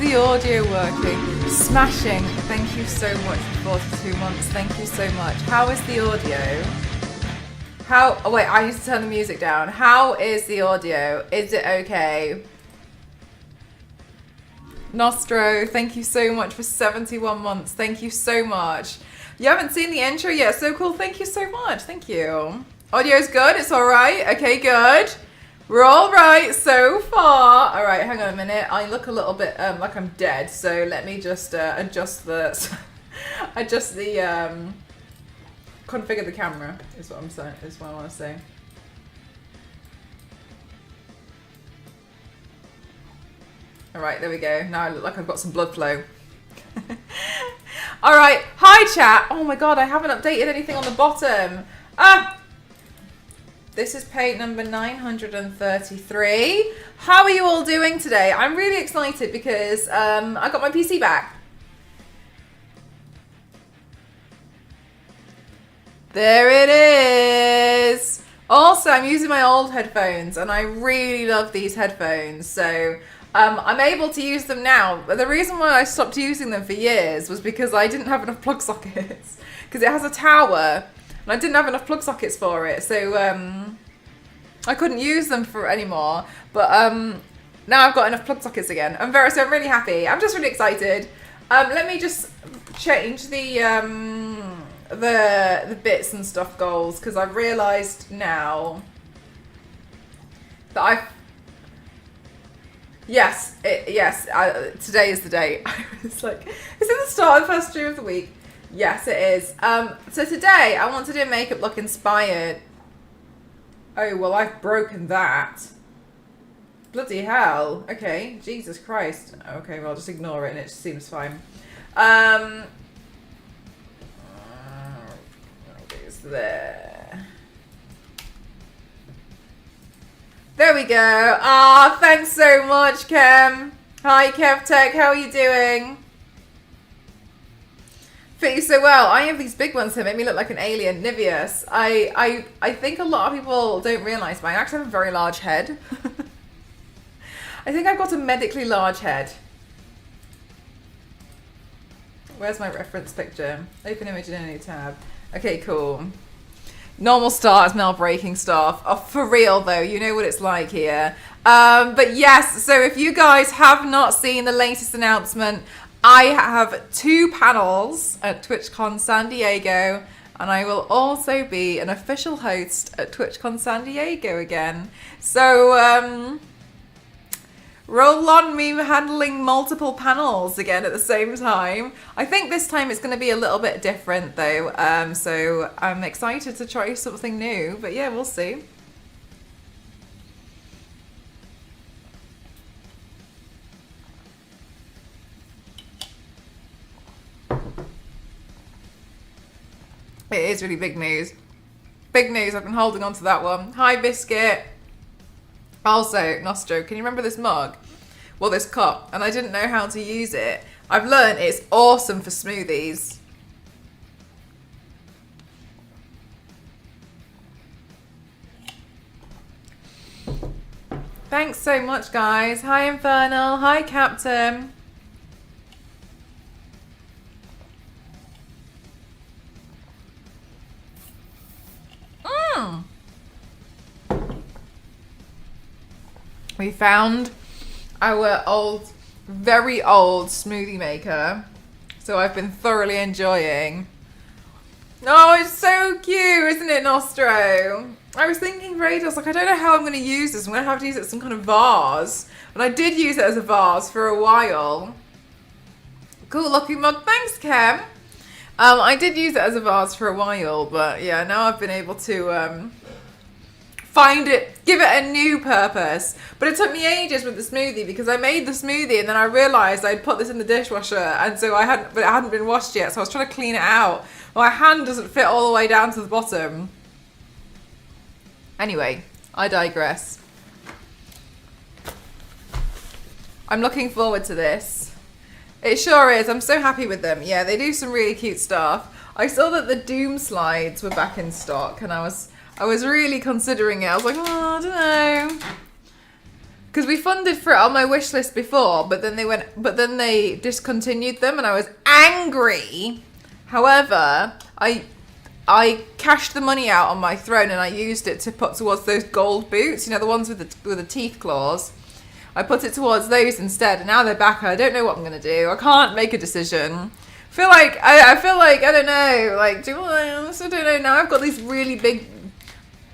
the audio working? Smashing. Thank you so much for 42 months. Thank you so much. How is the audio? Oh wait, I need to turn the music down. How is the audio? Is it okay? Nostro, thank you so much for 71 months. Thank you so much. You haven't seen the intro yet. So cool. Thank you so much. Thank you. Audio's good. It's all right. Okay, good. We're all right so far. All right, hang on a minute. I look a little bit like I'm dead. So let me just adjust the configure the camera. Is what I'm saying. Is what I want to say. All right, there we go. Now I look like I've got some blood flow. All right, hi chat. Oh my god, I haven't updated anything on the bottom. This is page number 933. How are you all doing today? I'm really excited because I got my PC back. There it is. Also, I'm using my old headphones and I really love these headphones. So I'm able to use them now. But the reason why I stopped using them for years was because I didn't have enough plug sockets. Because it has a tower and I didn't have enough plug sockets for it. So I couldn't use them for anymore. But now I've got enough plug sockets again. I'm really happy. I'm just really excited. Let me just change the bits and stuff goals, because I've realised now that today is the day. I was like, is it the start of the first stream of the week? Yes, it is. So today I want to do a makeup look inspired. Oh, well, I've broken that. Bloody hell. Okay, Jesus Christ. Okay, well, just ignore it and it seems fine. There we go. Ah, thanks so much, Kem. Hi, KevTech. How are you doing? Fit you so well. I have these big ones that make me look like an alien. Niveus. I think a lot of people don't realise, but I actually have a very large head. I think I've got a medically large head. Where's my reference picture? Open image in any tab. Okay, cool. Normal start is now breaking stuff. Oh, for real though, you know what it's like here. But yes, so if you guys have not seen the latest announcement, I have 2 panels at TwitchCon San Diego, and I will also be an official host at TwitchCon San Diego again. So, roll on me handling multiple panels again at the same time. I think this time it's going to be a little bit different though. So I'm excited to try something new, but yeah, we'll see. It is really big news. Big news, I've been holding on to that one. Hi, Biscuit. Also, Nostro, can you remember this mug? Well, this cup, and I didn't know how to use it. I've learned it's awesome for smoothies. Thanks so much, guys. Hi, Infernal. Hi, Captain. We found our very old smoothie maker, so I've been thoroughly enjoying. Oh, it's so cute, isn't it, Nostro? I was thinking for ages, like, I don't know how I'm going to use this. I'm going to have to use it as some kind of vase. But I did use it as a vase for a while. Cool, lucky mug. Thanks, Kem. I did use it as a vase for a while, but yeah, now I've been able to give it a new purpose. But it took me ages with the smoothie because I made the smoothie and then I realised I'd put this in the dishwasher, and so it hadn't been washed yet, so I was trying to clean it out. My hand doesn't fit all the way down to the bottom. Anyway, I digress. I'm looking forward to this. It sure is. I'm so happy with them. Yeah, they do some really cute stuff. I saw that the Doom slides were back in stock, and I was really considering it. I was like, oh, I don't know. Because we funded for it on my wish list before, but then they discontinued them, and I was angry. However, I cashed the money out on my throne, and I used it to put towards those gold boots. You know, the ones with the teeth claws. I put it towards those instead, and now they're back. I don't know what I'm gonna do. I can't make a decision. I feel like I don't know. Like, I don't know. Now I've got these really big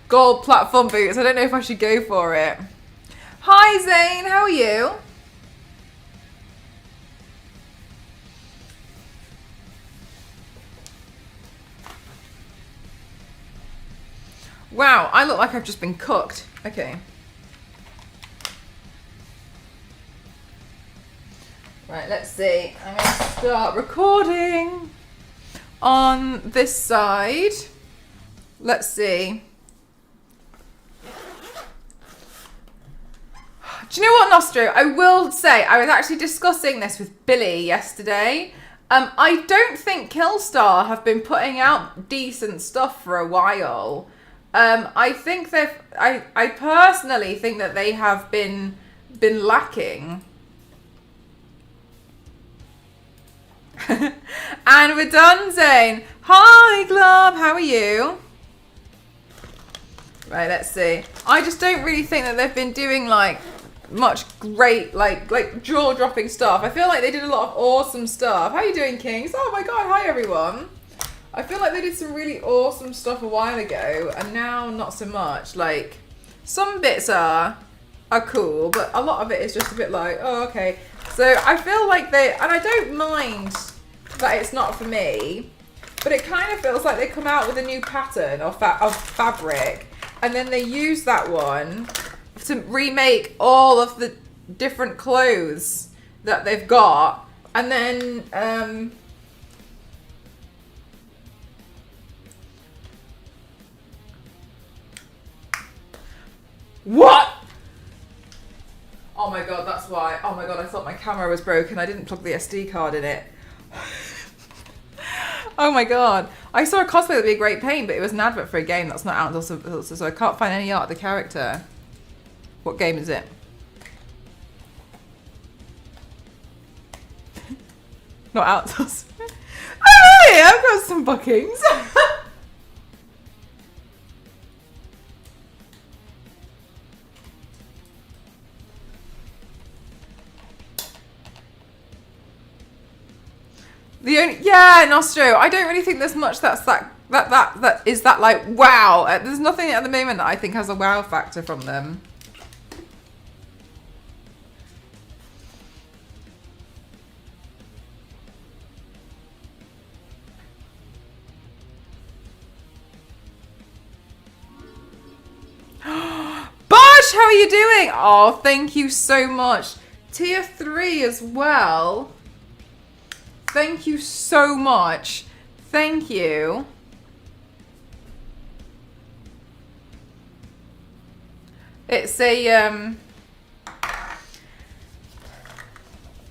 gold platform boots. I don't know if I should go for it. Hi Zane, how are you? Wow, I look like I've just been cooked. Okay. Right, let's see. I'm going to start recording on this side. Let's see. Do you know what, Nostro? I will say, I was actually discussing this with Billy yesterday. I don't think Killstar have been putting out decent stuff for a while. I think I personally think that they have been lacking. And we're done, Zane. Hi, Glub. How are you? Right, let's see. I just don't really think that they've been doing like much great like jaw-dropping stuff. I feel like they did a lot of awesome stuff. How are you doing, Kings? Oh my god, hi everyone. I feel like they did some really awesome stuff a while ago, and now not so much. Like, some bits are cool, but a lot of it is just a bit like, oh, okay. So I feel like and I don't mind that it's not for me, but it kind of feels like they come out with a new pattern of fabric, and then they use that one to remake all of the different clothes that they've got, and then what? Oh my god, that's why. Oh my god, I thought my camera was broken. I didn't plug the SD card in it. Oh my god. I saw a cosplay that'd be a great paint, but it was an advert for a game that's not out, so I can't find any art of the character. What game is it? Not outsourced. Oh, hey, I've got some bookings. Yeah, Nostro. I don't really think there's much that is that like wow. There's nothing at the moment that I think has a wow factor from them. Bosh, how are you doing? Oh, thank you so much. Tier 3 as well. Thank you so much. Thank you. It's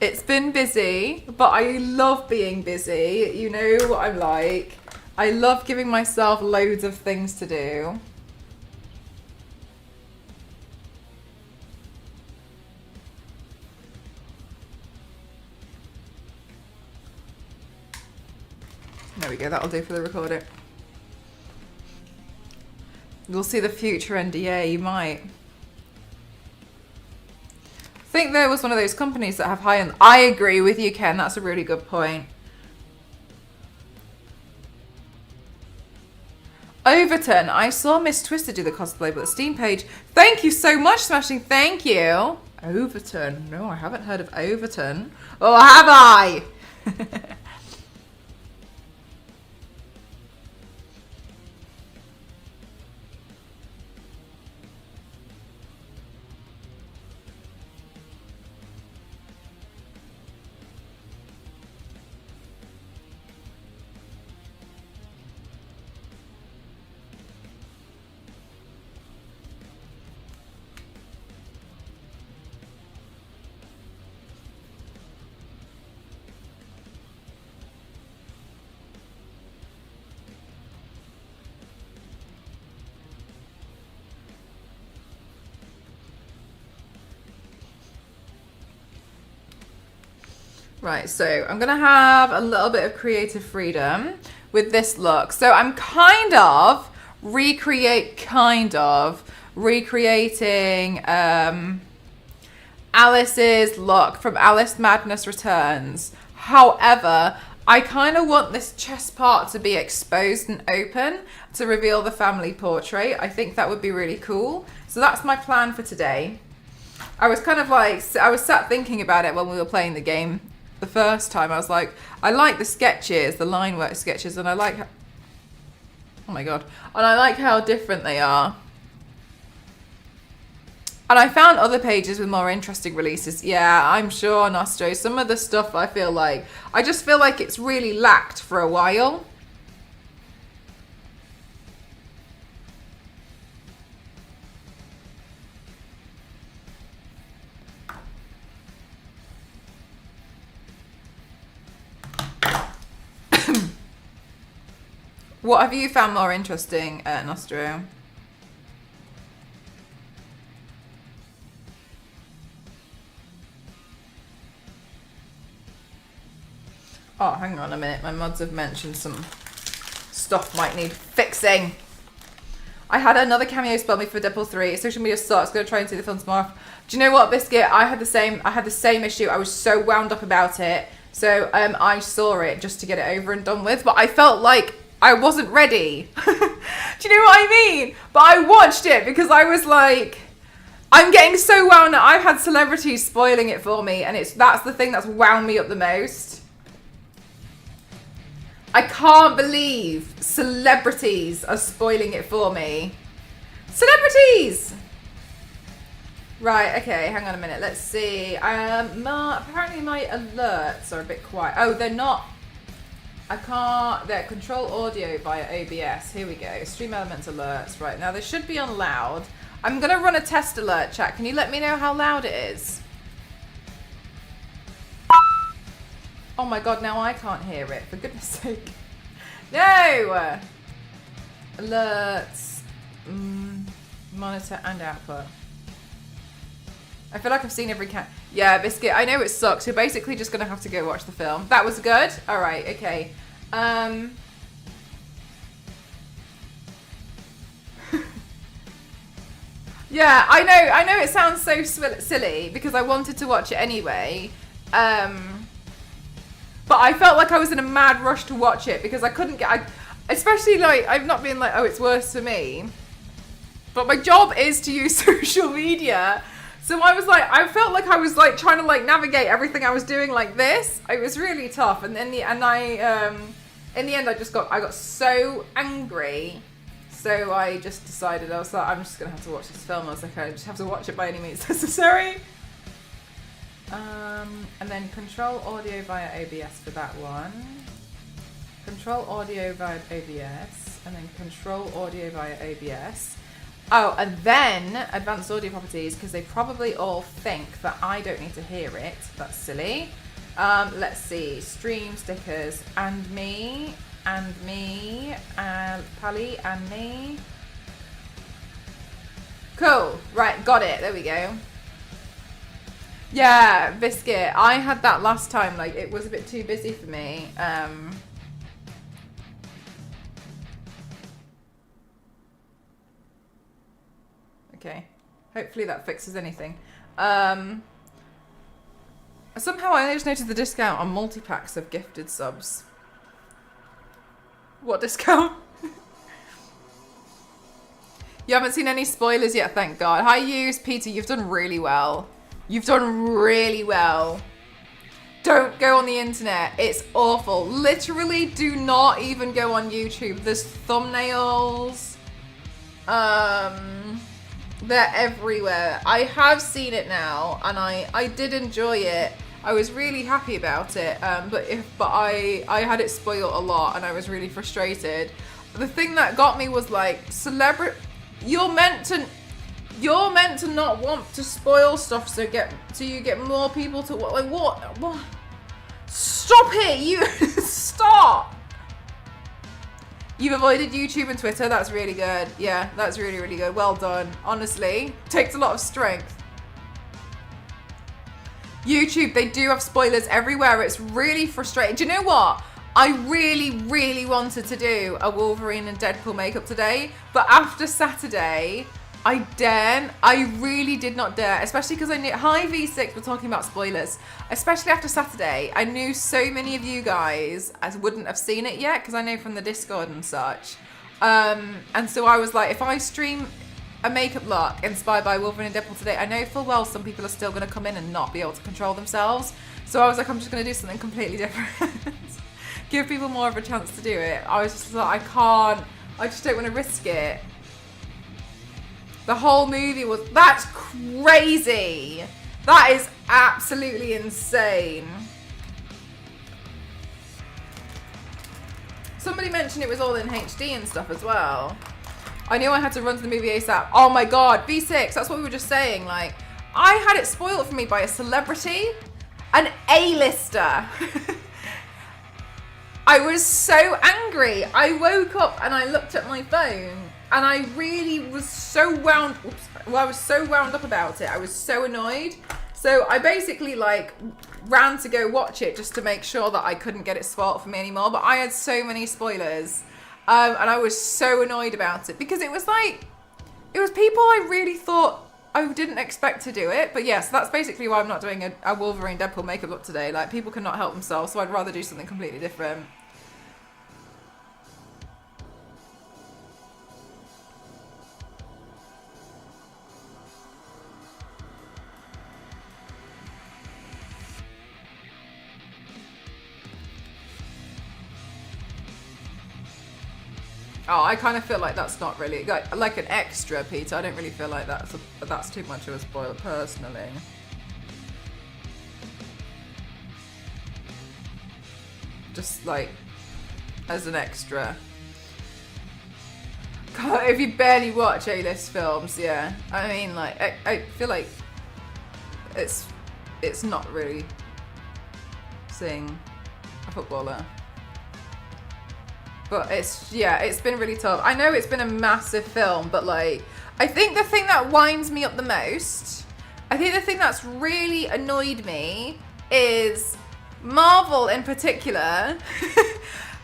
it's been busy, but I love being busy. You know what I'm like. I love giving myself loads of things to do. There we go, that'll do for the recorder. You'll see the future NDA, you might. I think there was one of those companies that have high-end. I agree with you, Ken, that's a really good point. Overton, I saw Miss Twister do the cosplay, but the Steam page. Thank you so much, Smashing, thank you. Overton, no, I haven't heard of Overton. Or have I? Right, so I'm going to have a little bit of creative freedom with this look. So I'm kind of recreating Alice's look from Alice Madness Returns. However, I kind of want this chest part to be exposed and open to reveal the family portrait. I think that would be really cool. So that's my plan for today. I was kind of like, I was sat thinking about it when we were playing the game the first time. I was like, I like the sketches, the line work sketches, and I like, oh my God, and I like how different they are. And I found other pages with more interesting releases. Yeah, I'm sure, Nostro. Some of the stuff I just feel like it's really lacked for a while. What have you found more interesting, Nostro? Oh, hang on a minute. My mods have mentioned some stuff might need fixing. I had another cameo spell me for Deadpool 3. Social media sucks. Gonna try and see the film tomorrow. Do you know what, Biscuit? I had the same issue. I was so wound up about it. So I saw it just to get it over and done with. But I felt like I wasn't ready. Do you know what I mean? But I watched it because I was like, I'm getting so wound up. I've had celebrities spoiling it for me, and that's the thing that's wound me up the most. I can't believe celebrities are spoiling it for me. Celebrities! Right, okay, hang on a minute. Let's see. Apparently my alerts are a bit quiet. Oh, they're not. I can't. They're control audio via OBS. Here we go. Stream Elements alerts. Right, now they should be on loud. I'm going to run a test alert, chat. Can you let me know how loud it is? Oh my God, now I can't hear it, for goodness sake. No! Alerts. Monitor and output. I feel like I've seen every Yeah, Biscuit, I know it sucks. You're basically just going to have to go watch the film. That was good? Alright, okay. Yeah, I know it sounds so silly because I wanted to watch it anyway. But I felt like I was in a mad rush to watch it because I couldn't especially like, I've not been like, oh, it's worse for me. But my job is to use social media. So I was like, I felt like I was like trying to like navigate everything I was doing like this. It was really tough. And then in the end, I got so angry. So I just decided, I was like, I'm just going to have to watch this film. I was like, I just have to watch it by any means necessary. And then control audio via OBS for that one. Control audio via OBS. And then control audio via OBS. Oh, and then advanced audio properties, because they probably all think that I don't need to hear it. That's silly. Let's see. Stream stickers. And me. And me. And Pally. And me. Cool. Right, got it. There we go. Yeah, Biscuit. I had that last time. Like, it was a bit too busy for me. Okay. Hopefully that fixes anything. Somehow I just noticed the discount on multi-packs of gifted subs. What discount? You haven't seen any spoilers yet, thank God. Hi, Peter. You've done really well. You've done really well. Don't go on the internet. It's awful. Literally do not even go on YouTube. There's thumbnails. They're everywhere. I have seen it now, and I did enjoy it. I was really happy about it, but I had it spoiled a lot, and I was really frustrated. The thing that got me was like, you're meant to not want to spoil stuff, so you get more people to like what? Stop it! You stop. You've avoided YouTube and Twitter. That's really good. Yeah, that's really, really good. Well done. Honestly, takes a lot of strength. YouTube, they do have spoilers everywhere. It's really frustrating. Do you know what? I really wanted to do a Wolverine and Deadpool makeup today, but after Saturday, I really did not dare, especially because I knew, hi V6, we're talking about spoilers, especially after Saturday, I knew so many of you guys wouldn't have seen it yet, because I know from the Discord and such, and so I was like, if I stream a makeup look inspired by Wolverine and Deadpool today, I know full well some people are still going to come in and not be able to control themselves, so I was like, I'm just going to do something completely different, give people more of a chance to do it. I was just like, I just don't want to risk it. The whole movie that's crazy. That is absolutely insane. Somebody mentioned it was all in HD and stuff as well. I knew I had to run to the movie ASAP. Oh my God, V6, that's what we were just saying. Like, I had it spoiled for me by a celebrity, an A-lister. I was so angry. I woke up and I looked at my phone and I really was so wound up about it. I was so annoyed. So I basically like ran to go watch it just to make sure that I couldn't get it spoiled for me anymore. But I had so many spoilers. And I was so annoyed about it because it was people I really thought I didn't expect to do it. But yes, that's basically why I'm not doing a Wolverine Deadpool makeup look today. Like, people cannot help themselves, so I'd rather do something completely different. Oh, I kind of feel like that's not really like an extra, Peter. I don't really feel like that's too much of a spoiler personally. Just like as an extra. God, if you barely watch A-list films, yeah. I mean, like I feel like it's not really seeing a footballer. But it's been really tough. I know it's been a massive film, but like, I think the thing that winds me up the most, I think the thing that's really annoyed me is Marvel in particular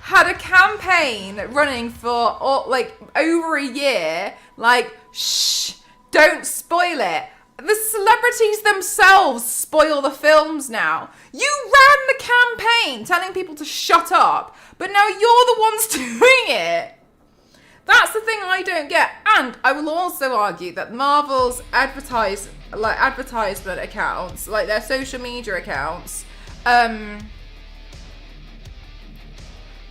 had a campaign running for like over a year, like, shh, don't spoil it. The celebrities themselves spoil the films now. You ran the campaign telling people to shut up, but now you're the ones doing it. That's the thing I don't get. And I will also argue that Marvel's advertisement accounts, like their social media accounts, on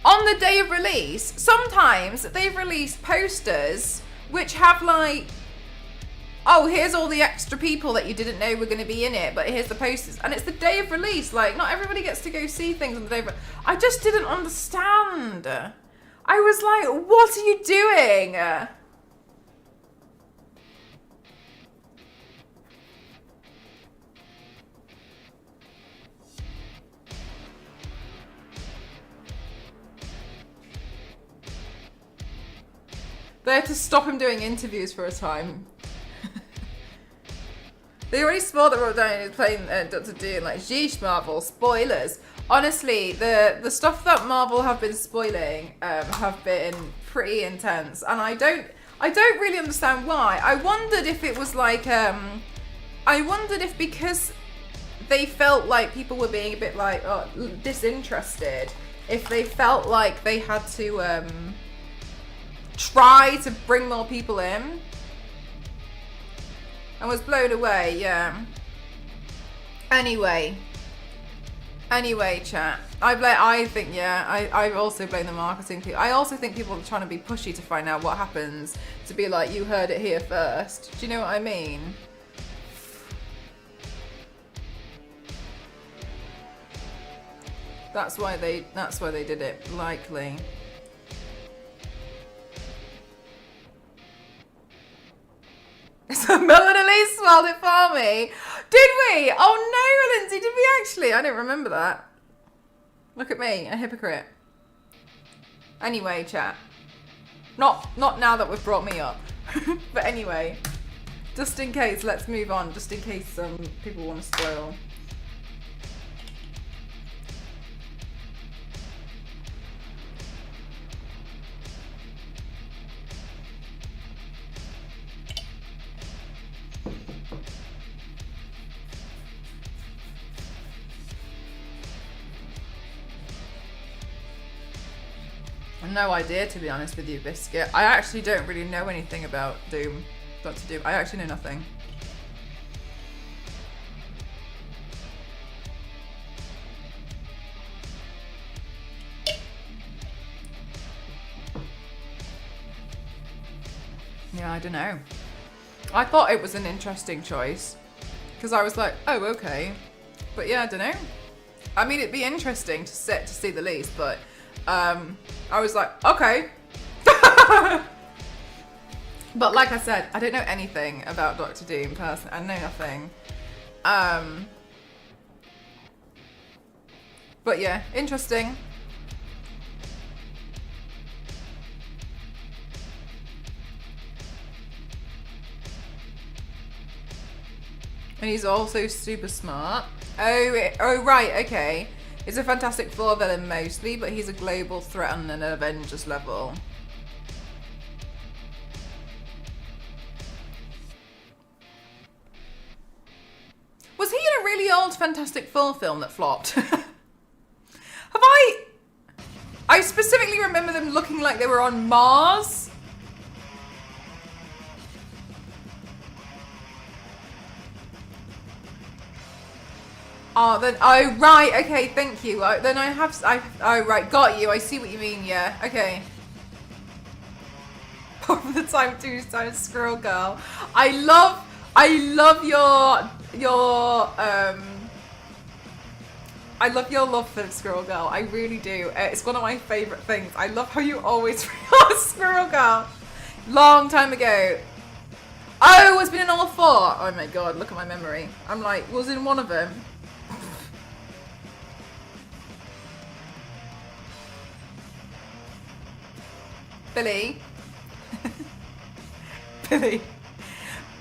the day of release, sometimes they've released posters which have like, oh, here's all the extra people that you didn't know were going to be in it, but here's the posters. And it's the day of release. Like, not everybody gets to go see things on the day of release. I just didn't understand. I was like, what are you doing? They had to stop him doing interviews for a time. They already spoiled that Robert Downey is playing Dr. Doom, like, geesh, Marvel, spoilers. Honestly, the stuff that Marvel have been spoiling have been pretty intense, and I don't really understand why. I wondered if it was like, I wondered if because they felt like people were being a bit like disinterested, if they felt like they had to try to bring more people in. I was blown away, yeah. Anyway, chat. I also blame the marketing people. I also think people are trying to be pushy to find out what happens, to be like, you heard it here first. Do you know what I mean? That's why they did it, likely. So Mel and Elise swelled it for me. Did we? Oh no, Lindsay, did we actually? I don't remember that. Look at me, a hypocrite. Anyway, chat. Not now that we've brought me up. But anyway, just in case, let's move on. Just in case people want to spoil. no idea, to be honest with you, Biscuit. I actually don't really know anything about Doom. Doctor Doom. I actually know nothing. Yeah, I don't know. I thought it was an interesting choice because I was like, oh, okay. But yeah, I don't know. I mean, it'd be interesting to see the least, but I was like, okay. But like I said, I don't know anything about Doctor Doom personally. I know nothing. But yeah, interesting. And he's also super smart. Oh right, okay. He's a Fantastic Four villain mostly, but he's a global threat on an Avengers level. Was he in a really old Fantastic Four film that flopped? I specifically remember them looking like they were on Mars. Oh, then, oh, right, okay, thank you. Then oh, right, got you. I see what you mean, yeah, okay. Over the time, 2 times Squirrel Girl. I love your love for Squirrel Girl. I really do. It's one of my favourite things. I love how you always Squirrel Girl. Long time ago. Oh, it's been in all 4. Oh my god, look at my memory. I'm like, was in one of them. Billy. Billy.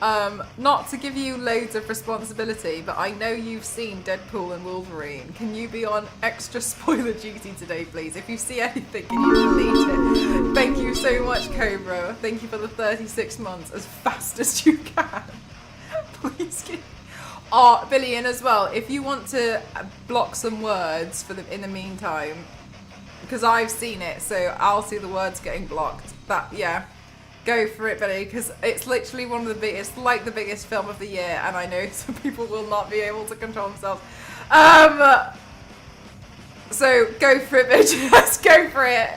Not to give you loads of responsibility, but I know you've seen Deadpool and Wolverine. Can you be on extra spoiler duty today, please? If you see anything, can you delete it? Thank you so much, Cobra. Thank you for the 36 months as fast as you can. Please get... Oh, Billy, and as well, if you want to block some words for in the meantime, because I've seen it, so I'll see the words getting blocked. Yeah. Go for it, Billy, because it's literally one of the biggest, like the biggest film of the year, and I know some people will not be able to control themselves. So go for it, bitch. Let's go for it.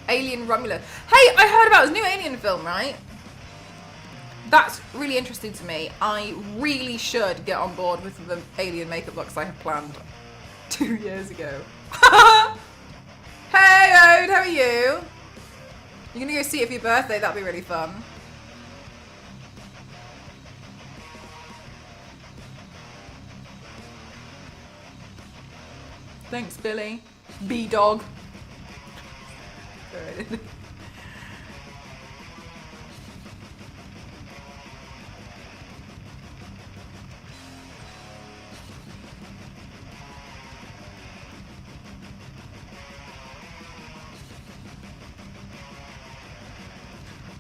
Alien Romulus. Hey, I heard about this new Alien film, right? That's really interesting to me. I really should get on board with the Alien makeup looks I had planned 2 years ago. Hey, Ode, how are you? You're gonna go see it for your birthday, that'd be really fun. Thanks, Billy. B-Dog.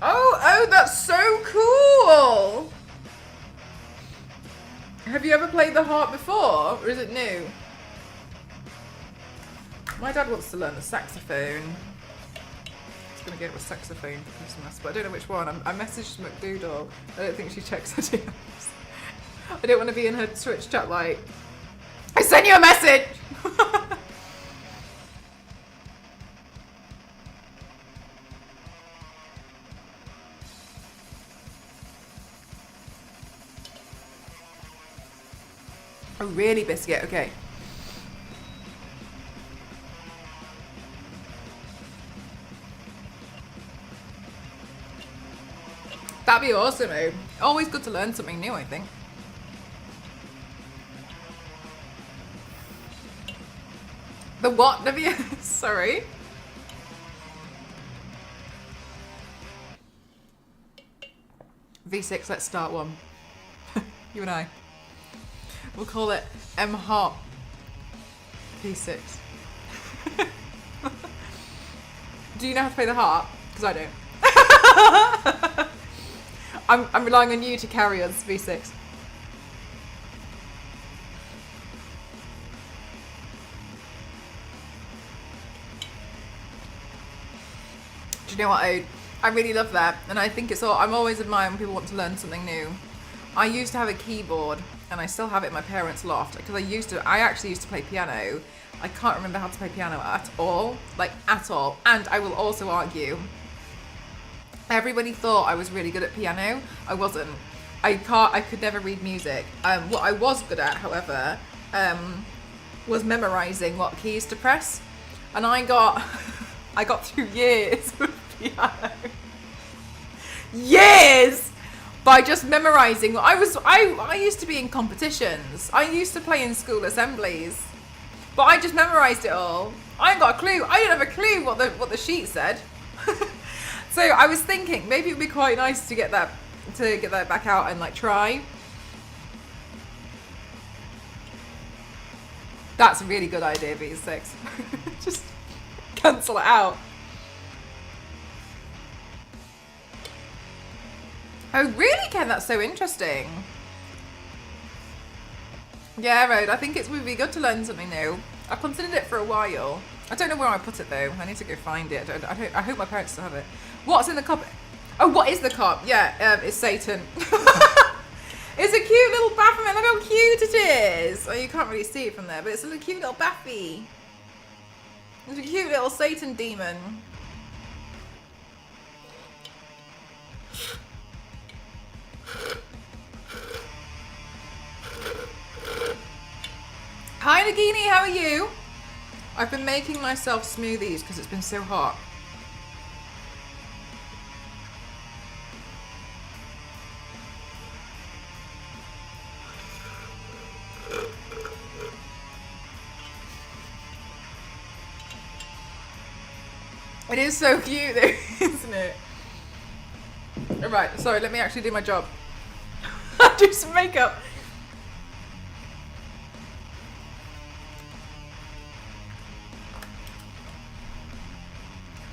Oh, that's so cool! Have you ever played the harp before, or is it new? My dad wants to learn the saxophone. He's gonna get a saxophone for Christmas, but I don't know which one. I messaged McDoodle. I don't think she checks her DMs. I don't want to be in her Twitch chat like, I sent you a message! Oh, really, Biscuit? Okay. That'd be awesome, though. Always good to learn something new, I think. The what, Navia? Sorry. V6, let's start one. You and I. We'll call it M-Harp V6. Do you know how to play the harp? Because I don't. I'm relying on you to carry us, V6. you know what, Ode? I really love that, and I think it's all. I'm always admiring when people want to learn something new. I used to have a keyboard, and I still have it in my parents' loft because I actually used to play piano. I can't remember how to play piano at all, like at all. And I will also argue, everybody thought I was really good at piano. I wasn't. I could never read music. What I was good at, however, was memorizing what keys to press, and I got through years of piano. Years! By just memorizing. I used to be in competitions. I used to play in school assemblies. But I just memorized it all. I ain't got a clue. I didn't have a clue what the sheet said. So I was thinking maybe it'd be quite nice to get that back out and like try. That's a really good idea, V6. Just cancel it out. Oh really, Ken? That's so interesting. Yeah, Rode, I think it would be good to learn something new. I've considered it for a while. I don't know where I put it though. I need to go find it. I hope my parents still have it. What's in the cup? Oh, what is the cup? Yeah, it's Satan. It's a cute little Baphomet. Look how cute it is. Oh, you can't really see it from there, but it's a cute little Baffy. It's a cute little Satan demon. Hi Nagini, how are you? I've been making myself smoothies because it's been so hot. It is so cute though, isn't it? Alright, sorry, let me actually do my job. Do some makeup.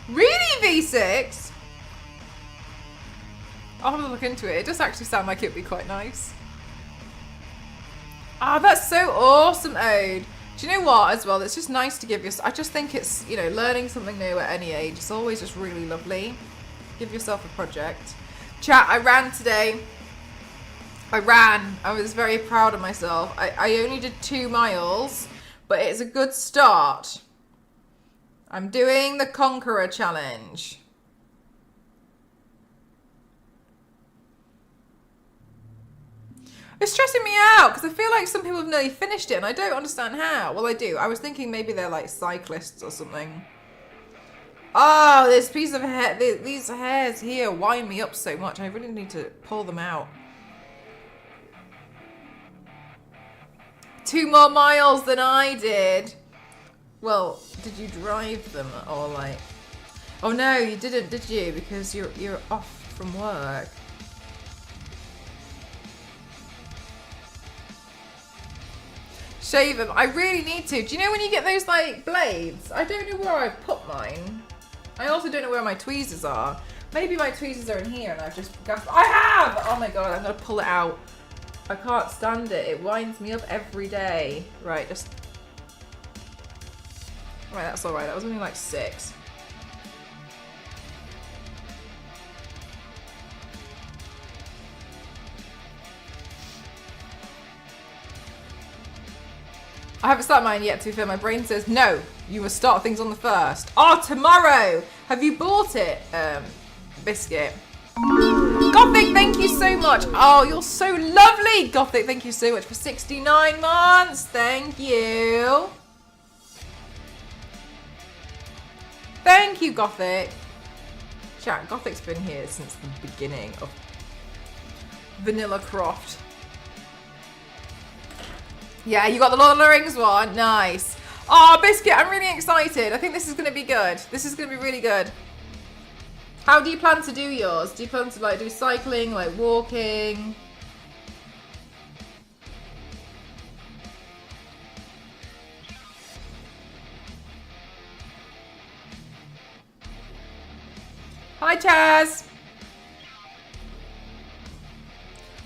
Really, V6? I'll have a look into it. It does actually sound like it'd be quite nice. Ah, that's so awesome, Ode. Do you know what, as well, it's just nice to give yourself, I just think it's, you know, learning something new at any age is always just really lovely. Give yourself a project. Chat, I ran today. I ran. I was very proud of myself. I only did 2 miles, but it's a good start. I'm doing the Conqueror Challenge. It's stressing me out because I feel like some people have nearly finished it and I don't understand how. Well, I do. I was thinking maybe they're like cyclists or something. Oh, this piece of hair, these hairs here wind me up so much. I really need to pull them out. 2 more miles than I did. Well, did you drive them or like? Oh no, you didn't, did you? Because you're off from work. Shave them. I really need to. Do you know when you get those like blades? I don't know where I've put mine. I also don't know where my tweezers are. Maybe my tweezers are in here and I've just forgot. I have! Oh my god, I'm gonna pull it out. I can't stand it. It winds me up every day. Right, just... Right, that's alright. That was only like 6. I haven't started mine yet, to be fair. My brain says, no, you must start things on the 1st. Oh, tomorrow! Have you bought it, Biscuit? Gothic, thank you so much. Oh, you're so lovely. Gothic, thank you so much for 69 months. Thank you. Thank you, Gothic. Chat, Gothic's been here since the beginning of Vanilla Croft. Yeah, you got the Lord of the Rings one. Nice. Oh, Biscuit, I'm really excited. I think this is going to be good. This is going to be really good. How do you plan to do yours? Do you plan to like do cycling, like walking? Hi, Chaz.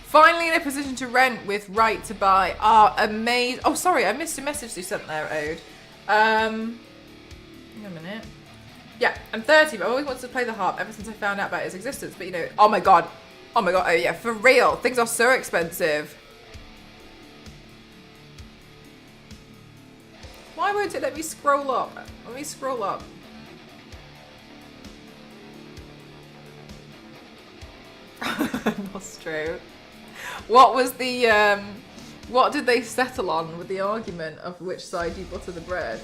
Finally in a position to rent with right to buy. Ah, amazing. Oh, sorry, I missed a message you sent there, Ode. Hang on a minute. Yeah, I'm 30, but I've always wanted to play the harp ever since I found out about its existence. But you know, oh my god, oh yeah, for real, things are so expensive. Why won't it let me scroll up? Let me scroll up. Nostro. What was the, what did they settle on with the argument of which side you butter the bread?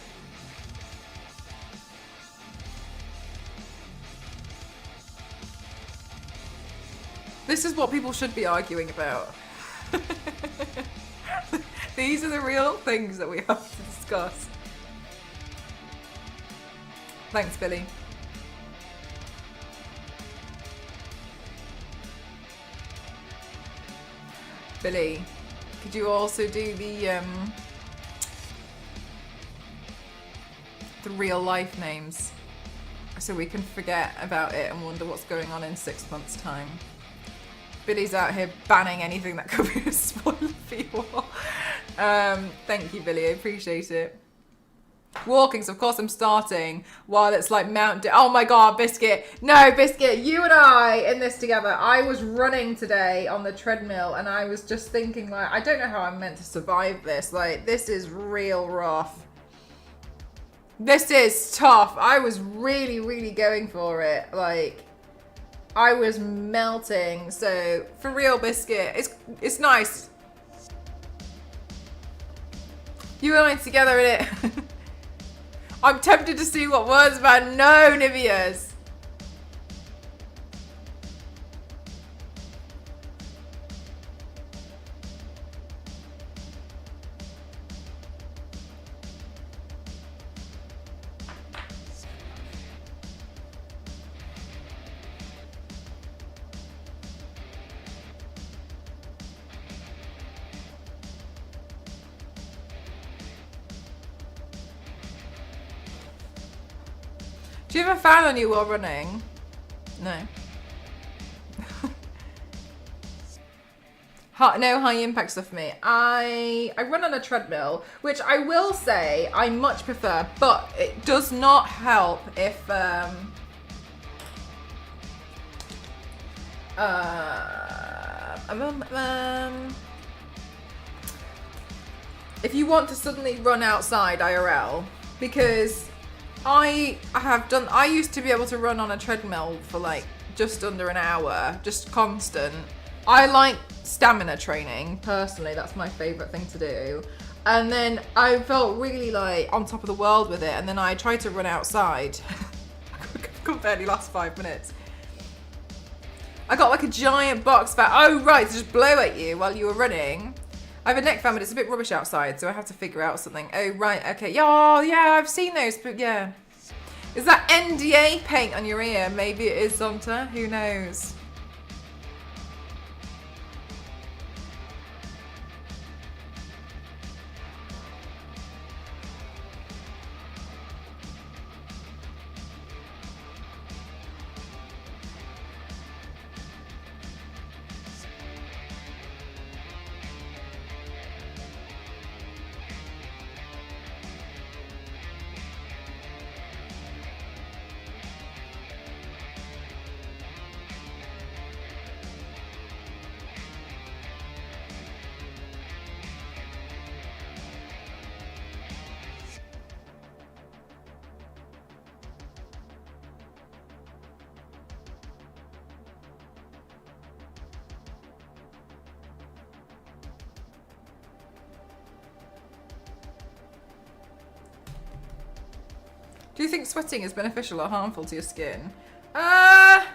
This is what people should be arguing about. These are the real things that we have to discuss. Thanks, Billy. Billy, could you also do the real life names so we can forget about it and wonder what's going on in 6 months' time? Billy's out here banning anything that could be a spoiler for you all. Thank you, Billy. I appreciate it. Walking, so of course I'm starting while it's like oh my god, Biscuit. No, Biscuit, you and I in this together. I was running today on the treadmill and I was just thinking like, I don't know how I'm meant to survive this. Like, this is real rough. This is tough. I was really, really going for it. Like, I was melting. So for real, Biscuit, it's nice. You and I together in it. I'm tempted to see what words about no Niveas. Do you have a fan on you while running? No. No high impact stuff for me. I run on a treadmill, which I will say I much prefer, but it does not help if if you want to suddenly run outside IRL, because I used to be able to run on a treadmill for like just under an hour, just constant. I like stamina training, personally, that's my favourite thing to do. And then I felt really like on top of the world with it, and then I tried to run outside. I could barely last 5 minutes. I got like a giant box fan. Oh right, to just blow at you while you were running. I have a neck fan, but it's a bit rubbish outside, so I have to figure out something. Oh, right, okay. Oh, yeah, I've seen those, but yeah. Is that NDA paint on your ear? Maybe it is, Zonta. Who knows? Do you think sweating is beneficial or harmful to your skin? I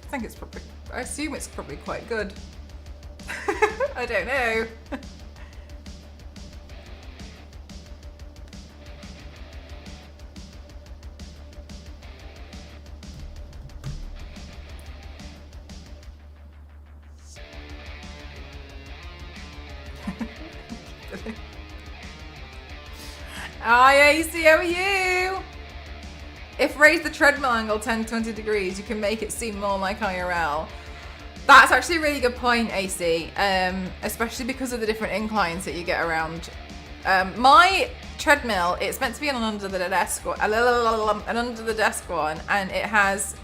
think it's probably, I assume it's probably quite good. I don't know. Hi, AC, how are you? If raise the treadmill angle 10-20 degrees, you can make it seem more like IRL. That's actually a really good point, AC, especially because of the different inclines that you get around. My treadmill. It's meant to be an under the desk one, an under the desk one, and it has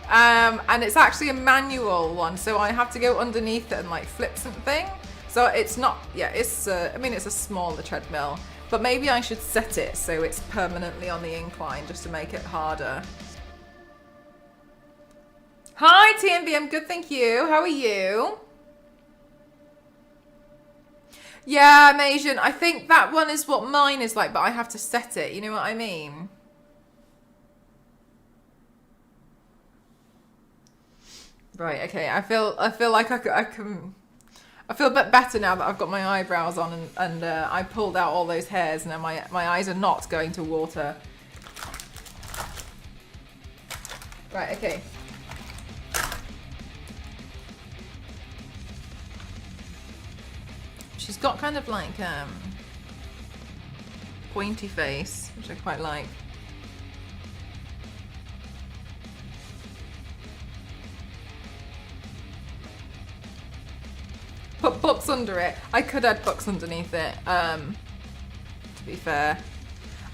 and it's actually a manual one, so I have to go underneath it and like flip something. So it's not, yeah, it's I mean, it's a smaller treadmill, but maybe I should set it so it's permanently on the incline just to make it harder. Hi TMV, I'm good, thank you. How are you? Yeah, I'm Asian. I think that one is what mine is like, but I have to set it. You know what I mean? Right. Okay. I feel like I can. I feel a bit better now that I've got my eyebrows on and I pulled out all those hairs. Now my eyes are not going to water. Right. Okay. She's got kind of like pointy face, which I quite like. Put books under it. I could add books underneath it, to be fair.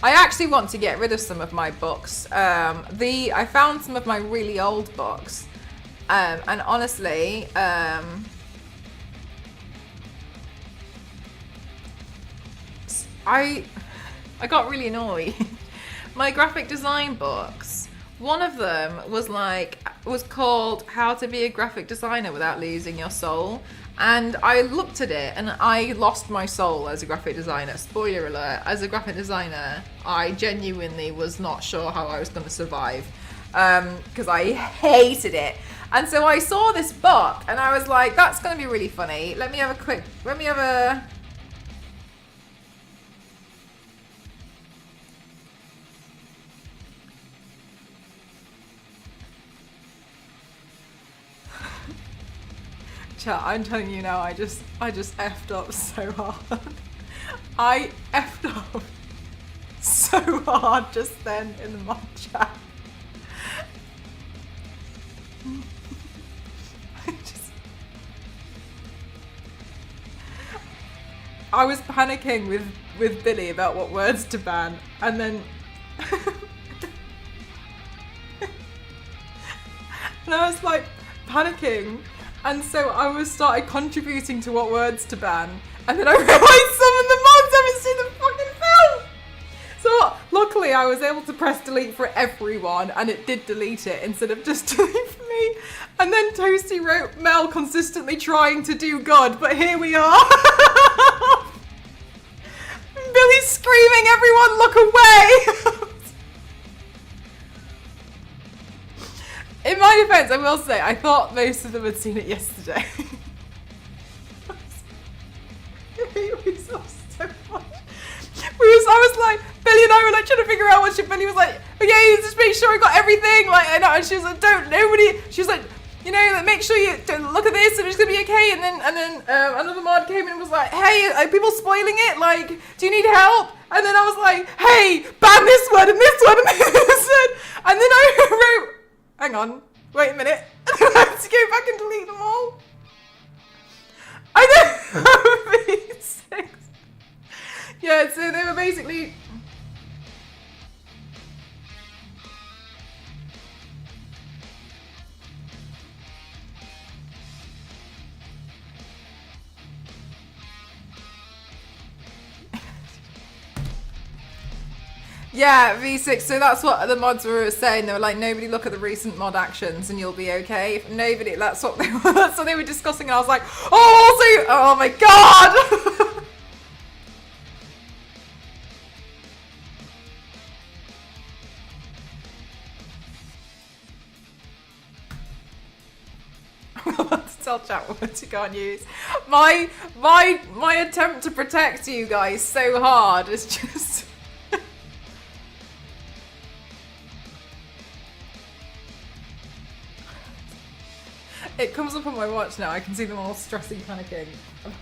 I actually want to get rid of some of my books. I found some of my really old books, and honestly, I got really annoyed. My graphic design books, one of them was called How to Be a Graphic Designer Without Losing Your Soul. And I looked at it and I lost my soul as a graphic designer. Spoiler alert, as a graphic designer, I genuinely was not sure how I was going to survive. Because I hated it. And so I saw this book and I was like, that's going to be really funny. Let me have a... Chat, I'm telling you now, I just effed up so hard. I effed up so hard just then in the mod chat. I was panicking with Billy about what words to ban, and then and I was like panicking. And so I started contributing to what words to ban. And then I realised some of the mods haven't seen the fucking film! So luckily I was able to press delete for everyone and it did delete it instead of just delete for me. And then Toasty wrote, Mel consistently trying to do good, but here we are. Billy's screaming, everyone look away! In my defense, I will say, I thought most of them had seen it yesterday. It was so much. I was like, Billy and I were like trying to figure out what shit. Billy was like, okay, just make sure I got everything. Like, and she was like, she was like, you know, make sure you look at this and it's gonna be okay. And then another mod came in and was like, hey, are people spoiling it? Like, do you need help? And then I was like, hey, ban this word and this word and this word. And then I wrote, hang on, wait a minute. And then I had to go back and delete them all. I know. Yeah, so they were basically. Yeah, V6, so that's what the mods were saying. They were like, nobody look at the recent mod actions and you'll be okay. If nobody, that's what they were discussing, and I was like, oh my god! Tell chat words you can't use. My attempt to protect you guys so hard is just... It comes up on my watch now. I can see them all stressing, panicking. I'm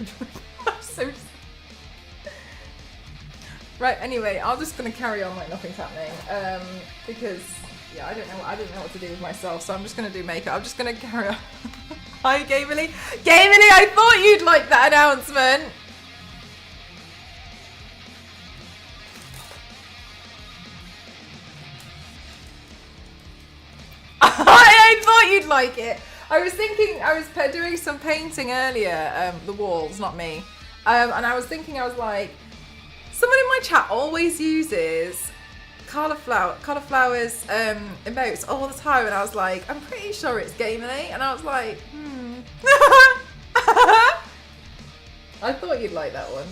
so... Right, anyway, I'm just going to carry on like nothing's happening. Because, yeah, I don't know what to do with myself, so I'm just going to do makeup. I'm just going to carry on. Hi, Gamerly. Gamerly, I thought you'd like that announcement. I thought you'd like it. I was thinking, I was doing some painting earlier, the walls, not me. And I was thinking, I was like, someone in my chat always uses cauliflower's emotes all the time. And I was like, I'm pretty sure it's Gamerly. And I was like, I thought you'd like that one.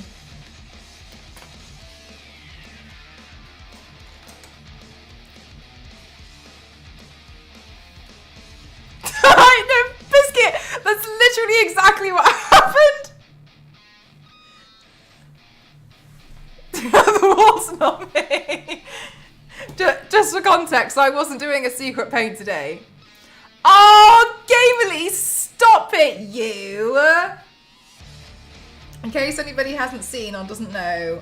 No, Biscuit! That's literally exactly what happened! The wall's not me. Just for context, I wasn't doing a secret paint today. Oh, Gamerly, stop it, you! In case anybody hasn't seen or doesn't know,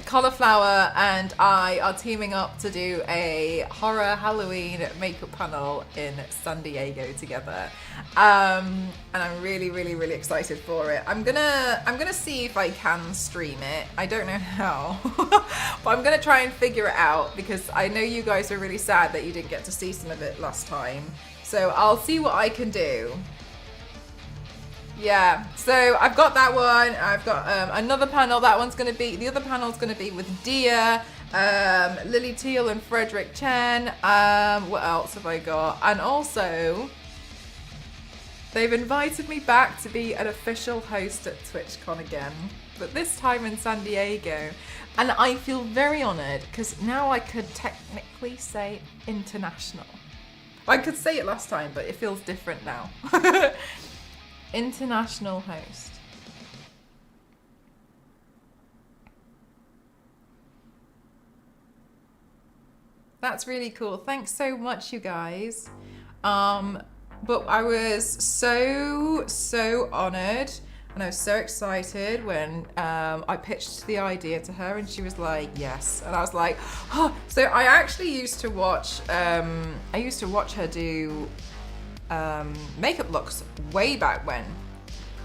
Cauliflower and I are teaming up to do a horror Halloween makeup panel in San Diego together, and I'm really, really, really excited for it. I'm gonna see if I can stream it. I don't know how, but I'm gonna try and figure it out because I know you guys are really sad that you didn't get to see some of it last time. So I'll see what I can do. Yeah, so I've got that one. I've got another panel. That one's going to be, the other panel's going to be with Dia, Lily Teal and Frederick Chen. What else have I got? And also, they've invited me back to be an official host at TwitchCon again, but this time in San Diego. And I feel very honoured because now I could technically say international. I could say it last time, but it feels different now. International host. That's really cool. Thanks so much, you guys. But I was so honored and I was so excited when I pitched the idea to her and she was like, yes. And I was like, oh. So I actually used to watch, her do makeup looks way back when,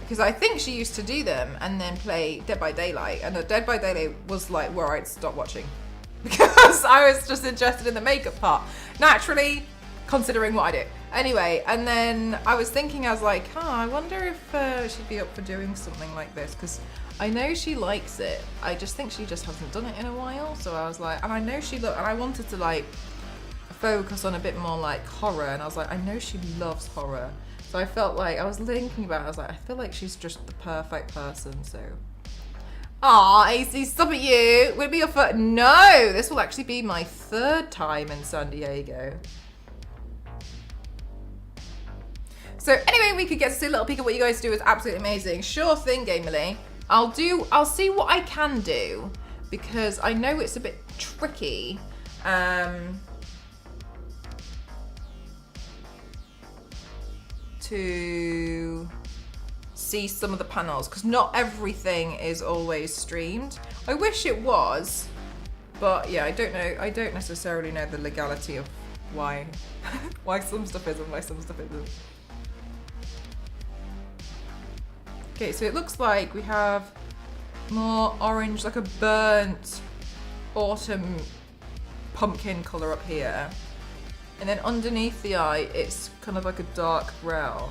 because I think she used to do them and then play Dead by Daylight, and Dead by Daylight was like where I'd stop watching because I was just interested in the makeup part, naturally, considering what I do. Anyway, and then I was thinking, I was like, I wonder if she'd be up for doing something like this, because I know she likes it. I just think she just hasn't done it in a while. So I was like, and I know and I wanted to like focus on a bit more like horror, and I was like, I know she loves horror, so I felt like, I was thinking about it, I was like, I feel like she's just the perfect person. So AC, stop it, you. Would it be your first? No, this will actually be my third time in San Diego. So anyway, we could get to see a little peek at what you guys do. Is absolutely amazing. Sure thing, Gamerly. I'll see what I can do, because I know it's a bit tricky. To see some of the panels, because not everything is always streamed. I wish it was, but yeah, I don't necessarily know the legality of why why some stuff is and why some stuff isn't. Okay, so it looks like we have more orange, like a burnt autumn pumpkin color up here. And then underneath the eye, it's kind of like a dark brown.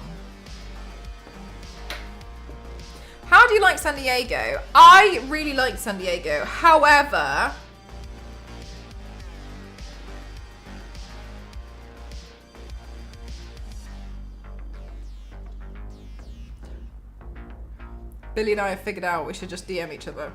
How do you like San Diego? I really like San Diego. However, Billy and I have figured out we should just DM each other.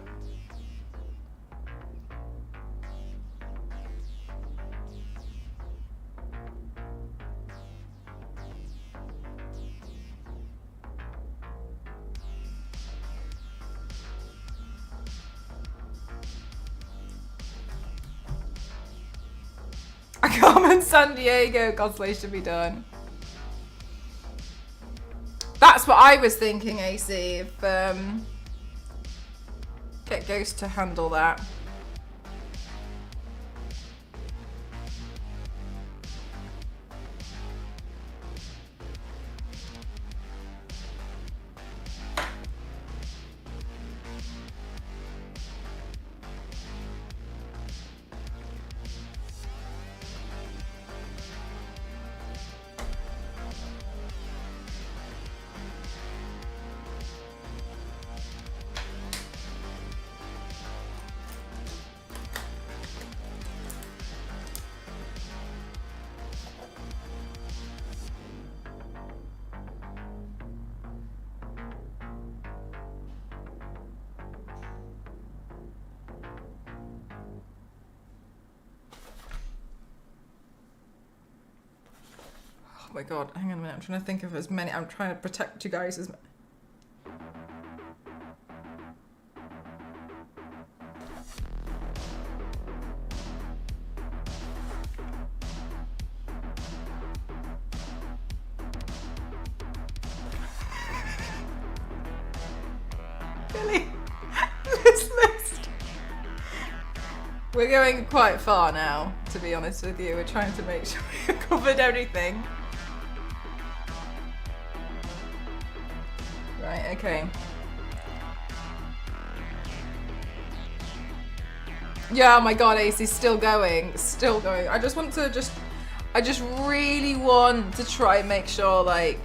A common San Diego cosplay should be done. That's what I was thinking, AC. If get Ghost to handle that. Oh my god, hang on a minute. I'm trying to think of as many. I'm trying to protect you guys as. Billy, this list. We're going quite far now, to be honest with you. We're trying to make sure we've covered everything. Right, okay. Yeah, oh my god, Ace is still going. Still going. I just really want to try and make sure, like,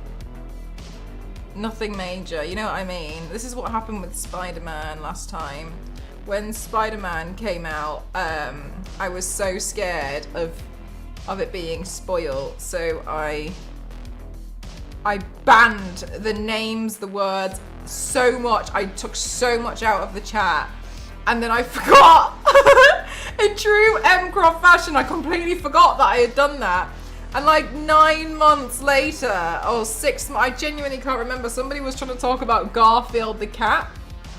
nothing major, you know what I mean? This is what happened with Spider-Man last time. When Spider-Man came out, I was so scared of it being spoiled, so I banned the names, the words so much. I took so much out of the chat, and then I forgot. In true Mcroft fashion, I completely forgot that I had done that. And like 9 months later, or 6 months, I genuinely can't remember, somebody was trying to talk about Garfield the cat.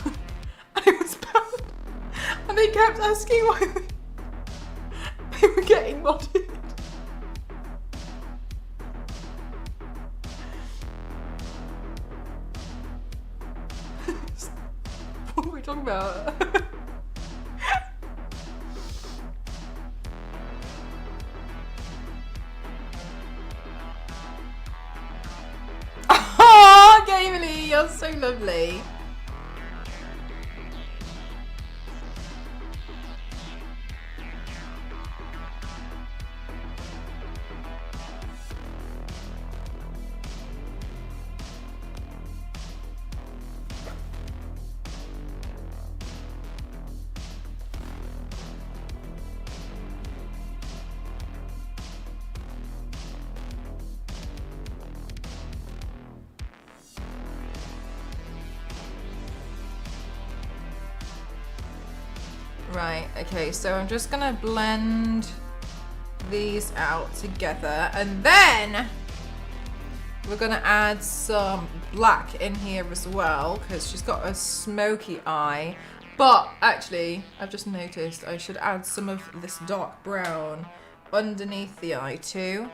And it was banned. And they kept asking why they were getting modded. What were we talking about? Oh, Gamely, you're so lovely. Right, okay, so I'm just gonna blend these out together, and then we're gonna add some black in here as well, because she's got a smoky eye. But actually, I've just noticed I should add some of this dark brown underneath the eye too.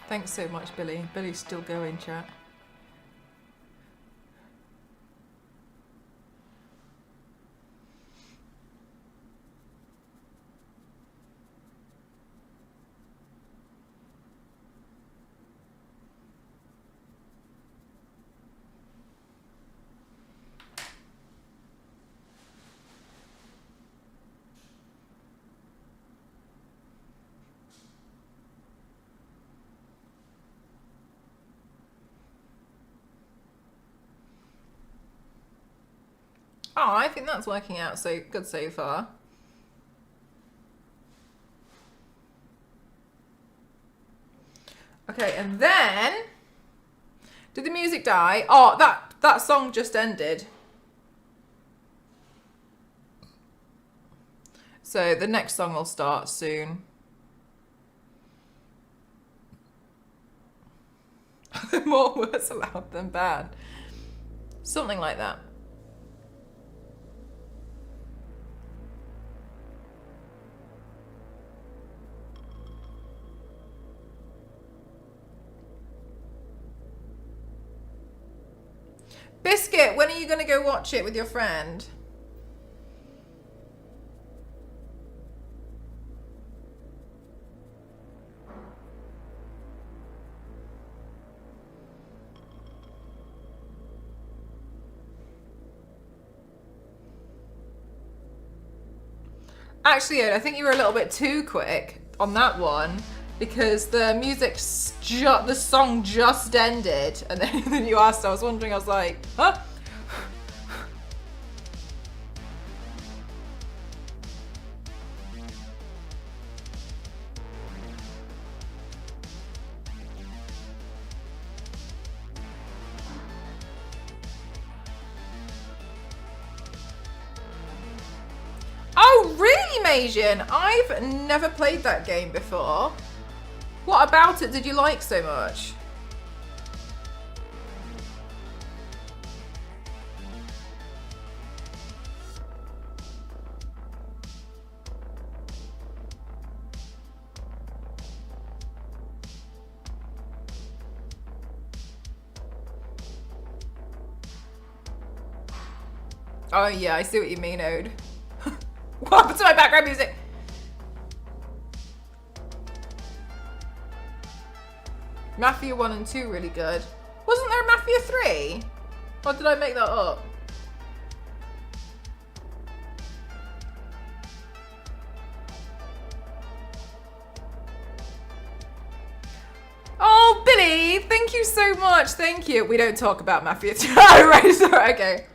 Thanks so much, Billy. Billy's still going, chat. Oh, I think that's working out so good so far. Okay, and then did the music die? Oh, that song just ended. So the next song will start soon. more words allowed than banned. Something like that. Biscuit, when are you going to go watch it with your friend? Actually, I think you were a little bit too quick on that one because the the song just ended, and then you asked. I was wondering. I was like, huh? Oh, really, Majin? I've never played that game before. What about it did you like so much? Oh yeah, I see what you mean, Ode. What happened to my background music? Mafia 1 and 2 really good. Wasn't there a Mafia 3? Or did I make that up? Oh, Billy, thank you so much. Thank you. We don't talk about Mafia 3. Oh, right, sorry, okay.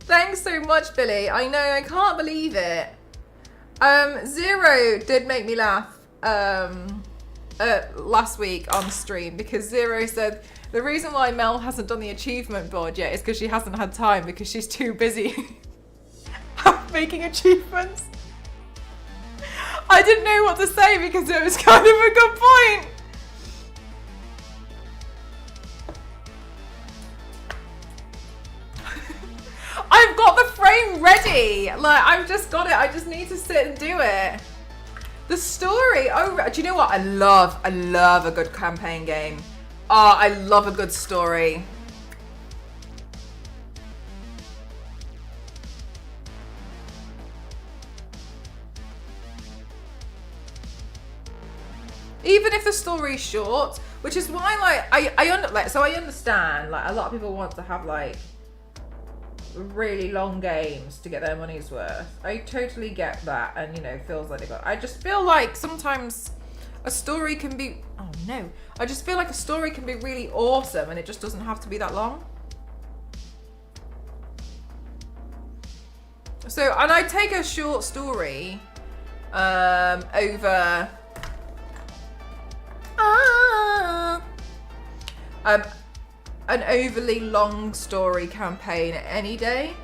Thanks so much, Billy. I know, I can't believe it. Zero did make me laugh last week on stream because Zero said the reason why Mel hasn't done the achievement board yet is because she hasn't had time because she's too busy making achievements. I didn't know what to say because it was kind of a good point. I've got the frame ready. Like, I've just got it. I just need to sit and do it. The story. Oh, do you know what? I love a good campaign game. Oh, I love a good story. Even if the story's short, which is why, like, I understand, like, a lot of people want to have, like, really long games to get their money's worth. I totally get that, and you know, feels like they got. I just feel like sometimes a story can be. Oh no! I just feel like a story can be really awesome, and it just doesn't have to be that long. So, and I take a short story over. An overly long story campaign any day.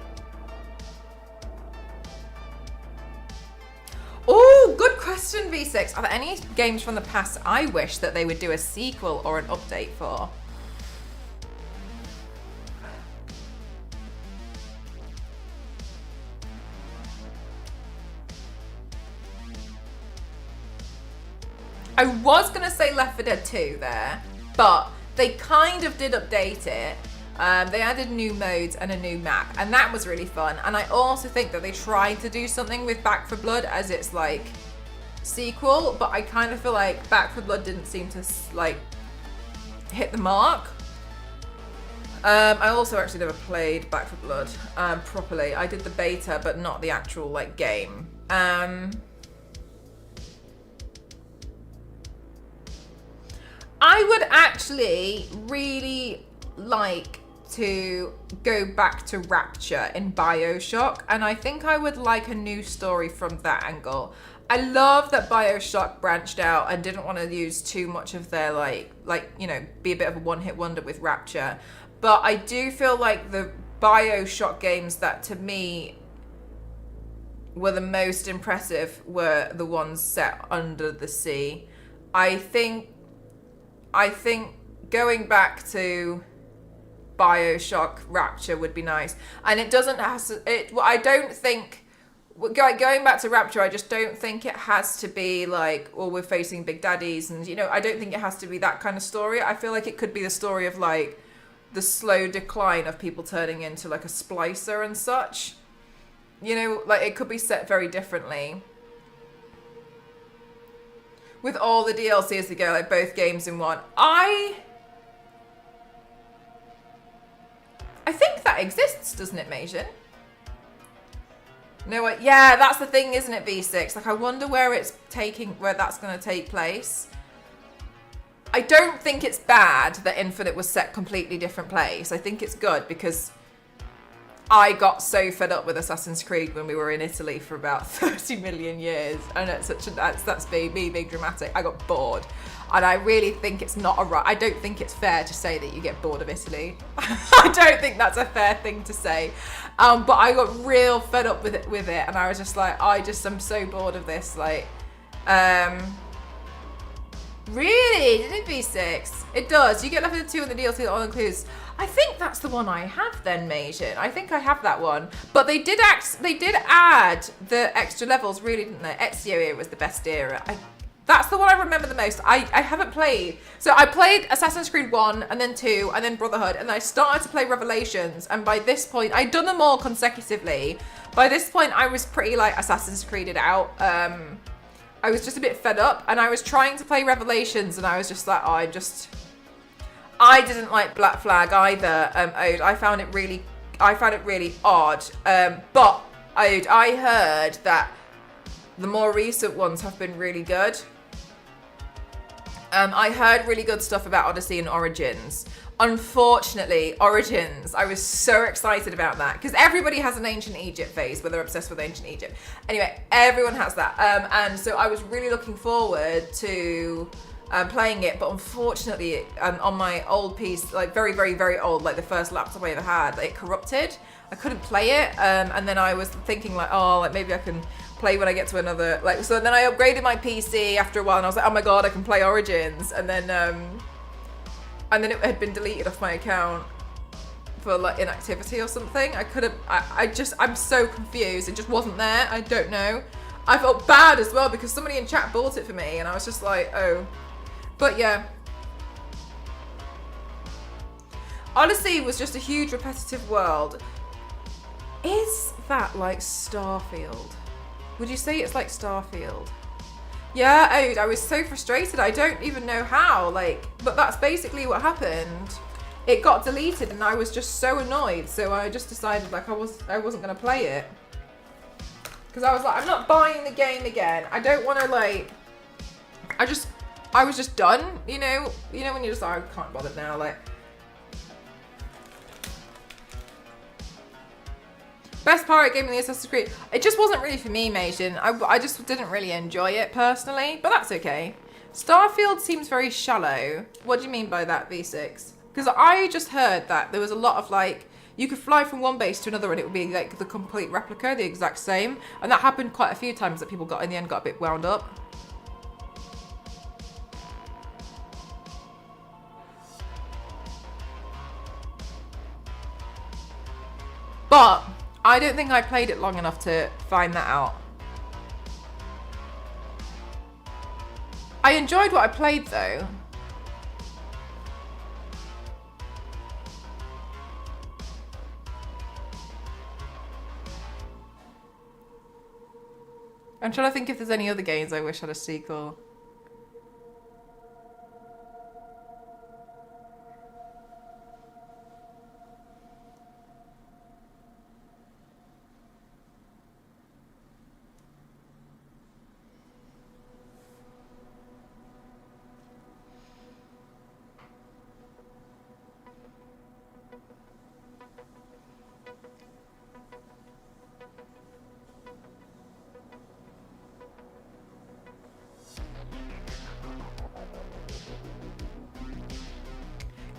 Oh, good question, V6. Are there any games from the past I wish that they would do a sequel or an update for? I was going to say Left 4 Dead 2 there, but they kind of did update it. They added new modes and a new map, and that was really fun. And I also think that they tried to do something with Back 4 Blood as its like sequel, but I kind of feel like Back 4 Blood didn't seem to like hit the mark. I also actually never played Back 4 Blood properly. I did the beta, but not the actual like game. I would actually really like to go back to Rapture in BioShock, and I think I would like a new story from that angle. I love that BioShock branched out and didn't want to use too much of their like you know, be a bit of a one-hit wonder with Rapture. But I do feel like the BioShock games that to me were the most impressive were the ones set under the sea. I think going back to Bioshock Rapture would be nice. And it doesn't have to, I don't think, going back to Rapture, I just don't think it has to be like, well, we're facing big daddies, and I don't think it has to be that kind of story. I feel like it could be the story of like the slow decline of people turning into like a splicer and such. Like it could be set very differently. With all the DLC as they go, like both games in one. I think that exists, doesn't it, Majin? No, yeah, that's the thing, isn't it, V6? Like, I wonder where that's going to take place. I don't think it's bad that Infinite was set completely different place. I think it's good because I got so fed up with Assassin's Creed when we were in Italy for about 30 million years. And that's being dramatic. I got bored. And I really think it's I don't think it's fair to say that you get bored of Italy. I don't think that's a fair thing to say. But I got real fed up with it. And I was just like, I'm so bored of this. Like, really? Did it V6? It does. You get Left 4 Dead 2 and the DLC that all includes. I think that's the one I have then, Majin. I think I have that one. But they did add the extra levels, really, didn't they? Ezio era was the best era. That's the one I remember the most. I haven't played. So I played Assassin's Creed 1 and then 2 and then Brotherhood, and I started to play Revelations, and by this point I'd done them all consecutively. By this point I was pretty like Assassin's Creeded out. I was just a bit fed up, and I was trying to play Revelations, and I was just like, I didn't like Black Flag either. Ode. I found it really odd. But Ode, I heard that the more recent ones have been really good. I heard really good stuff about Odyssey and Origins. Unfortunately, Origins, I was so excited about that because everybody has an ancient Egypt phase where they're obsessed with ancient Egypt. Anyway, everyone has that. And so I was really looking forward to playing it, but unfortunately on my old piece, like very, very, very old, like the first laptop I ever had, it corrupted. I couldn't play it. And then I was thinking like, like maybe I can play when I get to another, like, so then I upgraded my PC after a while, and I was like, oh my god, I can play Origins, and then it had been deleted off my account for like inactivity or something. I'm so confused. It just wasn't there. I don't know. I felt bad as well because somebody in chat bought it for me, and I was just like, oh. But yeah. Odyssey was just a huge repetitive world. Is that like Starfield? Would you say it's like Starfield? Yeah, I was so frustrated. I don't even know how, but that's basically what happened. It got deleted and I was just so annoyed. So I just decided I wasn't going to play it. Because I was like, I'm not buying the game again. I don't want to I was just done, you know when you're just like, I can't bother now, Best pirate game in the Assassin's Creed. It just wasn't really for me, Majin. I just didn't really enjoy it personally, but that's okay. Starfield seems very shallow. What do you mean by that, V6? Because I just heard that there was a lot of you could fly from one base to another and it would be like the complete replica, the exact same. And that happened quite a few times that people in the end got a bit wound up. But I don't think I played it long enough to find that out. I enjoyed what I played though. I'm trying to think if there's any other games I wish had a sequel.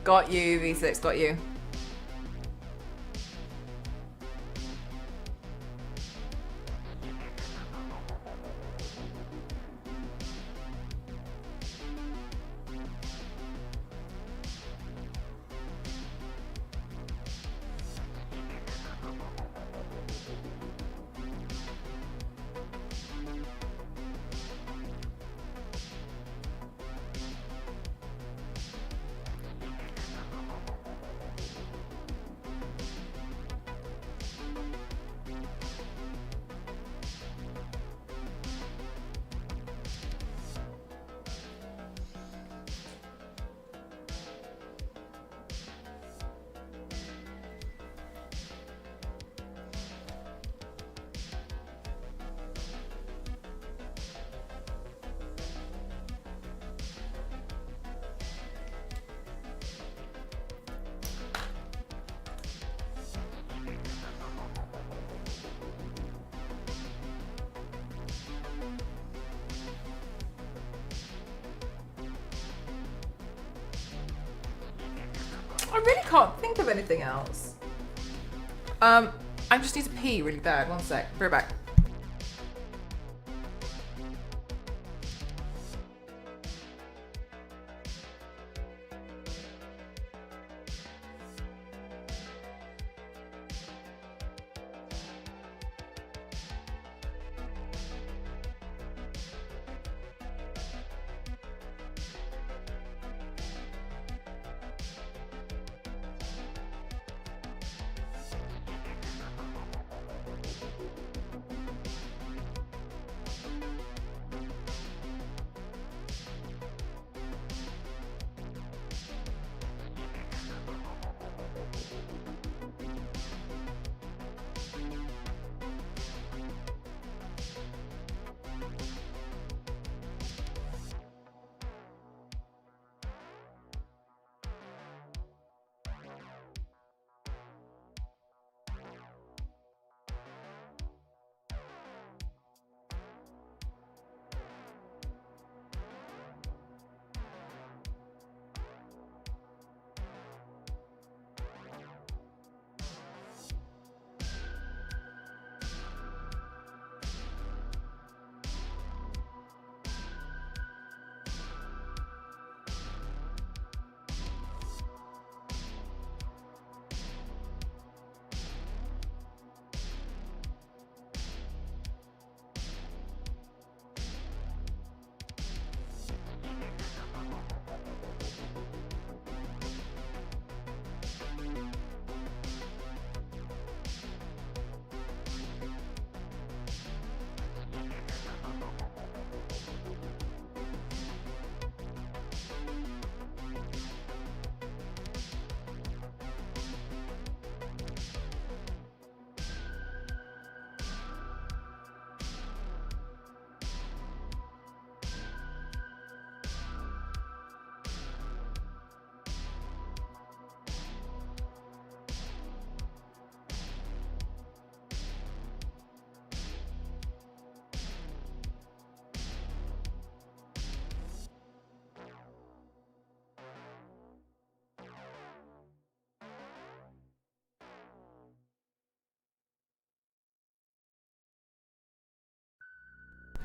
Got you, V6, got you. really can't think of anything else. I just need to pee really bad. One sec. Be right back.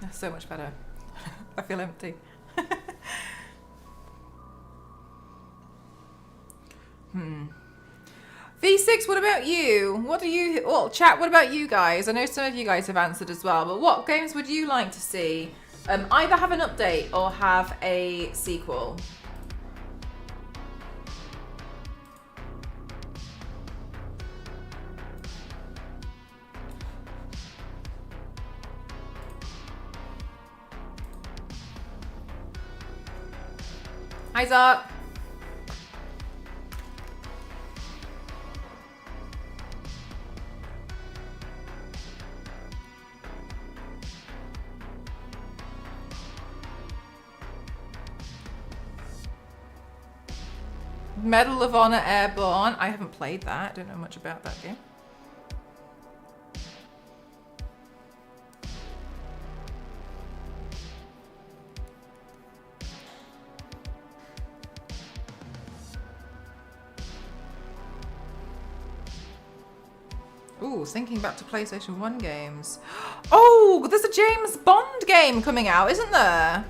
That's so much better. I feel empty. V6, what about you? What do you... Well, chat, what about you guys? I know some of you guys have answered as well, but what games would you like to see either have an update or have a sequel? Hi, Zark. Medal of Honor Airborne. I haven't played that. I don't know much about that game. Ooh, thinking back to PlayStation 1 games. Oh, there's a James Bond game coming out, isn't there?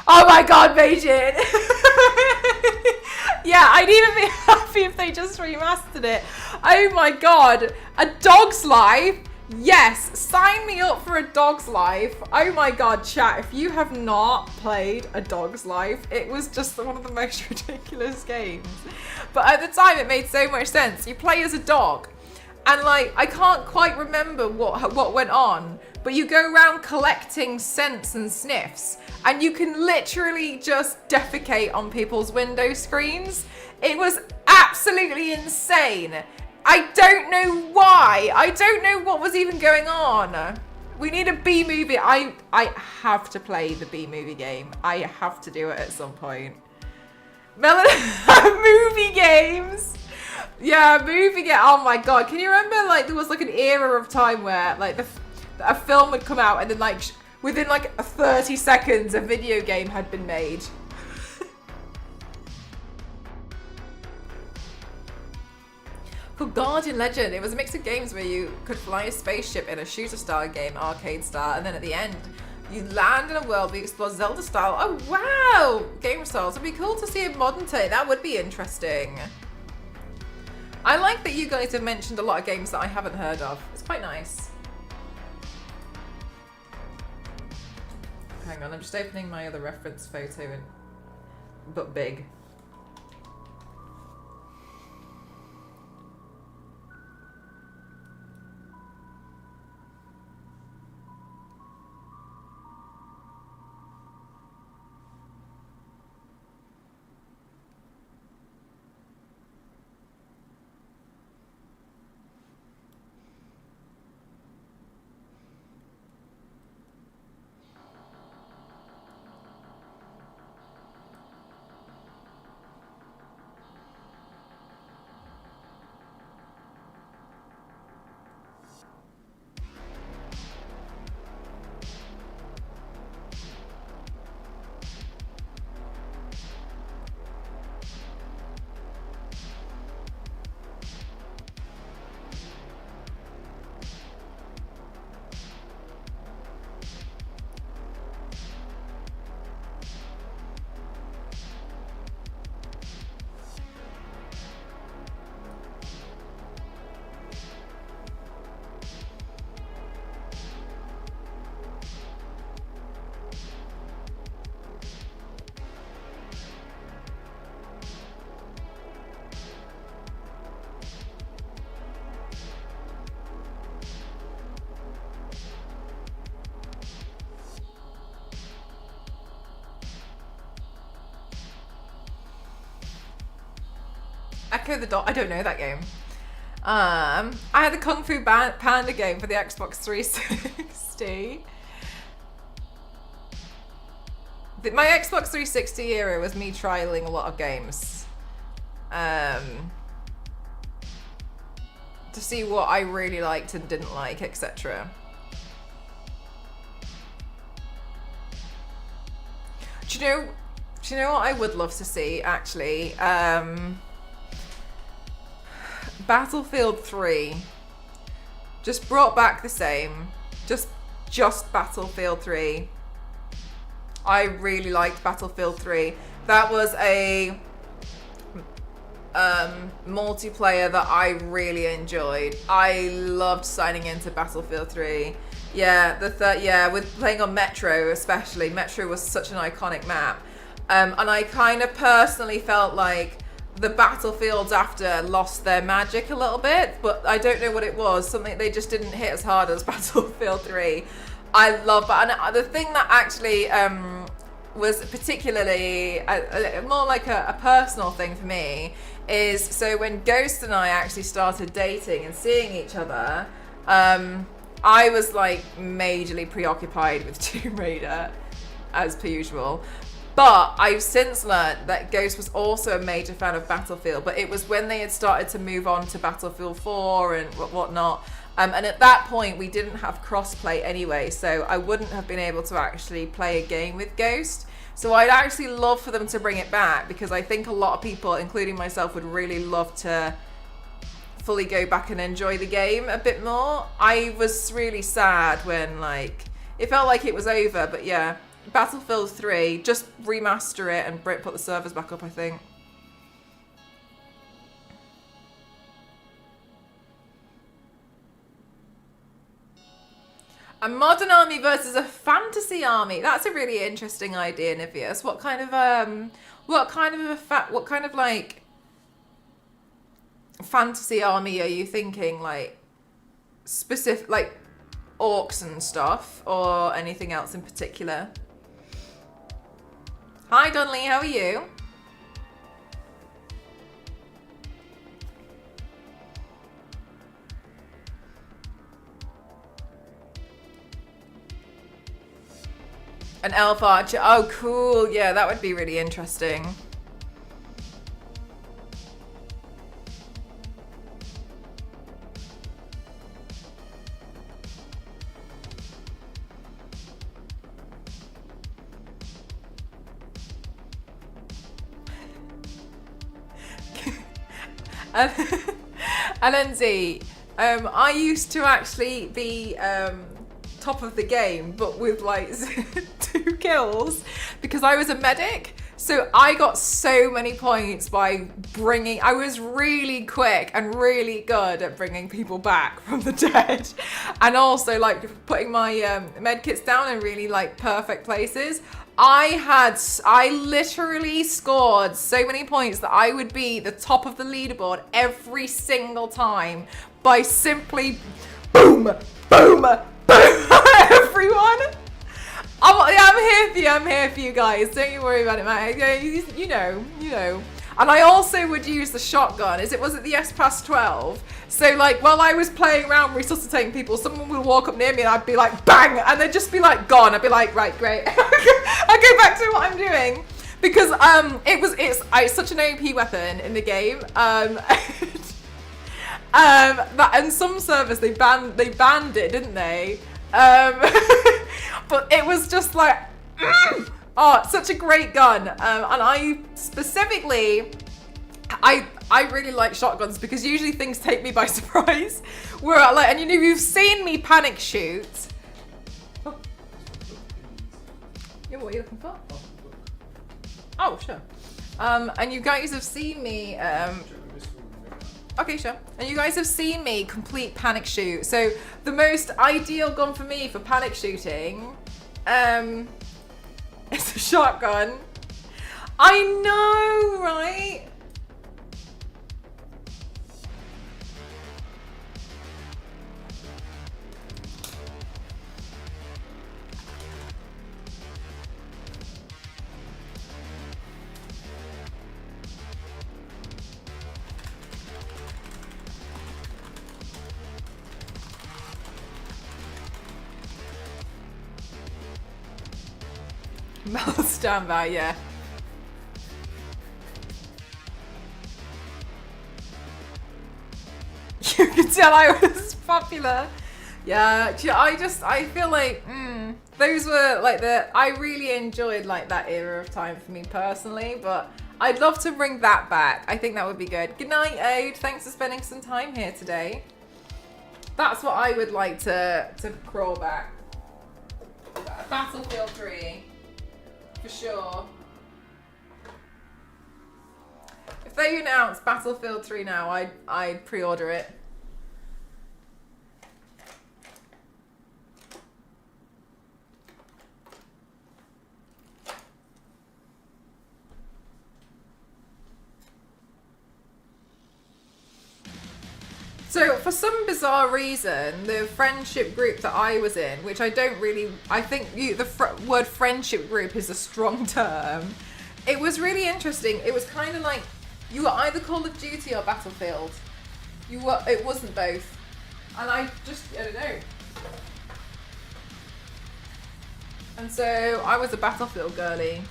Oh my god, Beijing! Yeah, I'd even be happy if they just remastered it. Oh my god. A Dog's Life? Yes, sign me up for A Dog's Life. Oh my god, chat, if you have not played A Dog's Life, it was just one of the most ridiculous games. But at the time, it made so much sense. You play as a dog. And like, I can't quite remember what went on, but you go around collecting scents and sniffs, and you can literally just defecate on people's window screens. It was absolutely insane. I don't know why. I don't know what was even going on. We need a B-movie. I have to play the B-movie game. I have to do it at some point. Movie games. Yeah, movie game. Oh my god, can you remember like there was like an era of time where like a film would come out and then like within like 30 seconds a video game had been made. For Guardian Legend, it was a mix of games where you could fly a spaceship in a shooter style game, arcade style, and then at the end you land in a world where you explore Zelda style. Oh wow! Game styles. It'd be cool to see a modern take. That would be interesting. I like that you guys have mentioned a lot of games that I haven't heard of. It's quite nice. Hang on, I'm just opening my other reference photo, but big. Echo the Dot. I don't know that game. I had the Kung Fu Panda game for the Xbox 360. My Xbox 360 era was me trialing a lot of games. To see what I really liked and didn't like, etc. Do you know what I would love to see, actually? Battlefield 3 just brought back the same, just Battlefield 3. I really liked Battlefield 3. That was a multiplayer that I really enjoyed. I loved signing into Battlefield 3. Yeah, with playing on Metro especially. Metro was such an iconic map. And I kind of personally felt like the Battlefields after lost their magic a little bit, but I don't know what it was. Something they just didn't hit as hard as Battlefield 3. I love that. And the thing that actually was particularly more like a personal thing for me is, so when Ghost and I actually started dating and seeing each other, I was like majorly preoccupied with Tomb Raider, as per usual. But I've since learned that Ghost was also a major fan of Battlefield, but it was when they had started to move on to Battlefield 4 and whatnot. And at that point, we didn't have crossplay anyway, so I wouldn't have been able to actually play a game with Ghost. So I'd actually love for them to bring it back, because I think a lot of people, including myself, would really love to fully go back and enjoy the game a bit more. I was really sad when, like, it felt like it was over, but yeah. Battlefield 3, just remaster it and put the servers back up, I think. A modern army versus a fantasy army. That's a really interesting idea, Nivius. What kind of like fantasy army are you thinking? Like specific, like orcs and stuff, or anything else in particular? Hi, Donnelly, how are you? An elf archer. Oh, cool. Yeah, that would be really interesting. And, and then Z, I used to actually be top of the game, but with like 2 kills because I was a medic. So I got so many points by I was really quick and really good at bringing people back from the dead. And also like putting my med kits down in really like perfect places. I literally scored so many points that I would be the top of the leaderboard every single time by simply boom, boom, boom, everyone. I'm here for you guys. Don't you worry about it, man. You know. And I also would use the shotgun. Was it the S-Pass 12? So like while I was playing around resuscitating people, someone would walk up near me and I'd be like bang, and they'd just be like gone. I'd be like, right, great. I'll go back to what I'm doing. Because it's such an OP weapon in the game. And some servers they banned it, didn't they? But it was just like, such a great gun. And I specifically, I really like shotguns because usually things take me by surprise. And you've seen me panic shoot. Oh. Yeah, what are you looking for? Oh, sure. And you guys have seen me. Okay, sure. And you guys have seen me complete panic shoot. So the most ideal gun for me for panic shooting is a shotgun. I know, right? Mouse standby, yeah. You could tell I was popular. Yeah, I feel like, those were like I really enjoyed like that era of time for me personally, but I'd love to bring that back. I think that would be good. Good night, Ode. Thanks for spending some time here today. That's what I would like to crawl back. Battlefield 3. For sure. If they announce Battlefield 3 now, I'd pre-order it. So for some bizarre reason, the friendship group that I was in, which I think the word friendship group is a strong term. It was really interesting. It was kind of like you were either Call of Duty or Battlefield. It wasn't both. And I don't know. And so I was a Battlefield girly.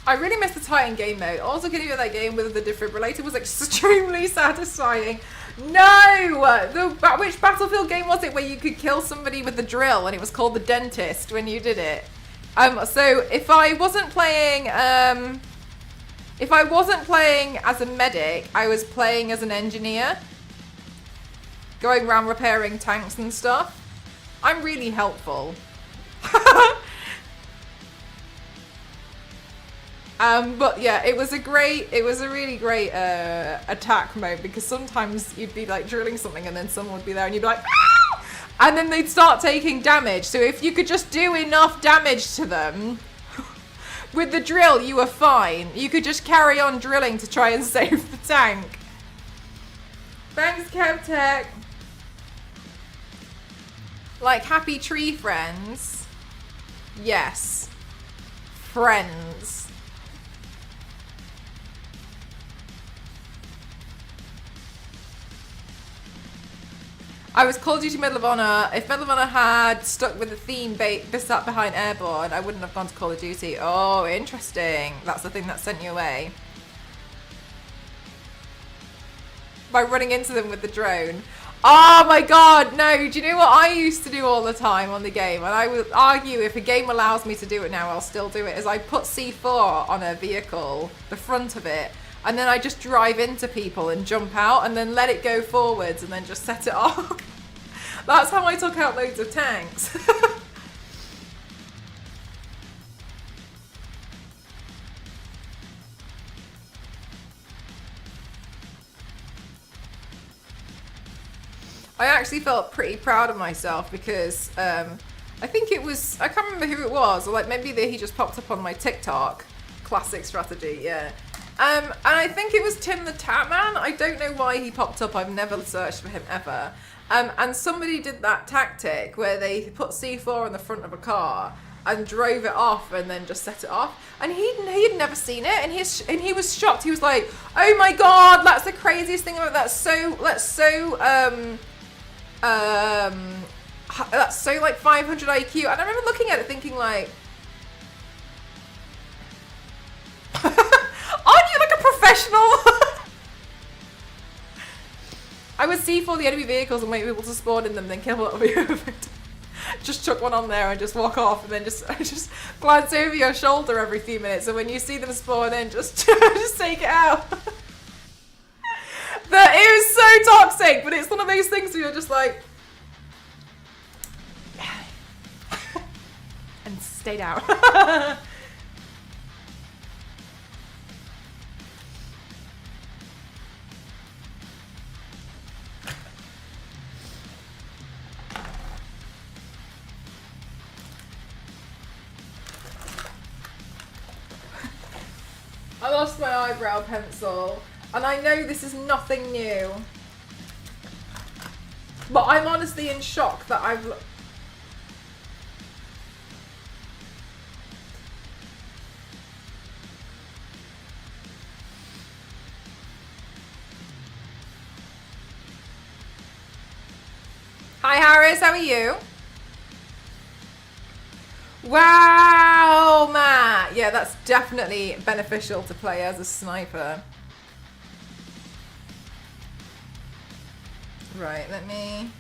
I really miss the Titan game mode. Also, getting that game with the defibrillator was extremely satisfying. No! Which Battlefield game was it where you could kill somebody with the drill and it was called The Dentist when you did it? So if I wasn't playing as a medic, I was playing as an engineer. Going around repairing tanks and stuff. I'm really helpful. But yeah, it was a really great attack mode because sometimes you'd be like drilling something and then someone would be there and you'd be like, ah! And then they'd start taking damage. So if you could just do enough damage to them with the drill, you were fine. You could just carry on drilling to try and save the tank. Thanks, KevTech. Like happy tree friends. Yes. Friends. I was Call of Duty Medal of Honor. If Medal of Honor had stuck with the theme sat behind Airborne, I wouldn't have gone to Call of Duty. Oh, interesting. That's the thing that sent you away. By running into them with the drone. Oh my god, no. Do you know what I used to do all the time on the game? And I would argue if a game allows me to do it now, I'll still do it, is I put C4 on a vehicle, the front of it, and then I just drive into people and jump out and then let it go forwards and then just set it off. That's how I took out loads of tanks. I actually felt pretty proud of myself because I think it was, I can't remember who it was, or like maybe he just popped up on my TikTok. Classic strategy, yeah. And I think it was Tim the Tatman. I don't know why he popped up. I've never searched for him ever. And somebody did that tactic where they put C4 on the front of a car and drove it off and then just set it off. And he'd never seen it, and he was shocked. He was like, "Oh my god, that's the craziest thing about that. That's so like 500 IQ." And I remember looking at it thinking like, aren't you like a professional? I would see for the enemy vehicles and wait for people to spawn in them, then kill a few. Just chuck one on there and just walk off, and then just glance over your shoulder every few minutes. And when you see them spawn in, just take it out. But it was so toxic, but it's one of those things where you're just like, and stayed out. I lost my eyebrow pencil, and I know this is nothing new, but I'm honestly in shock that I've... Hi Harris, how are you? Wow, Matt! Yeah, that's definitely beneficial to play as a sniper. Right, let me...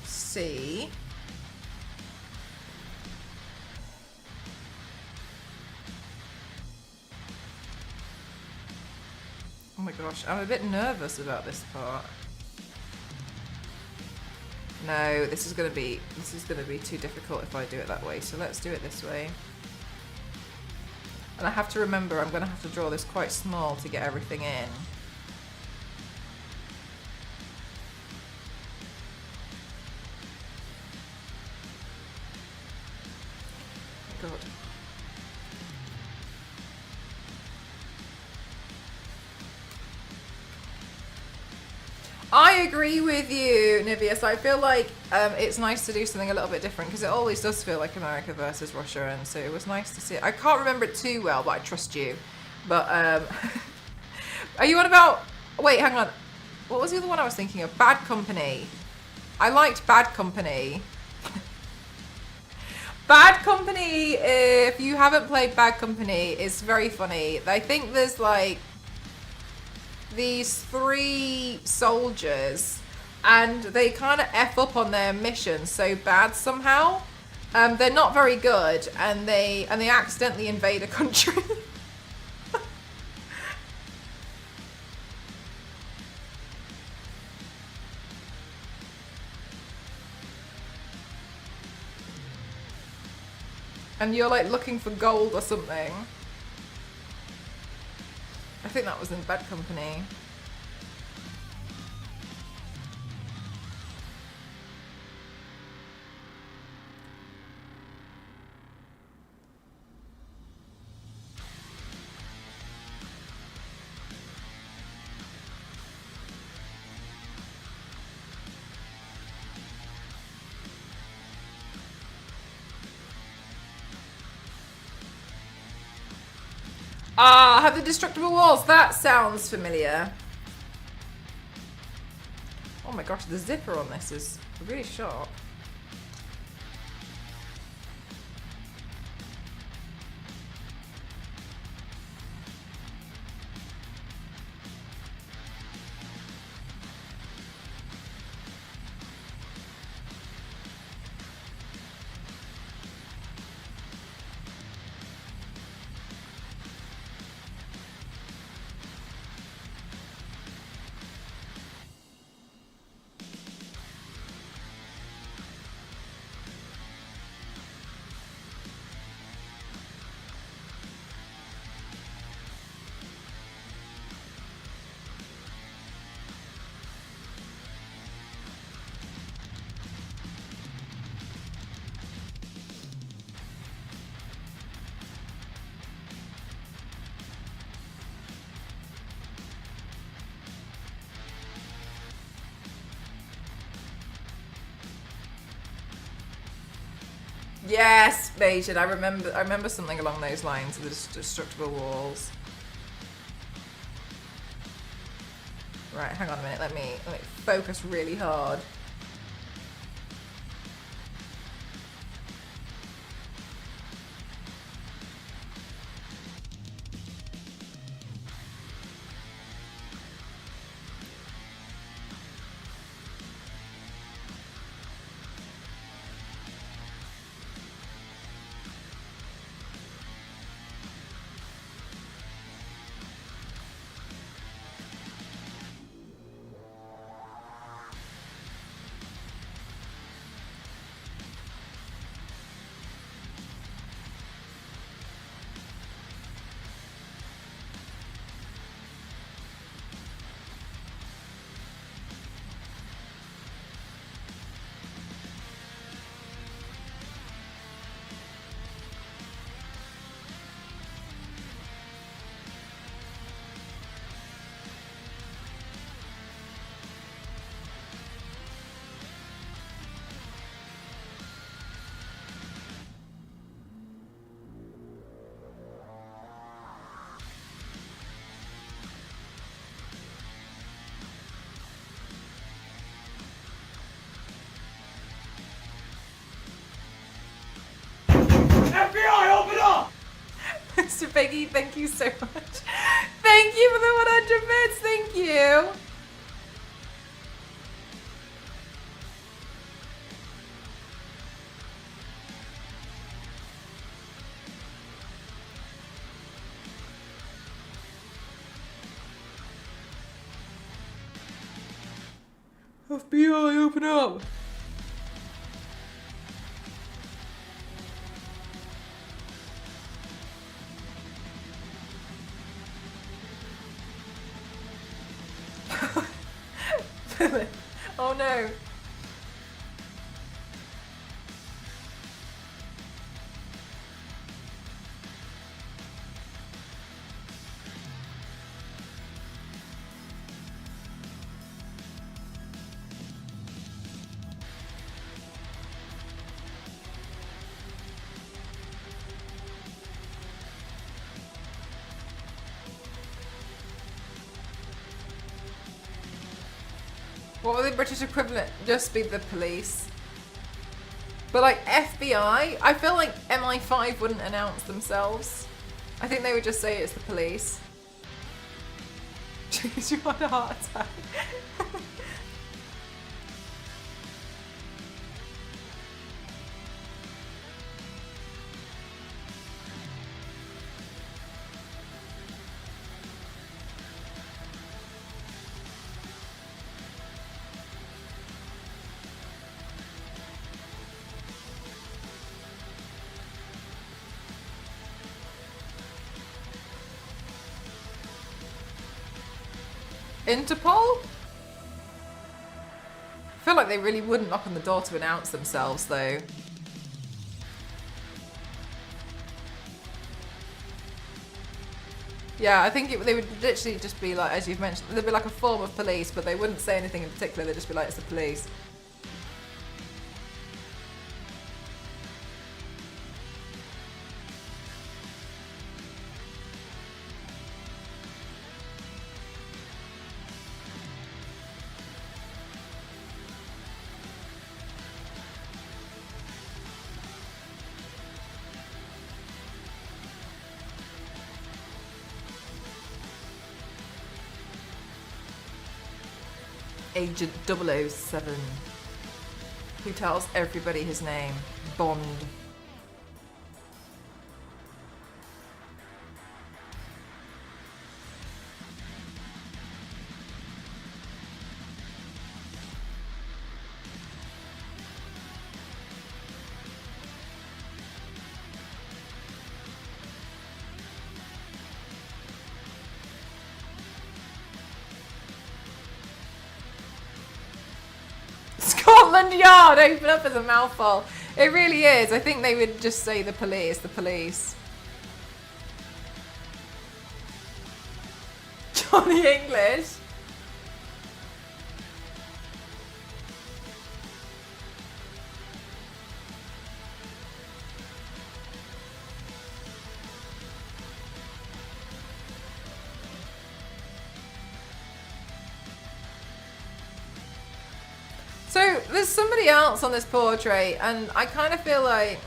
see. Oh my gosh, I'm a bit nervous about this part. No, this is gonna be too difficult if I do it that way, so let's do it this way. And I have to remember I'm gonna have to draw this quite small to get everything in. God. I agree with you, Nivius. I feel like it's nice to do something a little bit different because it always does feel like America versus Russia, and so it was nice to see it. I can't remember it too well, but I trust you. But are you on about... Wait, hang on. What was the other one I was thinking of? Bad Company. I liked Bad Company. Bad Company, if you haven't played Bad Company, it's very funny. I think there's like these 3 soldiers, and they kind of F up on their mission so bad somehow. They're not very good, and they accidentally invade a country. And you're like looking for gold or something. I think that was in Bad Company. Ah, have the destructible walls. That sounds familiar. Oh my gosh, the zipper on this is really sharp. Yes, Bayesian. I remember something along those lines. The destructible walls. Right, hang on a minute. Let me focus really hard. FBI, open up! Mr. Piggy, thank you so much. Thank you for the 100 bits. Thank you. FBI, open up. Oh no. What would the British equivalent just be? The police? But like FBI, I feel like MI5 wouldn't announce themselves. I think they would just say it's the police. Jeez, you had a heart attack. Interpol? I feel like they really wouldn't knock on the door to announce themselves, though. Yeah, I think they would literally just be like, as you've mentioned, they'd be like a form of police, but they wouldn't say anything in particular. They'd just be like, it's the police. Agent 007, who tells everybody his name. Bond. Scotland Yard, open up as a mouthful. It really is. I think they would just say the police, the police. Johnny English. there's somebody else on this portrait, and I kind of feel like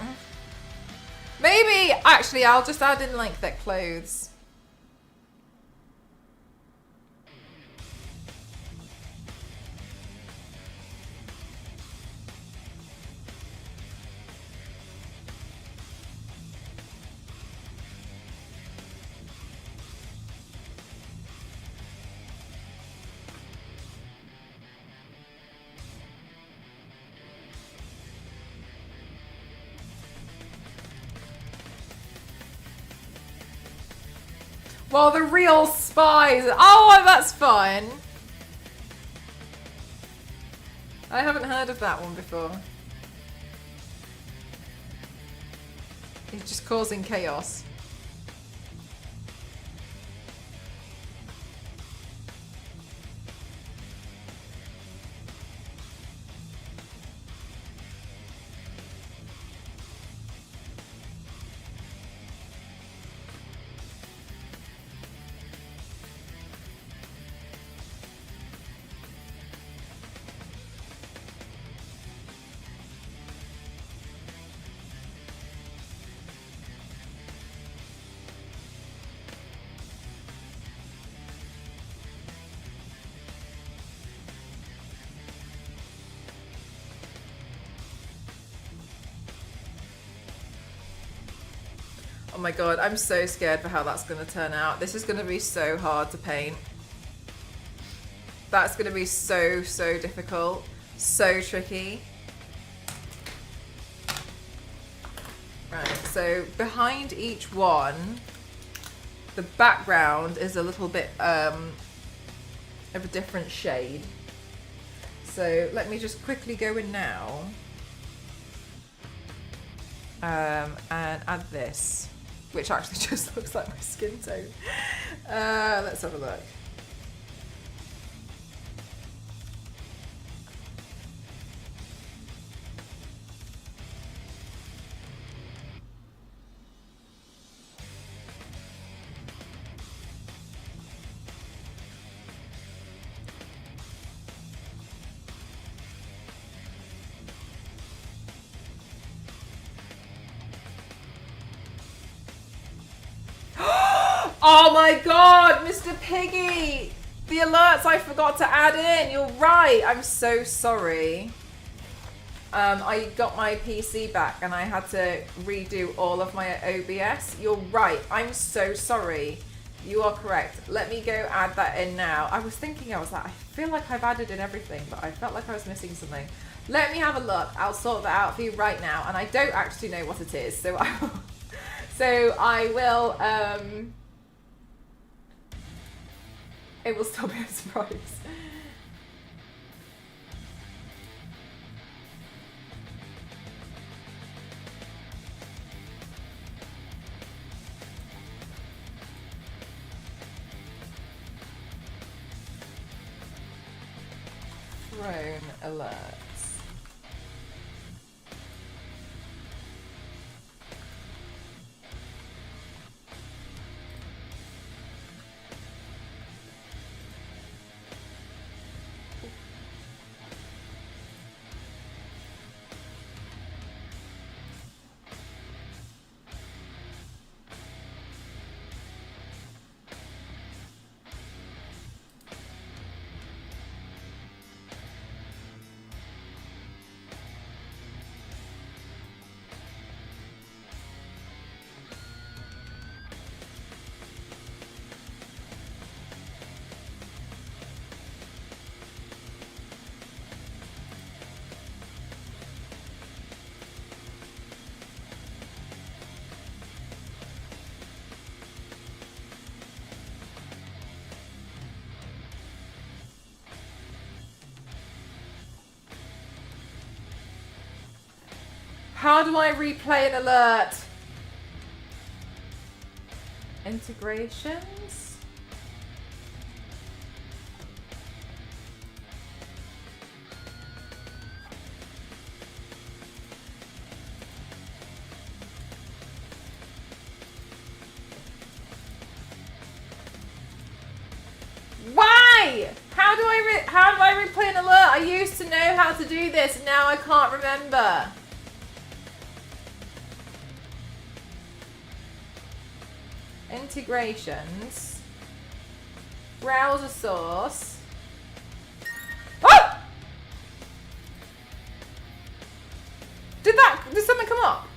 maybe actually I'll just add in like their clothes. Well, the real spies. Oh, that's fun. I haven't heard of that one before. He's just causing chaos. Oh my god, I'm so scared for how that's going to turn out. This is going to be so hard to paint. That's going to be so difficult. So tricky. Right, so behind each one, the background is a little bit of a different shade. So let me just quickly go in now and add this, which actually just looks like my skin tone. Let's have a look. Oh my god, Mr. Piggy! The alerts I forgot to add in. You're right. I'm so sorry. I got my PC back and I had to redo all of my OBS. You're right. I'm so sorry. You are correct. Let me go add that in now. I was thinking, I was like, I feel like I've added in everything, but I felt like I was missing something. Let me have a look. I'll sort that out for you right now. And I don't actually know what it is. So I will it will still be a surprise. Drone alerts. How do I replay an alert? Integrations? Why? How how do I replay an alert? I used to know how to do this, and now I can't remember. Integrations. Browser source. Oh! Did something come up?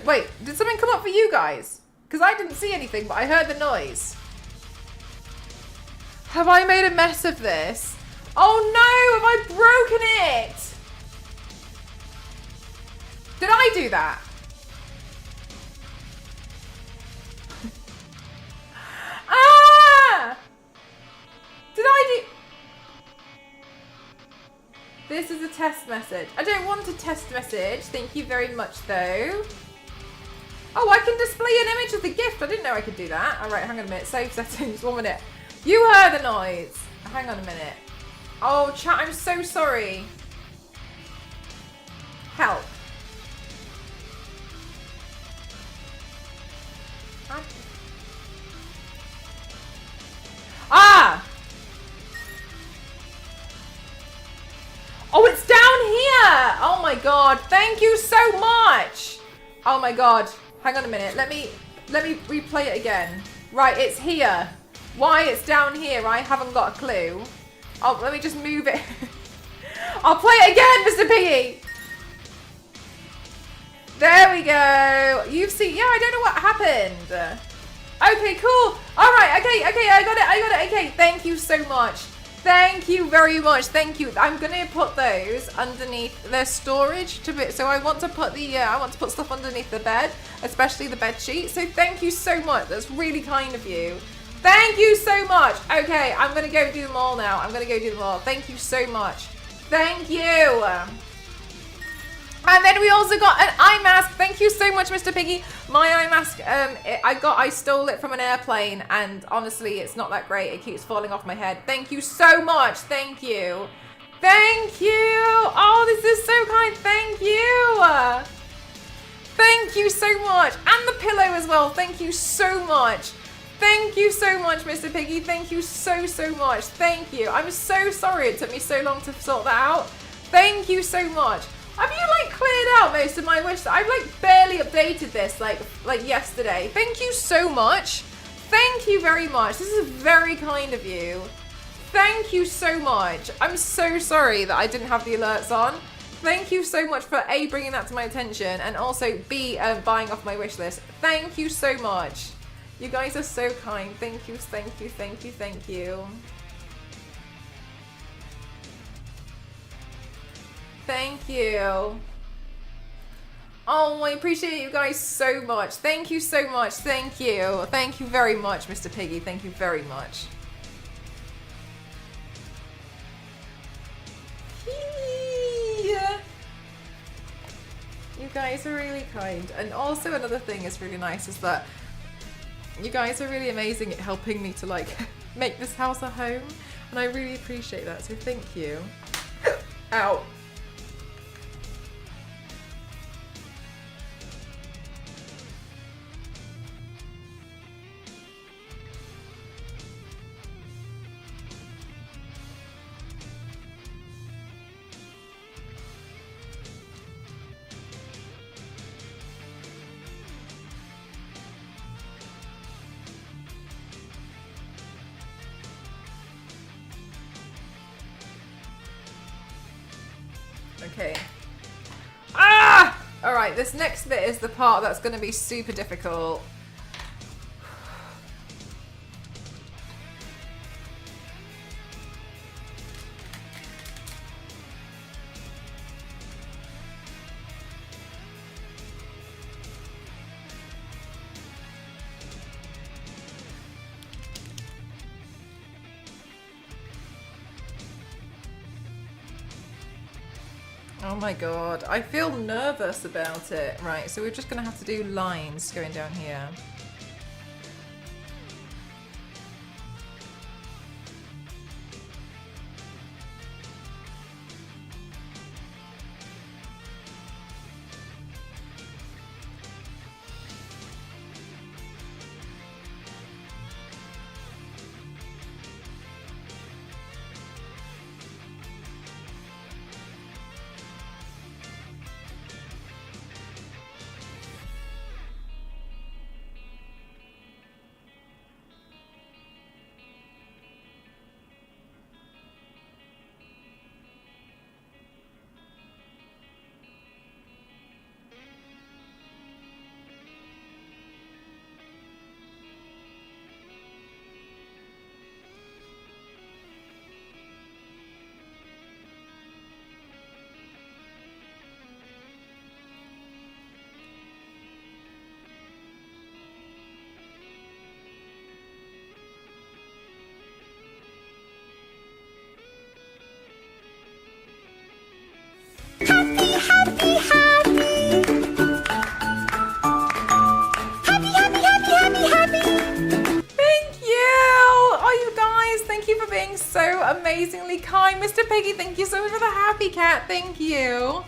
Wait, did something come up for you guys? Because I didn't see anything, but I heard the noise. Have I made a mess of this? Oh no, have I broken it? Did I do that? Ah! Did I do... This is a test message. I don't want a test message. Thank you very much, though. Oh, I can display an image of the gift. I didn't know I could do that. All right, hang on a minute. Save settings. 1 minute. You heard the noise. Hang on a minute. Oh, chat, I'm so sorry. Help. Ah! Oh, it's down here! Oh my god, thank you so much! Oh my god, hang on a minute, let me replay it again. Right, it's here. Why it's down here, I haven't got a clue. Oh, let me just move it. I'll play it again, Mr. Piggy! There we go. You've seen, yeah, I don't know what happened. Okay, cool. All right, okay, I got it, okay. Thank you so much. Thank you very much. Thank you. I'm gonna put those underneath their storage to be, so I want to put stuff underneath the bed, especially the bed sheet. So thank you so much. That's really kind of you. Thank you so much. Okay, I'm gonna go do them all now. Thank you so much. Thank you. And then we also got an eye mask. Thank you so much, Mr. Piggy. My eye mask, I stole it from an airplane, and honestly, it's not that great. It keeps falling off my head. Thank you so much. Thank you. Thank you. Oh, this is so kind. Thank you. Thank you so much. And the pillow as well. Thank you so much. Thank you so much, Mr. Piggy. Thank you so much. Thank you. I'm so sorry it took me so long to sort that out. Thank you so much. Have you cleared out most of my wish? I've barely updated this like yesterday. Thank you so much. Thank you very much. This is very kind of you. Thank you so much. I'm so sorry that I didn't have the alerts on. Thank you so much for A, bringing that to my attention, and also B, buying off my wish list. Thank you so much. You guys are so kind. Thank you. Thank you. Thank you. Oh, I appreciate you guys so much. Thank you so much. Thank you. Thank you very much, Mr. Piggy. Thank you very much. You guys are really kind. And also another thing is really nice is that you guys are really amazing at helping me to make this house a home. And I really appreciate that. So thank you. Ow. Okay. Ah! Alright, this next bit is the part that's going to be super difficult. Oh my god, I feel nervous about it. Right, so we're just gonna have to do lines going down here. amazingly kind. Mr. Piggy, thank you so much for the happy cat. Thank you.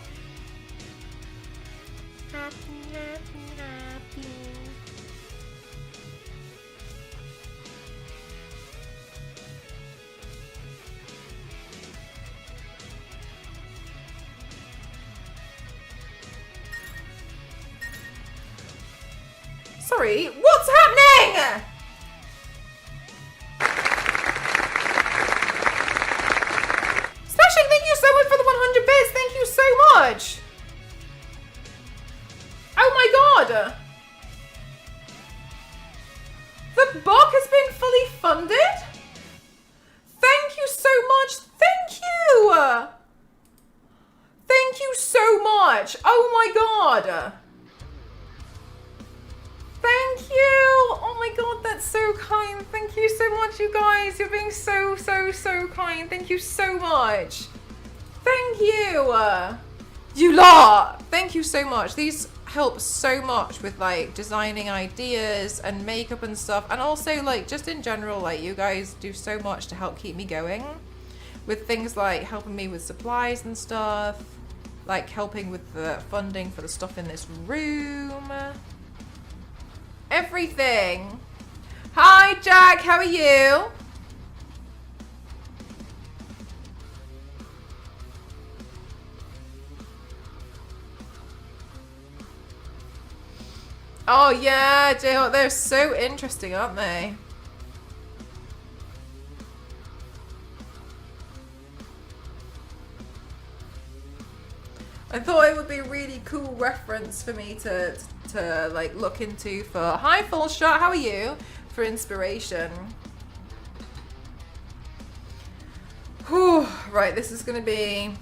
Sorry, what's happening? Smashing, thank you so much for the 100 bits. Thank you so much. Oh my god. The book has been fully funded? Thank you so much. Thank you. Thank you so much. Oh my god. Thank you! Oh my god, that's so kind. Thank you so much, you guys. You're being so kind. Thank you so much. Thank you! You lot! Thank you so much. These help so much with like designing ideas and makeup and stuff. And also like just in general, like you guys do so much to help keep me going. With things like helping me with supplies and stuff. Like helping with the funding for the stuff in this room. Everything. Hi, Jack. How are you? Oh, yeah, Jayhawk. They're so interesting, aren't they? I thought it would be a really cool reference for me to like look into for hi full shot, how are you? For inspiration. Whew, right, this is gonna be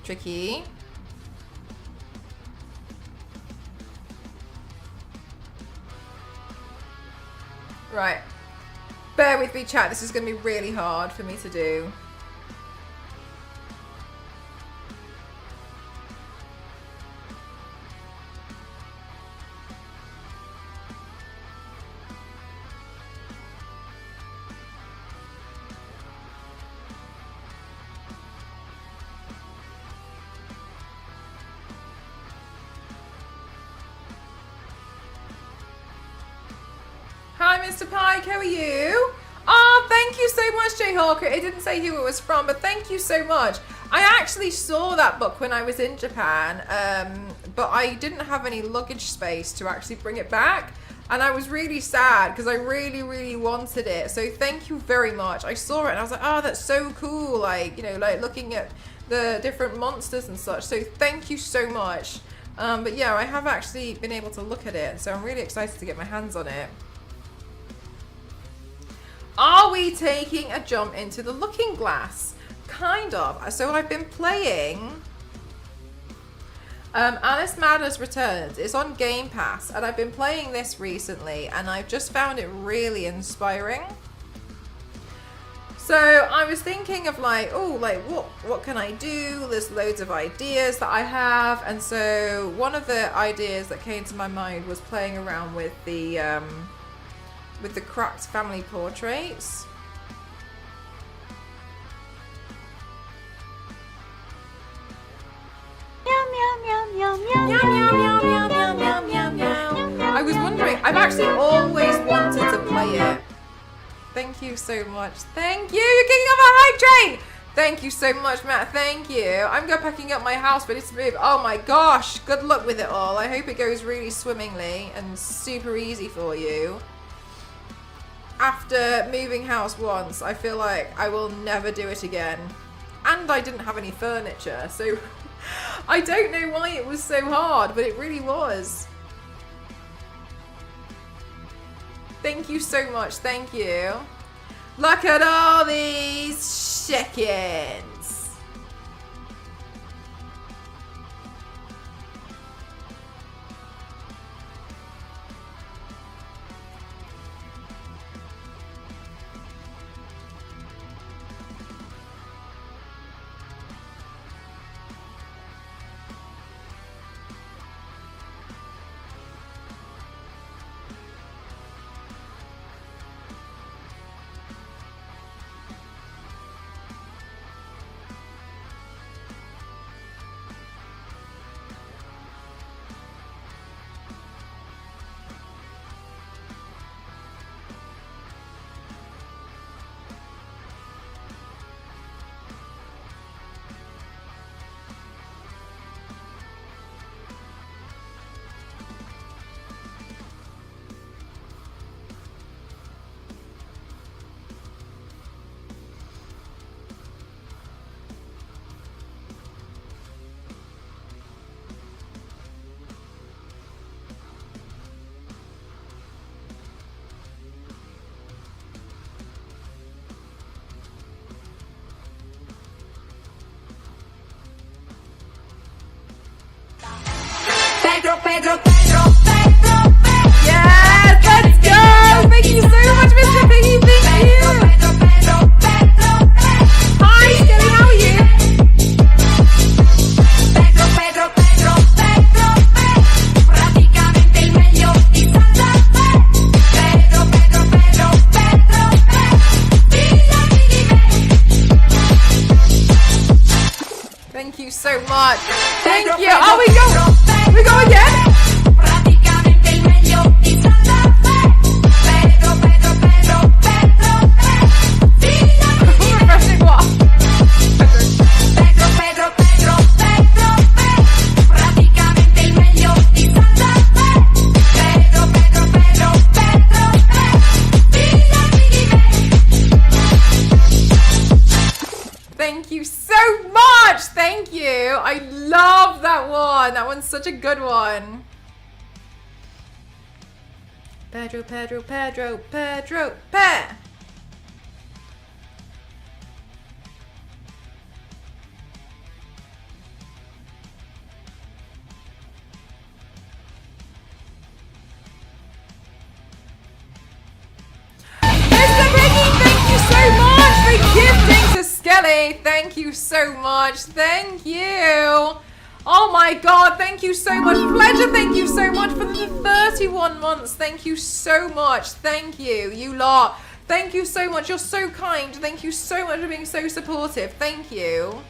tricky. Right. Bear with me, chat, this is gonna be really hard for me to do. Hi, Mr. Pike, how are you? Oh, thank you so much, Jayhawker. It didn't say who it was from, but thank you so much. I actually saw that book when I was in Japan, but I didn't have any luggage space to actually bring it back. And I was really sad because I really wanted it. So thank you very much. I saw it and I was like, oh, that's so cool. Like, you know, like looking at the different monsters and such. So thank you so much. But yeah, I have actually been able to look at it. So I'm really excited to get my hands on it. Are we taking a jump into the Looking Glass? Kind of. So I've been playing Alice Madness Returns. It's on Game Pass and I've been playing this recently and I've just found it really inspiring. So I was thinking of like, oh, like what can I do? There's loads of ideas that I have, and so one of the ideas that came to my mind was playing around with the cracked family portraits. I was wondering, I've actually always wanted to play it. Thank you so much. Thank you. You're getting on my hype train. Thank you so much, Matt. Thank you. I'm going packing up my house, ready to move. Oh my gosh. Good luck with it all. I hope it goes really swimmingly and super easy for you. After moving house once, I feel like I will never do it again. And I didn't have any furniture, so I don't know why it was so hard, but it really was. Thank you so much, thank you. Look at all these chickens. Yes, let's go! Thank you so much, Mr. Piggy. Thank you. Hi, Skelly. How are you? Thank you so much. Thank you. Oh, we go. We go again. Refreshing what? Thank you so much. Thank you. I love that one. That one's such a good one. Pedro, Pedro, Pedro, Pedro, Pe. Skelly, thank you so much. Thank you. Oh my god, thank you so much. Pleasure, thank you so much for the 31 months. Thank you so much. Thank you. You lot. Thank you so much. You're so kind. Thank you so much for being so supportive. Thank you.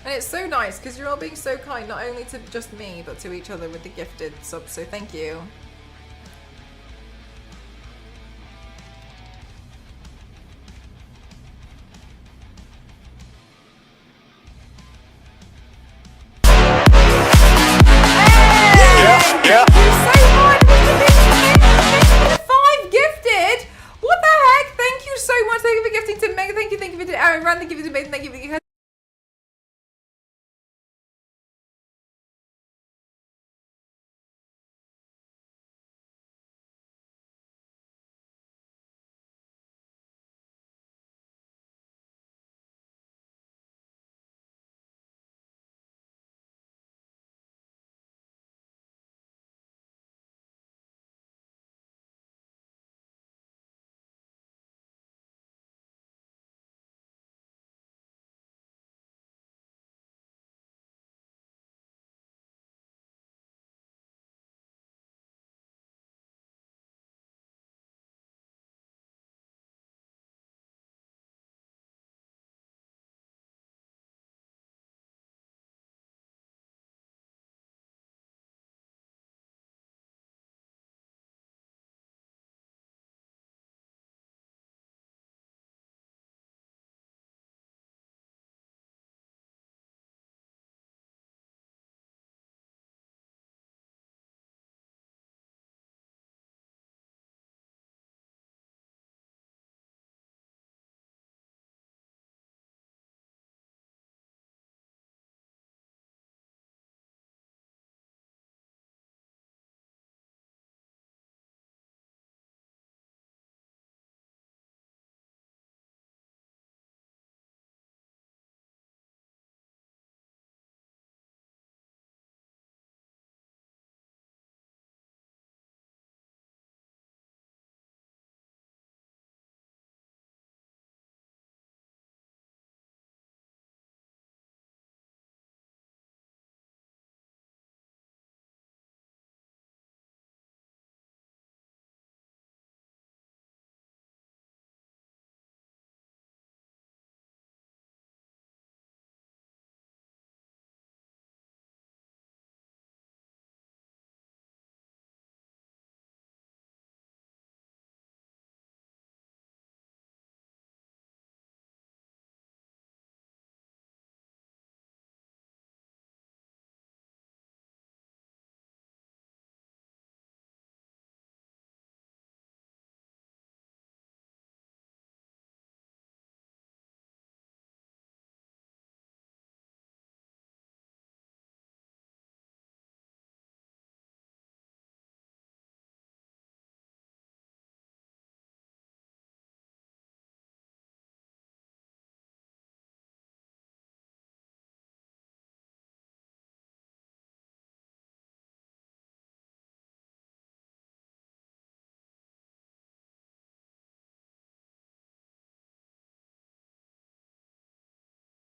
And it's so nice because you're all being so kind, not only to just me, but to each other with the gifted subs. So thank you. Yeah. Thank you so much, Mr. Big. 5 gifted. What the heck? Thank you so much. Thank you for gifting to Mega. Thank you for Aaron. Rand, thank you for Mason. Thank you for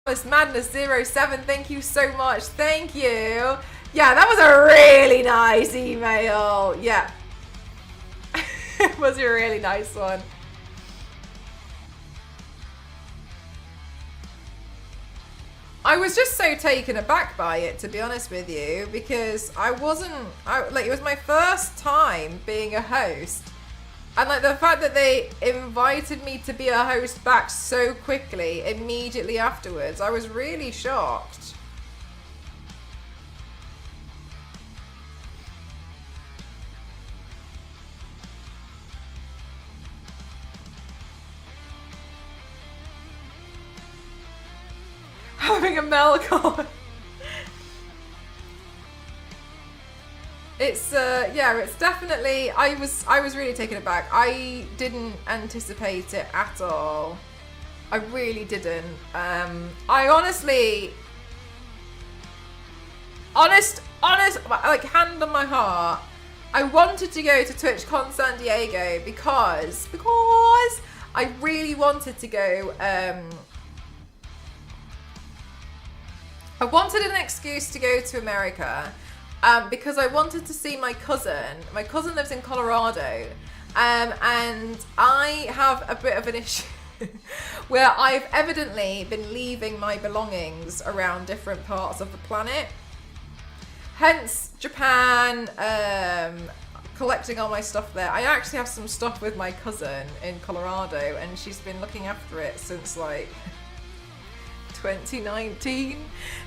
Madness07, thank you so much. Thank you. Yeah, that was a really nice email. Yeah. It was a really nice one. I was just so taken aback by it, to be honest with you, because it was my first time being a host. And like the fact that they invited me to be a host back so quickly, immediately afterwards, I was really shocked. Having a Melkor. It's yeah, it's definitely. I was really taken aback. I didn't anticipate it at all. I really didn't. I honestly, like hand on my heart, I wanted to go to TwitchCon San Diego because I really wanted to go. I wanted an excuse to go to America. Because I wanted to see my cousin. My cousin lives in Colorado, and I have a bit of an issue where I've evidently been leaving my belongings around different parts of the planet. Hence Japan, collecting all my stuff there. I actually have some stuff with my cousin in Colorado, and she's been looking after it since like 2019.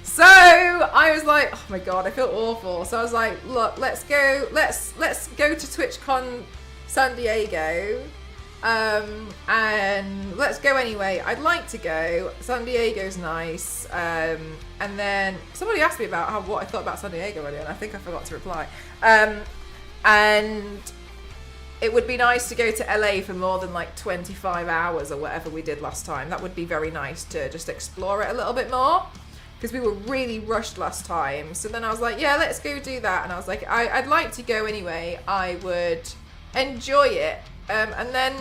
So I was like, oh my god, I feel awful. So I was like, look, let's go to TwitchCon San Diego, and let's go anyway. I'd like to go. San Diego's nice. And then somebody asked me about what I thought about San Diego earlier, and I think I forgot to reply. And it would be nice to go to LA for more than like 25 hours or whatever we did last time. That would be very nice to just explore it a little bit more, because we were really rushed last time. So then I was like, yeah, let's go do that. And I was like, I'd like to go anyway. I would enjoy it. And then,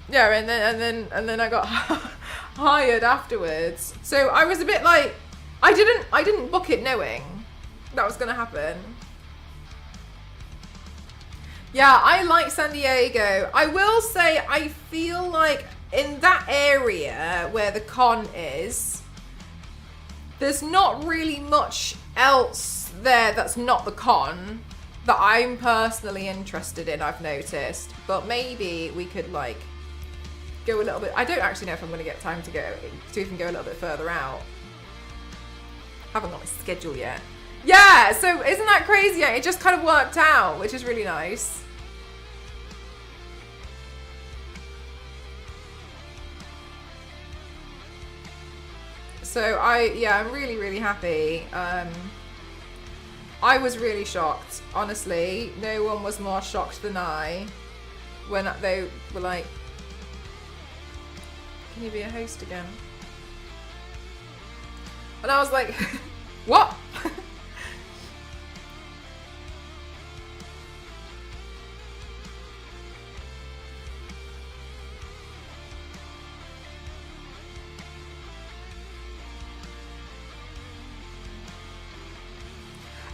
yeah, and then I got hired afterwards. So I was a bit like, I didn't book it knowing that was going to happen. Yeah, I like San Diego. I will say I feel like in that area where the con is, there's not really much else there that's not the con that I'm personally interested in, I've noticed. But maybe we could like go a little bit. I don't actually know if I'm going to get time to even go a little bit further out. Haven't got my schedule yet. Yeah, so isn't that crazy? It just kind of worked out, which is really nice. So I'm really, really happy. I was really shocked, honestly. No one was more shocked than I when they were like, can you be a host again? And I was like, what?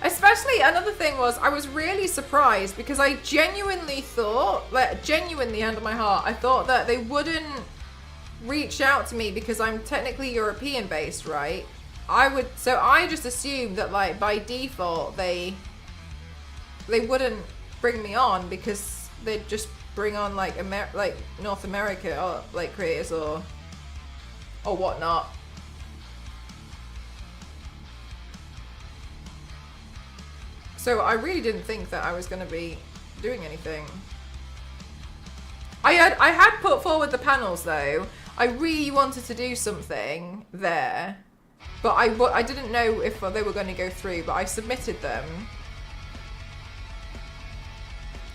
Especially, another thing was, I was really surprised because I genuinely thought, like, genuinely hand on my heart, I thought that they wouldn't reach out to me because I'm technically European based, right? So I just assumed that, like, by default, they wouldn't bring me on because they'd just bring on, like, North America, or, like, creators or whatnot. So I really didn't think that I was going to be doing anything. I had put forward the panels though. I really wanted to do something there, but I didn't know if they were going to go through, but I submitted them.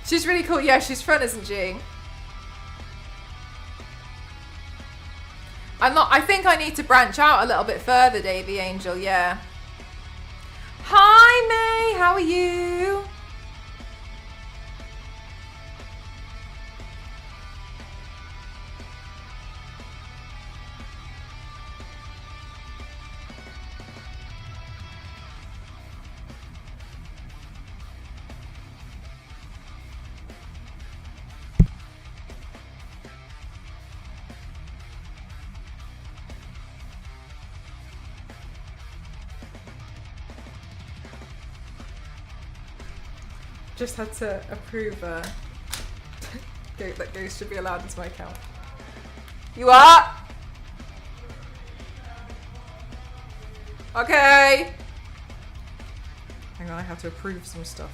She's really cool. Yeah, she's fun, isn't she? I think I need to branch out a little bit further, Davy Angel, yeah. Hi May, how are you? Just had to approve that Ghost should be allowed into my account. You are? Okay. Hang on, I have to approve some stuff.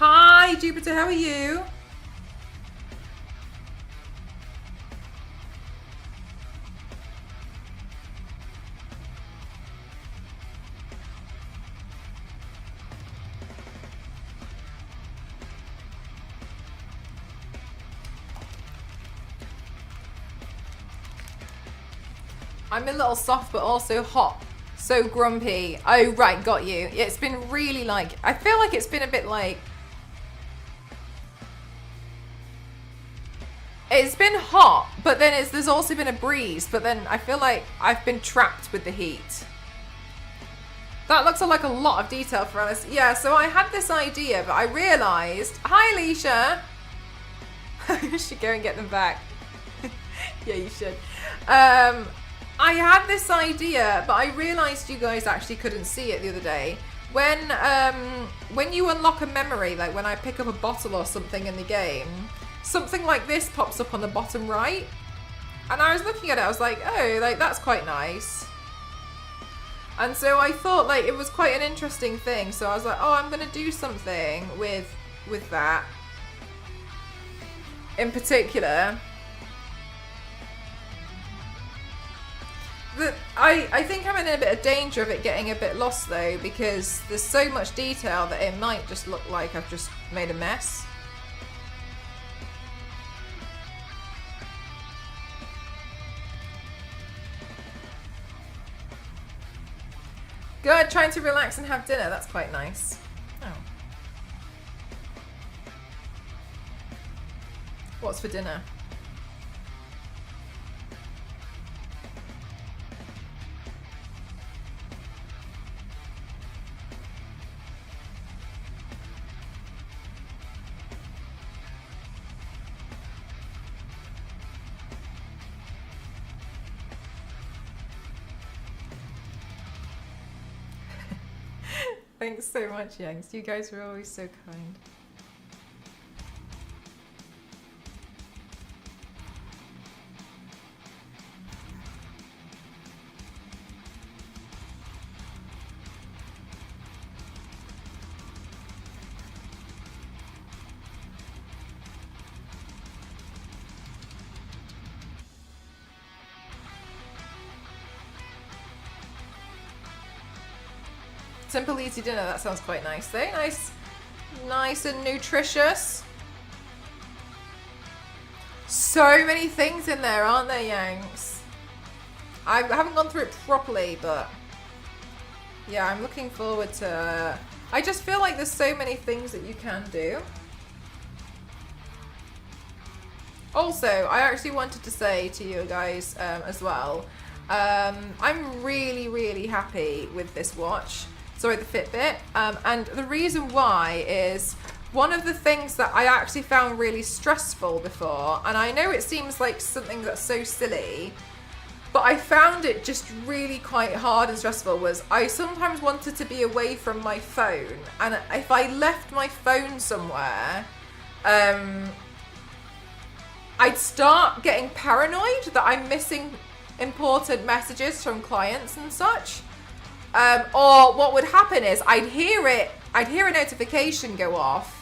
Hi, Jupiter, how are you? I'm a little soft, but also hot. So grumpy. Oh, right, got you. It's been really like, I feel like it's been a bit like, it's been hot, but then there's also been a breeze, but then I feel like I've been trapped with the heat. That looks like a lot of detail for Alice. Yeah, so I had this idea, but I realised... Hi, Alicia! You should go and get them back. Yeah, you should. I had this idea, but I realised you guys actually couldn't see it the other day. When you unlock a memory, like when I pick up a bottle or something in the game, something like this pops up on the bottom right. And I was looking at it, I was like, oh, like that's quite nice. And so I thought like it was quite an interesting thing. So I was like, oh, I'm going to do something with that. In particular. I think I'm in a bit of danger of it getting a bit lost though, because there's so much detail that it might just look like I've just made a mess. Good, trying to relax and have dinner. That's quite nice. Oh. What's for dinner? Thanks so much, Yanks. You guys were always so kind. Simple easy dinner, that sounds quite nice though. Nice and nutritious. So many things in there, aren't there, Yanks? I haven't gone through it properly, but yeah, I'm looking forward to... I just feel like there's so many things that you can do. Also, I actually wanted to say to you guys as well, I'm really happy with this watch. Sorry, the Fitbit. And the reason why is one of the things that I actually found really stressful before, and I know it seems like something that's so silly, but I found it just really quite hard and stressful, was I sometimes wanted to be away from my phone. And if I left my phone somewhere, I'd start getting paranoid that I'm missing important messages from clients and such. Or what would happen is I'd hear a notification go off,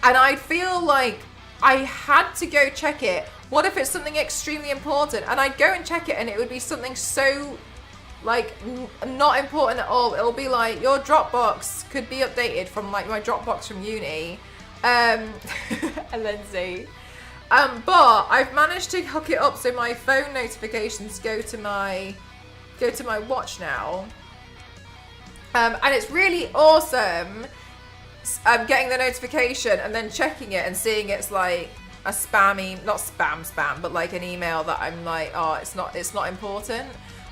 and I'd feel like I had to go check it. What if it's something extremely important? And I'd go and check it and it would be something so like not important at all. It'll be like your Dropbox could be updated from like my Dropbox from uni. Lindsay. But I've managed to hook it up so my phone notifications go to my watch now. And it's really awesome getting the notification and then checking it and seeing it's like a spammy, not spam, but like an email that I'm like, oh, it's not important.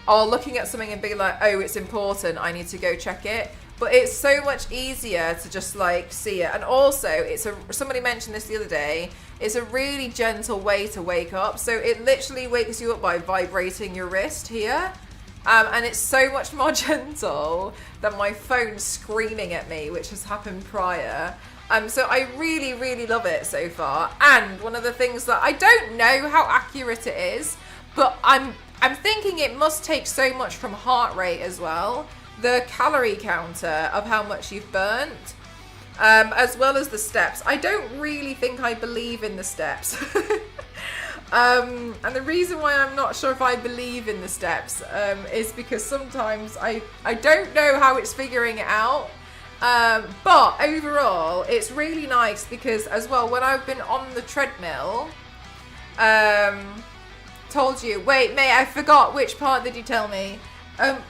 Or looking at something and being like, oh, it's important, I need to go check it. But it's so much easier to just like see it. And also, somebody mentioned this the other day, it's a really gentle way to wake up. So it literally wakes you up by vibrating your wrist here. And it's so much more gentle than my phone screaming at me, which has happened prior. So I really, really love it so far. And one of the things that I don't know how accurate it is, but I'm thinking it must take so much from heart rate as well. The calorie counter of how much you've burnt, as well as the steps. I don't really think I believe in the steps. And the reason why I'm not sure if I believe in the steps is because sometimes I don't know how it's figuring it out. But overall, it's really nice because as well, when I've been on the treadmill, told you, wait, mate, I forgot which part did you tell me?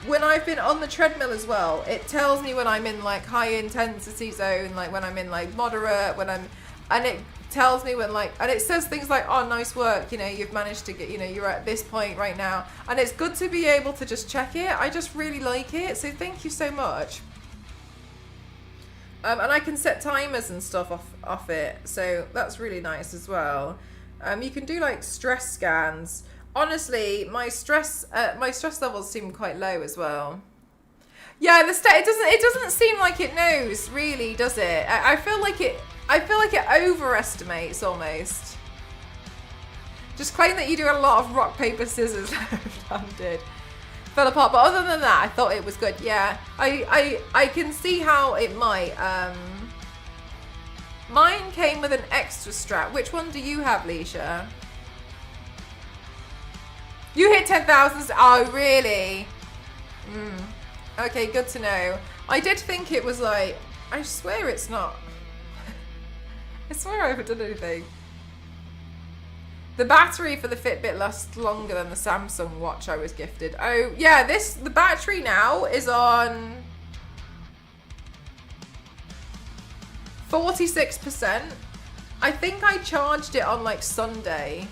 When I've been on the treadmill as well, it tells me when I'm in like high intensity zone, like when I'm in like moderate, and it tells me when like, and it says things like, oh, nice work, you know, you've managed to get, you know, you're at this point right now. And it's good to be able to just check it. I just really like it. So thank you so much. And I can set timers and stuff off it. So that's really nice as well. You can do like stress scans. Honestly, my stress levels seem quite low as well. Yeah, it doesn't seem like it knows really, does it? I feel like it overestimates almost. Just claim that you do a lot of rock paper scissors left-handed. Fell apart, but other than that, I thought it was good. Yeah, I can see how it might. Mine came with an extra strap. Which one do you have, Leisha? You hit 10,000. Oh, really? Okay, good to know. I did think it was like, I swear it's not. I swear I haven't done anything. The battery for the Fitbit lasts longer than the Samsung watch I was gifted. Oh, yeah, the battery now is on 46%. I think I charged it on like Sunday.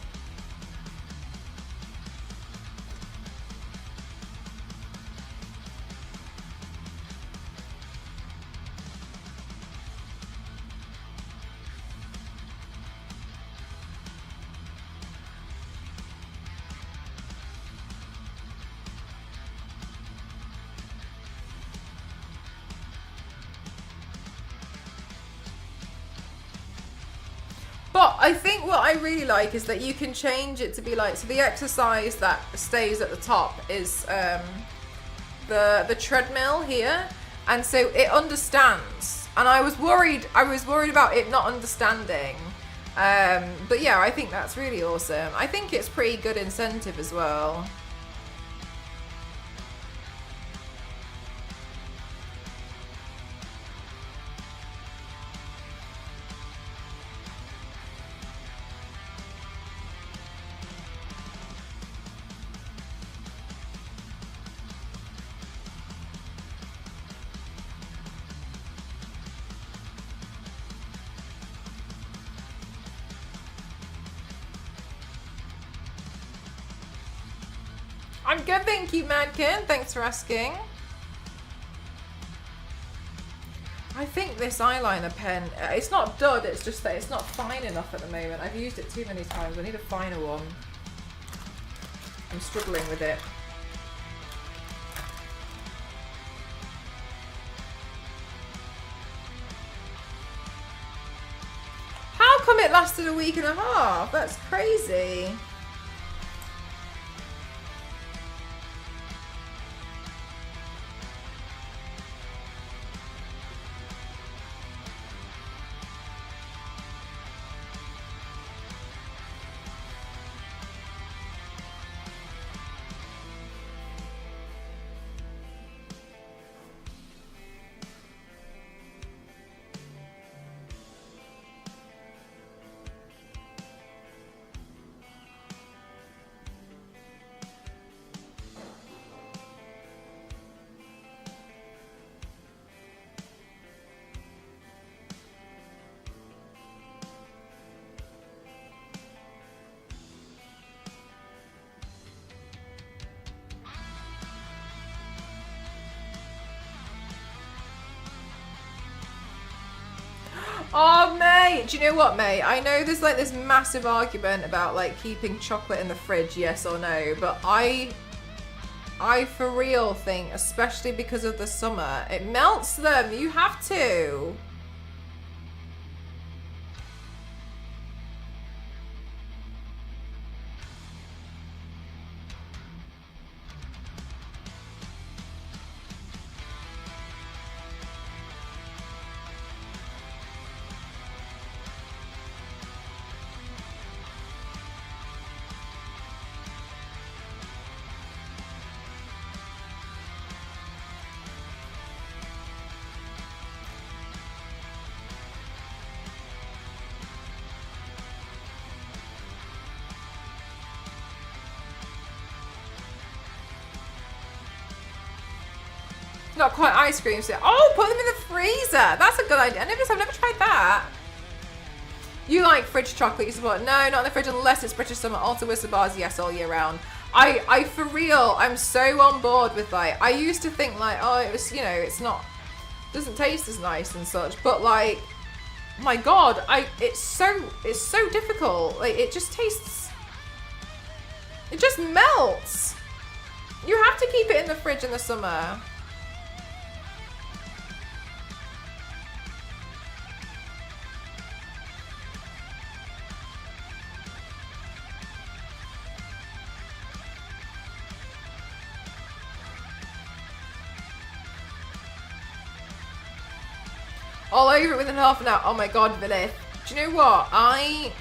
But I think what I really like is that you can change it to be like, so the exercise that stays at the top is the treadmill here, and so it understands. And I was worried about it not understanding. But yeah, I think that's really awesome. I think it's pretty good incentive as well. I'm good, thank you, Madkin. Thanks for asking. I think this eyeliner pen, it's not dud, it's just that it's not fine enough at the moment. I've used it too many times. I need a finer one. I'm struggling with it. How come it lasted a week and a half? That's crazy. Oh, mate. Do you know what, mate? I know there's like this massive argument about like keeping chocolate in the fridge, yes or no, but I for real think, especially because of the summer, it melts them. You have to. Not quite ice cream. So, oh, put them in the freezer. That's a good idea. I've never tried that. You like fridge chocolate? You support? No, not in the fridge unless it's British summer. Alta Whistler bars, yes, all year round. I for real, I'm so on board with like. I used to think like, oh, it was, you know, it's not, doesn't taste as nice and such. But like, my God, it's so difficult. Like, it just tastes, it just melts. You have to keep it in the fridge in the summer. All over it within half an hour. Oh my God, Villith. Do you know what? I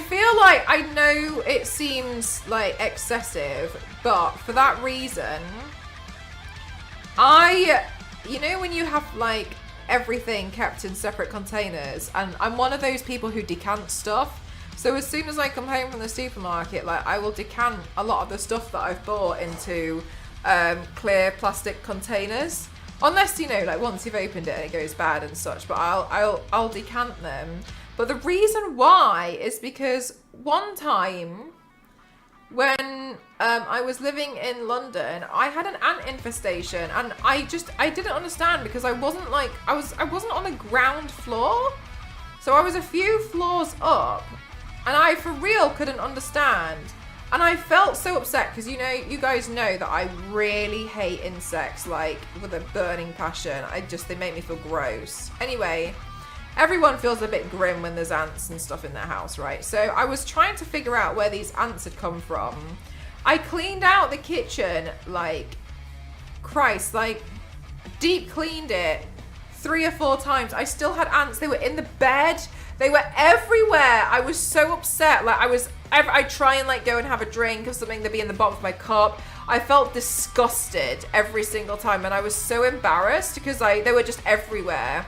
feel like, I know it seems like excessive, but for that reason, you know when you have like everything kept in separate containers, and I'm one of those people who decant stuff. So as soon as I come home from the supermarket, like I will decant a lot of the stuff that I've bought into clear plastic containers. Unless, you know, like once you've opened it and it goes bad and such, but I'll decant them. But the reason why is because one time when I was living in London, I had an ant infestation, and I didn't understand because I wasn't on the ground floor. So I was a few floors up, and I for real couldn't understand. And I felt so upset because, you know, you guys know that I really hate insects, like, with a burning passion. They make me feel gross. Anyway, everyone feels a bit grim when there's ants and stuff in their house, right? So I was trying to figure out where these ants had come from. I cleaned out the kitchen, like, Christ, like, deep cleaned it 3 or 4 times. I still had ants. They were in the bed. They were everywhere. I was so upset. Like, I'd try and like go and have a drink or something. They'd be in the bottom of my cup. I felt disgusted every single time, and I was so embarrassed because they were just everywhere.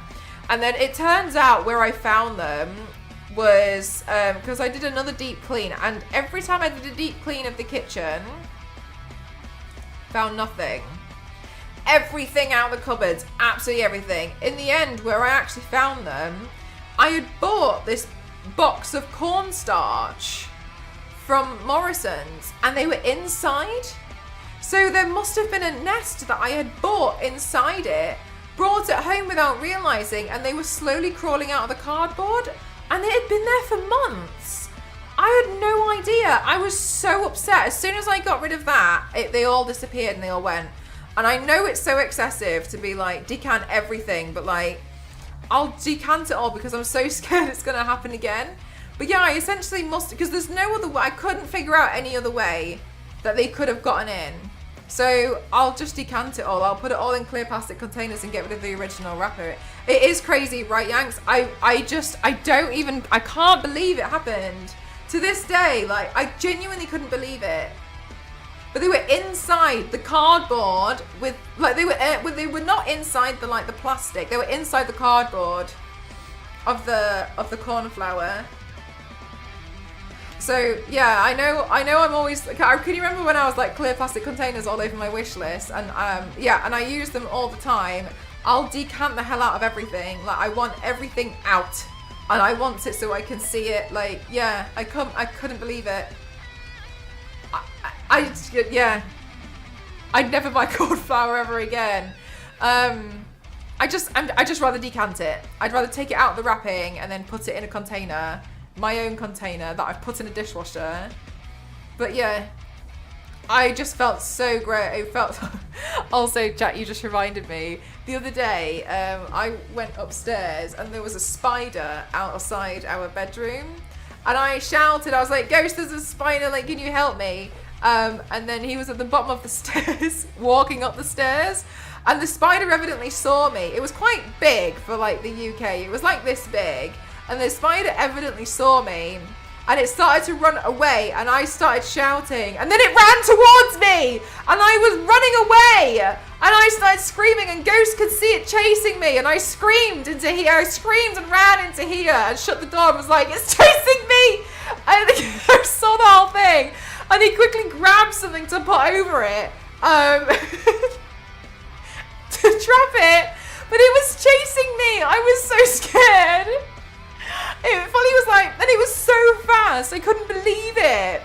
And then it turns out where I found them was because I did another deep clean, and every time I did a deep clean of the kitchen, found nothing. Everything out of the cupboards, absolutely everything. In the end, where I actually found them, I had bought this box of cornstarch from Morrison's, and they were inside. So there must have been a nest that I had bought inside it, brought it home without realizing, and they were slowly crawling out of the cardboard, and it had been there for months. I had no idea. I was so upset. As soon as I got rid of that, they all disappeared and they all went. And I know it's so excessive to be like, decant everything, but like, I'll decant it all because I'm so scared it's going to happen again. But yeah, I essentially must, because there's no other way. I couldn't figure out any other way that they could have gotten in. So I'll just decant it all. I'll put it all in clear plastic containers and get rid of the original wrapper. It is crazy, right, Yanks? I can't believe it happened. To this day, like, I genuinely couldn't believe it. But they were inside the cardboard with, like, they were not inside the, like, the plastic. They were inside the cardboard of the cornflower. So yeah, I know I'm always, can you remember when I was like clear plastic containers all over my wish list? And yeah, and I use them all the time. I'll decant the hell out of everything. Like, I want everything out, and I want it so I can see it. Like, yeah, I couldn't believe it. Yeah, I'd never buy cornflower ever again. I just rather decant it. I'd rather take it out of the wrapping and then put it in a container, my own container that I've put in a dishwasher. But yeah, I just felt so great. It felt also, Jack, you just reminded me the other day. I went upstairs and there was a spider outside our bedroom, and I shouted. I was like, "Ghost, there's a spider! Like, can you help me?" And then he was at the bottom of the stairs, walking up the stairs. And the spider evidently saw me. It was quite big for like the UK. It was like this big. And the spider evidently saw me. And it started to run away. And I started shouting. And then it ran towards me. And I was running away. And I started screaming. And Ghost could see it chasing me. And I screamed into here. I screamed and ran into here. And shut the door and was like, it's chasing me. And the Ghost saw the whole thing. And he quickly grabbed something to put over it. To trap it, but it was chasing me. I was so scared. It fully was like, and it was so fast. I couldn't believe it.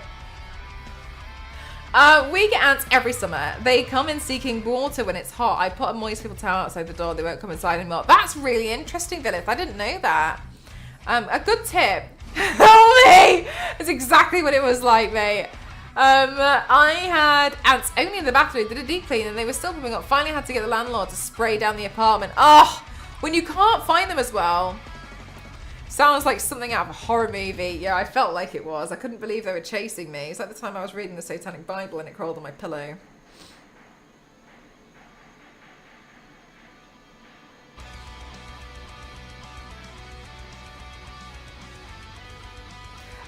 We get ants every summer. They come in seeking water when it's hot. I put a moist paper towel outside the door. They won't come inside anymore. That's really interesting, Philip. I didn't know that. A good tip. Oh, me! That's exactly what it was like, mate. I had ants only in the bathroom, did a deep clean, and they were still coming up. Finally had to get the landlord to spray down the apartment. Oh, when you can't find them as well. Sounds like something out of a horror movie. Yeah, I felt like it was. I couldn't believe they were chasing me. It's like the time I was reading the Satanic Bible and it crawled on my pillow.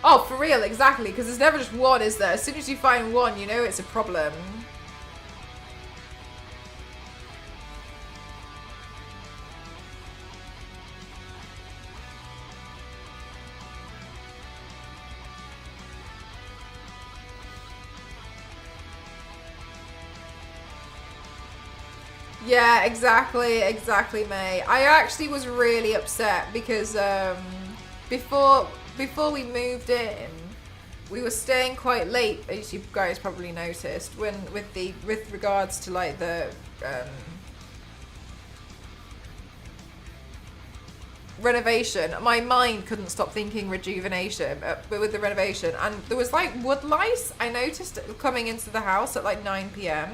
Oh, for real, exactly, because there's never just one, is there? As soon as you find one, you know it's a problem. Yeah, exactly, May. I actually was really upset because before we moved in, we were staying quite late, as you guys probably noticed, when with regards to like the renovation. My mind couldn't stop thinking rejuvenation, but with the renovation, and there was like wood lice I noticed coming into the house at like 9 p.m.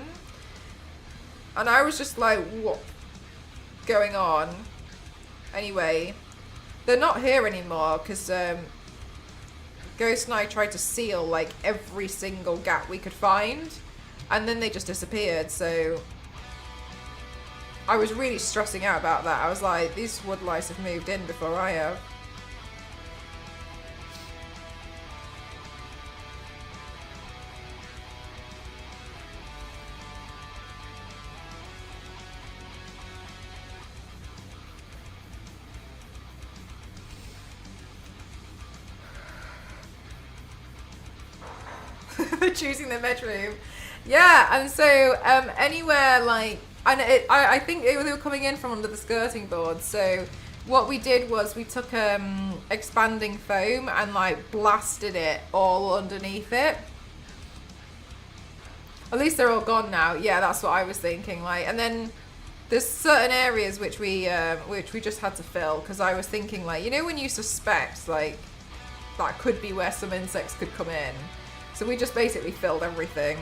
and I was just like, what going on? Anyway, they're not here anymore because Ghost and I tried to seal like every single gap we could find, and then they just disappeared. So I was really stressing out about that. I was like, these wood lice have moved in before I have. Choosing the bedroom. Yeah, and so anywhere like, and I think they were coming in from under the skirting board. So what we did was we took expanding foam and like blasted it all underneath it. At least they're all gone now. Yeah, that's what I was thinking. Like, and then there's certain areas which we just had to fill, because I was thinking, like, you know, when you suspect like that could be where some insects could come in. So we just basically filled everything.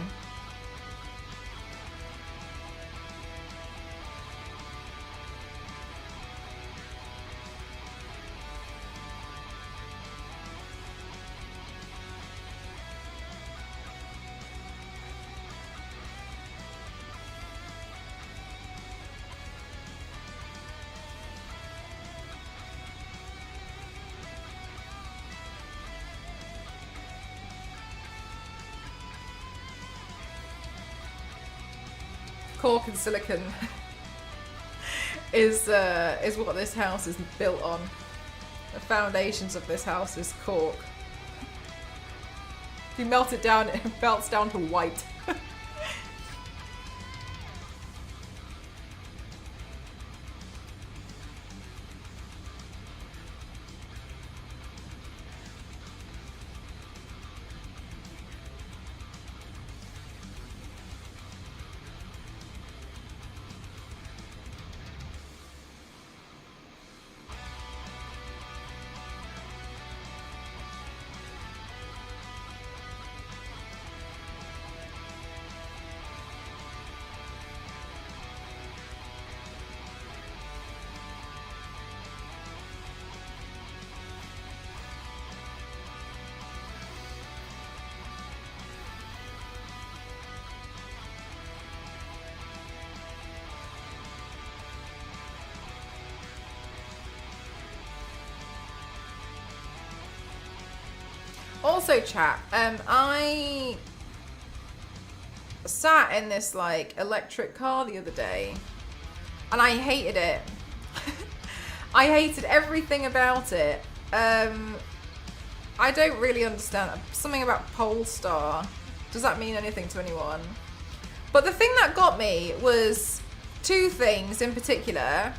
Cork and silicon is what this house is built on. The foundations of this house is cork. If you melt it down, it melts down to white. Also, chat. I sat in this like electric car the other day, and I hated it. I hated everything about it. I don't really understand something about Polestar. Does that mean anything to anyone? But the thing that got me was two things in particular.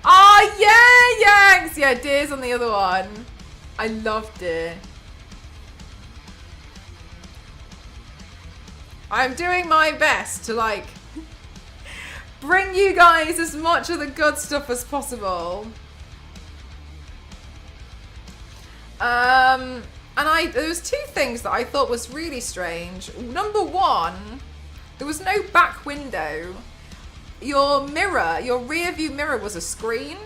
Oh yeah, Yanks! Yeah, Deer's on the other one. I love Deer. I'm doing my best to like bring you guys as much of the good stuff as possible. And there was two things that I thought was really strange. Number one, there was no back window. Your mirror, your rear view mirror was a screen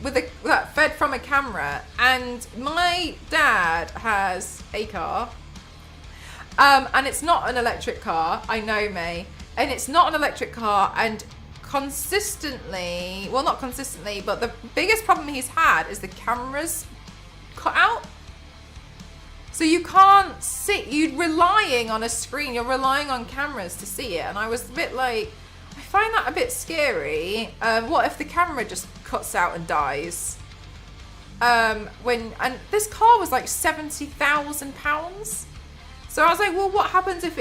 with that fed from a camera. And my dad has a car. And it's not an electric car. I know, May. And it's not an electric car. And consistently, well, not consistently, but the biggest problem he's had is the cameras cut out. So you can't see, you're relying on a screen, you're relying on cameras to see it. And I was a bit like, I find that a bit scary. What if the camera just cuts out and dies? And this car was like £70,000. So I was like, well, what happens if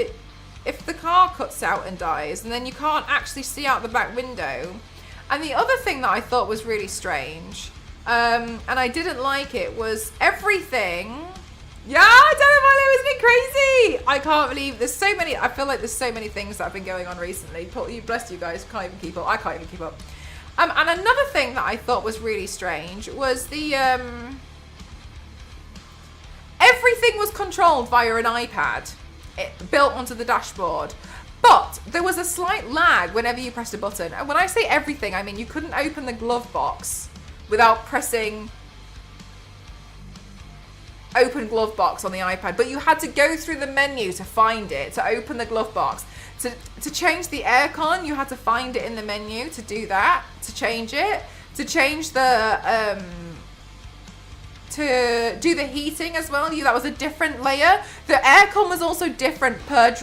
the car cuts out and dies and then you can't actually see out the back window? And the other thing that I thought was really strange, and I didn't like it, was everything. Yeah, I don't know, it was a bit crazy. I can't believe there's so many. I feel like there's so many things that have been going on recently. Bless you guys, can't even keep up. I can't even keep up. And another thing that I thought was really strange was the everything was controlled via an iPad built onto the dashboard. But there was a slight lag whenever you pressed a button. And when I say everything, I mean you couldn't open the glove box without pressing open glove box on the iPad, but you had to go through the menu to find it, to open the glove box. To change the aircon, you had to find it in the menu to do that, to change it. To change the to do the heating as well, that was a different layer. The aircon was also different per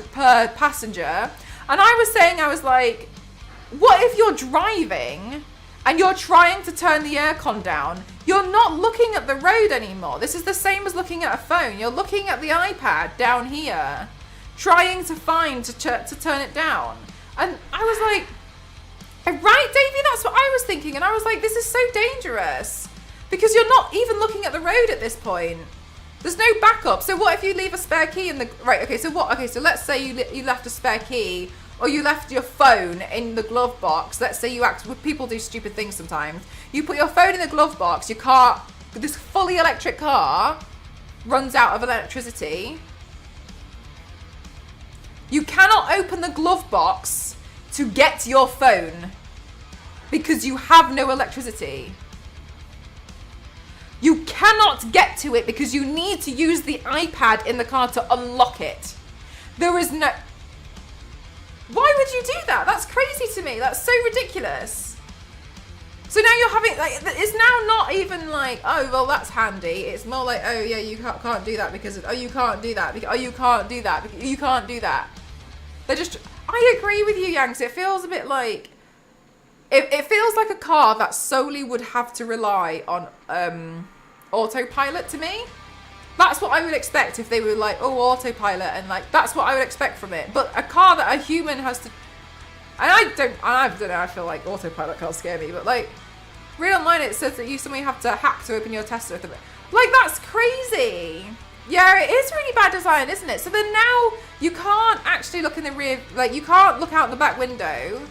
passenger. And I was saying, I was like, what if you're driving and you're trying to turn the aircon down? You're not looking at the road anymore. This is the same as looking at a phone. You're looking at the iPad down here, trying to find to turn it down. And I was like, right, Davey, that's what I was thinking. And I was like, this is so dangerous because you're not even looking at the road at this point. There's no backup. So what if you leave a spare key in the, right, okay, so what, okay, so let's say you left a spare key, or you left your phone in the glove box. Let's say people do stupid things sometimes. You put your phone in the glove box, your car, this fully electric car, runs out of electricity. You cannot open the glove box to get your phone because you have no electricity. You cannot get to it because you need to use the iPad in the car to unlock it. There is no... Why would you do that? That's crazy to me. That's so ridiculous. So now you're having, like, it's now not even like, oh, well, that's handy. It's more like, oh, yeah, you can't do that because, oh, you can't do that. Because, oh, you can't do that. Because, you can't do that. They're just, I agree with you, Yanks. It feels a bit like, it feels like a car that solely would have to rely on autopilot to me. That's what I would expect if they were like, oh, autopilot, and like, that's what I would expect from it. But a car that a human has to, and I don't know, I feel like autopilot cars scare me, but like, read online it says that you suddenly have to hack to open your Tesla. Like, that's crazy. Yeah, it is really bad design, isn't it? So then now you can't actually look in the rear, like, you can't look out the back window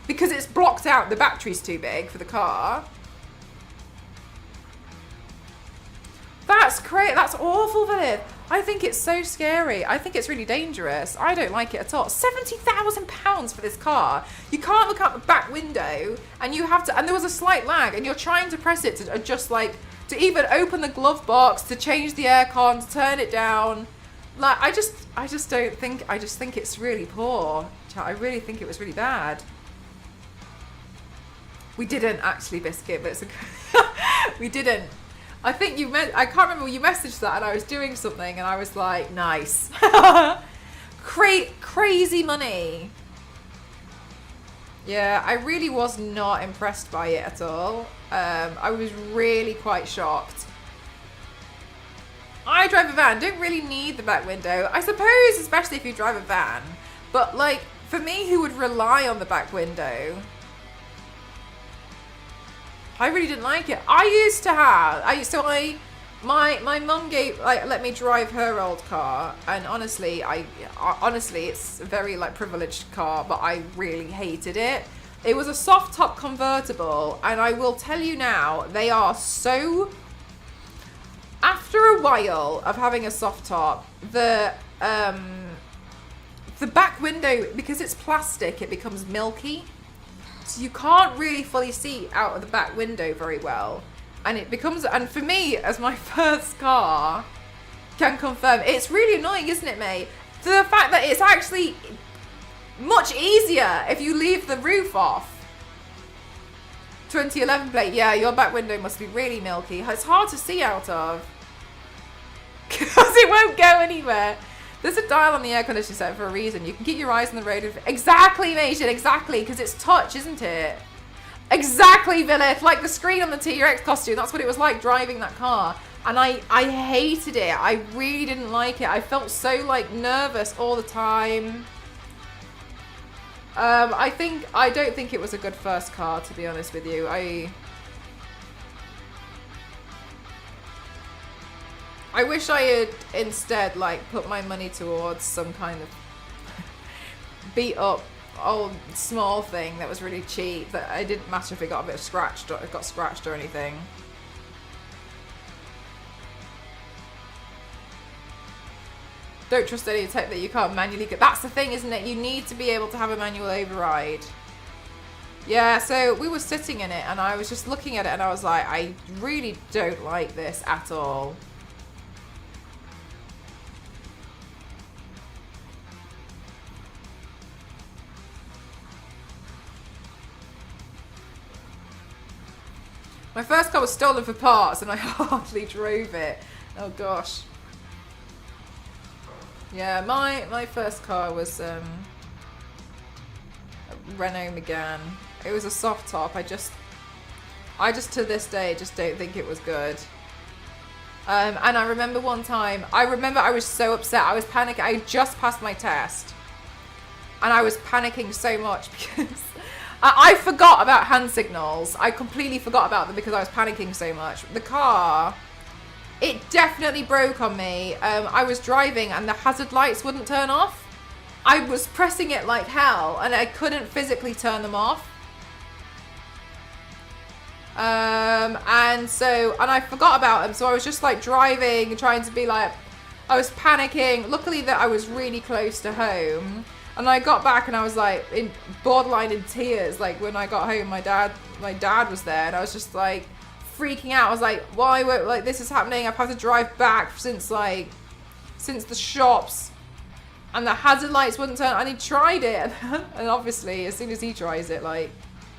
because it's blocked out, the battery's too big for the car. That's great. That's awful, Viv. I think it's so scary. I think it's really dangerous. I don't like it at all. £70,000 for this car. You can't look out the back window, and you have to. And there was a slight lag, and you're trying to press it to adjust, like, to even open the glove box, to change the aircon, to turn it down. Like, I just don't think. I just think it's really poor. I really think it was really bad. We didn't actually, Biscuit, but it's we didn't. I think you meant, I can't remember, you messaged that and I was doing something and I was like, nice. Crazy money. Yeah, I really was not impressed by it at all. I was really quite shocked. I drive a van, don't really need the back window. I suppose, especially if you drive a van. But like, for me who would rely on the back window, I really didn't like it. I used to have, my mum let me drive her old car, and honestly, it's a very like privileged car, but I really hated it. It was a soft top convertible, and I will tell you now, they are so. After a while of having a soft top, the back window, because it's plastic, it becomes milky. So you can't really fully see out of the back window very well. And it becomes, and for me, as my first car, can confirm, it's really annoying, isn't it, mate? The fact that it's actually much easier if you leave the roof off. 2011 plate, yeah, your back window must be really milky. It's hard to see out of. Because it won't go anywhere. There's a dial on the air conditioning set for a reason. You can keep your eyes on the road. Exactly, Mason, exactly. Because it's touch, isn't it? Exactly, Villith. Like the screen on the T-Rex costume. That's what it was like driving that car. And I hated it. I really didn't like it. I felt so like nervous all the time. I don't think it was a good first car, to be honest with you. I wish I had instead like put my money towards some kind of beat up old small thing that was really cheap, that it didn't matter if it got a bit scratched or it got scratched or anything. Don't trust any tech that you can't manually get. That's the thing, isn't it? You need to be able to have a manual override. Yeah, so we were sitting in it and I was just looking at it and I was like, I really don't like this at all. My first car was stolen for parts and I hardly drove it. Oh gosh. Yeah, my first car was a Renault Megane. It was a soft top. I just to this day just don't think it was good. And I remember one time, I was so upset. I was panicking. I just passed my test. And I was panicking so much because I forgot about hand signals. I completely forgot about them because I was panicking so much. The car, it definitely broke on me. I was driving and the hazard lights wouldn't turn off. I was pressing it like hell and I couldn't physically turn them off. And I forgot about them. So I was just like driving, trying to be like, I was panicking. Luckily that I was really close to home. And I got back and I was like borderline in tears. Like when I got home, my dad was there and I was just like freaking out. I was like, why won't like this is happening? I've had to drive back since the shops and the hazard lights wouldn't turn. And he tried it and obviously as soon as he tries it, like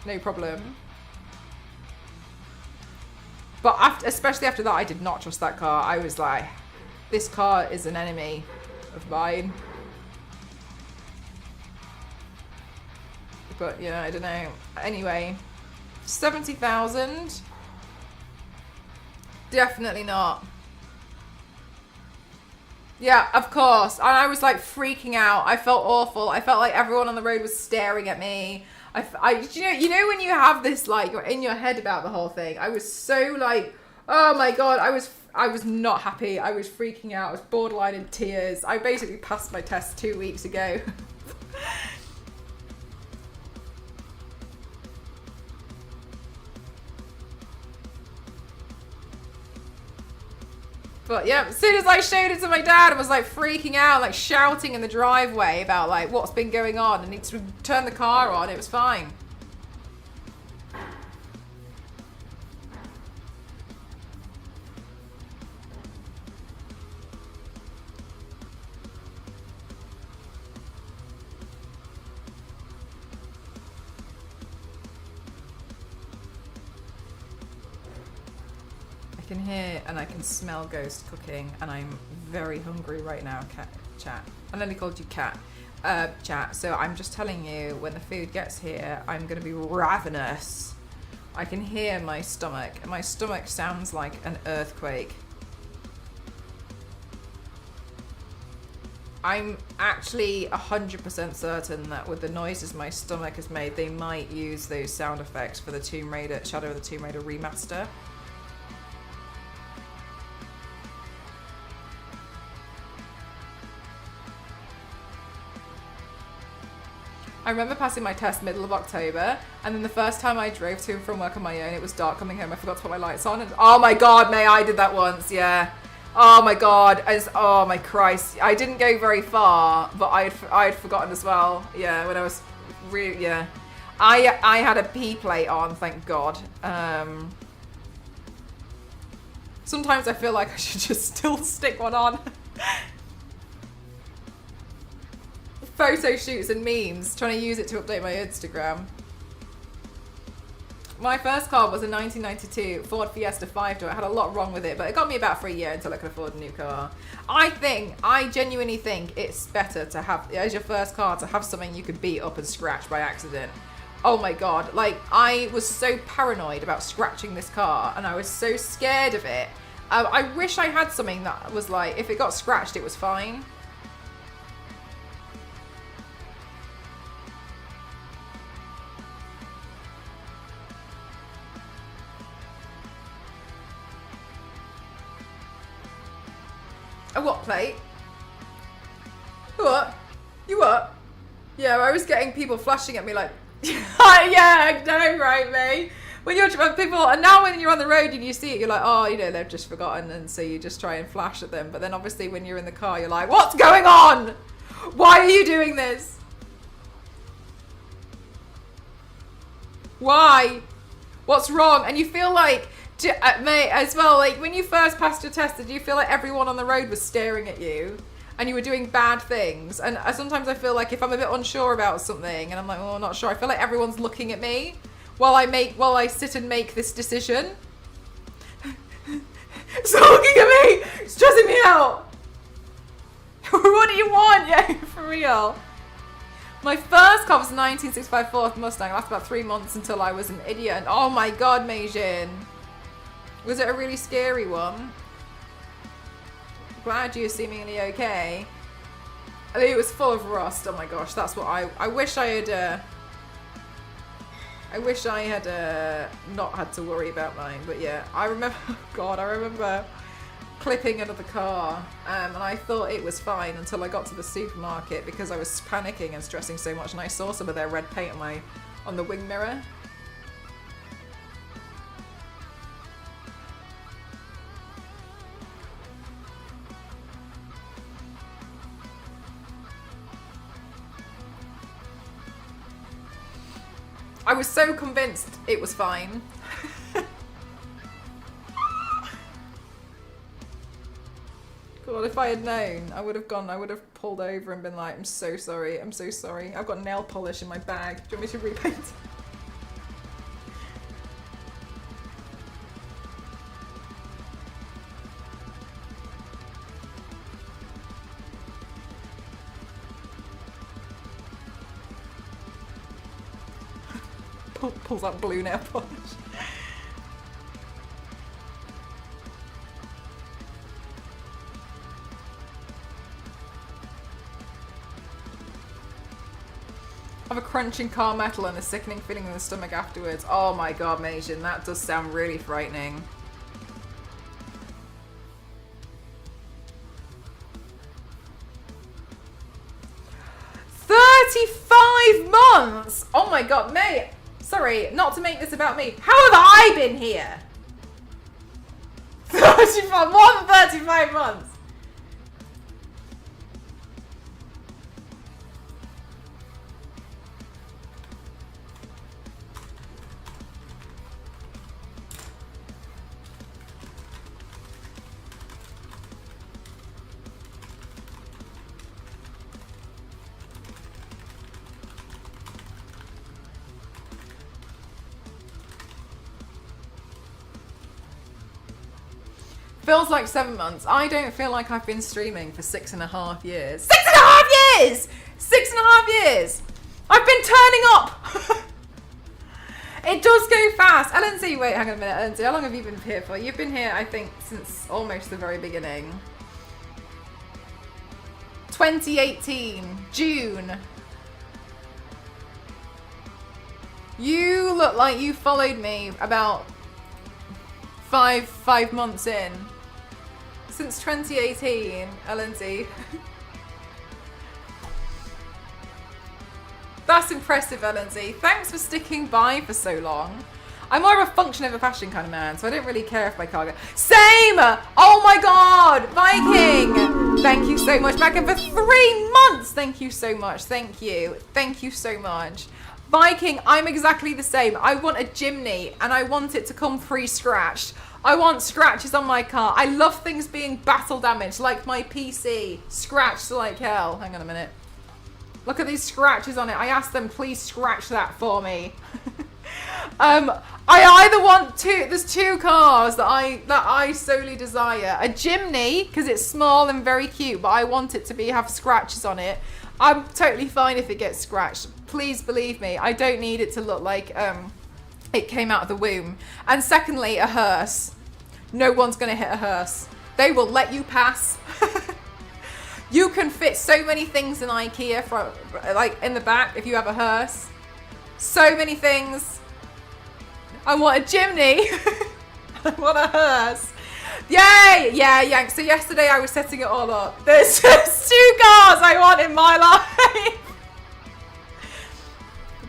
no problem. But especially after that, I did not trust that car. I was like, this car is an enemy of mine. But yeah, I don't know. Anyway, 70,000. Definitely not. Yeah, of course. And I was like freaking out. I felt awful. I felt like everyone on the road was staring at me. You know when you have this like you're in your head about the whole thing. I was so like, oh my god. I was not happy. I was freaking out. I was borderline in tears. I basically passed my test 2 weeks ago. But yeah, as soon as I showed it to my dad, I was like freaking out, like shouting in the driveway about like what's been going on. I need to turn the car on. It was fine. can hear and I can smell Ghost cooking, and I'm very hungry right now, chat. I nearly called you cat, chat. So I'm just telling you, when the food gets here, I'm going to be ravenous. I can hear my stomach, and my stomach sounds like an earthquake. I'm actually 100% certain that with the noises my stomach has made, they might use those sound effects for the Tomb Raider, Shadow of the Tomb Raider remaster. I remember passing my test middle of October, and then the first time I drove to and from work on my own, it was dark coming home. I forgot to put my lights on, and oh my god, May, I did that once, yeah. Oh my god, oh my Christ. I didn't go very far, but I'd forgotten as well. Yeah, when I was really, yeah. I had a P plate on, thank god. Sometimes I feel like I should just still stick one on. Photo shoots and memes, trying to use it to update my Instagram. My first car was a 1992 Ford Fiesta 5-door. It had a lot wrong with it, but it got me about for a year until I could afford a new car. I genuinely think it's better to have, as your first car, to have something you could beat up and scratch by accident. Oh my god, like, I was so paranoid about scratching this car, and I was so scared of it. I wish I had something that was like, if it got scratched, it was fine. A what plate? What? You what? Yeah, I was getting people flashing at me like, yeah, I know, right, mate? When you're people, and now when you're on the road and you see it, you're like, oh, you know, they've just forgotten, and so you just try and flash at them. But then obviously when you're in the car, you're like, what's going on? Why are you doing this? Why? What's wrong? And you feel like, mate, as well, like when you first passed your test, did you feel like everyone on the road was staring at you and you were doing bad things? And sometimes I feel like if I'm a bit unsure about something and I'm like, oh, I'm not sure, I feel like everyone's looking at me while I sit and make this decision. It's looking at me, it's stressing me out. What do you want? Yeah, for real. My first car was a 1965 Ford Mustang. It lasted about 3 months until I was an idiot. And oh my god, Meijin. Was it a really scary one? Glad you're seemingly okay. I mean, it was full of rust. Oh my gosh, that's what I wish I had. I wish I had not had to worry about mine. But yeah, I remember. God, I remember clipping another car, and I thought it was fine until I got to the supermarket because I was panicking and stressing so much, and I saw some of their red paint on the wing mirror. I was so convinced it was fine. God, if I had known, I would have pulled over and been like, I'm so sorry, I've got nail polish in my bag. Do you want me to repaint? Pulls out blue nail polish. I have a crunching car metal and a sickening feeling in the stomach afterwards. Oh my god, Meijin, that does sound really frightening. $35 Oh my god, mate. Sorry, not to make this about me. How have I been here? 35, more than 35 months. Feels like 7 months. I don't feel like I've been streaming for 6.5 years. 6.5 years! 6.5 years! I've been turning up! It does go fast. LNC, wait, hang on a minute. LNC, how long have you been here for? You've been here, I think, since almost the very beginning. 2018, June. You look like you followed me about five months in. Since 2018, LNC. That's impressive, LNZ. Thanks for sticking by for so long. I'm more of a function over fashion kind of man, so I don't really care if my cargo... Same! Oh my god! Viking! Thank you so much. Macca for 3 months! Thank you so much. Thank you. Thank you so much. Viking, I'm exactly the same. I want a Jimny, and I want it to come pre-scratched. I want scratches on my car. I love things being battle damaged, like my PC. Scratched like hell. Hang on a minute. Look at these scratches on it. I asked them, please scratch that for me. I either want there's 2 cars that I solely desire. A Jimny, because it's small and very cute, but I want it to have scratches on it. I'm totally fine if it gets scratched. Please believe me. I don't need it to look like it came out of the womb. And secondly, a hearse. No one's going to hit a hearse. They will let you pass. You can fit so many things in IKEA, like in the back, if you have a hearse. So many things. I want a chimney. I want a hearse. Yay! Yeah, Yank. So yesterday I was setting it all up. There's just 2 cars I want in my life.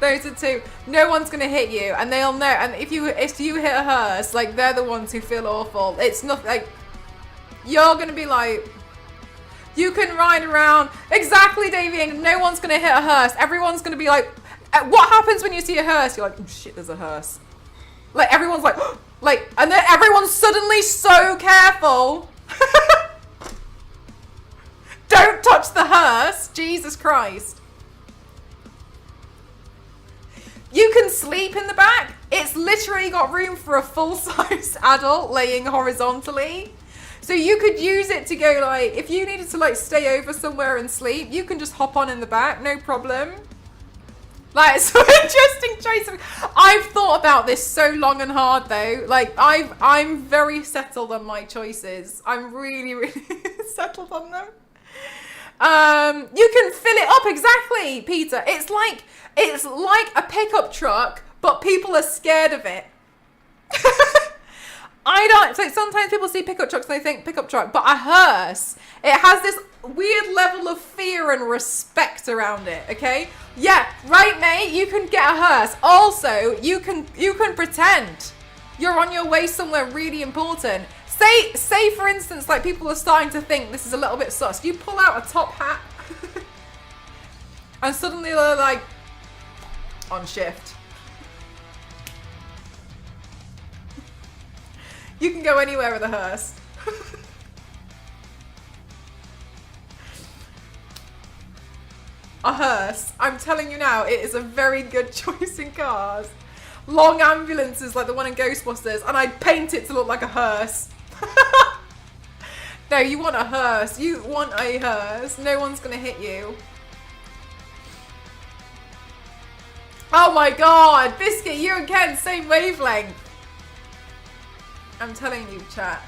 Those are 2. No one's gonna hit you, and they'll know. And if you hit a hearse, like they're the ones who feel awful. It's not like you're gonna be like. You can ride around. Exactly, Davian. No one's going to hit a hearse. Everyone's going to be like, what happens when you see a hearse? You're like, oh shit, there's a hearse. Like, everyone's like, like, and then everyone's suddenly so careful. Don't touch the hearse. Jesus Christ. You can sleep in the back. It's literally got room for a full-size adult laying horizontally. So you could use it to go like, if you needed to like stay over somewhere and sleep, you can just hop on in the back, no problem. Like, it's so interesting choice. I've thought about this so long and hard though. Like I'm very settled on my choices. I'm really, really settled on them. You can fill it up, exactly, Peter. It's like a pickup truck, but people are scared of it. So sometimes people see pickup trucks and they think pickup truck, but a hearse, it has this weird level of fear and respect around it, okay? Yeah, right, mate, you can get a hearse. Also, you can pretend you're on your way somewhere really important. Say for instance, like people are starting to think this is a little bit sus. You pull out a top hat and suddenly they're like on shift. You can go anywhere with a hearse. A hearse. I'm telling you now, it is a very good choice in cars. Long ambulances like the one in Ghostbusters, and I'd paint it to look like a hearse. No, you want a hearse. You want a hearse. No one's gonna hit you. Oh my god, Biscuit, you and Ken, same wavelength. I'm telling you, chat.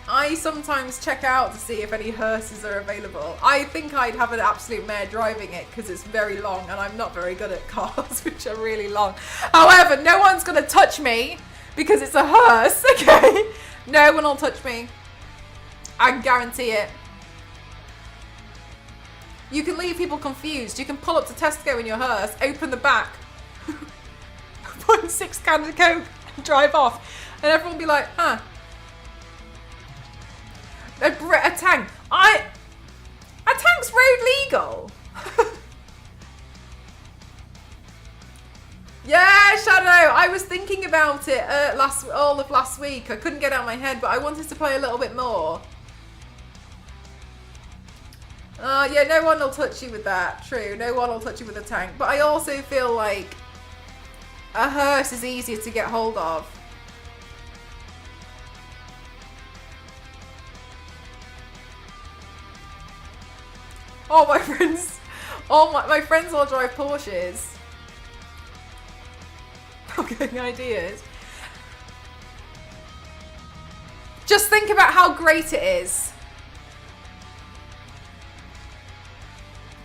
I sometimes check out to see if any hearses are available. I think I'd have an absolute mare driving it because it's very long and I'm not very good at cars, which are really long. However, no one's going to touch me because it's a hearse, okay? No one will touch me. I can guarantee it. You can leave people confused. You can pull up to Tesco in your hearse, open the back, put 6 cans of Coke and drive off. And everyone will be like, huh. A tank. A tank's road legal. Yeah, Shadow. I was thinking about it all of last week. I couldn't get it out of my head, but I wanted to play a little bit more. Yeah, no one will touch you with that. True, no one will touch you with a tank. But I also feel like a hearse is easier to get hold of. Oh, my friends. Oh, my friends all drive Porsches. I'm getting ideas. Just think about how great it is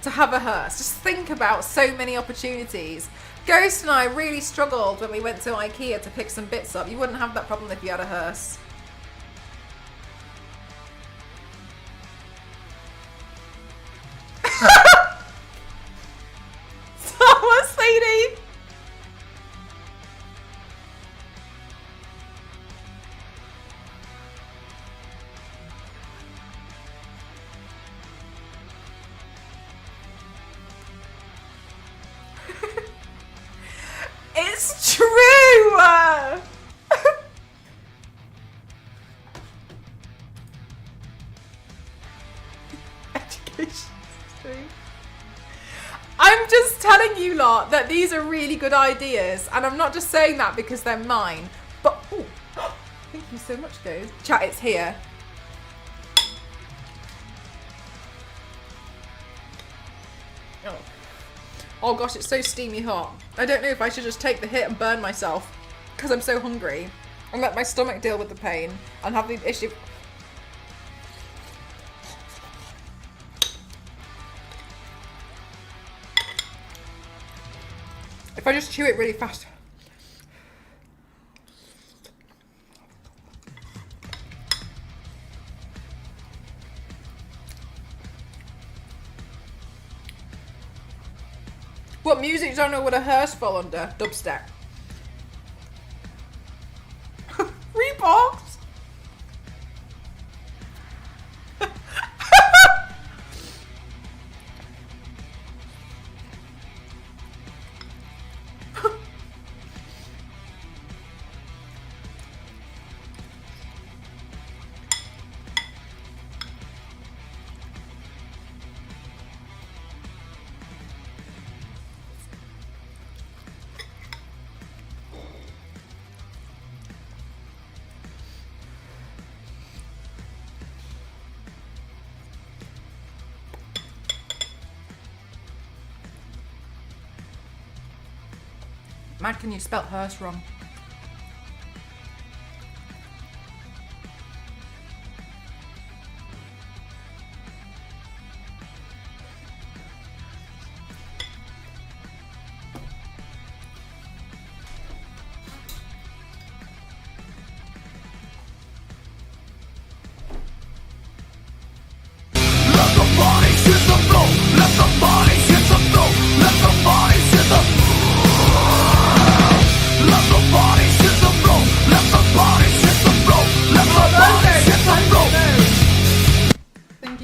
to have a hearse. Just think about so many opportunities. Ghost and I really struggled when we went to IKEA to pick some bits up. You wouldn't have that problem if you had a hearse. Someone, Sadie. It's true! Education history. I'm just telling you lot that these are really good ideas, and I'm not just saying that because they're mine, but ooh, thank you so much, guys. Chat, it's here. Oh. Oh gosh, it's so steamy hot. I don't know if I should just take the hit and burn myself because I'm so hungry and let my stomach deal with the pain and have the issue. If I just chew it really fast. What music genre would a hearse fall under? Dubstep. Reeboks? Man, can you spell hearse wrong?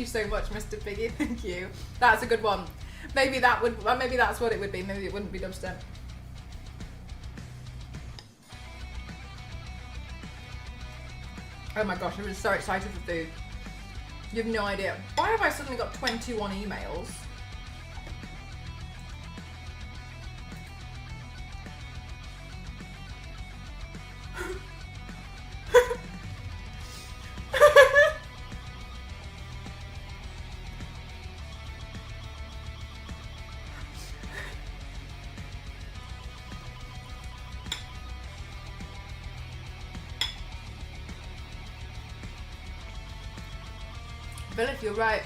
So much, Mr. Piggy. Thank you. That's a good one. Maybe that would. Well, maybe that's what it would be. Maybe it wouldn't be dubstep. Oh my gosh, I'm just so excited for food. You have no idea. Why have I suddenly got 21 emails? Philip, you're right.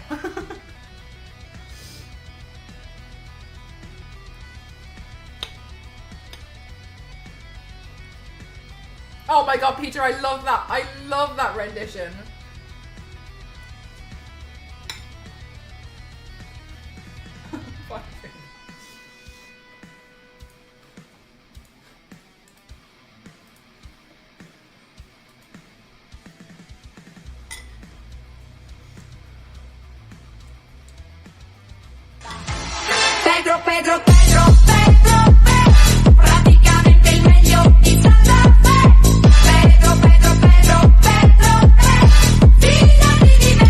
Oh my god, Peter, I love that. I love that rendition. Pedro, Pedro, Pedro, Pedro, Pedro, praticamente il meglio di Santa Fe. Pedro, Pedro, Pedro, Pedro, Pedro, fidati di me.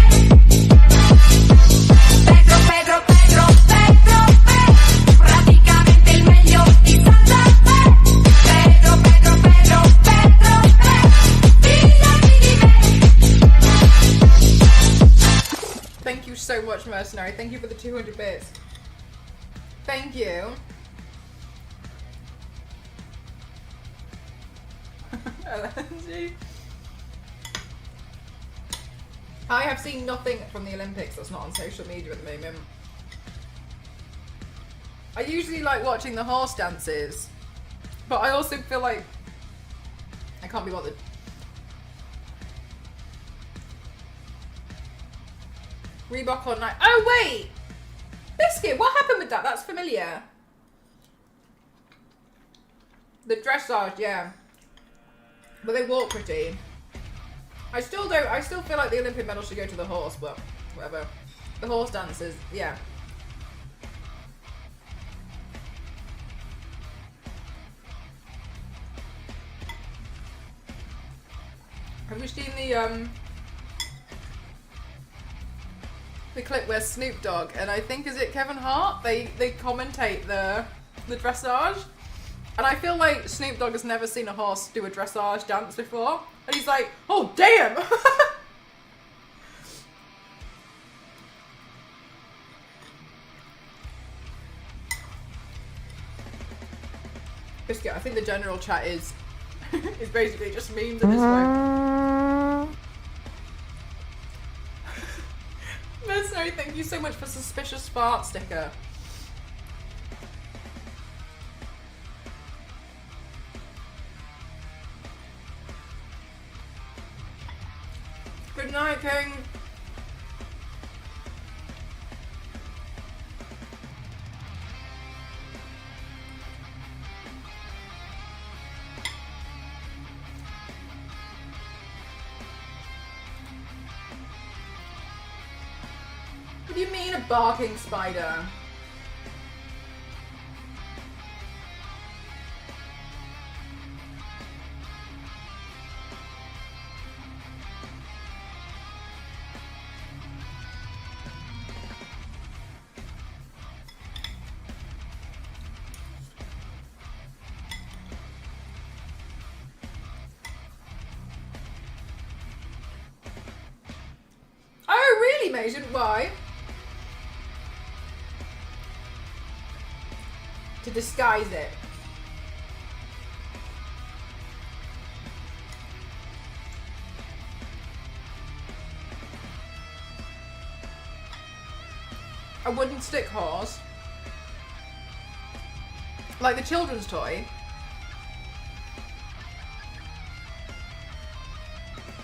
Pedro, Pedro, Pedro, Pedro, Pedro, praticamente il meglio di Santa Fe. Pedro, Pedro, Pedro, Pedro, Pedro, fidati di me. Thank you so much, Mercy. Mercenary. Thank you for the 200 bits. Thank you. LNG. I have seen nothing from the Olympics that's not on social media at the moment. I usually like watching the horse dances, but I also feel like I can't be bothered. Reebok on night. Oh wait! Biscuit, what happened with that? That's familiar. The dressage, yeah. But they walk pretty. I still feel like the Olympic medal should go to the horse, but whatever. The horse dancers, yeah. Have you seen the clip where Snoop Dogg and I think is it Kevin Hart? They commentate the dressage. And I feel like Snoop Dogg has never seen a horse do a dressage dance before. And he's like, oh damn! Biscuit, I think the general chat is basically just memes at this point. Mercenary, thank you so much for suspicious fart sticker. Good night, King. What do you mean a barking spider? Oh, really, Mason? Why? To disguise it. A wooden stick horse. Like the children's toy.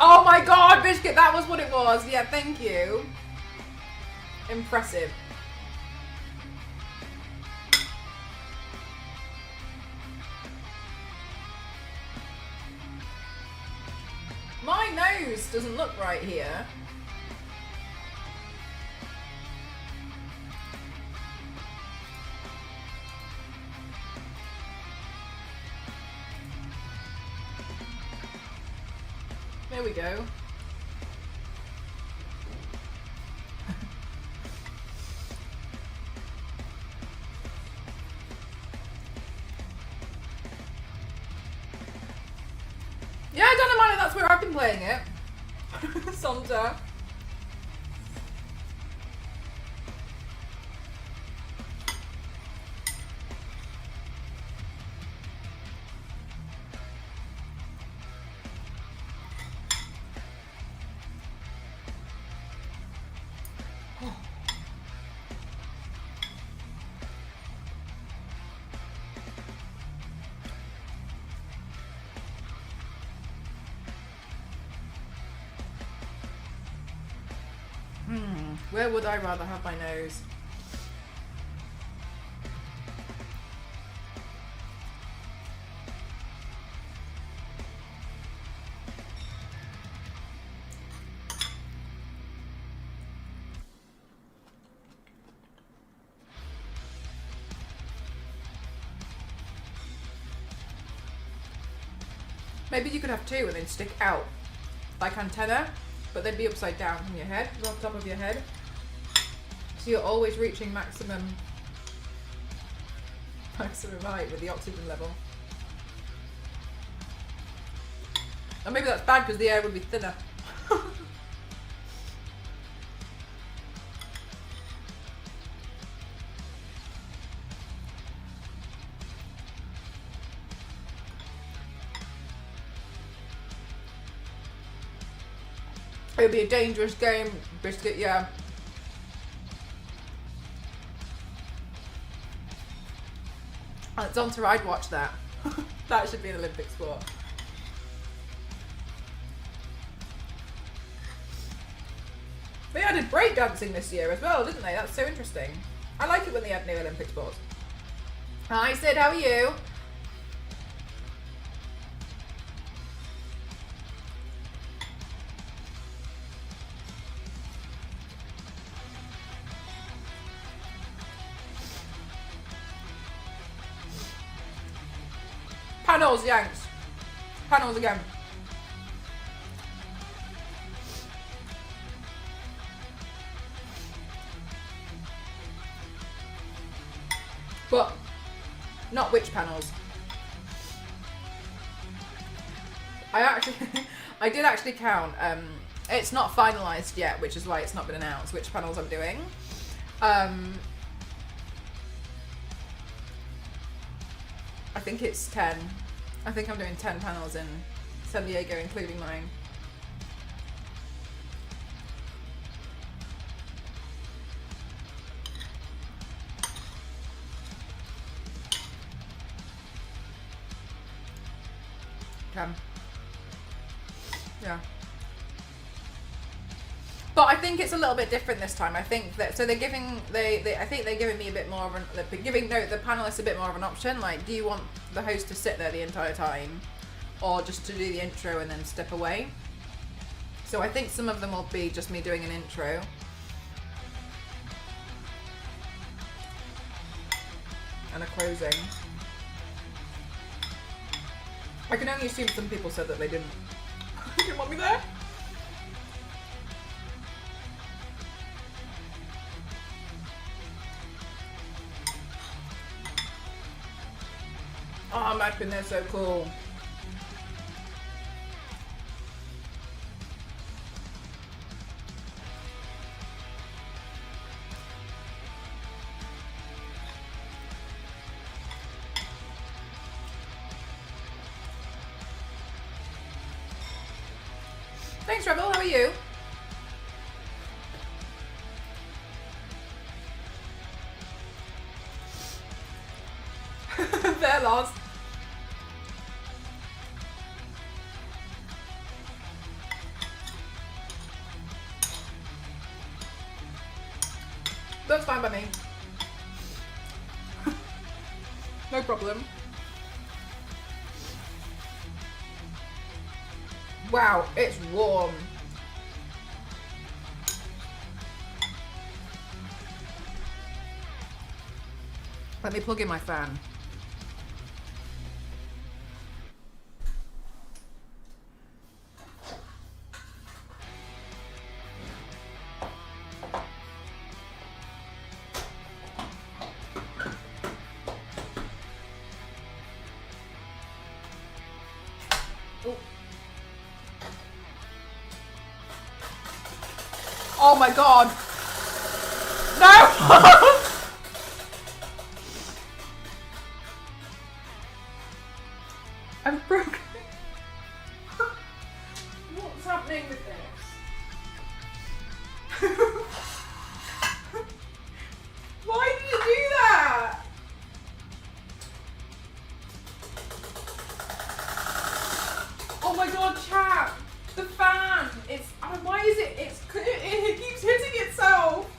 Oh my god, Biscuit, that was what it was. Yeah, thank you. Impressive. My nose doesn't look right here. There we go. Yeah, Dynamite, that's where I've been playing it. Sonda. Where would I rather have my nose? Maybe you could have two and then stick out like antenna, but they'd be upside down from your head, on top of your head. So you're always reaching maximum height with the oxygen level. Or maybe that's bad because the air would be thinner. It would be a dangerous game, Biscuit, yeah. It's on to I'd watch that. That should be an Olympic sport. They added breakdancing this year as well, didn't they? That's so interesting. I like it when they add new Olympic sports. Hi Sid, how are you? Panels, Yanks. Panels again. But not which panels. I did actually count. It's not finalised yet, which is why it's not been announced which panels I'm doing. I think it's 10. I think I'm doing 10 panels in San Diego, including mine. Yeah. But I think it's a little bit different this time. I think that so they're giving I think they're giving me a bit more of the panelists a bit more of an option. Like, do you want the host to sit there the entire time, or just to do the intro and then step away? So I think some of them will be just me doing an intro. And a closing. I can only assume some people said that they didn't want me there. Oh, Madpin, they're so cool. Thanks, Rebel. How are you? They're lost. That's fine by me. No problem. Wow, it's warm. Let me plug in my fan. Oh my god! No! I'm broken. What's happening with this? Why did you do that? Oh my god, chat! The fan! It's... why is it... It keeps hitting itself!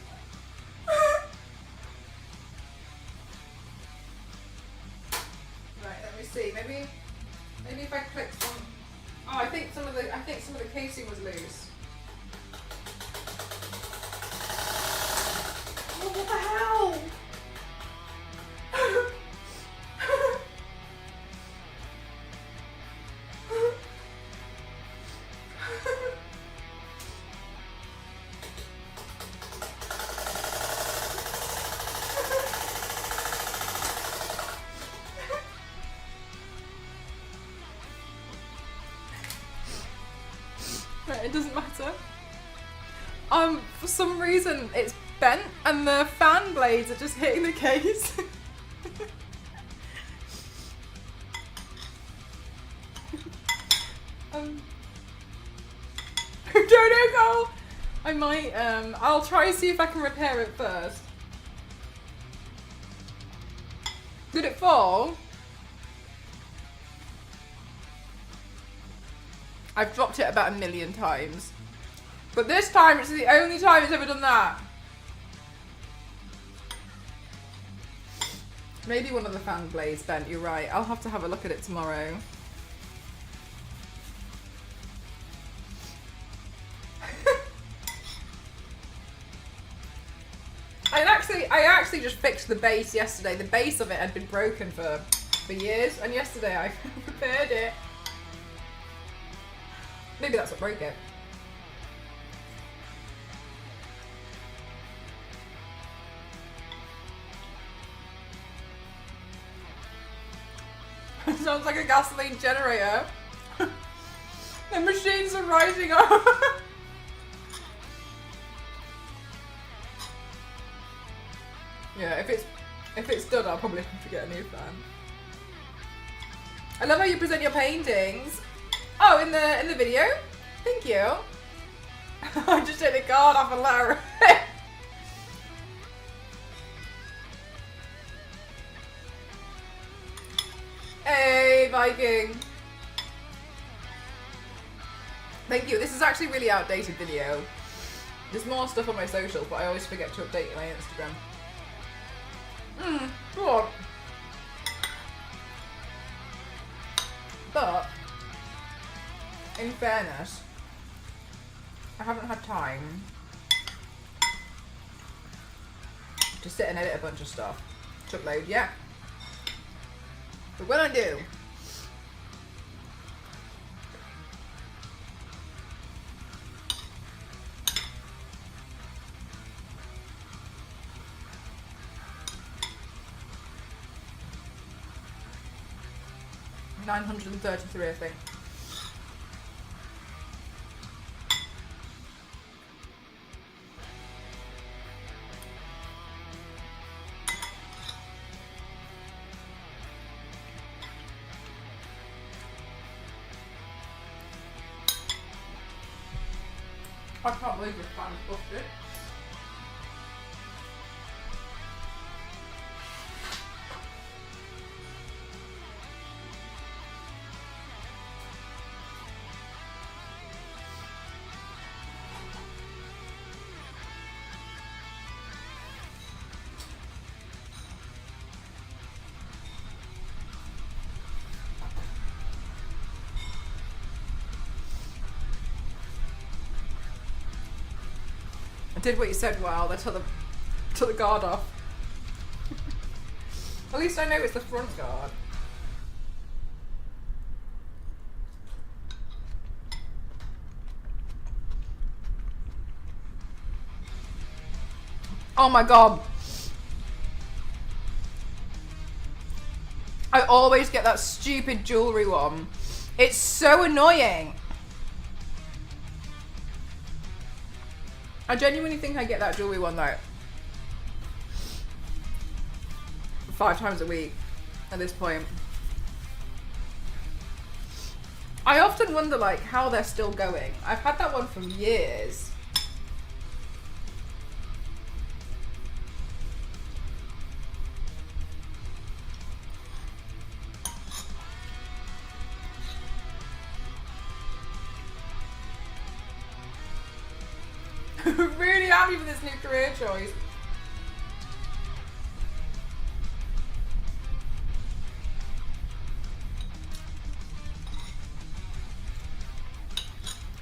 Right, let me see. Maybe if I click on... Oh, I think some of the casing was loose. Oh, what the hell? It doesn't matter. For some reason it's bent and the fan blades are just hitting the case. Dono goal! I might, I'll try see if I can repair it first. Did it fall? I've dropped it about 1,000,000 times. But this time, it's the only time it's ever done that. Maybe one of the fan blades bent, you're right. I'll have to have a look at it tomorrow. I actually just fixed the base yesterday. The base of it had been broken for years, and yesterday I repaired it. Maybe that's what broke it. Sounds like a gasoline generator. The machines are rising up. Yeah, if it's done, I'll probably have to get a new fan. I love how you present your paintings. Oh, in the video? Thank you. I just take the card off and let her. Hey, Viking. Thank you. This is actually a really outdated video. There's more stuff on my socials, but I always forget to update my Instagram. What? But, in fairness, I haven't had time to sit and edit a bunch of stuff to upload yet. But when I do, $933, I think. I can't believe this fan's busted. I did what you said, Wild. I took the guard off. At least I know it's the front guard. Oh my god. I always get that stupid jewellery one. It's so annoying. I genuinely think I get that jewellery one though 5 times a week at this point. I often wonder like how they're still going. I've had that one for years. Really happy with this new career choice.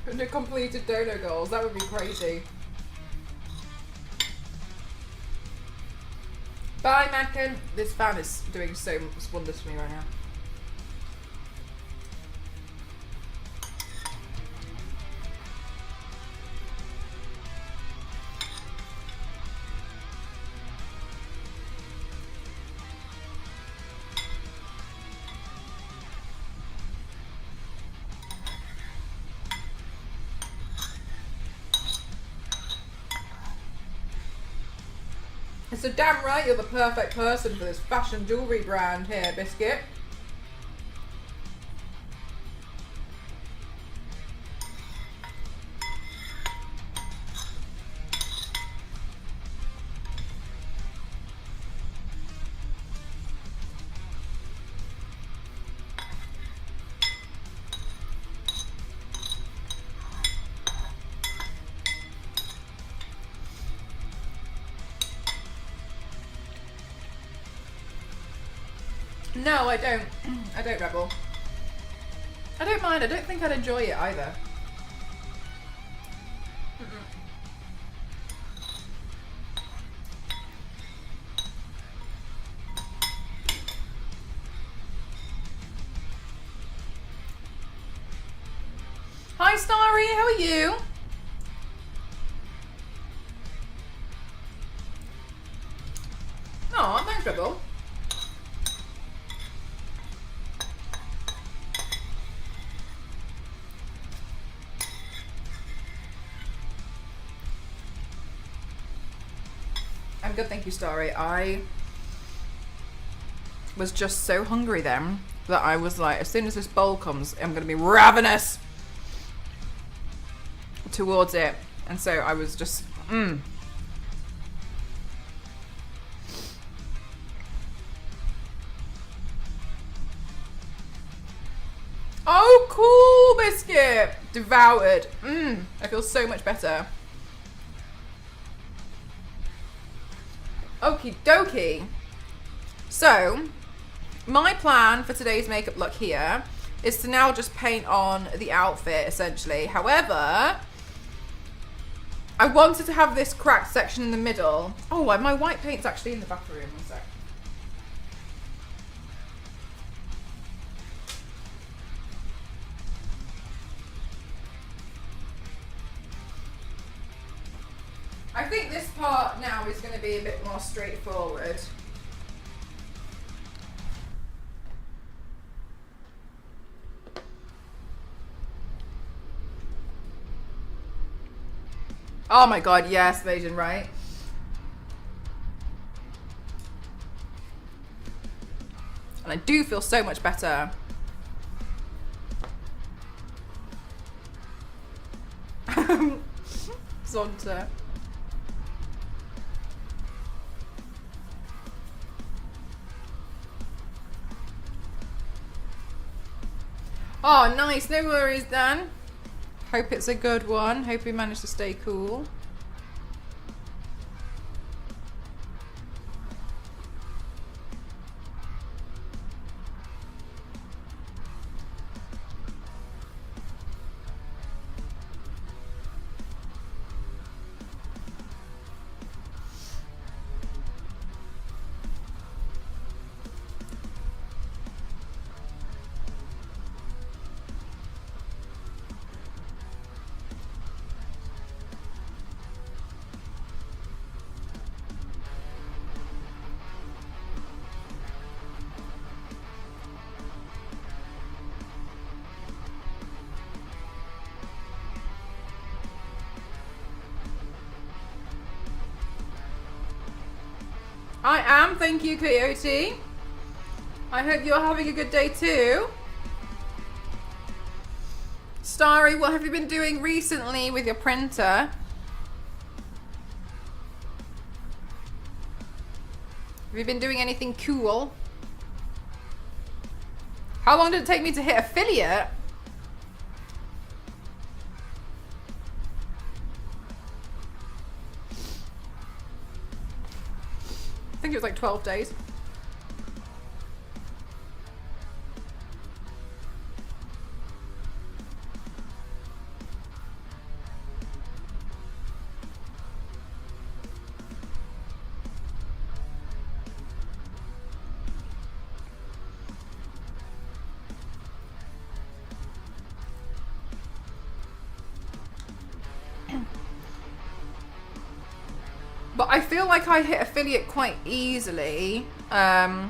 The completed dono goals, that would be crazy. Bye, Mackin. This fan is doing so much wonders for me right now. So damn right you're the perfect person for this fashion jewellery brand here, Biscuit. No, I don't. I don't, Rebel. I don't mind. I don't think I'd enjoy it either. Hi, Starry. How are you? Oh, thanks, Rebel. I'm good, thank you, Starry. I was just so hungry then that I was like, as soon as this bowl comes, I'm going to be ravenous towards it. And so I was just, Oh, cool, biscuit! Devoured. I feel so much better. Okie dokie. So, my plan for today's makeup look here is to now just paint on the outfit, essentially. However, I wanted to have this cracked section in the middle. Oh, my white paint's actually in the bathroom. One sec. I think this part now is going to be a bit more straightforward. Oh my god, yes, Majan, right? And I do feel so much better. Zonta. Oh, nice. No worries, Dan. Hope it's a good one. Hope we managed to stay cool. I am, thank you, Coyote. I hope you're having a good day too. Starry, what have you been doing recently with your printer? Have you been doing anything cool? How long did it take me to hit affiliate? I think it was like 12 days. But I feel like I hit affiliate quite easily for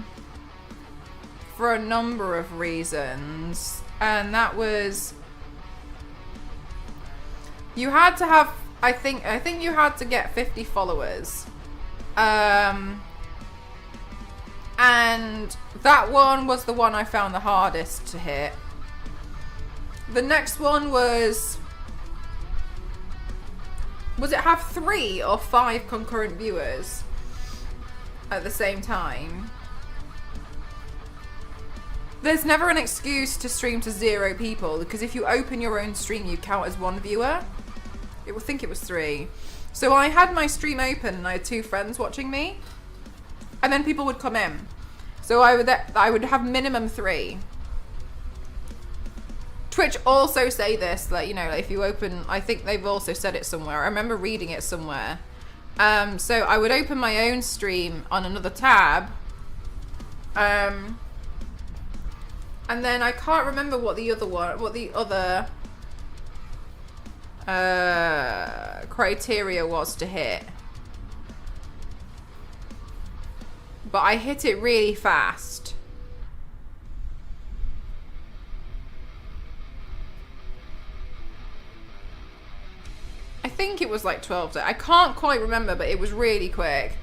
a number of reasons. And that was, you had to have, I think you had to get 50 followers. And that one was the one I found the hardest to hit. The next one was it have 3 or 5 concurrent viewers at the same time? There's never an excuse to stream to 0 people, because if you open your own stream, you count as 1 viewer. I think it was 3. So I had my stream open and I had 2 friends watching me, and then people would come in. So I would have minimum 3. Twitch also say this, that, you know, like if you open, I think they've also said it somewhere. I remember reading it somewhere. So I would open my own stream on another tab. And then I can't remember what the other criteria was to hit. But I hit it really fast. I think it was like 12 days. I can't quite remember, but it was really quick.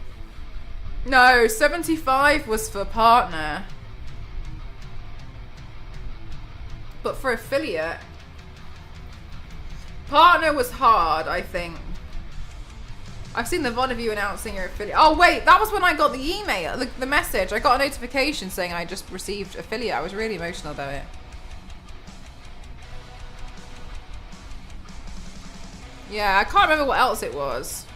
No, 75 was for partner. But for affiliate, partner was hard, I think. I've seen the VOD of you announcing your affiliate. Oh wait, that was when I got the email, the message. I got a notification saying I just received affiliate. I was really emotional about it. Yeah, I can't remember what else it was.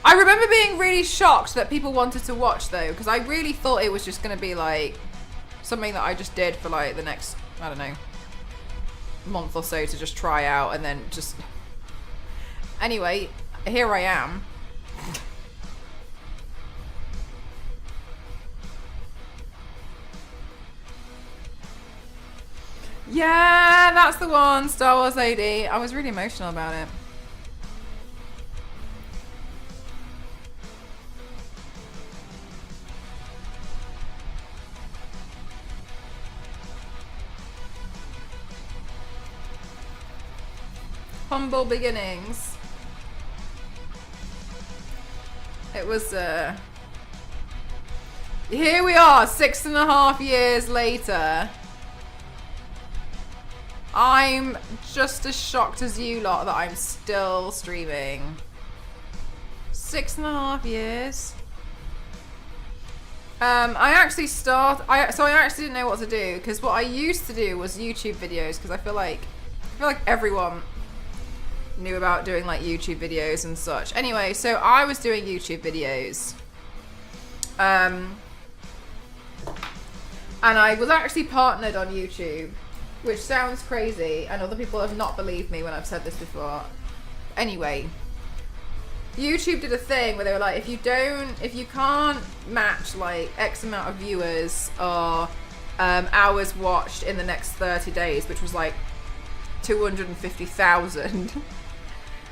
I remember being really shocked that people wanted to watch though, because I really thought it was just going to be like something that I just did for like the next, I don't know, month or so to just try out and then just... Anyway, here I am. Yeah, that's the one, Star Wars AD. I was really emotional about it. Humble beginnings. It was, here we are, 6.5 years later. I'm just as shocked as you lot that I'm still streaming. 6.5 years. I actually didn't know what to do, because what I used to do was YouTube videos, because I feel like everyone knew about doing like YouTube videos and such. Anyway, so I was doing YouTube videos. And I was actually partnered on YouTube, which sounds crazy, and other people have not believed me when I've said this before. Anyway, YouTube did a thing where they were like, if you can't match like X amount of viewers or hours watched in the next 30 days, which was like 250,000,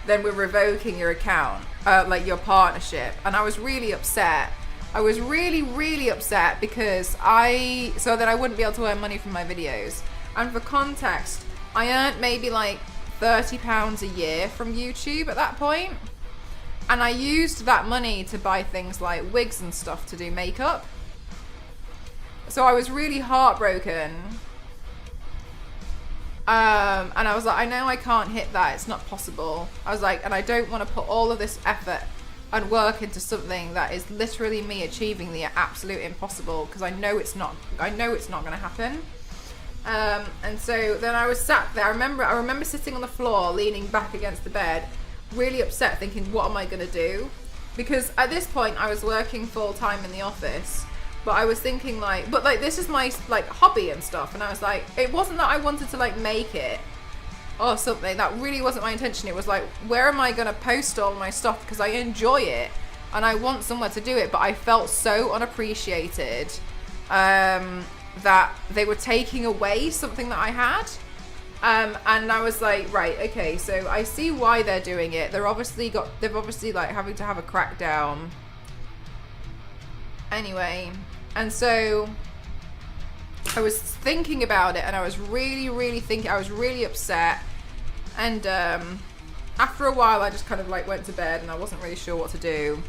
then we're revoking your account, like your partnership. And I was really upset. I was really, really upset because so that I wouldn't be able to earn money from my videos. And for context, I earned maybe like £30 a year from YouTube at that point. And I used that money to buy things like wigs and stuff to do makeup. So I was really heartbroken. And I was like, I know I can't hit that. It's not possible. I was like, and I don't want to put all of this effort and work into something that is literally me achieving the absolute impossible, because I know it's not going to happen. And so then I was sat there. I remember sitting on the floor, leaning back against the bed, really upset, thinking, what am I going to do? Because at this point I was working full time in the office, but I was thinking like, but like this is my like hobby and stuff. And I was like, it wasn't that I wanted to like make it or something. That really wasn't my intention. It was like, where am I going to post all my stuff? Because I enjoy it and I want somewhere to do it. But I felt so unappreciated that they were taking away something that I had. And I was like, right, okay, so I see why they're doing it. They've obviously like having to have a crackdown. Anyway, and so I was thinking about it, and I was really, really thinking. I was really upset. And after a while, I just kind of like went to bed, and I wasn't really sure what to do.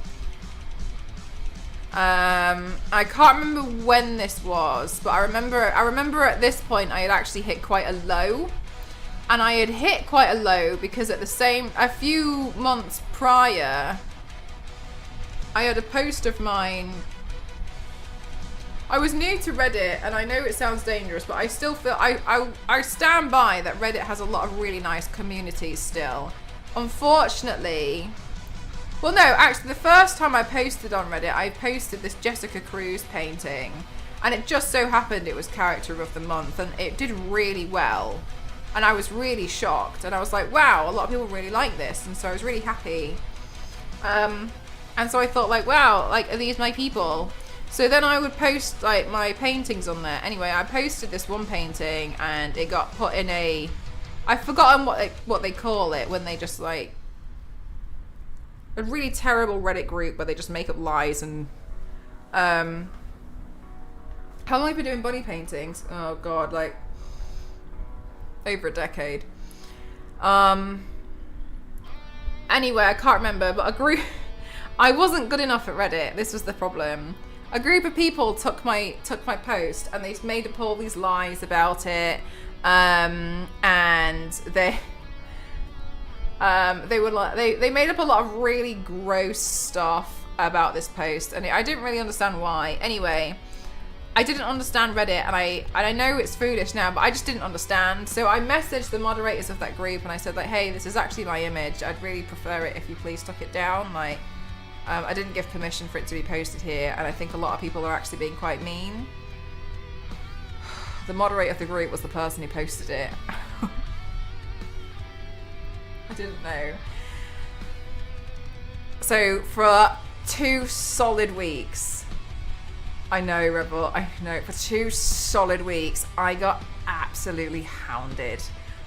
I can't remember when this was, but I remember at this point I had actually hit quite a low. And I had hit quite a low because a few months prior, I had a post of mine. I was new to Reddit, and I know it sounds dangerous, but I still feel I stand by that Reddit has a lot of really nice communities still. Unfortunately, well, no, actually, the first time I posted on Reddit, I posted this Jessica Cruz painting, And it just so happened it was character of the month, and it did really well. And I was really shocked, and I was like, wow, a lot of people really like this, and so I was really happy. And so I thought, like, wow, like, are these my people? So then I would post, like, my paintings on there. Anyway, I posted this one painting, and it got put in I've forgotten what they call it when they just, like, a really terrible Reddit group where they just make up lies. And how long have I been doing body paintings? Oh god, like over a decade. Anyway, I can't remember, but a group I wasn't good enough at Reddit. This was the problem. A group of people took my post, and they made up all these lies about it, and they were like, they made up a lot of really gross stuff about this post, and I didn't really understand why. Anyway, I didn't understand Reddit, and I know it's foolish now, but I just didn't understand. So I messaged the moderators of that group, and I said, like, hey, this is actually my image. I'd really prefer it if you please took it down. Like, I didn't give permission for it to be posted here, and I think a lot of people are actually being quite mean. The moderator of the group was the person who posted it. I didn't know. So for 2 solid weeks, I know, Rebel, I know, for 2 solid weeks, I got absolutely hounded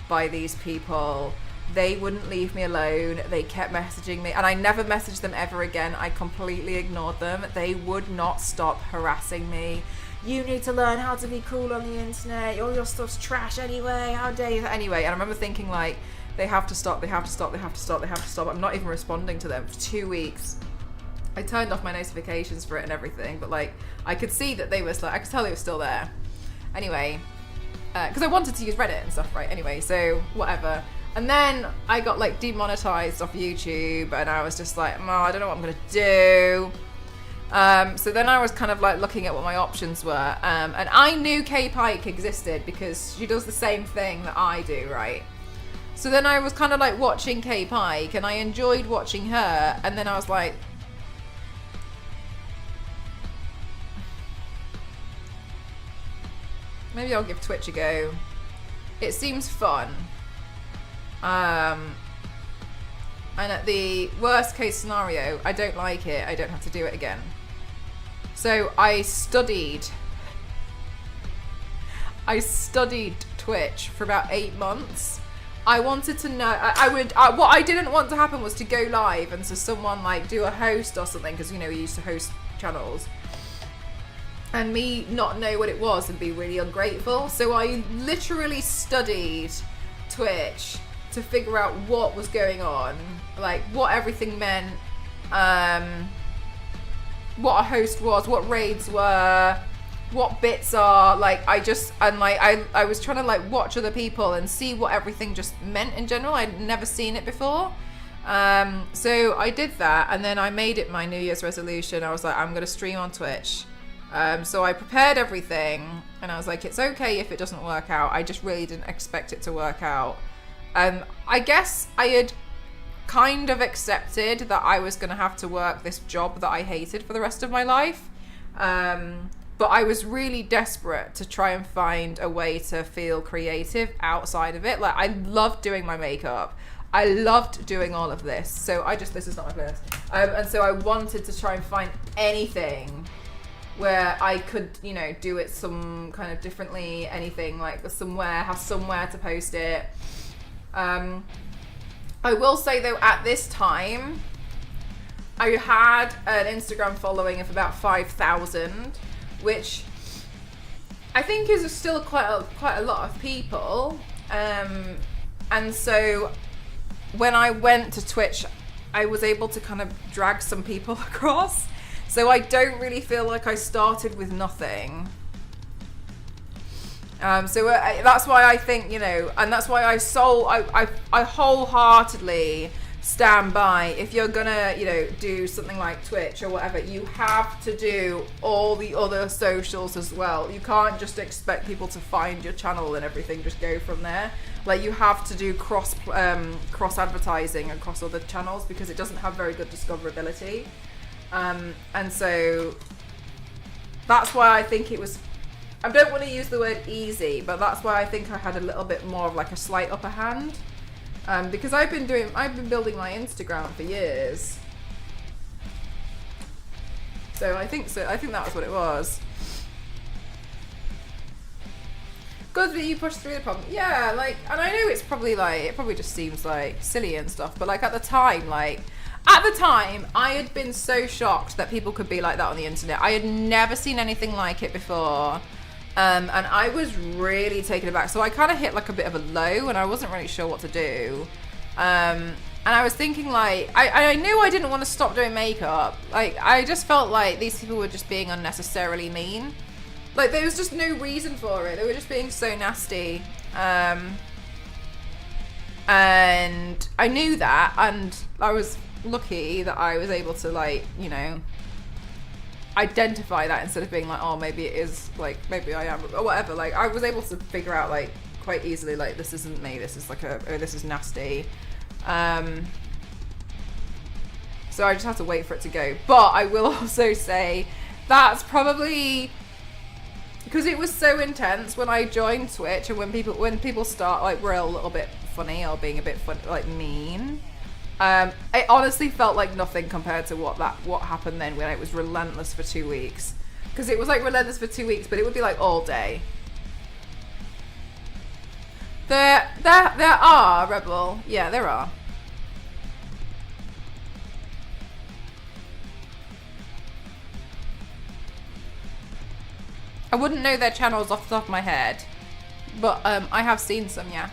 by these people. They wouldn't leave me alone. They kept messaging me, and I never messaged them ever again. I completely ignored them. They would not stop harassing me. You need to learn how to be cool on the internet. All your stuff's trash anyway. How dare you? Anyway, and I remember thinking, like, they have to stop, they have to stop, they have to stop, they have to stop. I'm not even responding to them for 2 weeks. I turned off my notifications for it and everything, but, like, I could see that they were, like, I could tell they were still there. Anyway, because I wanted to use Reddit and stuff, right? Anyway, so whatever. And then I got, like, demonetized off YouTube, and I was just like, oh, I don't know what I'm gonna do. So then I was kind of like looking at what my options were, and I knew Kay Pike existed because she does the same thing that I do, right? So then I was kind of like watching Kay Pike, and I enjoyed watching her, and then I was like, maybe I'll give Twitch a go. It seems fun. And at the worst case scenario, I don't like it, I don't have to do it again. So I studied Twitch for about 8 months. I wanted to know, what I didn't want to happen was to go live and so someone like do a host or something, because, you know, we used to host channels, and me not know what it was and be really ungrateful. So I literally studied Twitch to figure out what was going on, like what everything meant, what a host was, what raids were, what bits are, like I was trying to like watch other people and see what everything just meant in general. I'd never seen it before. So I did that, and then I made it my New Year's resolution. I was like, I'm gonna stream on Twitch. So I prepared everything, and I was like, it's okay if it doesn't work out. I just really didn't expect it to work out. I guess I had kind of accepted that I was going to have to work this job that I hated for the rest of my life. But I was really desperate to try and find a way to feel creative outside of it. Like, I loved doing my makeup. I loved doing all of this. So this is not my playlist. And so I wanted to try and find anything where I could, you know, do it some kind of differently, anything, like have somewhere to post it. I will say though, at this time, I had an Instagram following of about 5,000, which I think is still quite a lot of people. And so when I went to Twitch, I was able to kind of drag some people across. So I don't really feel like I started with nothing. So that's why I think, you know, and that's why I wholeheartedly stand by, if you're gonna, you know, do something like Twitch or whatever, you have to do all the other socials as well. You can't just expect people to find your channel and everything, just go from there. Like, you have to do cross advertising across other channels, because it doesn't have very good discoverability. And so That's why I think it was, I don't want to use the word easy, but that's why I think I had a little bit more of like a slight upper hand. Because I've been building my Instagram for years. So I think that was what it was. Good that you pushed through the problem. Yeah, like, and I know it's probably like, it probably just seems like silly and stuff, but like at the time, I had been so shocked that people could be like that on the internet. I had never seen anything like it before. And I was really taken aback. So I kind of hit like a bit of a low and I wasn't really sure what to do. And I was thinking like, I knew I didn't want to stop doing makeup. Like, I just felt like these people were just being unnecessarily mean. Like, there was just no reason for it. They were just being so nasty. And I knew that, and I was lucky that I was able to, like, you know, identify that instead of being like, oh, maybe it is, like, maybe I am, or whatever. Like, I was able to figure out, like, quite easily, like, this isn't me. This is like this is nasty. So I just have to wait for it to go. But I will also say that's probably because it was so intense when I joined Twitch, and when people start like were a little bit funny or being a bit funny, like mean. It honestly felt like nothing compared to what happened then when it was relentless for 2 weeks. Because it was like relentless for 2 weeks, but it would be like all day. There are, Rebel. Yeah, there are. I wouldn't know their channels off the top of my head, but I have seen some, yeah.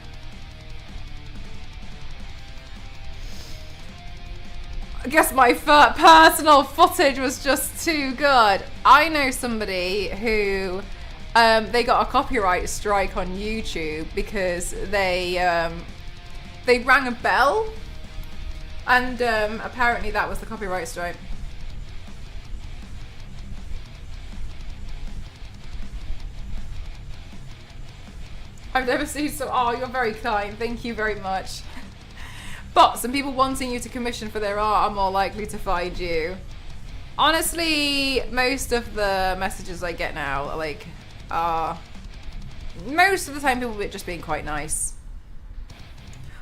I guess my personal footage was just too good. I know somebody who they got a copyright strike on YouTube because they rang a bell, and apparently that was the copyright strike. I've never seen so. Oh, you're very kind. Thank you very much. Bots and people wanting you to commission for their art are more likely to find you. Honestly, most of the messages I get now are like, most of the time people are just being quite nice.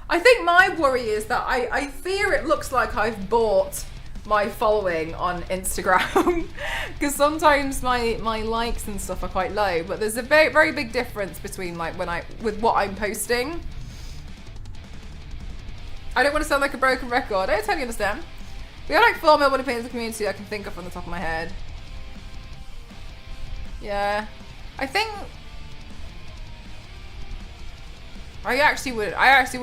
I think my worry is that I fear it looks like I've bought my following on Instagram because sometimes my likes and stuff are quite low, but there's a very, very big difference between like with what I'm posting. I don't want to sound like a broken record. I totally understand. We have like 4 million opinions in the community I can think of on the top of my head. Yeah, I think I actually wouldn't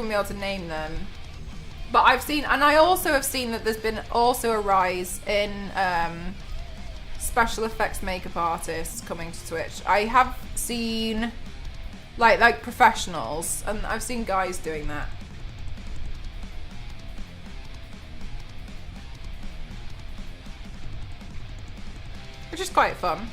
be able to name them. But I've seen, and I also have seen that there's been also a rise in special effects makeup artists coming to Twitch. I have seen like professionals, and I've seen guys doing that. Which is quite fun.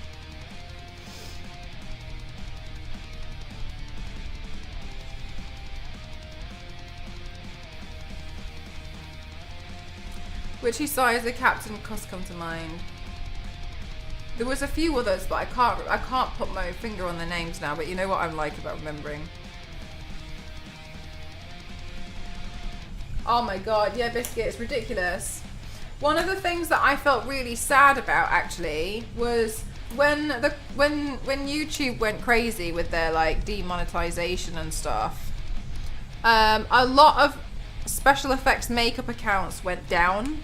Which he saw as a Captain Cuss come to mind. There was a few others, but I can't put my finger on the names now, but you know what I'm like about remembering. Oh my god, yeah, Biscuit, it's ridiculous. One of the things that I felt really sad about actually was when YouTube went crazy with their like demonetization and stuff. A lot of special effects makeup accounts went down.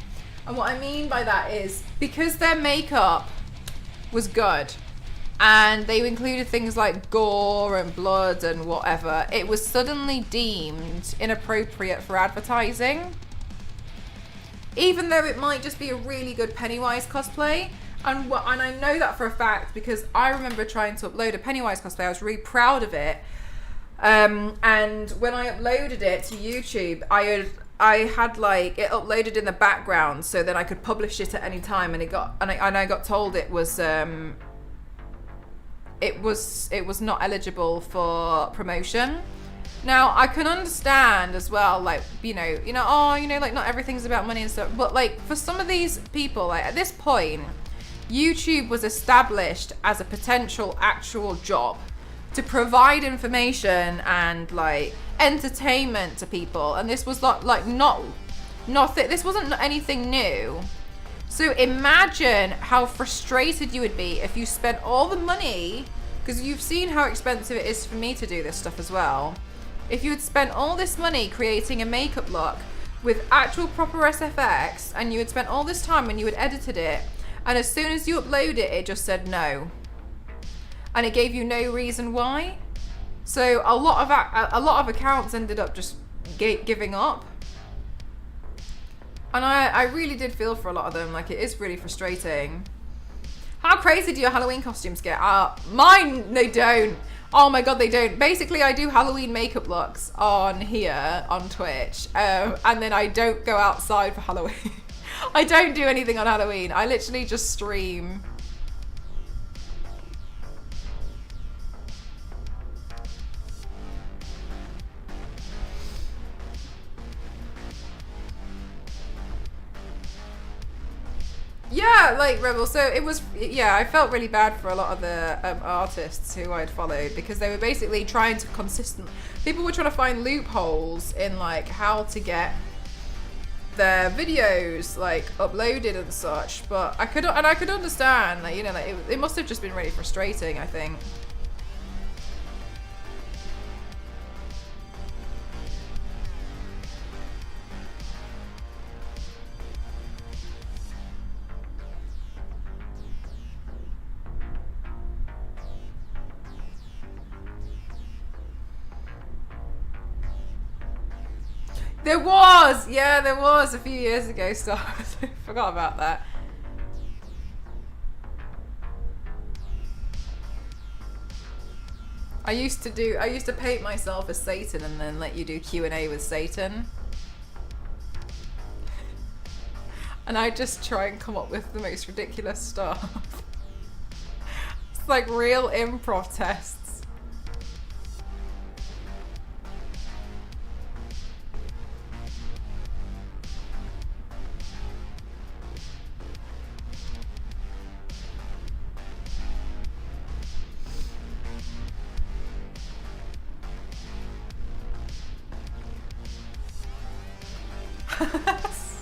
And what I mean by that is because their makeup was good and they included things like gore and blood and whatever, it was suddenly deemed inappropriate for advertising. Even though it might just be a really good Pennywise cosplay. And I know that for a fact because I remember trying to upload a Pennywise cosplay. I was really proud of it. And when I uploaded it to YouTube, I had like it uploaded in the background, so then I could publish it at any time, and I got told it was not eligible for promotion. Now I can understand as well, like like not everything's about money and stuff, but like for some of these people, like at this point, YouTube was established as a potential actual job to provide information and like entertainment to people, and this was nothing. This wasn't anything new. So imagine how frustrated you would be if you spent all the money, because you've seen how expensive it is for me to do this stuff as well. If you had spent all this money creating a makeup look with actual proper SFX, and you had spent all this time and you had edited it, and as soon as you upload it, it just said no, and it gave you no reason why. So a lot of accounts ended up just giving up, and I really did feel for a lot of them. Like, it is really frustrating. How crazy do your Halloween costumes get? Mine, they don't. Oh my god, they don't. Basically, I do Halloween makeup looks on here on Twitch, and then I don't go outside for Halloween. I don't do anything on Halloween. I literally just stream. Yeah, like Rebel. So it was, yeah, I felt really bad for a lot of the artists who I'd followed, because they were basically trying to people were trying to find loopholes in like how to get their videos like uploaded and such. But I could understand that, you know, like it must have just been really frustrating, I think. There was a few years ago, so I forgot about that. I used to paint myself as Satan and then let you do Q&A with Satan. And I just try and come up with the most ridiculous stuff. It's like real improv tests.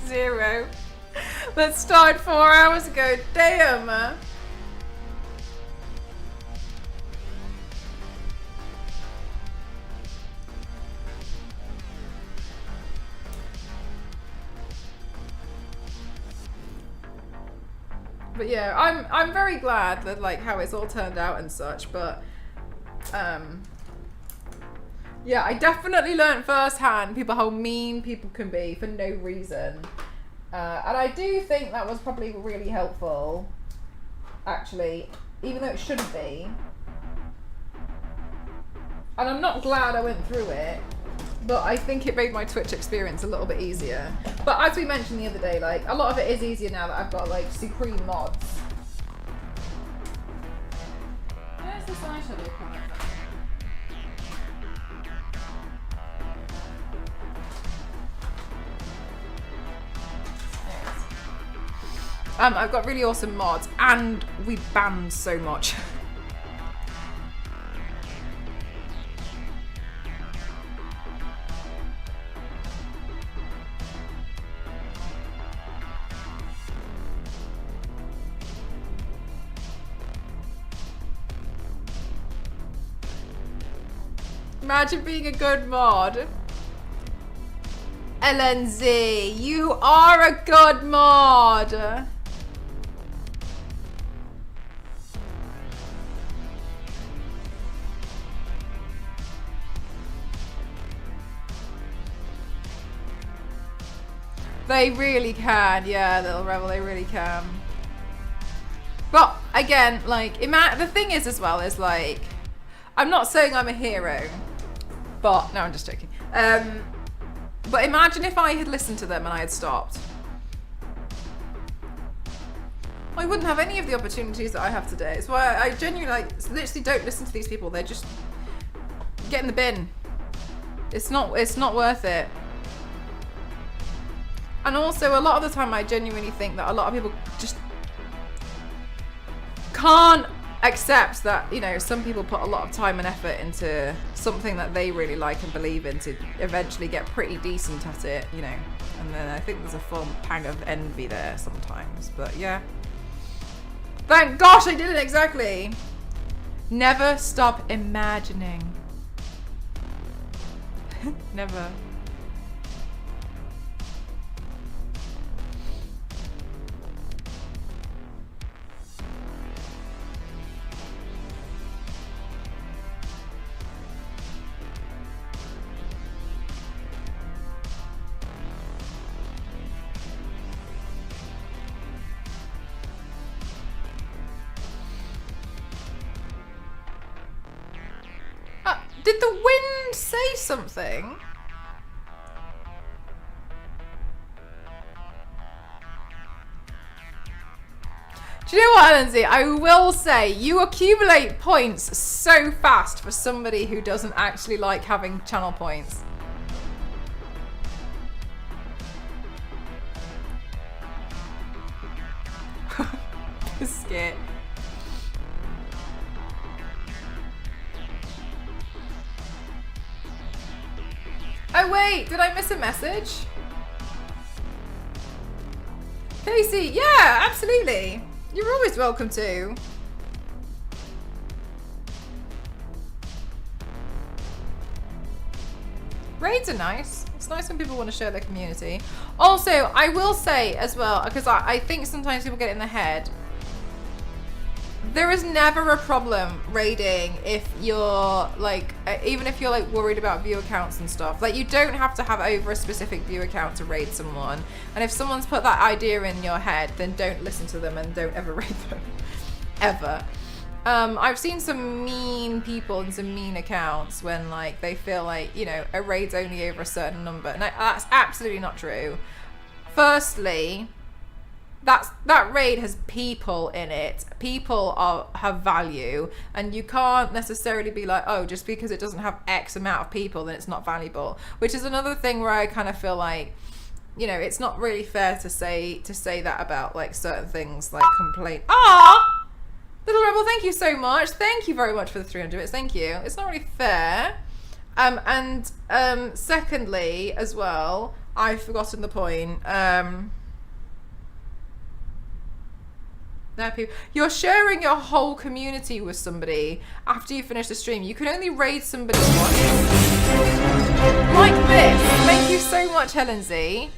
Zero. That started 4 hours ago. Damn. But yeah, I'm very glad that like how it's all turned out and such, but yeah, I definitely learned firsthand how mean people can be for no reason. And I do think that was probably really helpful, actually, even though it shouldn't be. And I'm not glad I went through it, but I think it made my Twitch experience a little bit easier. But as we mentioned the other day, like, a lot of it is easier now that I've got, like, Supreme mods. Where's this eyeshadow palette? I've got really awesome mods, and we banned so much. Imagine being a good mod. LNZ, you are a good mod. They really can, yeah, Little Rebel, they really can. But again, like, the thing is as well is like, I'm not saying I'm a hero, but no, I'm just joking. But imagine if I had listened to them and I had stopped. I wouldn't have any of the opportunities that I have today. It's why I genuinely, like, literally don't listen to these people. They're just get in the bin. It's not worth it. And also, a lot of the time, I genuinely think that a lot of people just can't accept that, you know, some people put a lot of time and effort into something that they really like and believe in to eventually get pretty decent at it, you know. And then I think there's a pang of envy there sometimes. But yeah. Thank gosh I did it exactly. Never stop imagining. Never. Did the wind say something? Do you know what, Lindsay? I will say, you accumulate points so fast for somebody who doesn't actually like having channel points. Biscuit. Oh wait, did I miss a message? Casey, yeah, absolutely. You're always welcome to. Raids are nice. It's nice when people want to share their community. Also, I will say as well, because I think sometimes people get it in their head, there is never a problem raiding if you're like, even if you're like worried about view accounts and stuff. Like, you don't have to have over a specific view account to raid someone. And if someone's put that idea in your head, then don't listen to them and don't ever raid them. Ever. I've seen some mean people and some mean accounts when like they feel like, you know, a raid's only over a certain number. And that's absolutely not true. Firstly, that raid has people in it. People have value, and you can't necessarily be like, oh, just because it doesn't have X amount of people, then it's not valuable. Which is another thing where I kind of feel like, you know, it's not really fair to say that about like certain things, like complaint. Ah, Little Rebel, thank you so much. Thank you very much for the 300 bits. Thank you. It's not really fair. And secondly, as well, I've forgotten the point. You're sharing your whole community with somebody after you finish the stream. You can only raid somebody once. Like this. Thank you so much, Helen Z.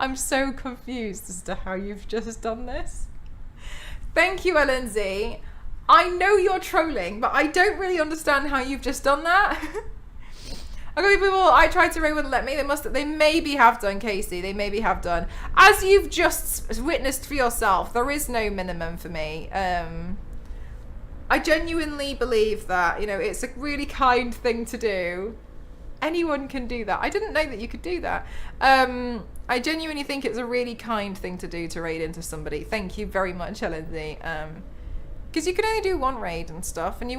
I'm so confused as to how you've just done this. Thank you, Helen Z. I know you're trolling, but I don't really understand how you've just done that. I got people I tried to raid wouldn't let me. They maybe have done, Casey. They maybe have done. As you've just witnessed for yourself, there is no minimum for me. I genuinely believe that, you know, it's a really kind thing to do. Anyone can do that. I didn't know that you could do that. I genuinely think it's a really kind thing to do to raid into somebody. Thank you very much, Lindsay. Because you can only do one raid and stuff, and you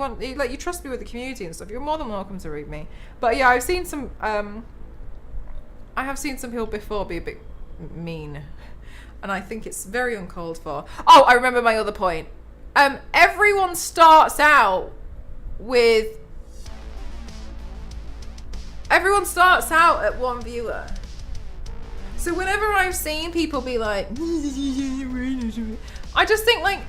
trust me with the community and stuff. You're more than welcome to raid me. But yeah, I've seen some. I have seen some people before be a bit mean, and I think it's very uncalled for. Oh, I remember my other point. Everyone starts out with. Everyone starts out at one viewer. So whenever I've seen people be like, I just think like,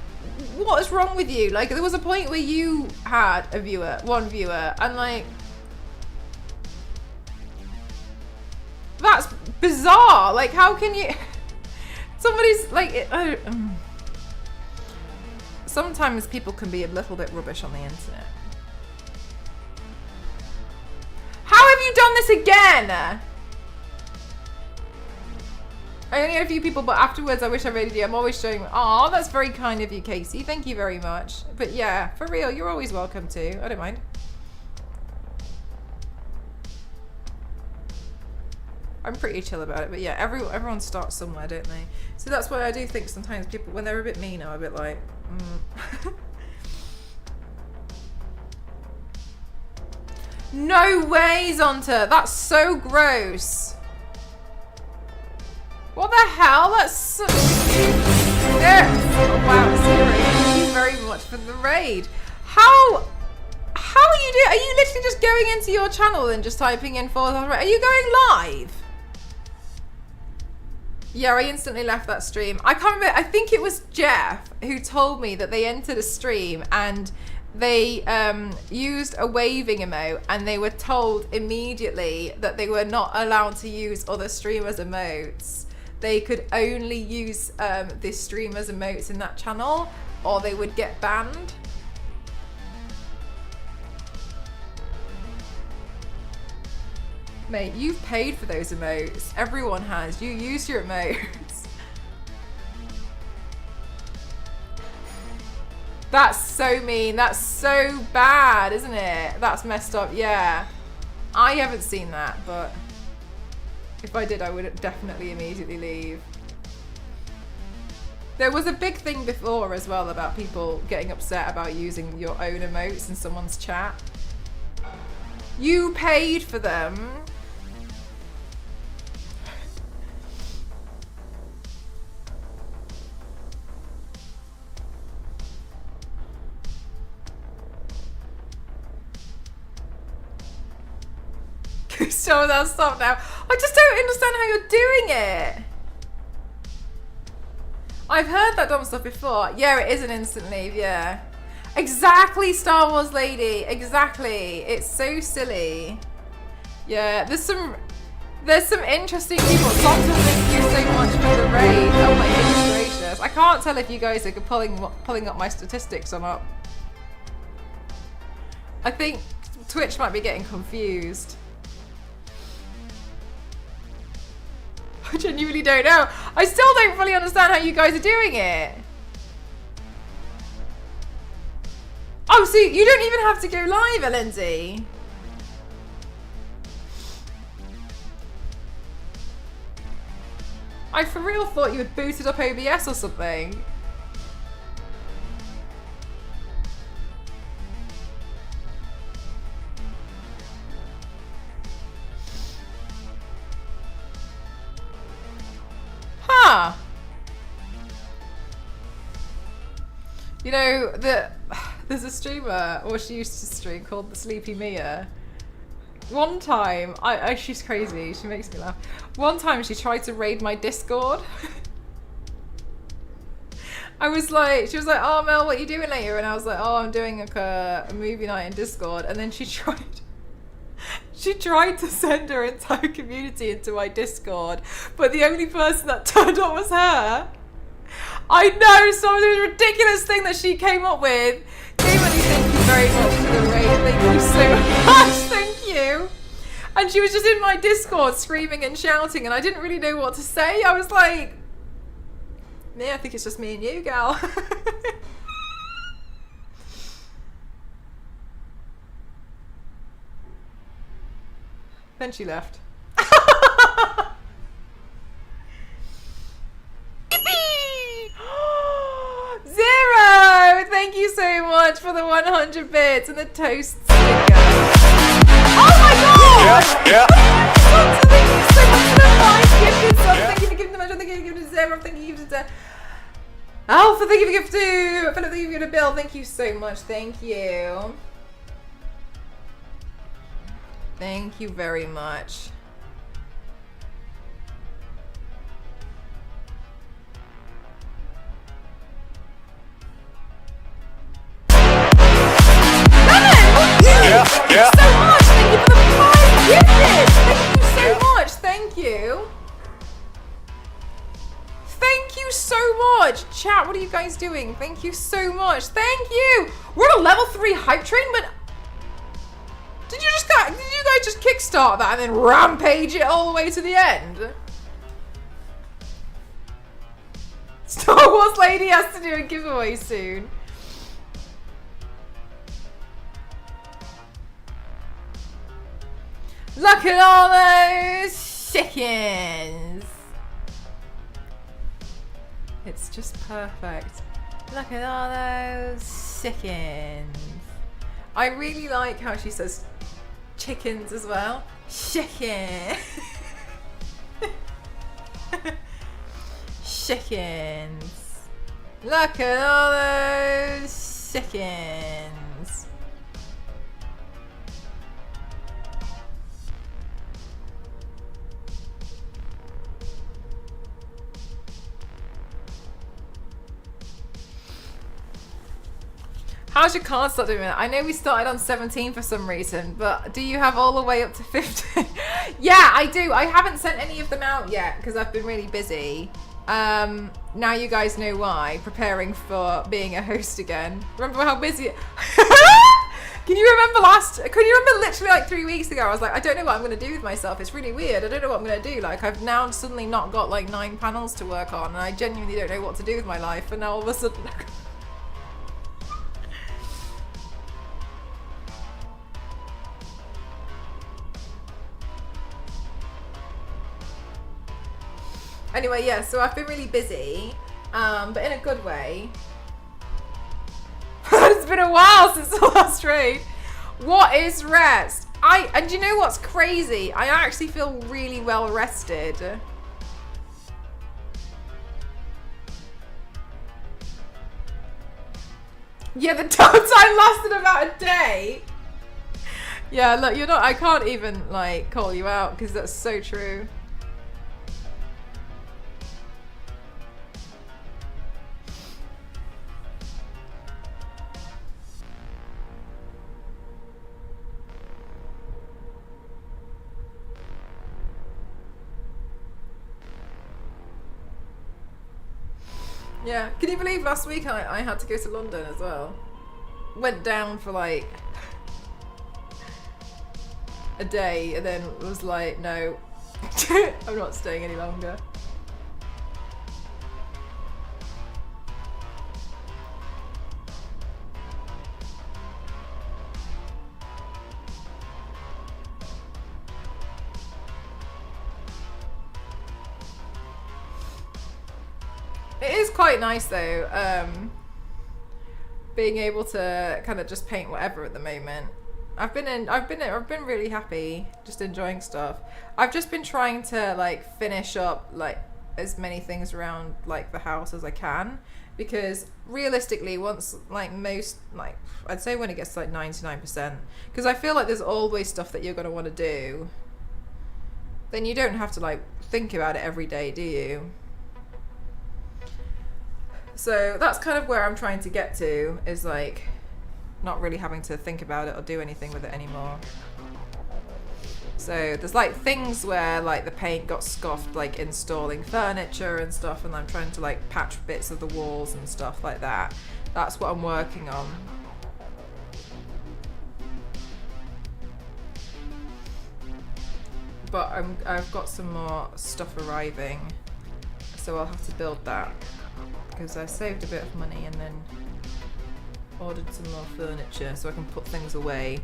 what is wrong with you? Like, there was a point where you had one viewer, and like, that's bizarre. Like, how can you? Somebody's like, sometimes people can be a little bit rubbish on the internet. How have you done this again? I only had a few people, but afterwards I wish I rated you. I'm always showing. Oh, that's very kind of you, Casey. Thank you very much. But yeah, for real, you're always welcome to. I don't mind. I'm pretty chill about it. But yeah, everyone starts somewhere, don't they? So that's why I do think sometimes people, when they're a bit mean, are a bit like, No way, Zonta. That's so gross. What the hell? That's so... Oh, wow, Siri, thank you very much for the raid. How are you doing? Are you literally just going into your channel and just typing in 4,000 raid? Are you going live? Yeah, I instantly left that stream. I can't remember. I think it was Jeff who told me that they entered a stream and they used a waving emote and they were told immediately that they were not allowed to use other streamers' emotes. They could only use this streamer's emotes in that channel or they would get banned. Mate, you've paid for those emotes. Everyone has. You use your emotes. That's so mean. That's so bad, isn't it? That's messed up. Yeah. I haven't seen that, but if I did, I would definitely immediately leave. There was a big thing before as well about people getting upset about using your own emotes in someone's chat. You paid for them. So that's stop now. I just don't understand how you're doing it. I've heard that dumb stuff before. Yeah, it is an instant leave, yeah. Exactly, Star Wars lady. Exactly. It's so silly. Yeah, there's some interesting people. Doctor, thank you so much for the raid. Oh my goodness gracious. I can't tell if you guys are pulling up my statistics or not. I think Twitch might be getting confused. I genuinely don't know. I still don't fully understand how you guys are doing it. Oh, so you don't even have to go live, Lindsay. I for real thought you had booted up OBS or something. Huh. You know, there's a streamer, or she used to stream, called the Sleepy Mia. One time, she's crazy, she makes me laugh. One time she tried to raid my Discord. She was like, oh Mel, what are you doing later? And I was like, oh, I'm doing like a movie night in Discord. And then she tried to send her entire community into my Discord, but the only person that turned up was her. I know, so the ridiculous thing that she came up with. David, thank you very much for the raid. Thank you so much. Thank you. And she was just in my Discord screaming and shouting, and I didn't really know what to say. I was like, yeah, I think it's just me and you, gal. Then she left. Zero! Thank you so much for the 100 bits and the toast sticker. Oh my god! Yeah. Thank you so much for the 5 gifted subs. Thank you for giving the much. Thank you for giving to Zero. Thank you for giving to Alpha. Thank you for giving to Philip. Thank you for giving to Bill. Thank you so much. Thank you. Thank you very much. Yeah. Thank you so much. Thank you for the 5 gifted. Thank you so much. Thank you. Thank you so much. Chat, what are you guys doing? Thank you so much. Thank you. We're on a level 3 hype train, but did you guys just kickstart that and then rampage it all the way to the end? Star Wars lady has to do a giveaway soon. Look at all those chickens. It's just perfect. Look at all those chickens. I really like how she says chickens as well. Chicken. Chickens. Look at all those chickens. How's your card start doing it? I know we started on 17 for some reason, but do you have all the way up to 50? Yeah, I do. I haven't sent any of them out yet because I've been really busy. Now you guys know why. Preparing for being a host again. Remember how busy? Can you remember literally like 3 weeks ago? I was like, I don't know what I'm going to do with myself. It's really weird. I don't know what I'm going to do. Like, I've now suddenly not got like 9 panels to work on, and I genuinely don't know what to do with my life. And now all of a sudden. Anyway, yeah, so I've been really busy, but in a good way. It's been a while since the last raid. What is rest? And you know what's crazy? I actually feel really well rested. Yeah, the downtime lasted about a day. Yeah, look, I can't even like call you out because that's so true. Yeah, can you believe last week I had to go to London as well? Went down for like a day and then was like, no, I'm not staying any longer. It is quite nice though, being able to kind of just paint whatever at the moment. I've been really happy, just enjoying stuff. I've just been trying to like finish up like as many things around like the house as I can, because realistically, once like most like I'd say when it gets to like 99%, because I feel like there's always stuff that you're gonna want to do. Then you don't have to like think about it every day, do you? So that's kind of where I'm trying to get to, is like not really having to think about it or do anything with it anymore. So there's like things where like the paint got scuffed, like installing furniture and stuff, and I'm trying to like patch bits of the walls and stuff like that. That's what I'm working on. But I've got some more stuff arriving, so I'll have to build that. Because I saved a bit of money and then ordered some more furniture so I can put things away.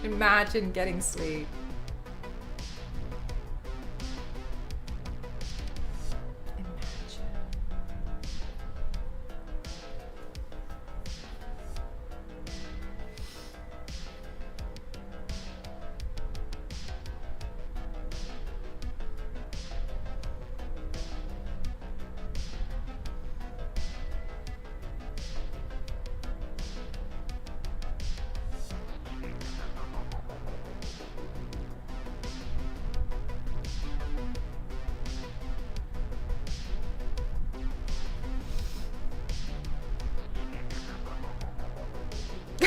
Imagine getting sleep.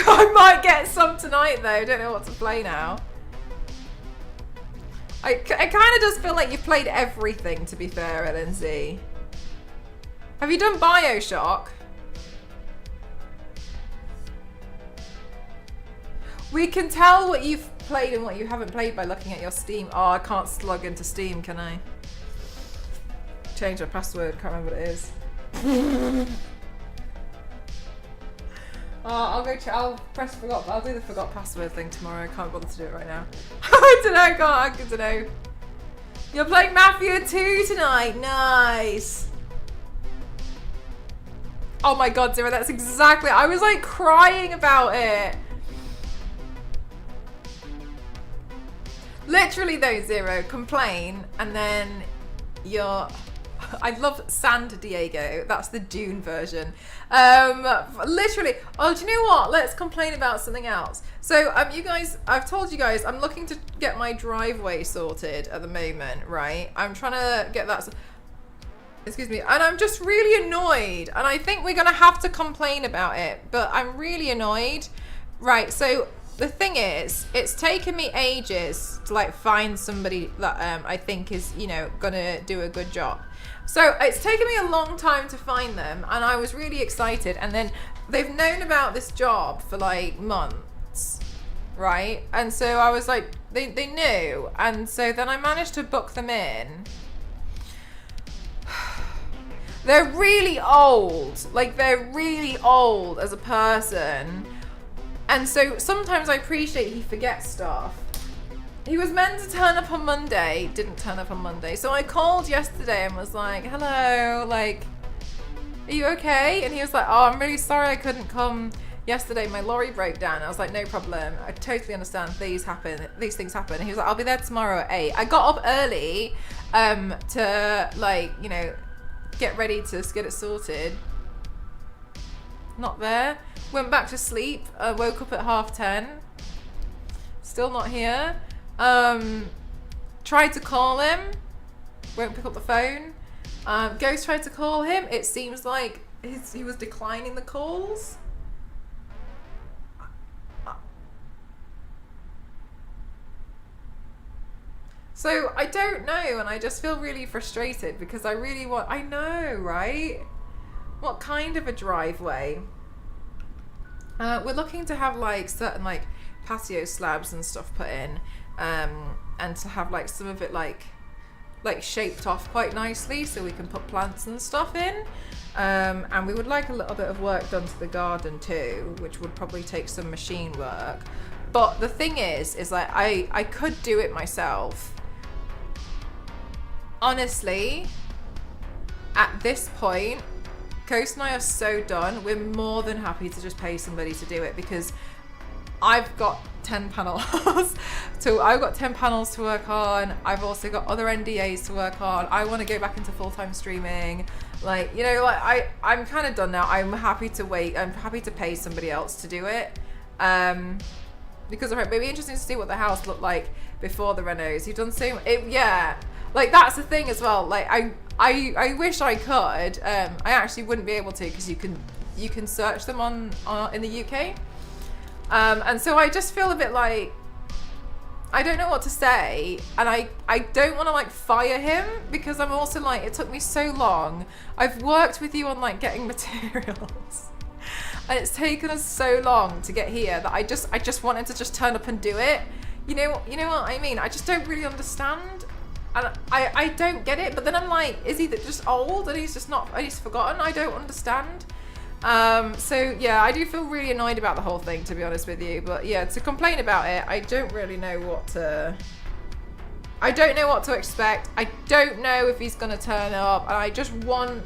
I might get some tonight though, don't know what to play now. It kind of does feel like you've played everything, to be fair, LNZ. Have you done Bioshock? We can tell what you've played and what you haven't played by looking at your Steam. Oh, I can't slug into Steam, can I? Change my password, can't remember what it is. I'll press forgot. I'll do the forgot password thing tomorrow. I can't bother to do it right now. I don't know. I don't know. You're playing Mafia 2 tonight. Nice. Oh my god, Zero. That's exactly. I was like crying about it. Literally though, Zero, complain and then you're... I love San Diego. That's the Dune version. Literally. Oh, do you know what? Let's complain about something else. So, you guys, I've told you guys, I'm looking to get my driveway sorted at the moment, right? I'm trying to get that... Excuse me. And I'm just really annoyed. And I think we're going to have to complain about it. But I'm really annoyed. Right, so... The thing is, it's taken me ages to like find somebody that I think is, you know, gonna do a good job. So it's taken me a long time to find them, and I was really excited. And then they've known about this job for like months, right? And so I was like, they knew, and so then I managed to book them in. They're really old, like they're really old as a person. And so sometimes I appreciate he forgets stuff. He was meant to turn up on Monday, didn't turn up on Monday. So I called yesterday and was like, hello, like, are you okay? And he was like, oh, I'm really sorry I couldn't come yesterday. My lorry broke down. I was like, no problem. I totally understand. These things happen. And he was like, I'll be there tomorrow at 8. I got up early to like, you know, get ready to get it sorted. Not there. Went back to sleep. Woke up at 10:30. Still not here. Tried to call him. Won't pick up the phone. Ghost tried to call him. It seems like he was declining the calls. So I don't know, and I just feel really frustrated because I really want... I know, right? What kind of a driveway? We're looking to have like certain like patio slabs and stuff put in, and to have like some of it like shaped off quite nicely so we can put plants and stuff in. And we would like a little bit of work done to the garden too, which would probably take some machine work. But the thing is like I could do it myself. Honestly, at this point, Coast and I are so done. We're more than happy to just pay somebody to do it because I've got 10 panels. So I've got 10 panels to work on. I've also got other NDAs to work on. I want to go back into full-time streaming. Like, you know, like I'm kind of done now. I'm happy to wait. I'm happy to pay somebody else to do it. Because it'd be interesting to see what the house looked like before the renos. You've done so yeah. Like that's the thing as well. Like I wish I could. I actually wouldn't be able to because you can search them on in the UK. And so I just feel a bit like I don't know what to say, and I don't want to like fire him because I'm also like it took me so long. I've worked with you on like getting materials. And it's taken us so long to get here that I just wanted to just turn up and do it. You know what I mean? I just don't really understand. And I don't get it, but then I'm like, is he just old and he's forgotten? I don't understand. So yeah, I do feel really annoyed about the whole thing, to be honest with you. But yeah, to complain about it, I don't really know what to expect. I don't know if he's gonna turn up, and I just don't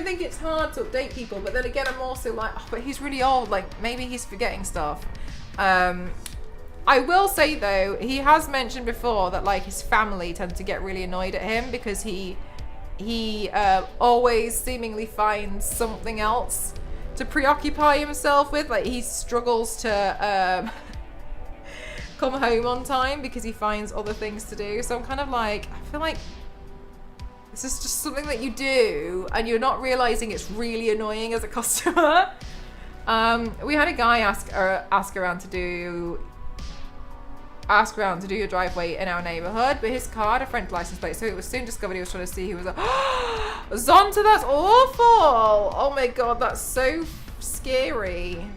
think it's hard to update people. But then again, I'm also like, oh, but he's really old. Like maybe he's forgetting stuff. I will say though, he has mentioned before that like his family tend to get really annoyed at him because he always seemingly finds something else to preoccupy himself with. Like he struggles to come home on time because he finds other things to do. So I'm kind of like, I feel like this is just something that you do and you're not realizing it's really annoying as a customer. We had a guy ask around to do your driveway in our neighborhood, but his car had a French license plate, so it was soon discovered he was trying to see who was like, Zonta, that's awful. Oh my god, that's so scary.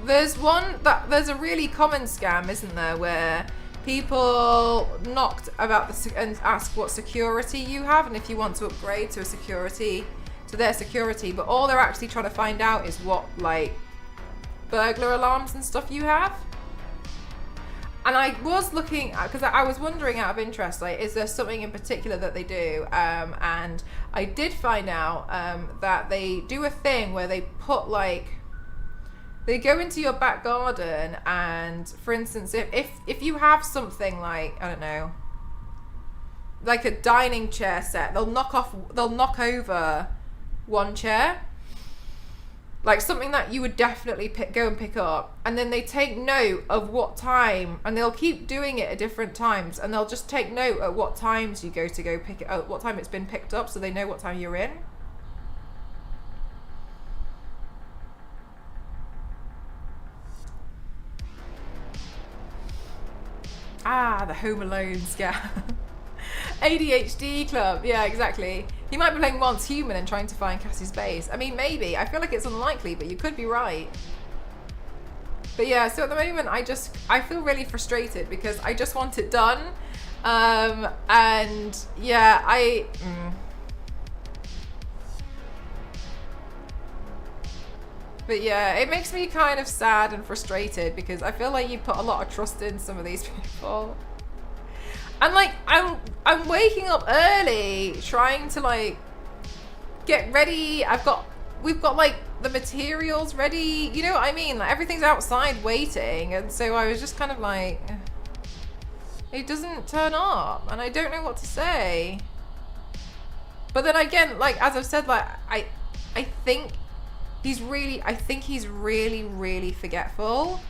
There's a really common scam, isn't there, where people knocked about and ask what security you have and if you want to upgrade to their security, but all they're actually trying to find out is what like burglar alarms and stuff you have. And I was looking at, because I was wondering out of interest, like, is there something in particular that they do? And I did find out that they do a thing where they put like They go into your back garden, and for instance, if you have something like, I don't know, like a dining chair set, they'll knock over one chair, like something that you would definitely go and pick up, and then they take note of what time, and they'll keep doing it at different times, and they'll just take note at what times you go pick it up, what time it's been picked up, so they know what time you're in. Ah, the Home Alone scam. ADHD club. Yeah, exactly. He might be playing Once Human and trying to find Cassie's base. I mean, maybe. I feel like it's unlikely, but you could be right. But yeah, so at the moment, I feel really frustrated because I just want it done. And yeah, But yeah, it makes me kind of sad and frustrated because I feel like you put a lot of trust in some of these people. And like, I'm waking up early trying to like get ready. We've got like the materials ready. You know what I mean? Like everything's outside waiting. And so I was just kind of like, it doesn't turn up and I don't know what to say. But then again, like, as I've said, like, I think he's really, really forgetful.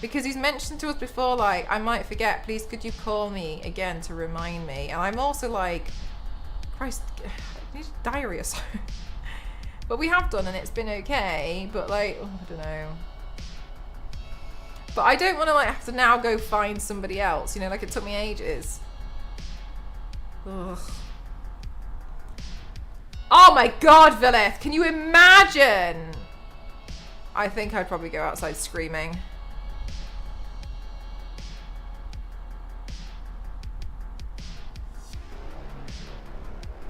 Because he's mentioned to us before, like, I might forget, please could you call me again to remind me? And I'm also like, Christ, I need diarrhea. But we have done and it's been okay. But like, oh, I don't know. But I don't want to like have to now go find somebody else. You know, like it took me ages. Ugh. Oh my God, Villith, can you imagine? I think I'd probably go outside screaming.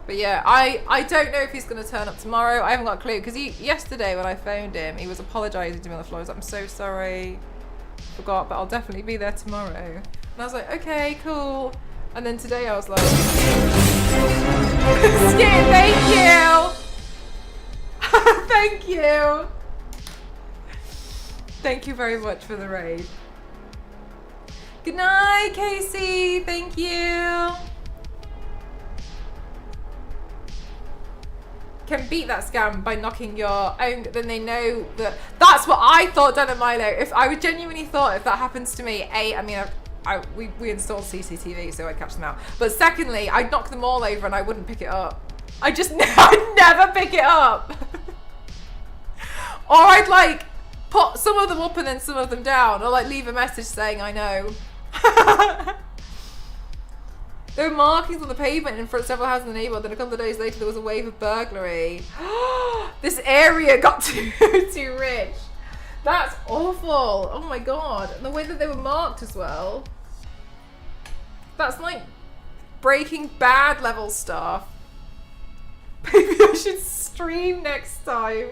But yeah, I don't know if he's going to turn up tomorrow. I haven't got a clue. Because yesterday when I phoned him, he was apologising to me on the floor. I was like, I'm so sorry. Forgot, but I'll definitely be there tomorrow. And I was like, okay, cool. And then today I was like, Skip, thank you. Thank you. Thank you very much for the raid. Good night, Casey. Thank you. Can beat that scam by knocking your own, then they know that. That's what I thought done at Milo. If I would genuinely thought if that happens to me, we installed CCTV so I'd catch them out. But secondly, I'd knock them all over and I wouldn't pick it up. I'd never pick it up. Or I'd like put some of them up and then some of them down, or like leave a message saying I know. There were markings on the pavement in front of several houses in the neighbourhood. Then a couple of days later, there was a wave of burglary. This area got too rich. That's awful. Oh my God. And the way that they were marked as well. That's like Breaking Bad level stuff. Maybe I should stream next time.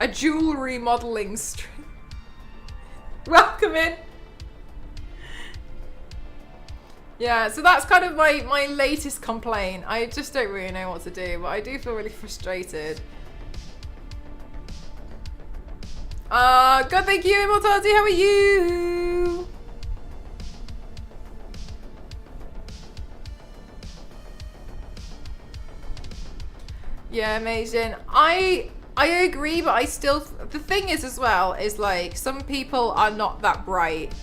A jewellery modelling stream. Welcome in. Yeah, so that's kind of my latest complaint. I just don't really know what to do, but I do feel really frustrated. God, thank you, Immortality. How are you? Yeah, amazing. I agree, but I still, the thing is as well, is like, some people are not that bright.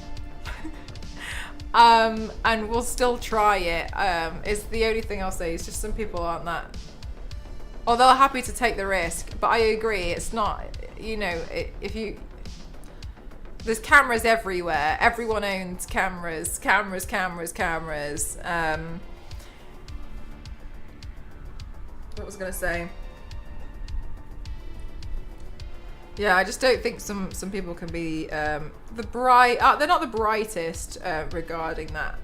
And we'll still try it, is the only thing I'll say. It's just some people aren't that, or they're happy to take the risk. But I agree, it's not, you know, there's cameras everywhere. Everyone owns cameras. What was I gonna say? Yeah, I just don't think some people can be they're not the brightest regarding that.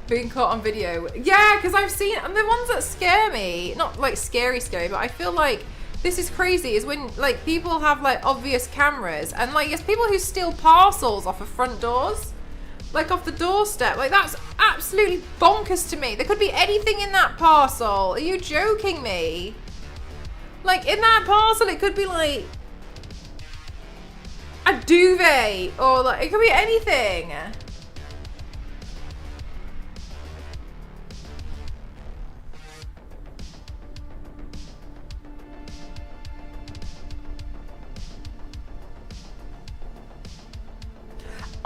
Being caught on video. Yeah, because I've seen, and the ones that scare me, not like scary, but I feel like this is crazy, is when like people have like obvious cameras and like it's people who steal parcels off of front doors, like off the doorstep. Like that's absolutely bonkers to me. There could be anything in that parcel. Are you joking me? Like in that parcel, it could be like a duvet or like it could be anything.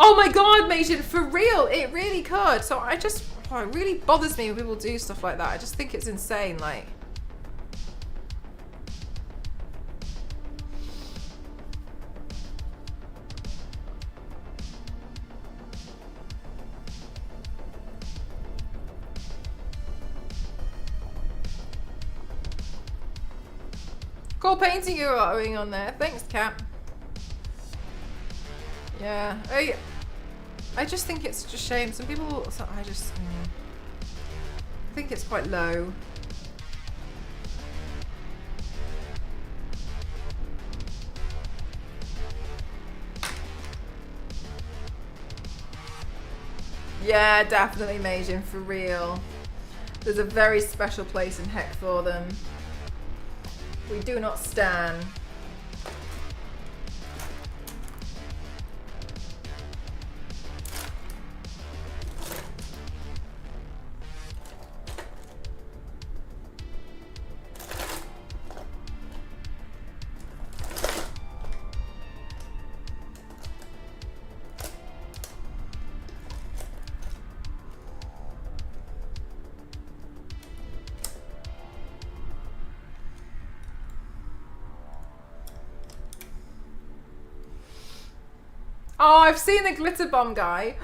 Oh my god, Majin, for real, it really could. So I just, it really bothers me when people do stuff like that. I just think it's insane, like. Cool painting you're going on there. Thanks, Cap. Yeah, I just think it's just a shame. Some people, I think it's quite low. Yeah, definitely, Majin, for real. There's a very special place in heck for them. We do not stand. Oh, I've seen the glitter bomb guy.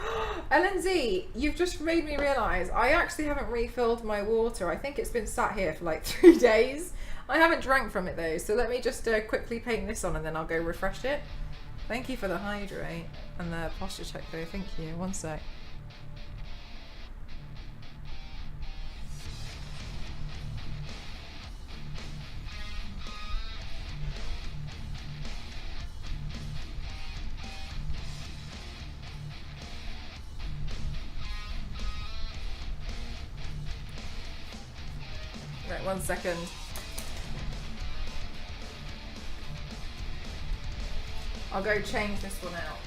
LNZ, you've just made me realise I actually haven't refilled my water. I think it's been sat here for like 3 days. I haven't drank from it though, so let me just quickly paint this on and then I'll go refresh it. Thank you for the hydrate and the posture check though, thank you. One sec. Right, 1 second. I'll go change this one out.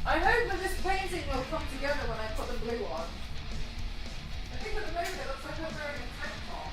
I hope that this painting will come together when I put the blue on. I think at the moment it looks like I'm wearing a tank top.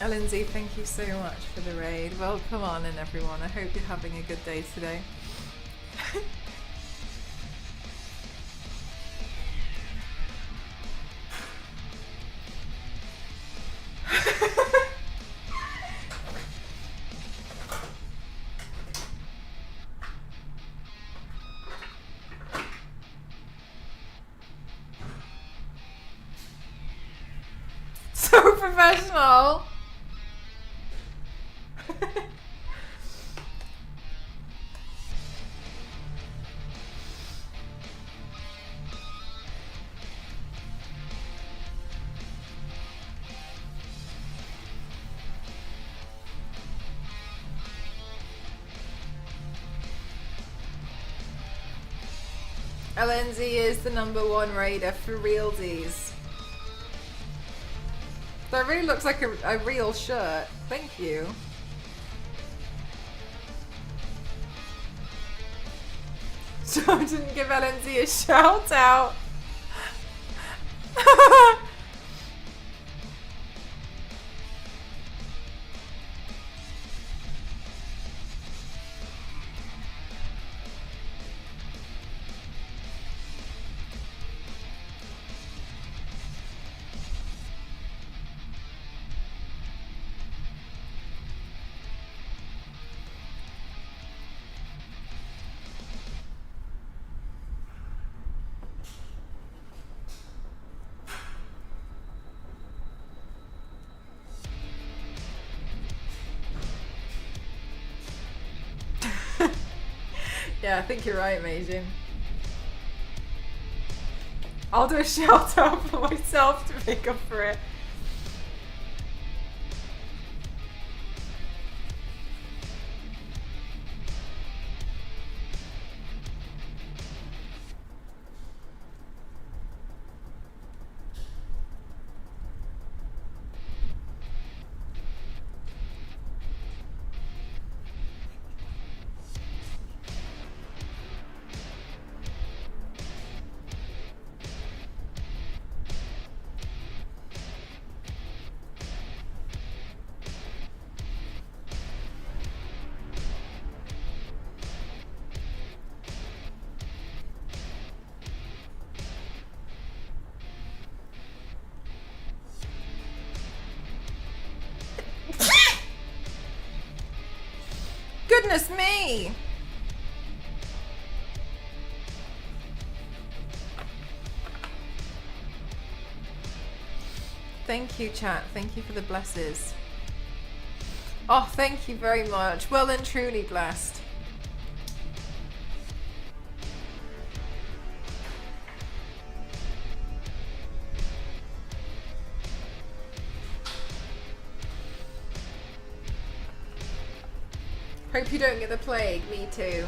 Lindsay, thank you so much for the raid. Welcome on in everyone. I hope you're having a good day today. So professional. LNZ is the #1 raider for realsies. That really looks like a real shirt. Thank you. So I didn't give LNZ a shout out. Yeah, I think you're right, Meijin. I'll do a shout out for myself to make up for it. Goodness me! Thank you, chat. Thank you for the blesses. Oh, thank you very much. Well and truly blessed. Hope you don't get the plague, me too.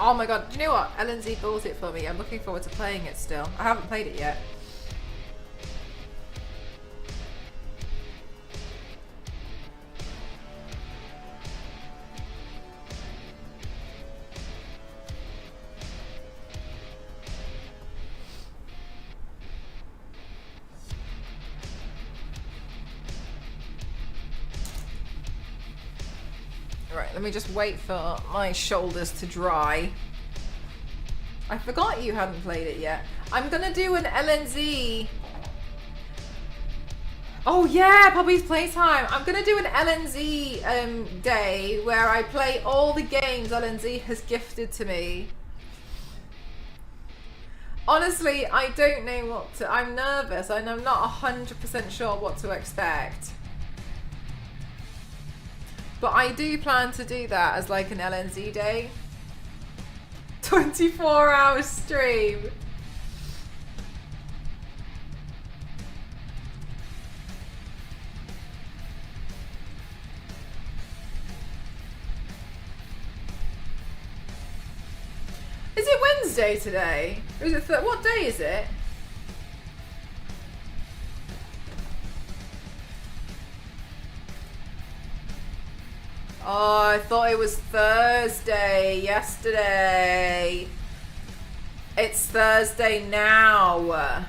Oh my god, do you know what? LNZ bought it for me. I'm looking forward to playing it still. I haven't played it yet. Right, let me just wait for my shoulders to dry. I forgot you hadn't played it yet. I'm gonna do an LNZ. Oh yeah, Poppy's Playtime. I'm gonna do an LNZ day where I play all the games LNZ has gifted to me. Honestly, I don't know what to... I'm nervous and I'm not 100% sure what to expect. But I do plan to do that as like an LNZ day. 24-hour stream. Is it Wednesday today? Or is it... what day is it? Oh, I thought it was Thursday yesterday. It's Thursday now.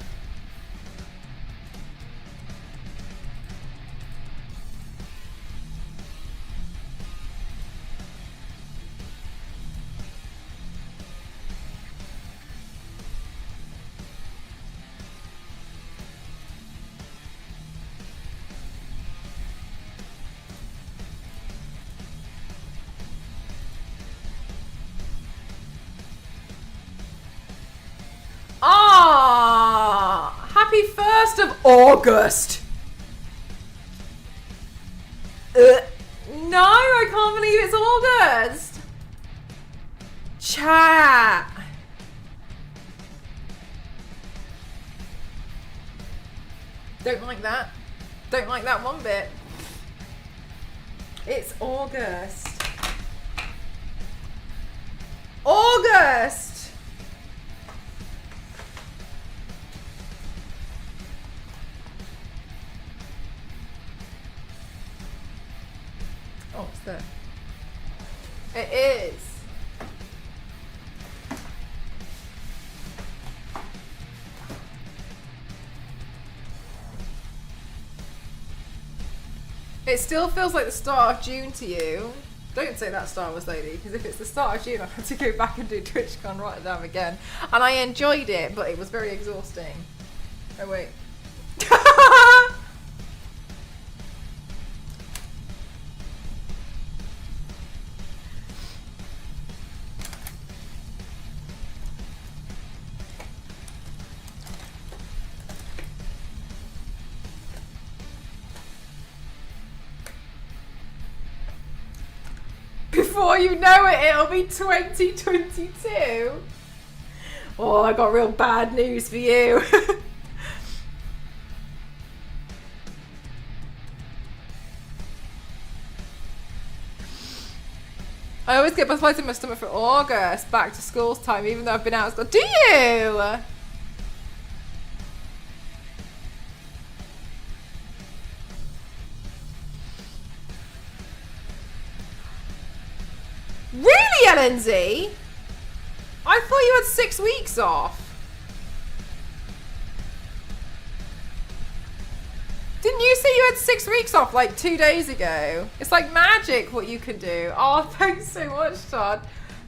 Ah, happy 1st of August. No, I can't believe it's August. Chat. Don't like that. Don't like that one bit. It's August. August. Oh, it's there. It is. It still feels like the start of June to you. Don't say that, Star Wars lady, because if it's the start of June, I have to go back and do TwitchCon Rotterdam again. And I enjoyed it, but it was very exhausting. Oh, wait. Before you know it, it'll be 2022. Oh, I got real bad news for you. I always get butterflies in my stomach for August, back to school time, even though I've been out of school. Do you? Really, LNZ? I thought you had 6 weeks off. Didn't you say you had 6 weeks off like 2 days ago? It's like magic what you can do. Oh, thanks so much, Todd.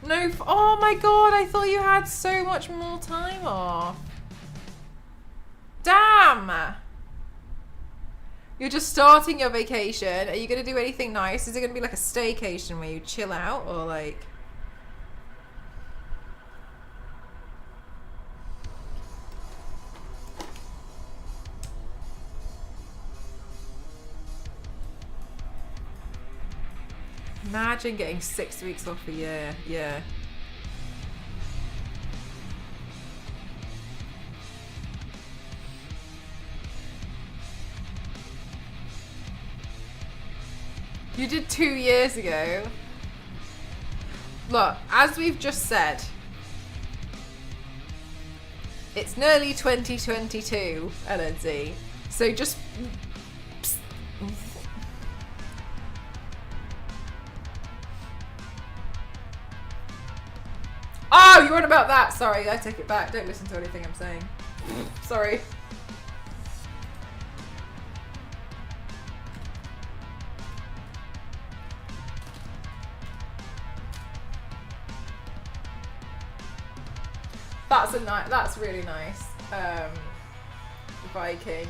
No, oh my god, I thought you had so much more time off. Damn. You're just starting your vacation. Are you going to do anything nice? Is it going to be like a staycation where you chill out or like... Imagine getting 6 weeks off a year. Yeah. You did 2 years ago. Look, as we've just said, it's nearly 2022, LNZ. So just... Oh, you're on about that. Sorry, I take it back. Don't listen to anything I'm saying. Sorry. That's really nice. Viking.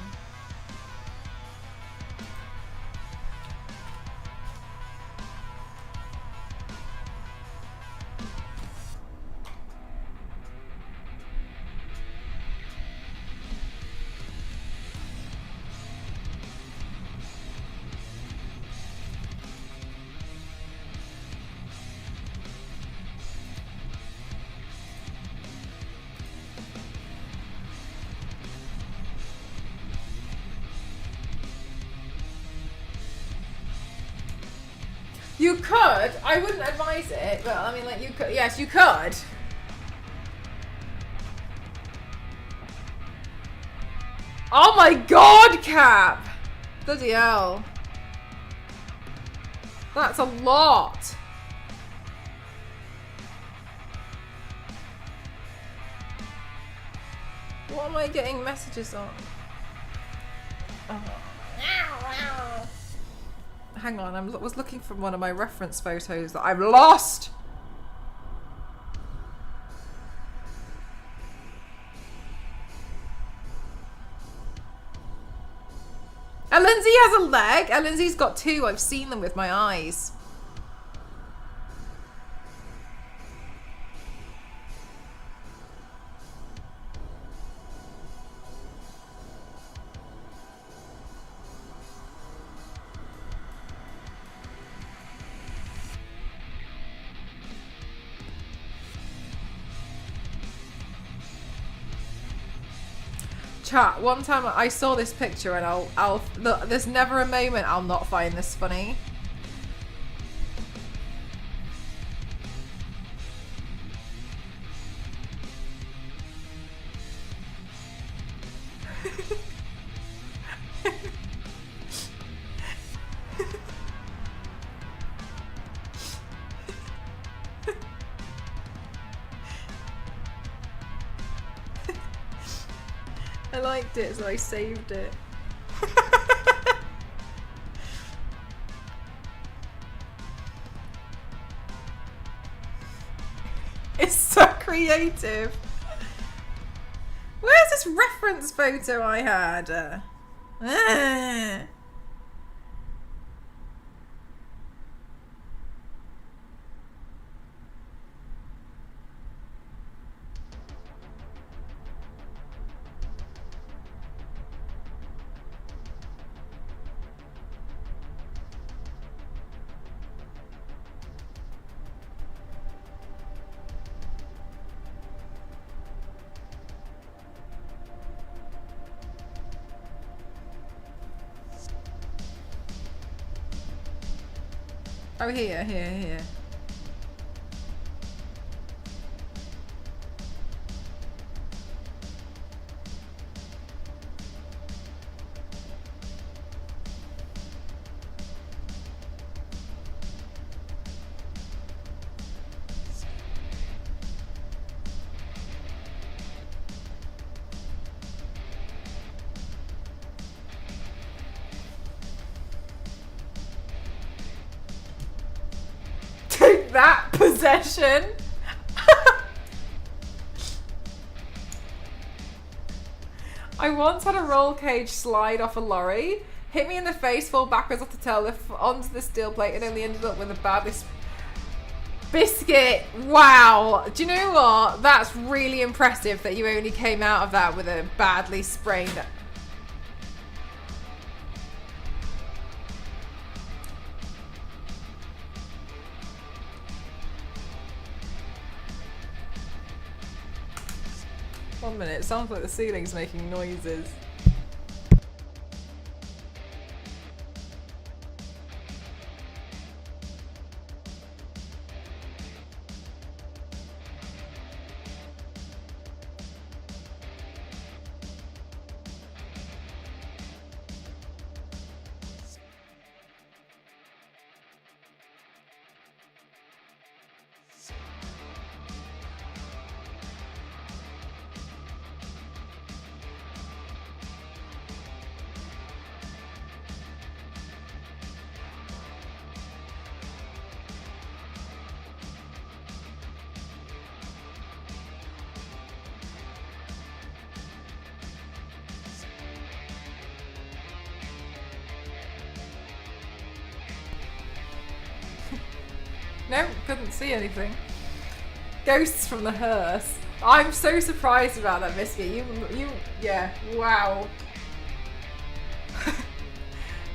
You could. I wouldn't advise it, but I mean, like, you could. Yes, you could. Oh my god, Cap! Bloody hell. That's a lot. What am I getting messages on? Oh. Hang on, I was looking for one of my reference photos that I've lost. And Lindsay has a leg. And Lindsay's got two. I've seen them with my eyes. Chat, one time I saw this picture and I'll look, there's never a moment I'll not find this funny. I liked it, so I saved it. It's so creative. Where's this reference photo I had? Oh, here. Take that, possession! I once had a roll cage slide off a lorry, hit me in the face, fall backwards off the tail lift onto the steel plate, and only ended up with a badly biscuit. Wow. Do you know what? That's really impressive that you only came out of that with a badly sprained. One minute, it sounds like the ceiling's making noises. No, couldn't see anything. Ghosts from the hearse. I'm so surprised about that, Biscuit. Yeah, wow.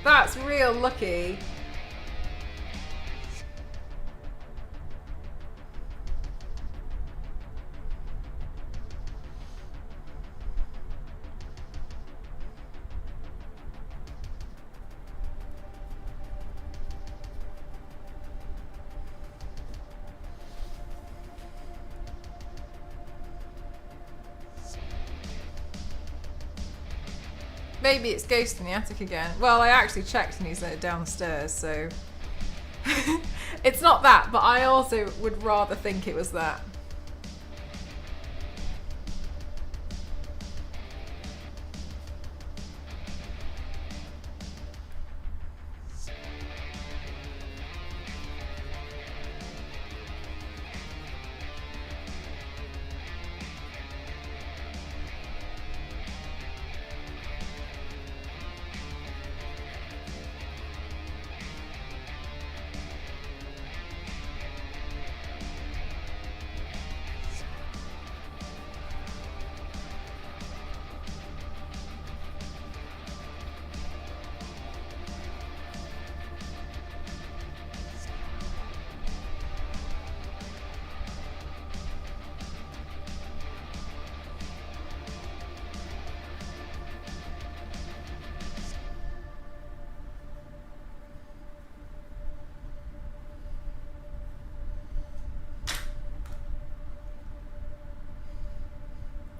That's real lucky. Maybe it's Ghost in the attic again. Well, I actually checked and he's downstairs, so... It's not that, but I also would rather think it was that.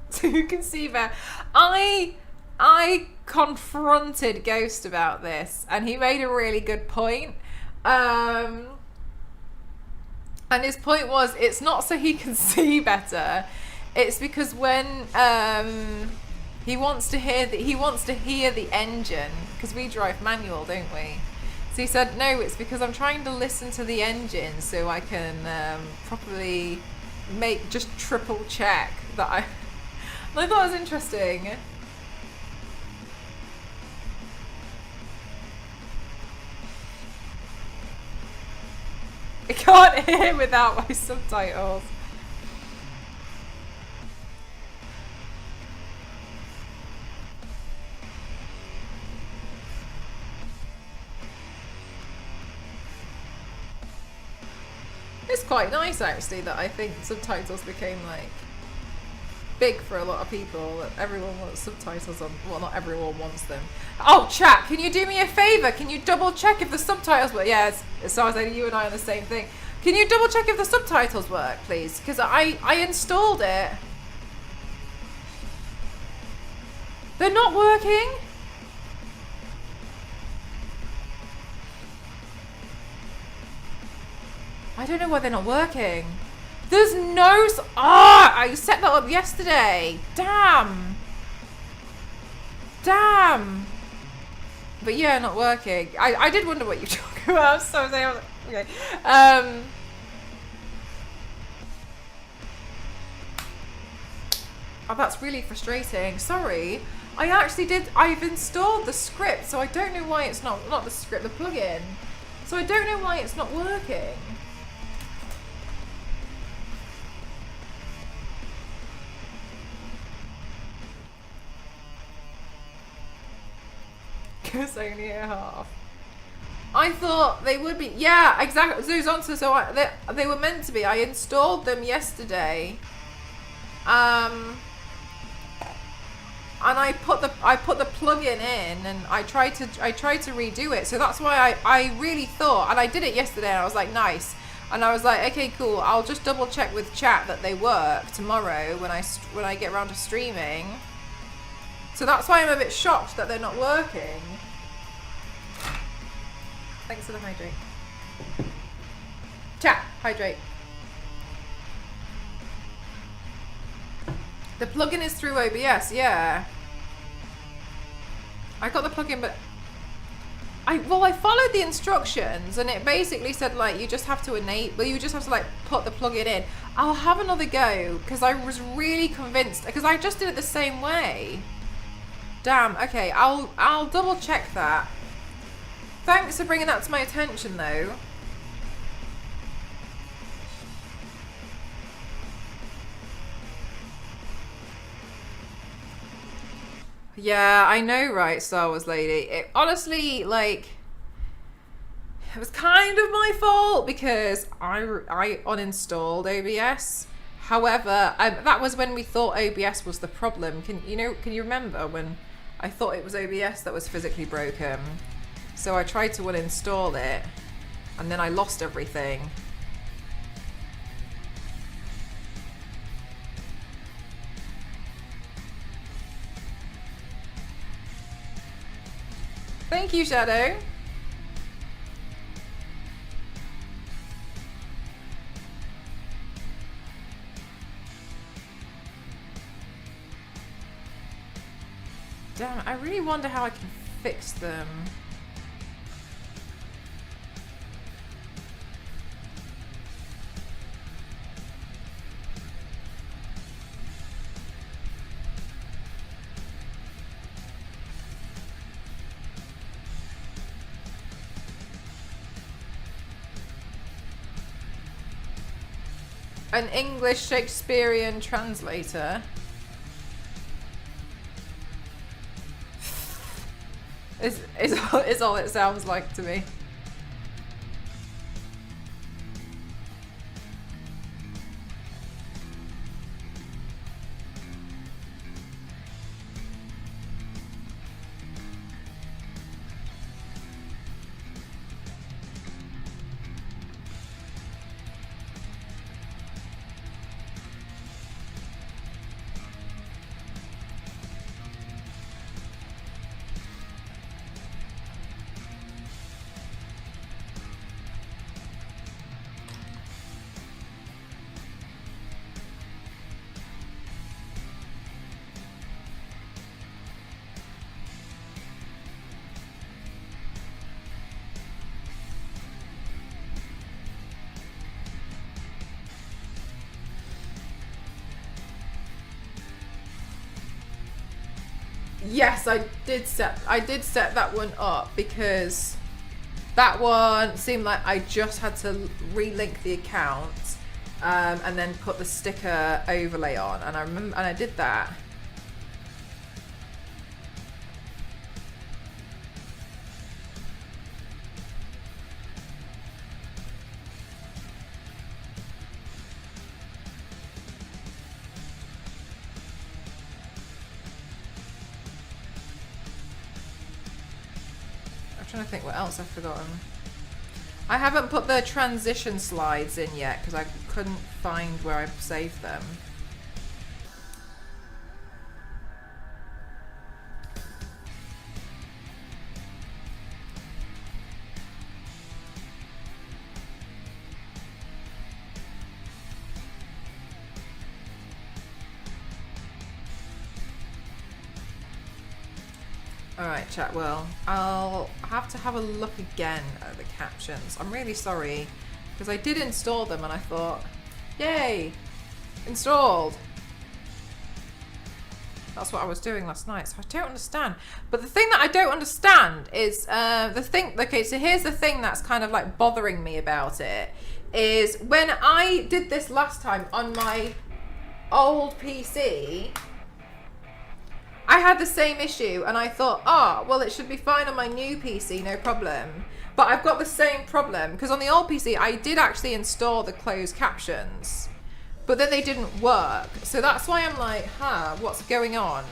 So you can see that I confronted Ghost about this, and he made a really good point. And his point was, it's not so he can see better, it's because when he wants to hear the engine, because we drive manual, don't we? So he said, no, it's because I'm trying to listen to the engine so I can properly just triple check that I thought it was interesting. I can't hear without my subtitles. It's quite nice actually that I think subtitles became like big for a lot of people, that everyone wants subtitles on. Well, not everyone wants them. Oh, chat, can you do me a favor? Can you double check if the subtitles work? Yeah, it sounds like you and I are the same thing. Can you double check if the subtitles work, please? Because I installed it. They're not working. I don't know why they're not working. There's no... I set that up yesterday. Damn. But yeah, not working. I did wonder what you were talking about. So okay. Oh, that's really frustrating. Sorry. I've installed the script, so I don't know why it's not the script, the plugin. So I don't know why it's not working. Because only a half. I thought they would be. Yeah, exactly. Zoos answer. So they were meant to be. I installed them yesterday. And I put the plugin in, and I tried to redo it. So that's why I really thought, and I did it yesterday. And I was like, nice. And I was like, okay, cool. I'll just double check with chat that they work tomorrow when I get around to streaming. So that's why I'm a bit shocked that they're not working. Thanks for the hydrate. Chat, hydrate. The plugin is through OBS, yeah. I got the plugin, but I followed the instructions, and it basically said like you just have to like put the plugin in. I'll have another go because I was really convinced, because I just did it the same way. Damn. Okay, I'll double check that. Thanks for bringing that to my attention, though. Yeah, I know, right, Star Wars lady. It honestly, like, it was kind of my fault because I uninstalled OBS. However, that was when we thought OBS was the problem. Can you remember when I thought it was OBS that was physically broken? So I tried to uninstall it, and then I lost everything. Thank you, Shadow. Damn it, I really wonder how I can fix them. An English Shakespearean translator. Is all it sounds like to me. Yes, I did set that one up because that one seemed like I just had to relink the account and then put the sticker overlay on, and I remember, and I did that. I'm trying to think what else I've forgotten. I haven't put the transition slides in yet because I couldn't find where I saved them. Alright, chat, well, I'll have to have a look again at the captions. I'm really sorry, because I did install them and I thought, yay, installed. That's what I was doing last night, so I don't understand. But the thing that I don't understand is, okay, so here's the thing that's kind of like bothering me about it, is when I did this last time on my old PC, I had the same issue and I thought, well, it should be fine on my new PC, no problem. But I've got the same problem because on the old PC, I did actually install the closed captions, but then they didn't work. So that's why I'm like, what's going on?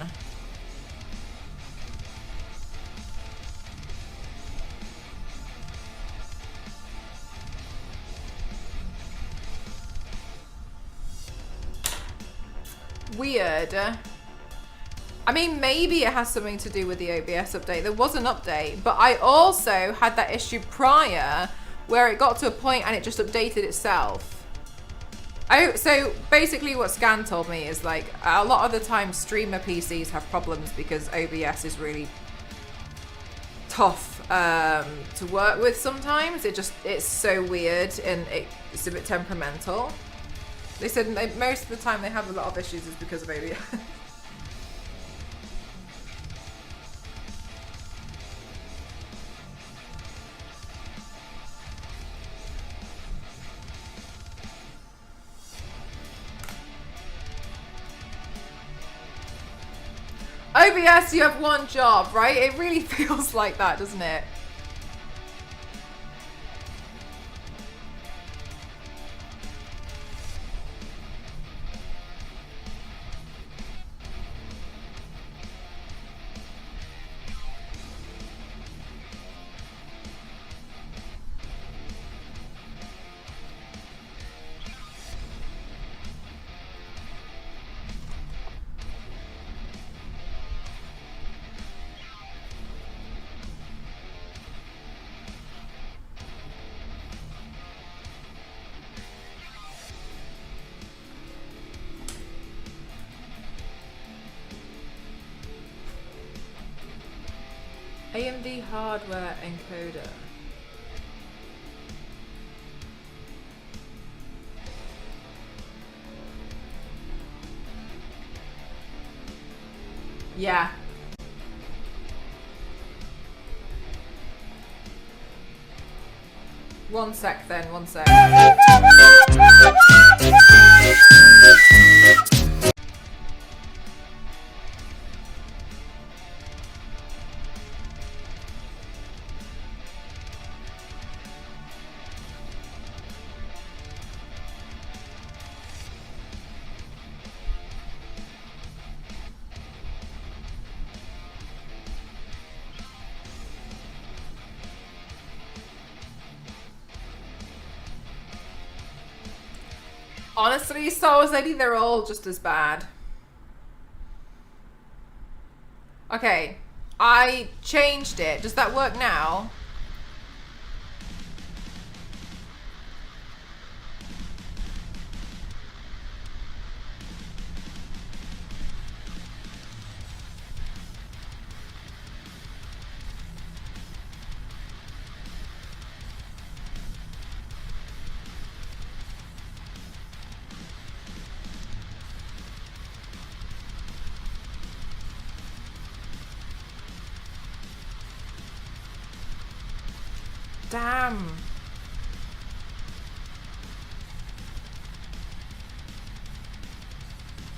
Weird. I mean, maybe it has something to do with the OBS update. There was an update, but I also had that issue prior where it got to a point and it just updated itself. So basically what Scan told me is like a lot of the time streamer PCs have problems because OBS is really tough to work with sometimes. It's so weird and it's a bit temperamental. They said most of the time they have a lot of issues is because of OBS. OBS, you have one job, right? It really feels like that, doesn't it? AMD hardware encoder. Yeah. One sec then, one sec. Honestly, Star Wars Lady, they're all just as bad. Okay, I changed it. Does that work now? Damn.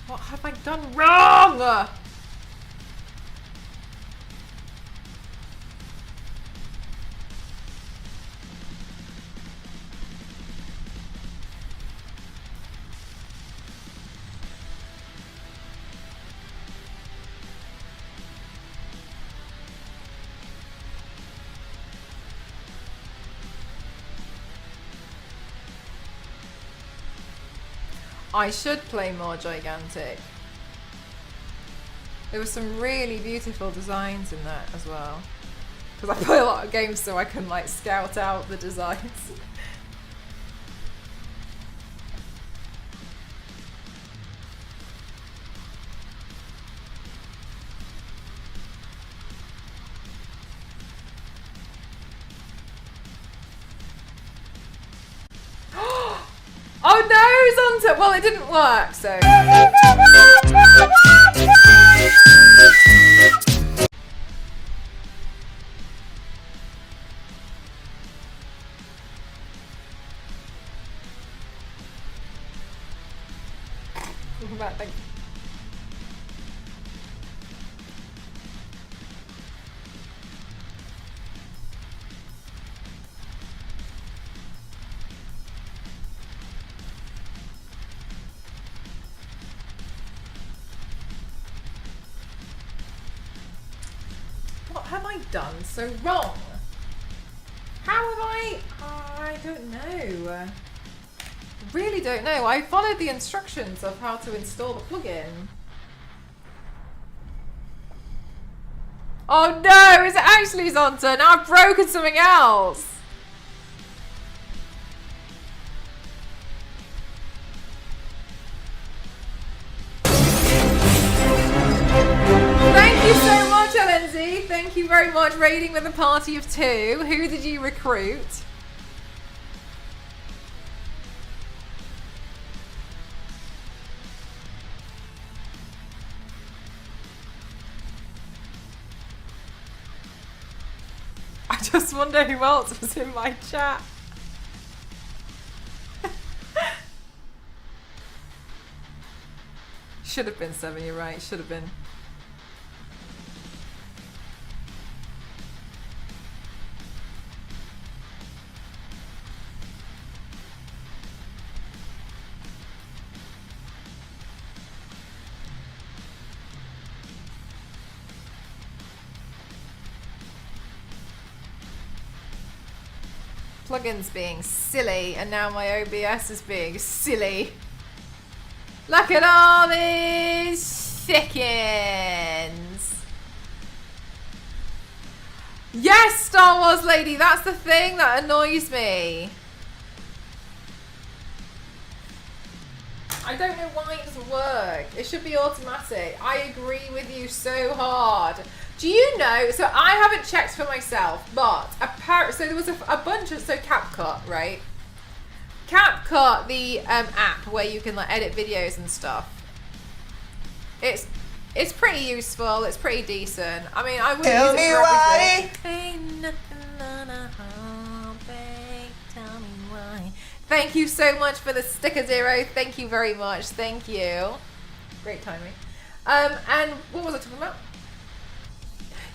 What have I done wrong? I should play more Gigantic. There were some really beautiful designs in that as well. Because I play a lot of games so I can like scout out the designs. Oh no, Zonta! Well, it didn't work, so. Thank you. What have I done so wrong? How have I don't know. Really don't know. I followed the instructions of how to install the plugin. Oh no, is it actually Zonta? Now I've broken something else. Thank you so much, LNZ. Thank you very much. Raiding with a party of 2. Who did you recruit? I just wonder who else was in my chat. Should have been 7, you're right, should have been. Plugins being silly, and now my OBS is being silly. Look at all these chickens. Yes, Star Wars Lady, that's the thing that annoys me. I don't know why it doesn't work. It should be automatic. I agree with you so hard. Do you know? So I haven't checked for myself, but so there was a bunch of CapCut, right? CapCut, the app where you can like edit videos and stuff. It's pretty useful. It's pretty decent. I mean, I wouldn't use it for everything. Ain't nothing gonna happen. Tell me why. Thank you so much for the sticker, Zero. Thank you very much. Thank you. Great timing. And what was I talking about?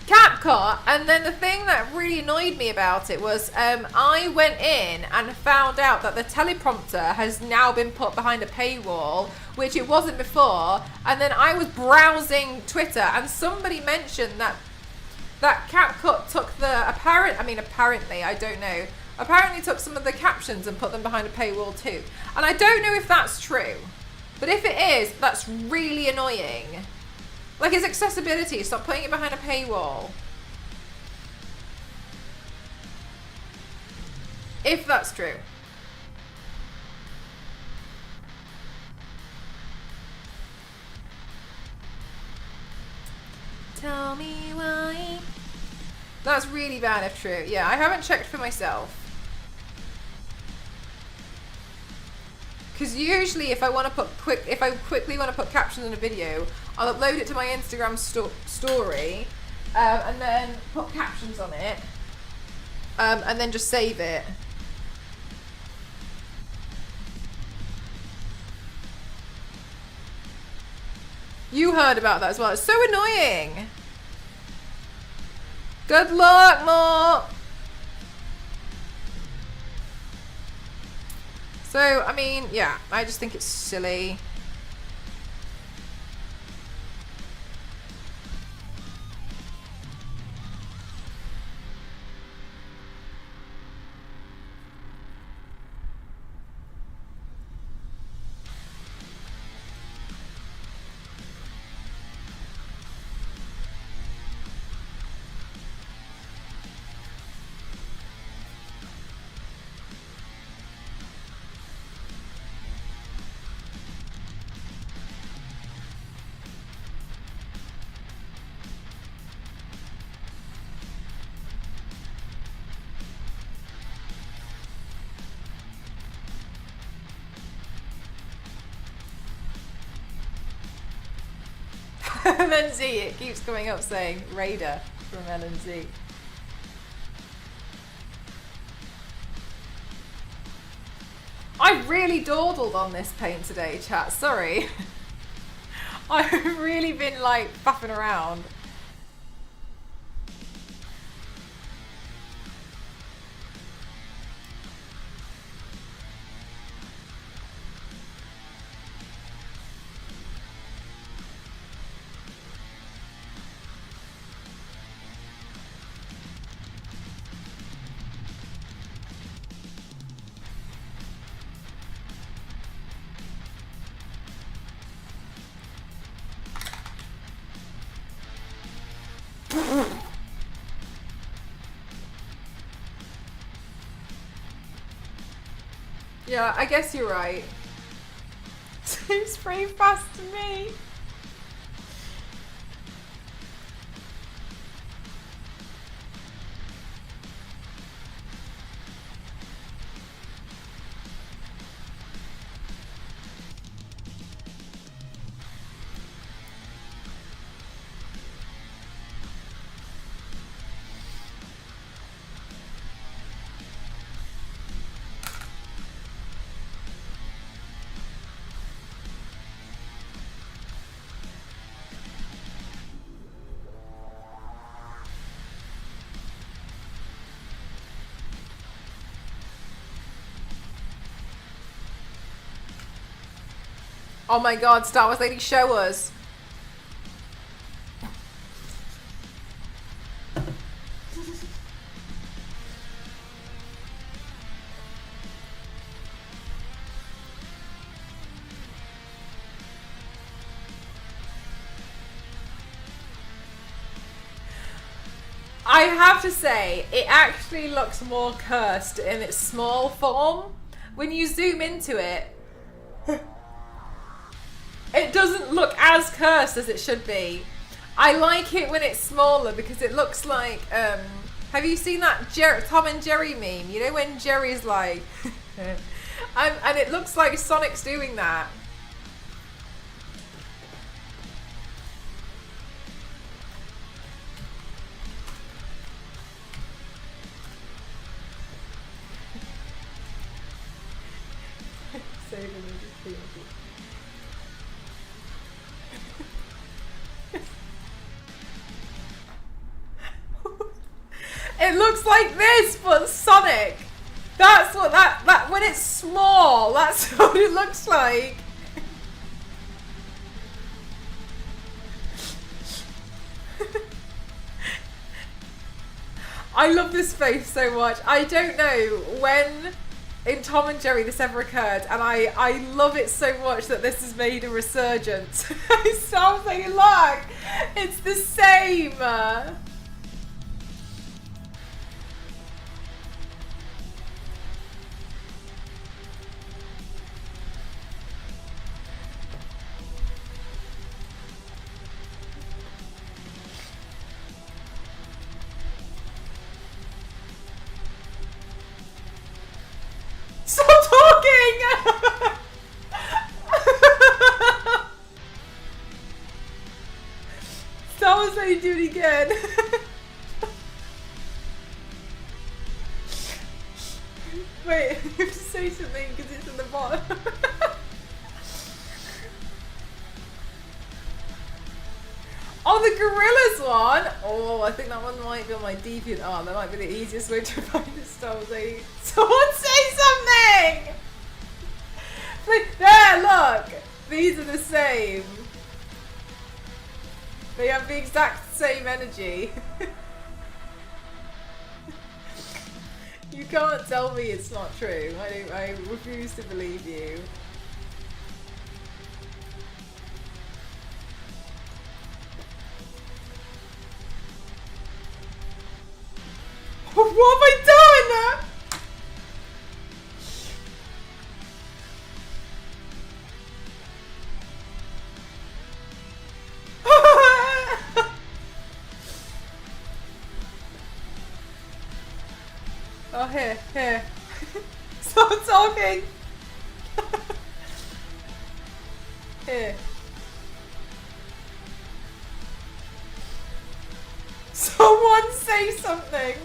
CapCut. And then the thing that really annoyed me about it was I went in and found out that the teleprompter has now been put behind a paywall, which it wasn't before. And then I was browsing Twitter and somebody mentioned that CapCut took apparently, I don't know, apparently took some of the captions and put them behind a paywall too. And I don't know if that's true, but if it is, that's really annoying. Like, it's accessibility. Stop putting it behind a paywall. If that's true. Tell me why. That's really bad if true. Yeah, I haven't checked for myself. Because usually if I quickly want to put captions in a video, I'll upload it to my Instagram story and then put captions on it and then just save it. You heard about that as well. It's so annoying. Good luck, Mark. So, I mean, yeah, I just think it's silly. LNZ, it keeps coming up saying Raider from LNZ. I really dawdled on this paint today, chat. Sorry. I've really been like faffing around. Yeah, I guess you're right. Seems pretty fast to me. Oh my god, Star Wars Lady, show us. I have to say, it actually looks more cursed in its small form. When you zoom into it, it doesn't look as cursed as it should be. I like it when it's smaller because it looks like. Have you seen that Tom and Jerry meme? You know when Jerry's like, and it looks like Sonic's doing that. It looks like this, but Sonic. That's what that when it's small, that's what it looks like. I love this face so much. I don't know when in Tom and Jerry this ever occurred, and I love it so much that this has made a resurgence. I start saying, look, it's the same. Stop talking! That was how you do it again. Wait, you have to say something because it's in the bottom. Oh, the gorillas one! Oh, I think that one might be on my deviant art. That might be the easiest way to find a Star Wars 8. Someone say something! There, look! These are the same. They have the exact same energy. You can't tell me it's not true. I refuse to believe you. What have I done? Oh, here. Stop talking. Here. Someone say something.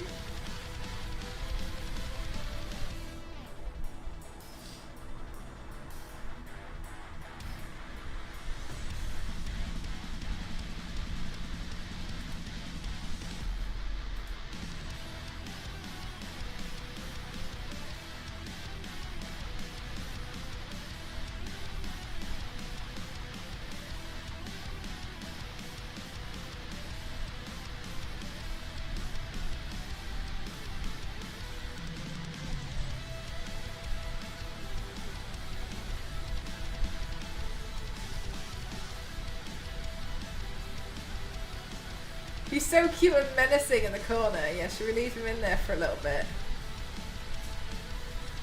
He's so cute and menacing in the corner. Yeah, should we leave him in there for a little bit?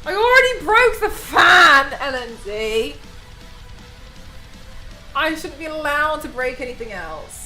I already broke the fan, LND. I shouldn't be allowed to break anything else.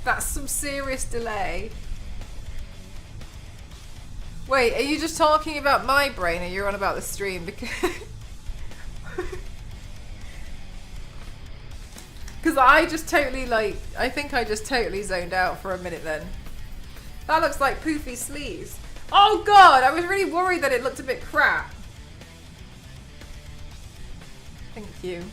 That's some serious delay. Wait, are you just talking about my brain or you're on about the stream? Because Because I just totally I think I just totally zoned out for a minute then. That looks like poofy sleeves. Oh god, I was really worried that it looked a bit crap. Thank you.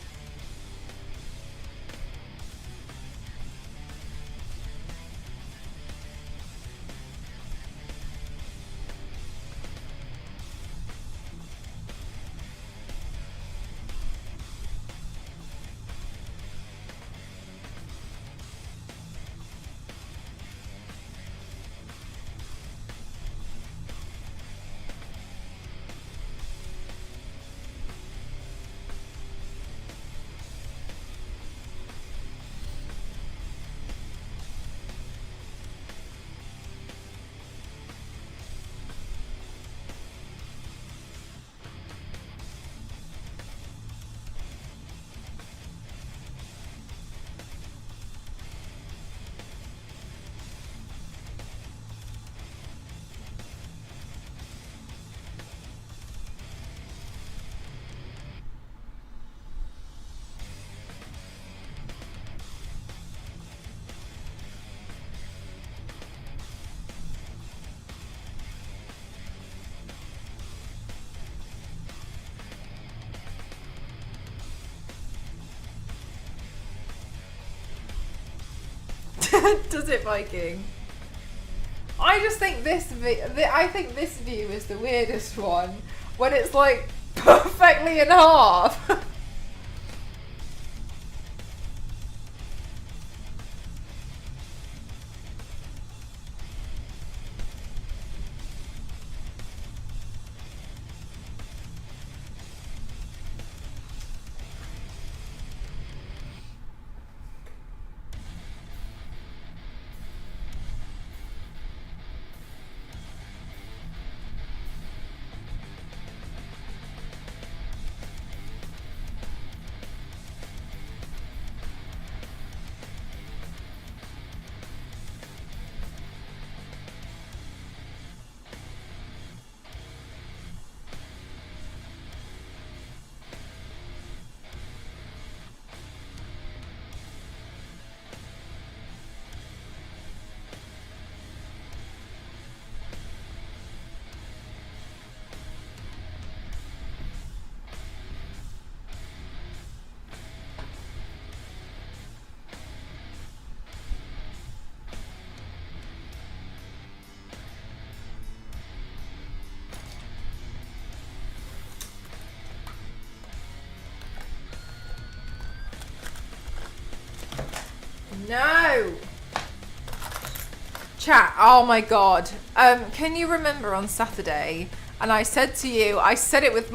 Does it, Viking? I just think I think this view is the weirdest one when it's like perfectly in half. No! Chat, oh my god. Can you remember on Saturday, and I said to you, I said it with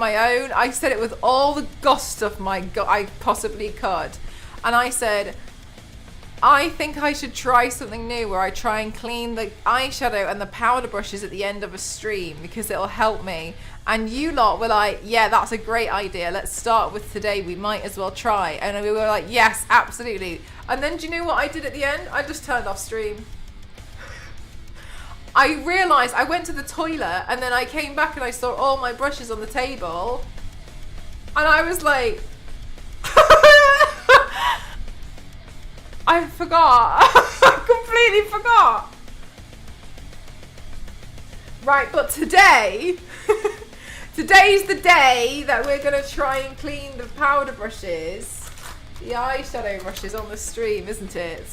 all the gusto of I possibly could. And I said, I think I should try something new where I try and clean the eyeshadow and the powder brushes at the end of a stream because it'll help me. And you lot were like, yeah, that's a great idea. Let's start with today. We might as well try. And we were like, yes, absolutely. And then do you know what I did at the end? I just turned off stream. I realised I went to the toilet and then I came back and I saw all my brushes on the table. And I was like, I forgot. I completely forgot. Right, but today's the day that we're going to try and clean the powder brushes, the eyeshadow brushes on the stream, isn't it?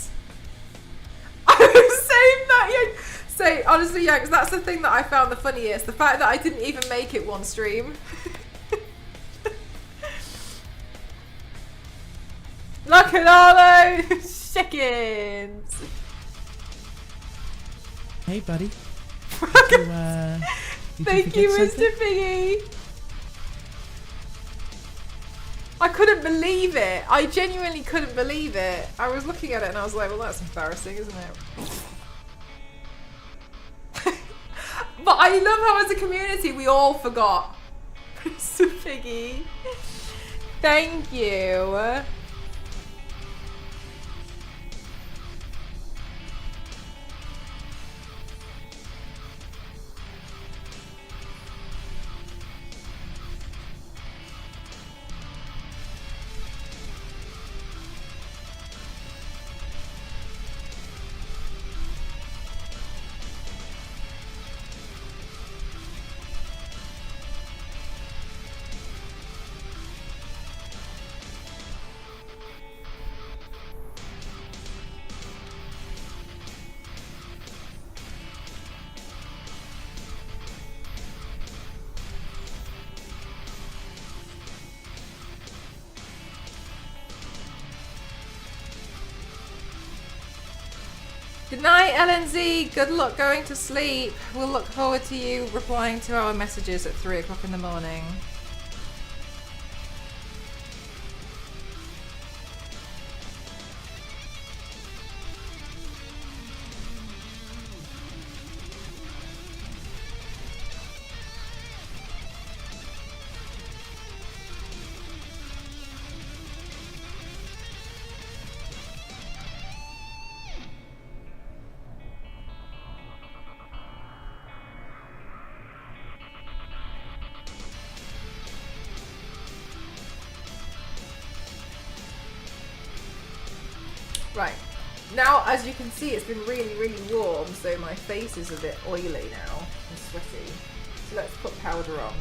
I was saying that, yeah. So, honestly, yeah, because that's the thing that I found the funniest. The fact that I didn't even make it one stream. Look at all those chickens. Hey, buddy. Thank you, Mr. Piggy. I couldn't believe it. I genuinely couldn't believe it. I was looking at it and I was like, well, that's embarrassing, isn't it? But I love how as a community we all forgot. Mr. Piggy. Thank you. Good night, LNZ. Good luck going to sleep. We'll look forward to you replying to our messages at 3 o'clock in the morning. Right, now as you can see it's been really, really warm, so my face is a bit oily now and sweaty. So let's put powder on.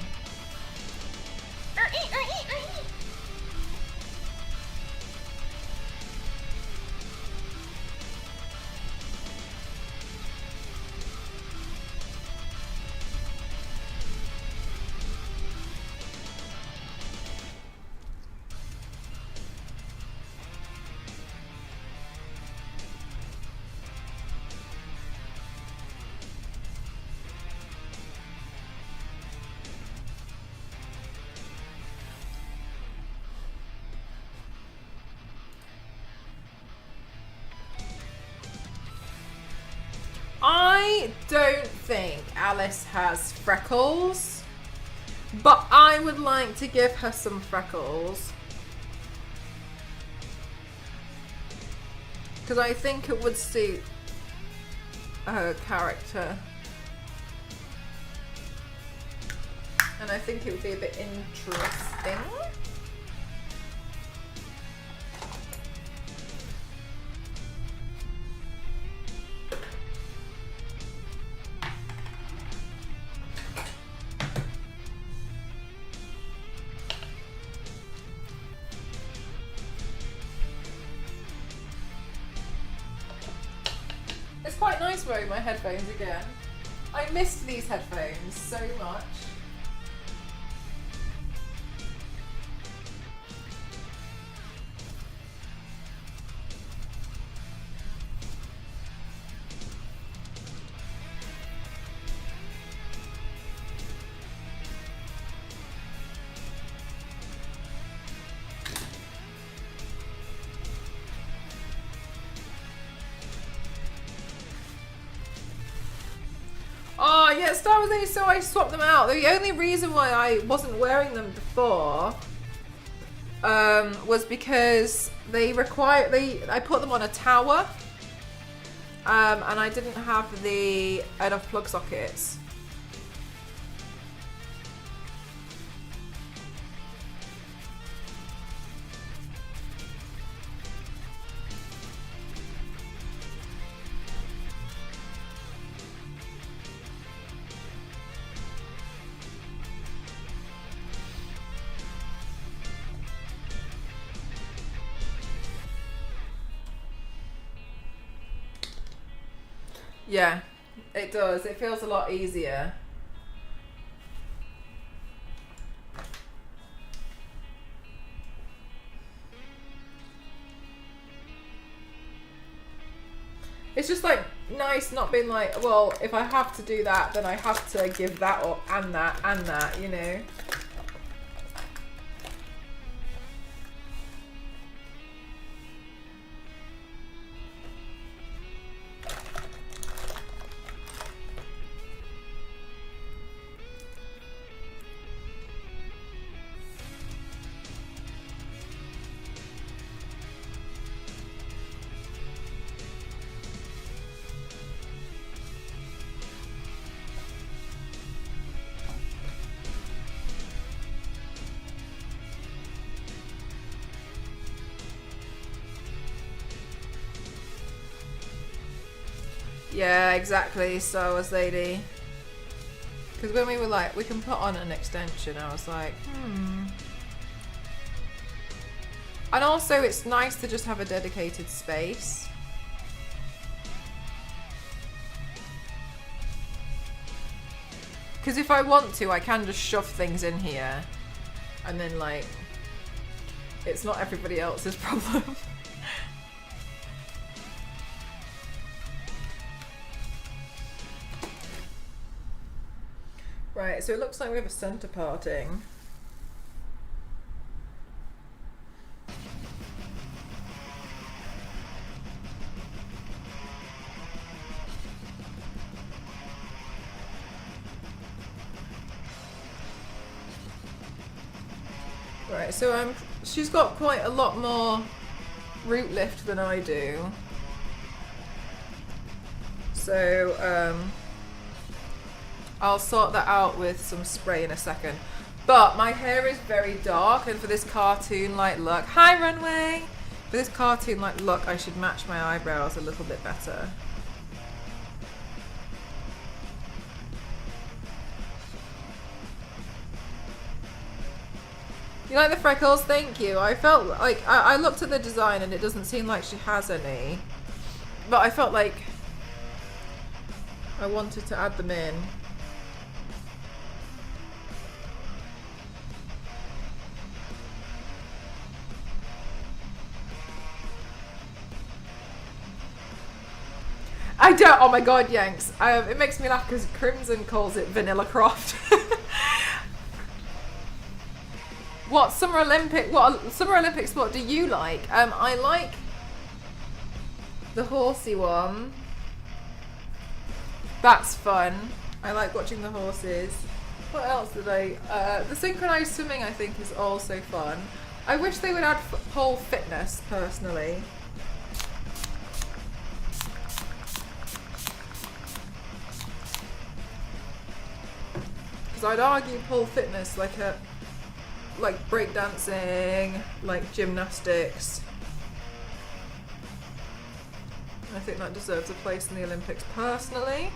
I don't think Alice has freckles, but I would like to give her some freckles. Because I think it would suit her character. And I think it would be a bit interesting. It's quite nice wearing my headphones again. I missed these headphones so much. Oh yeah, Star Wars Age, so I swapped them out. The only reason why I wasn't wearing them before was because I put them on a tower and I didn't have the enough plug sockets. Yeah, it does. It feels a lot easier. It's just like nice not being like, well, if I have to do that, then I have to give that up and that, you know? Yeah, exactly, Star Wars Lady. Because when we were like, we can put on an extension, I was like, And also, it's nice to just have a dedicated space. Because if I want to, I can just shove things in here. And then, like, it's not everybody else's problem. Right, so it looks like we have a centre parting. Right, so she's got quite a lot more root lift than I do. So I'll sort that out with some spray in a second. But my hair is very dark, and for this cartoon-like look, hi Runway! For this cartoon-like look, I should match my eyebrows a little bit better. You like the freckles? Thank you. I felt like I looked at the design and it doesn't seem like she has any, but I felt like I wanted to add them in. I don't. Oh my god, Yanks. It makes me laugh because Crimson calls it Vanilla Croft. What Summer Olympic sport do you like? I like the horsey one. That's fun. I like watching the horses. What else did I? The synchronized swimming I think is also fun. I wish they would add pole fitness personally. Because I'd argue pole fitness like breakdancing, like gymnastics. I think that deserves a place in the Olympics personally.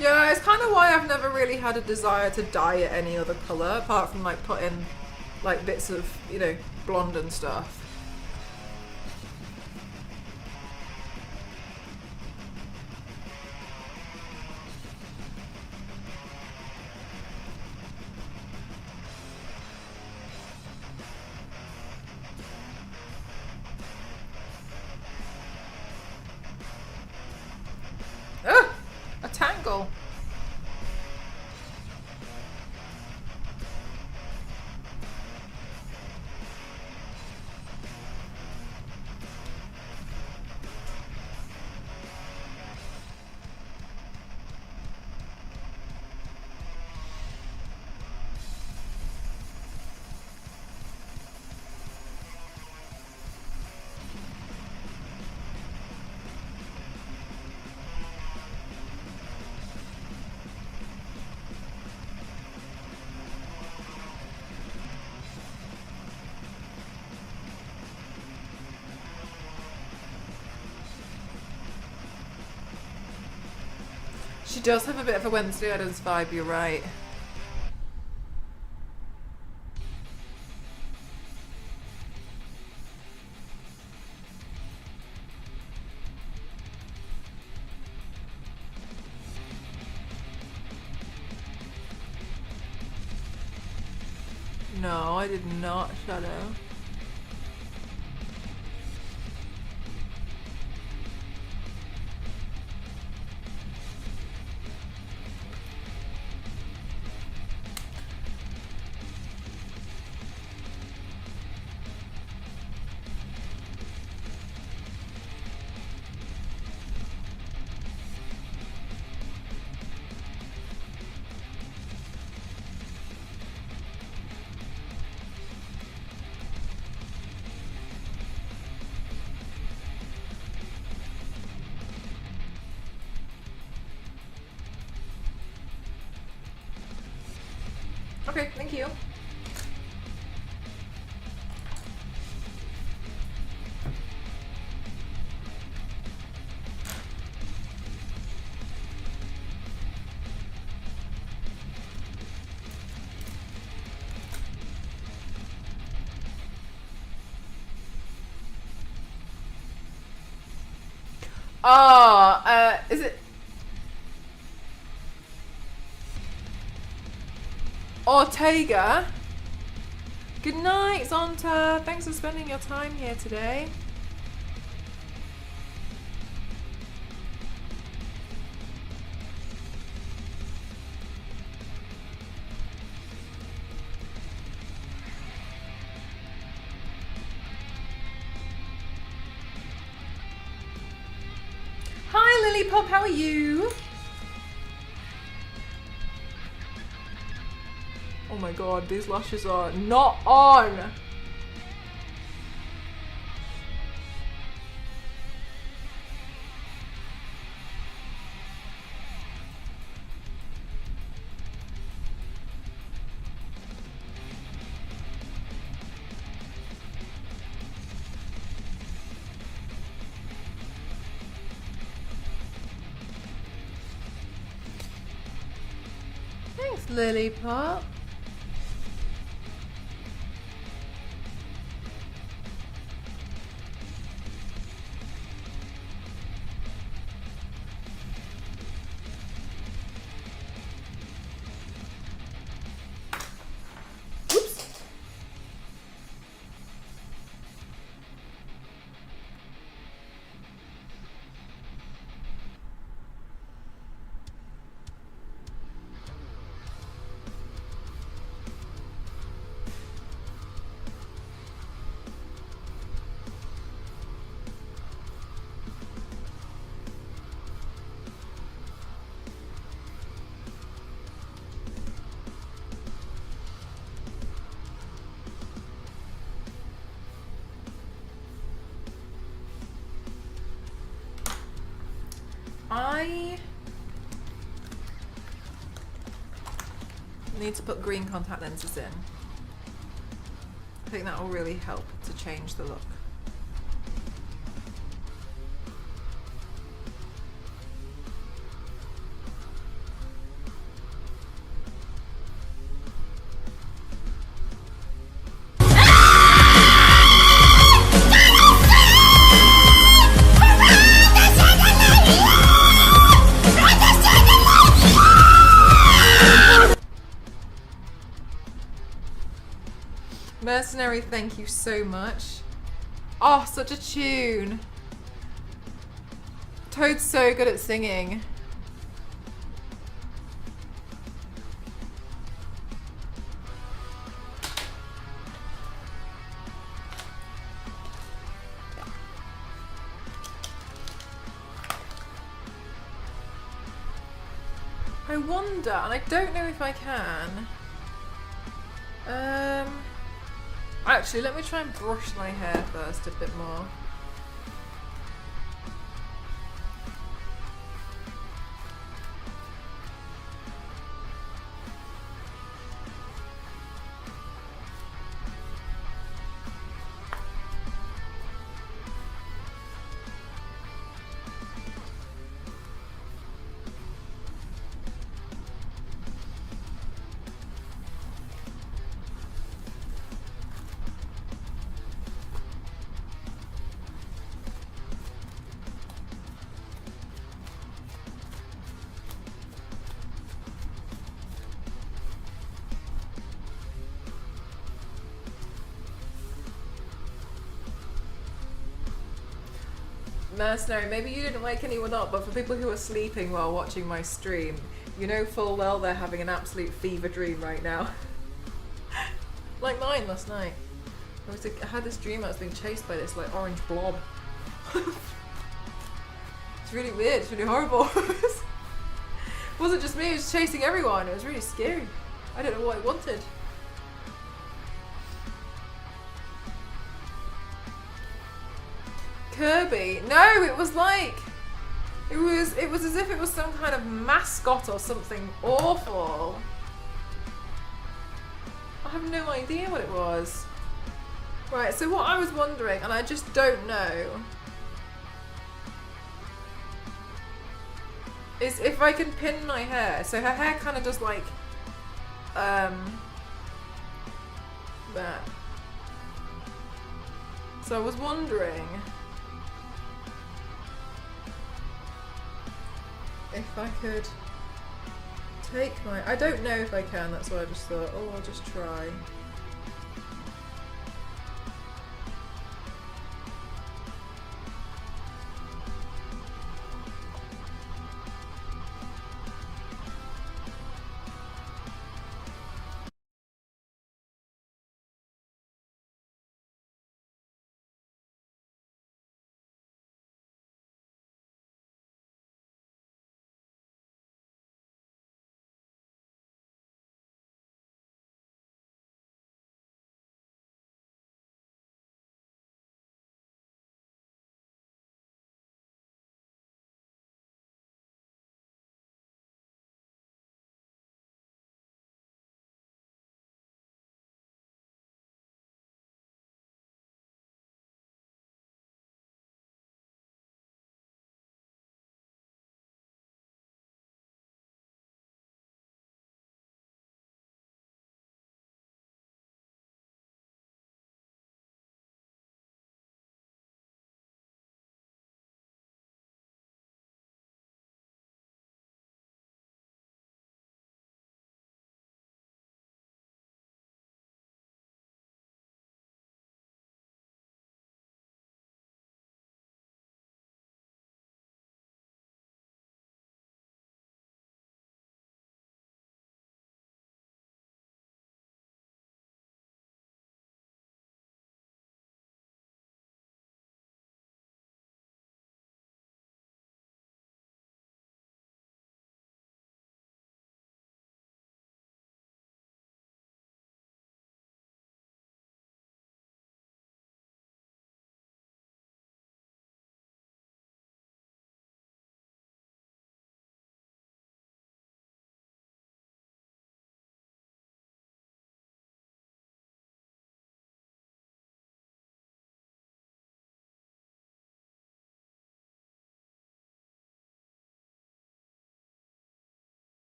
Yeah, it's kind of why I've never really had a desire to dye it any other colour, apart from like putting like bits of, you know, blonde and stuff. Ugh! A tangle! She does have a bit of a Wednesday Addams vibe, you're right. No, I did not, Shadow. Okay, thank you. Is it? Ortega. Good night, Zonta. Thanks for spending your time here today. Hi, Lily Pop. How are you? Oh my god, these lashes are not on. Thanks, Lily Pop. I need to put green contact lenses in. I think that will really help to change the look. Mercenary, thank you so much. Oh, such a tune. Toad's so good at singing. I wonder, and I don't know if I can. Actually, let me try and brush my hair first a bit more. Mercenary, maybe you didn't wake anyone up, but for people who are sleeping while watching my stream, you know full well they're having an absolute fever dream right now. Like mine last night. I had this dream I was being chased by this like orange blob. It's really weird, it's really horrible. It wasn't just me, it was chasing everyone. It was really scary. I don't know what I wanted. Kirby. No, it was like it was as if it was some kind of mascot or something awful. I have no idea what it was. Right, so what I was wondering, and I just don't know, is if I can pin my hair. So her hair kind of just like that. So I was wondering if I could take my... I don't know if I can, that's why I just thought, oh, I'll just try.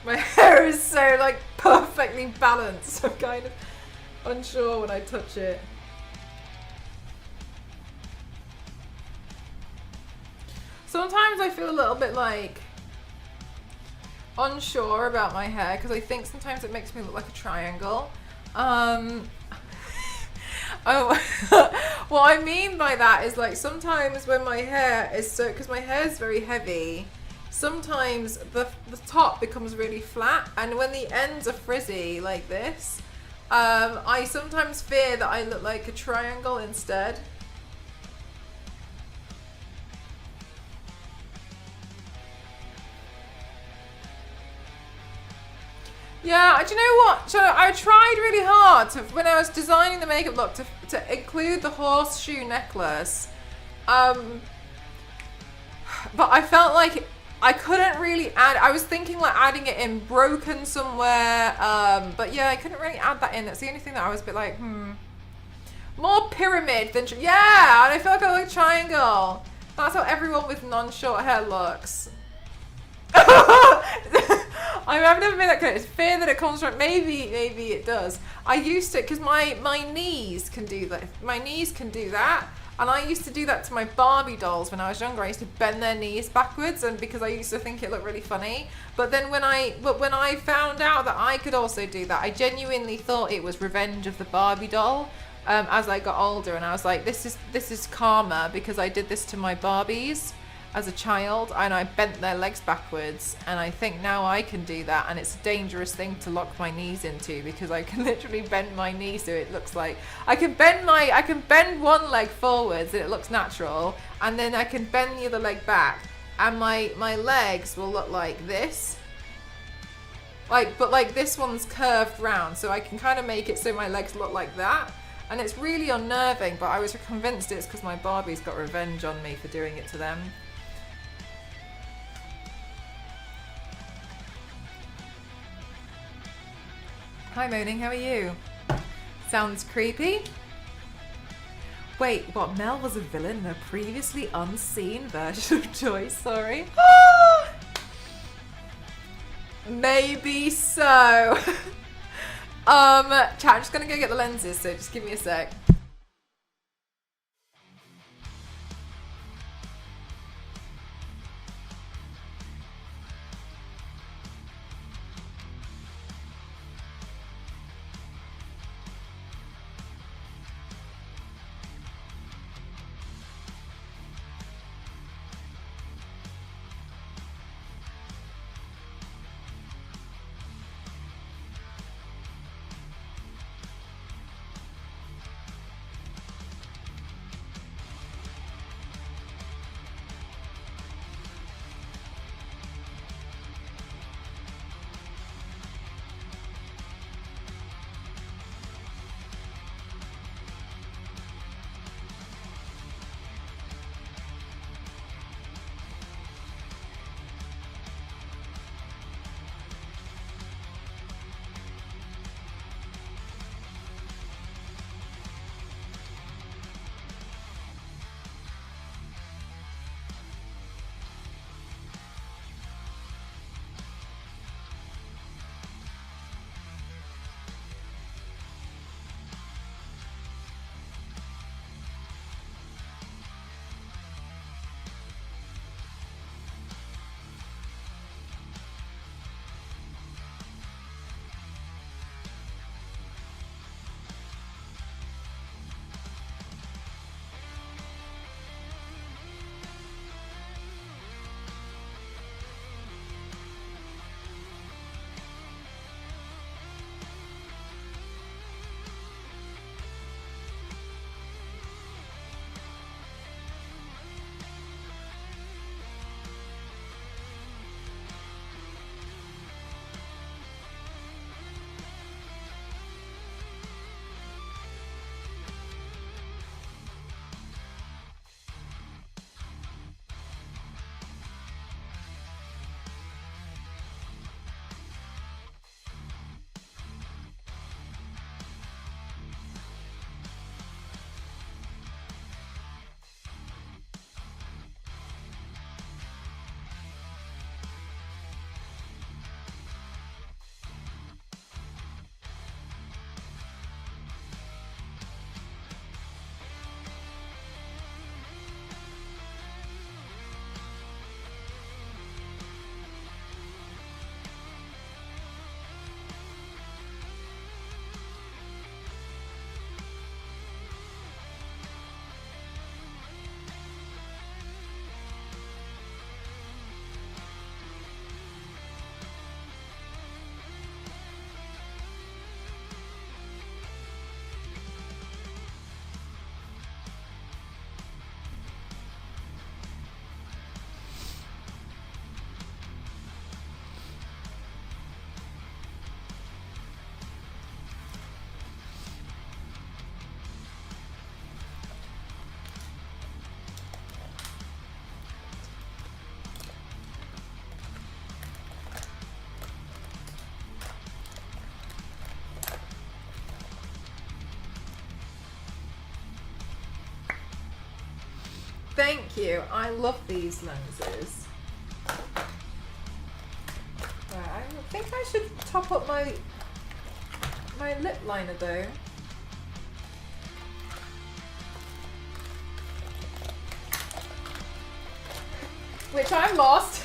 My hair is so like perfectly balanced. I'm kind of unsure when I touch it. Sometimes I feel a little bit like unsure about my hair because I think sometimes it makes me look like a triangle. Oh, what I mean by that is like sometimes when my hair is so, because my hair is very heavy, sometimes the top becomes really flat, and when the ends are frizzy like this, I sometimes fear that I look like a triangle instead. Yeah, do you know what? So I tried really hard to, when I was designing the makeup look, to include the horseshoe necklace, but I felt like I couldn't really add. I was thinking like adding it in broken somewhere, but yeah, I couldn't really add that in. That's the only thing that I was a bit like, more pyramid than yeah. And I feel like I look like a triangle. That's how everyone with non-short hair looks. I've never made that clear. It's fear that it comes from. Maybe it does. I used to, because my knees can do that. My knees can do that, and I used to do that to my Barbie dolls when I was younger. I used to bend their knees backwards, and because I used to think it looked really funny. But then when I found out that I could also do that, I genuinely thought it was Revenge of the Barbie doll, as I got older, and I was like, this is karma because I did this to my Barbies as a child, and I bent their legs backwards, and I think now I can do that, and it's a dangerous thing to lock my knees into because I can literally bend my knee so it looks like I can bend one leg forwards and it looks natural, and then I can bend the other leg back, and my legs will look like this. But this one's curved round, so I can kind of make it so my legs look like that. And it's really unnerving, but I was convinced it's because my Barbies got revenge on me for doing it to them. Hi Moaning, how are you? Sounds creepy. Wait, what? Mel was a villain in a previously unseen version of Toy Story? Maybe so. Chat, I'm just gonna go get the lenses, so just give me a sec. Thank you. I love these lenses. Right, I think I should top up my lip liner though. Which I'm lost.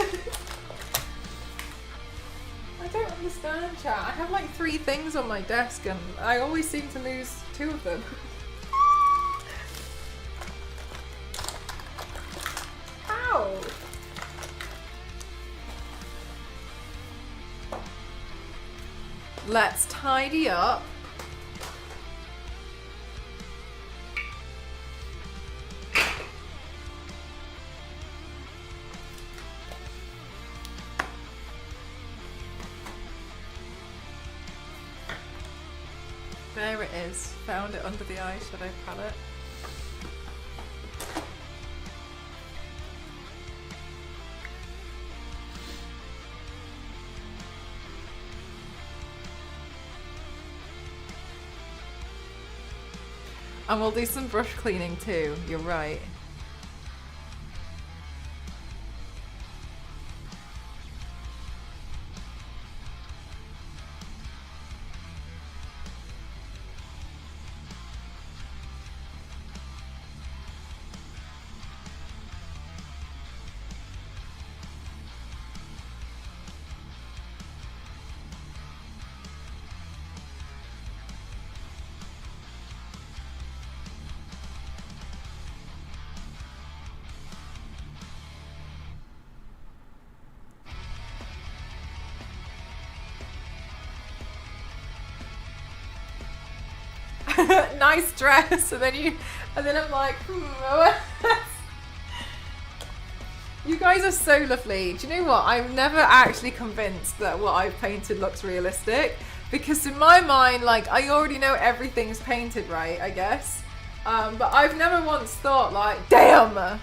I don't understand, chat. I have like 3 things on my desk and I always seem to lose 2 of them. Let's tidy up. There it is. Found it under the eyeshadow palette. And we'll do some brush cleaning too, you're right. Nice dress, and then I'm like, you guys are so lovely. Do you know what? I'm never actually convinced that what I've painted looks realistic, because in my mind, like, I already know everything's painted right, I guess. But I've never once thought like, damn, that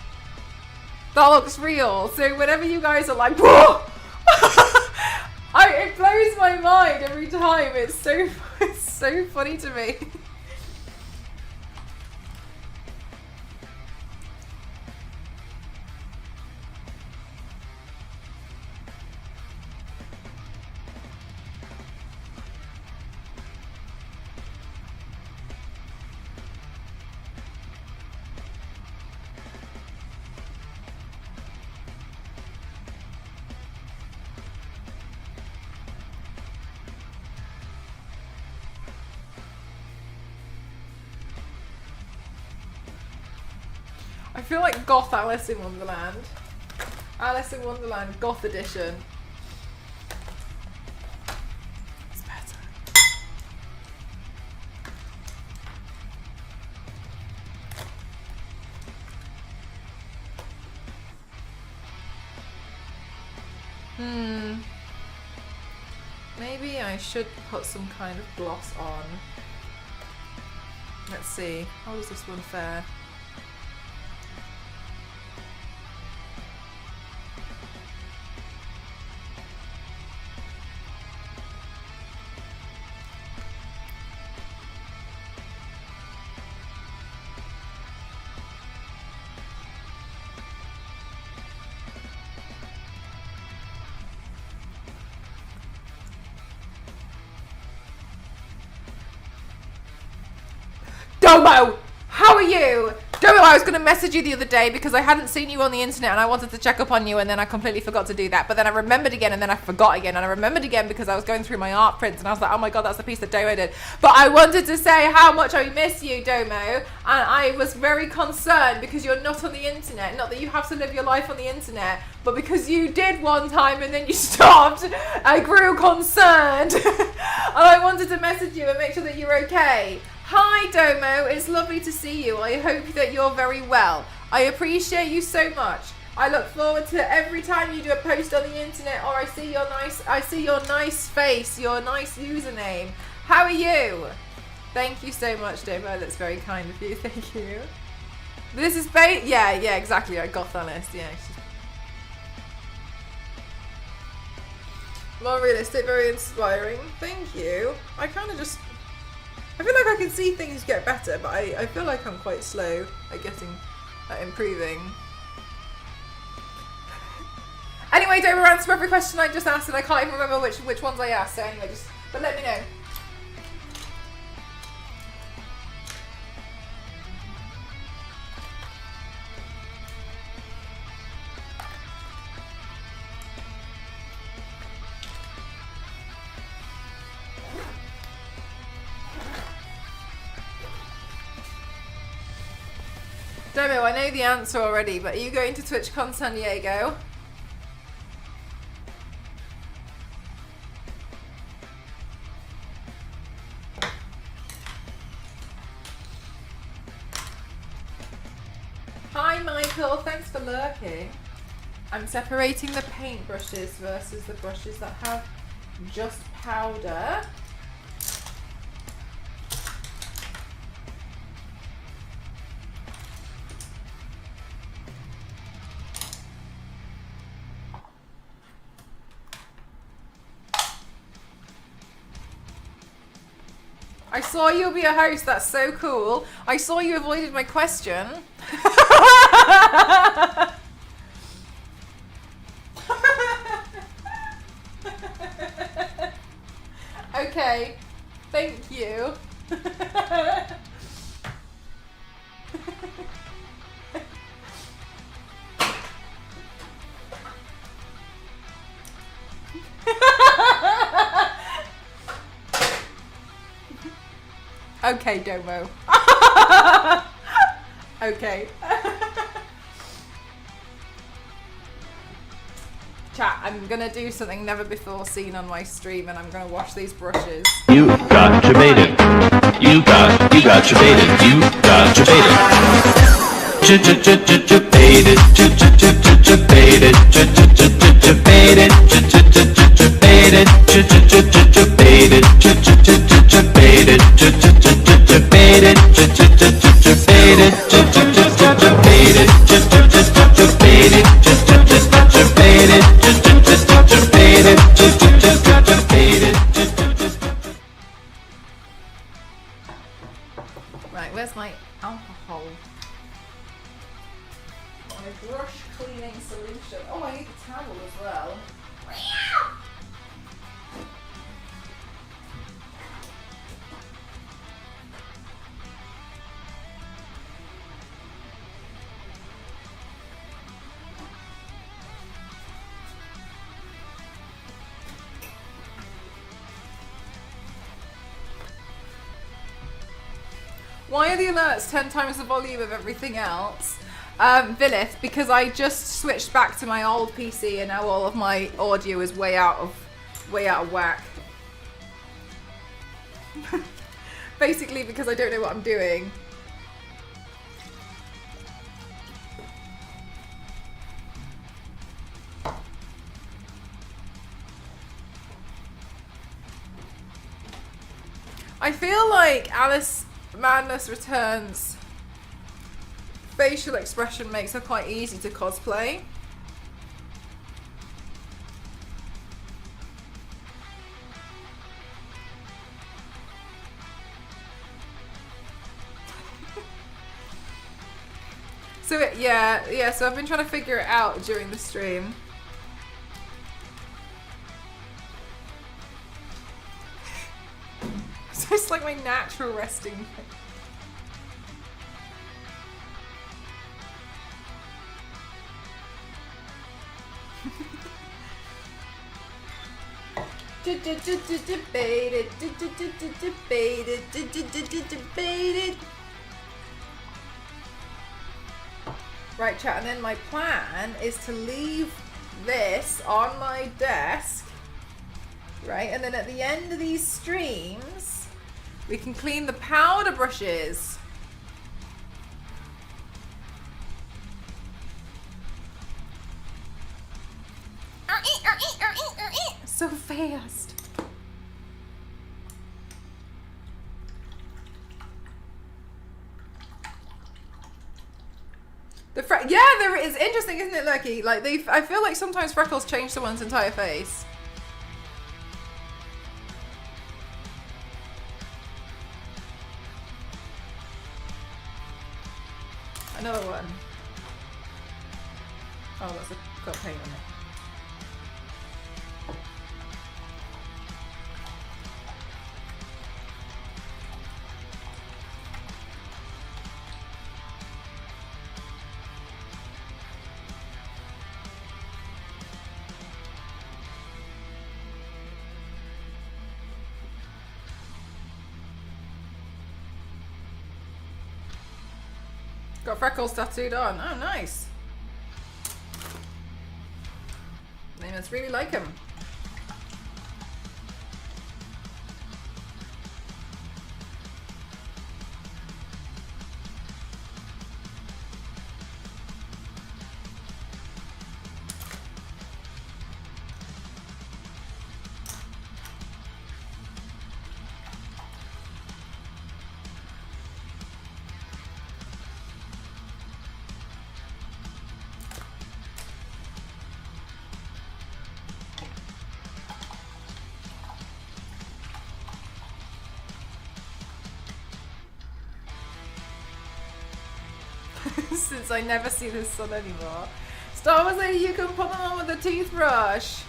looks real. So whenever you guys are like, whoa, it blows my mind every time. It's so funny to me. I feel like Goth Alice in Wonderland. Alice in Wonderland, Goth edition. It's better. Maybe I should put some kind of gloss on. Let's see. How does this one fare? Domo! How are you? Domo, I was going to message you the other day because I hadn't seen you on the internet and I wanted to check up on you, and then I completely forgot to do that. But then I remembered again, and then I forgot again, and I remembered again because I was going through my art prints and I was like, oh my god, that's the piece that Domo did. But I wanted to say how much I miss you, Domo, and I was very concerned because you're not on the internet. Not that you have to live your life on the internet, but because you did one time and then you stopped, I grew concerned. And I wanted to message you and make sure that you're okay. Hi Domo, it's lovely to see you. I hope that you're very well. I appreciate you so much. I look forward to every time you do a post on the internet, or I see your nice face, your nice username. How are you? Thank you so much, Domo. That's very kind of you. Thank you. This is yeah, exactly. I got that list. Yeah. More realistic, very inspiring. Thank you. I kind of just. I feel like I can see things get better, but I feel like I'm quite slow at improving. Anyway, don't answer every question I just asked, and I can't even remember which ones I asked, so anyway, but let me know. Domo, I know the answer already, but are you going to TwitchCon San Diego? Hi, Michael. Thanks for lurking. I'm separating the paint brushes versus the brushes that have just powder. I saw you'll be a host. That's so cool. I saw you avoided my question. Okay. Thank you. Okay, Domo. Okay. Chat, I'm gonna do something never before seen on my stream, and I'm gonna wash these brushes. You got your baited. You got your baited. You got your baited. Baited. Baited. Baited. Baited. Right, where's my alcohol? My brush cleaning solution. Oh, I need a towel as well. Why are the alerts 10 times the volume of everything else? Villith, because I just switched back to my old PC and now all of my audio is way out of whack. Basically because I don't know what I'm doing. I feel like Alice Madness Returns facial expression makes her quite easy to cosplay. So so I've been trying to figure it out during the stream. So it's like my natural resting place. Debated. Right, chat, and then my plan is to leave this on my desk, right? And then at the end of these streams, we can clean the powder brushes. So fast. There is interesting, isn't it, Lucky? Like I feel like sometimes freckles change someone's entire face. Another one. Oh, that's got paint on it. Got freckles tattooed on. Oh, nice. They must really like him. since I never see the sun anymore. Star Wars Lady, you can put them on with a toothbrush.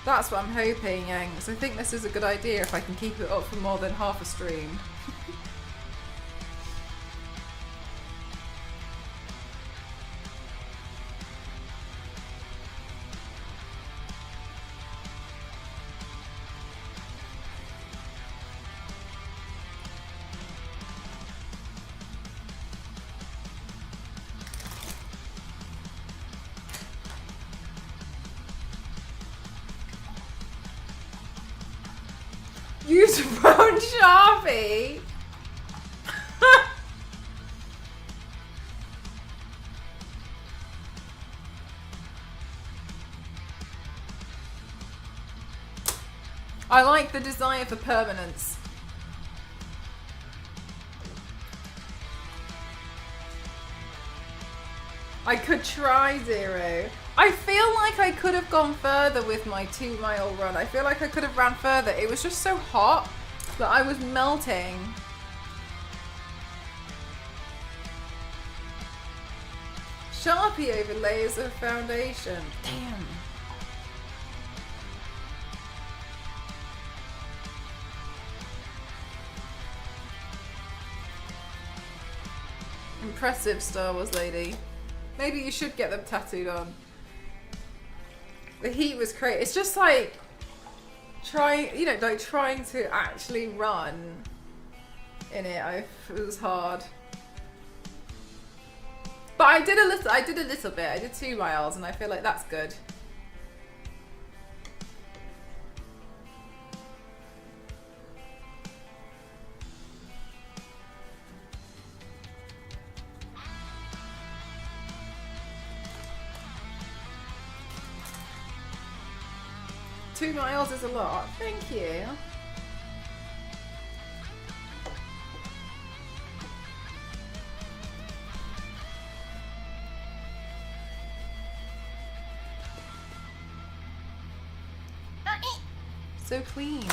That's what I'm hoping, Yanks. I think this is a good idea if I can keep it up for more than half a stream. Use a brown Sharpie. I like the desire for permanence. I could try Zero. I feel like I could have gone further with my 2-mile run. I feel like I could have ran further. It was just so hot that I was melting. Sharpie over layers of foundation. Damn. Impressive, Star Wars Lady. Maybe you should get them tattooed on. The heat was crazy. It's just like trying to actually run in it. It was hard. But I did a little bit. I did 2 miles and I feel like that's good. Two miles is a lot. Thank you. So clean.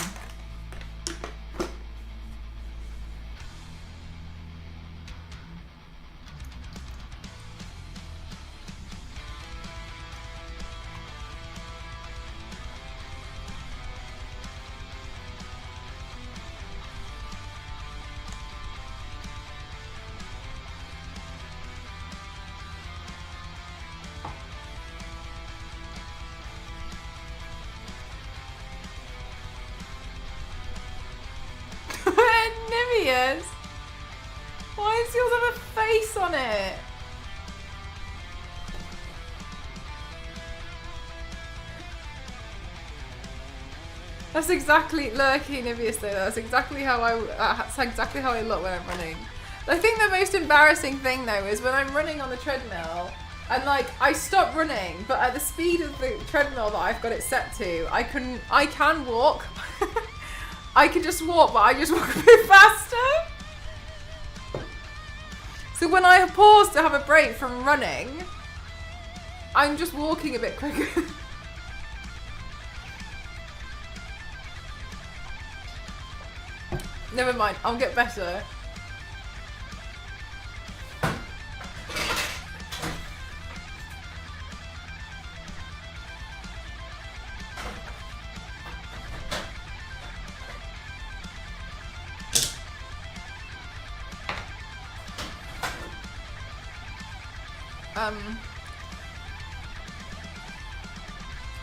Nivea's? Why does yours have a face on it? That's exactly lurking Nivea's though. That's exactly how I look when I'm running. I think the most embarrassing thing though is when I'm running on the treadmill and like I stop running, but at the speed of the treadmill that I've got it set to, I can walk. I can just walk, but I just walk a bit faster. So when I pause to have a break from running, I'm just walking a bit quicker. Never mind, I'll get better.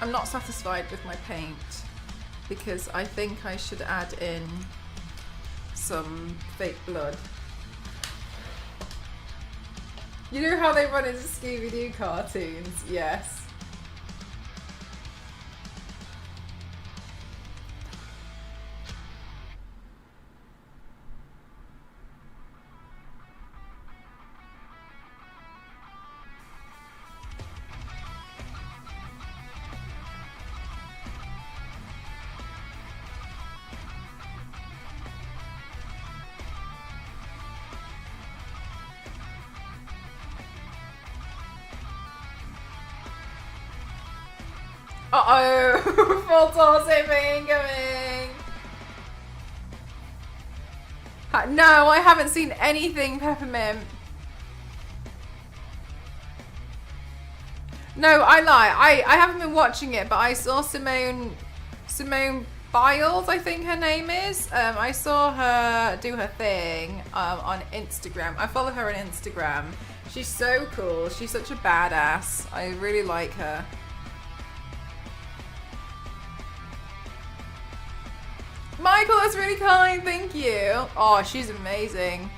I'm not satisfied with my paint because I think I should add in some fake blood. You know how they run into Scooby-Doo cartoons? Yes. Uh-oh! Full toss incoming! No, I haven't seen anything peppermint. No, I lie. I haven't been watching it, but I saw Simone Biles, I think her name is. I saw her do her thing on Instagram. I follow her on Instagram. She's so cool. She's such a badass. I really like her. Michael, that's really kind. Thank you. Oh, she's amazing.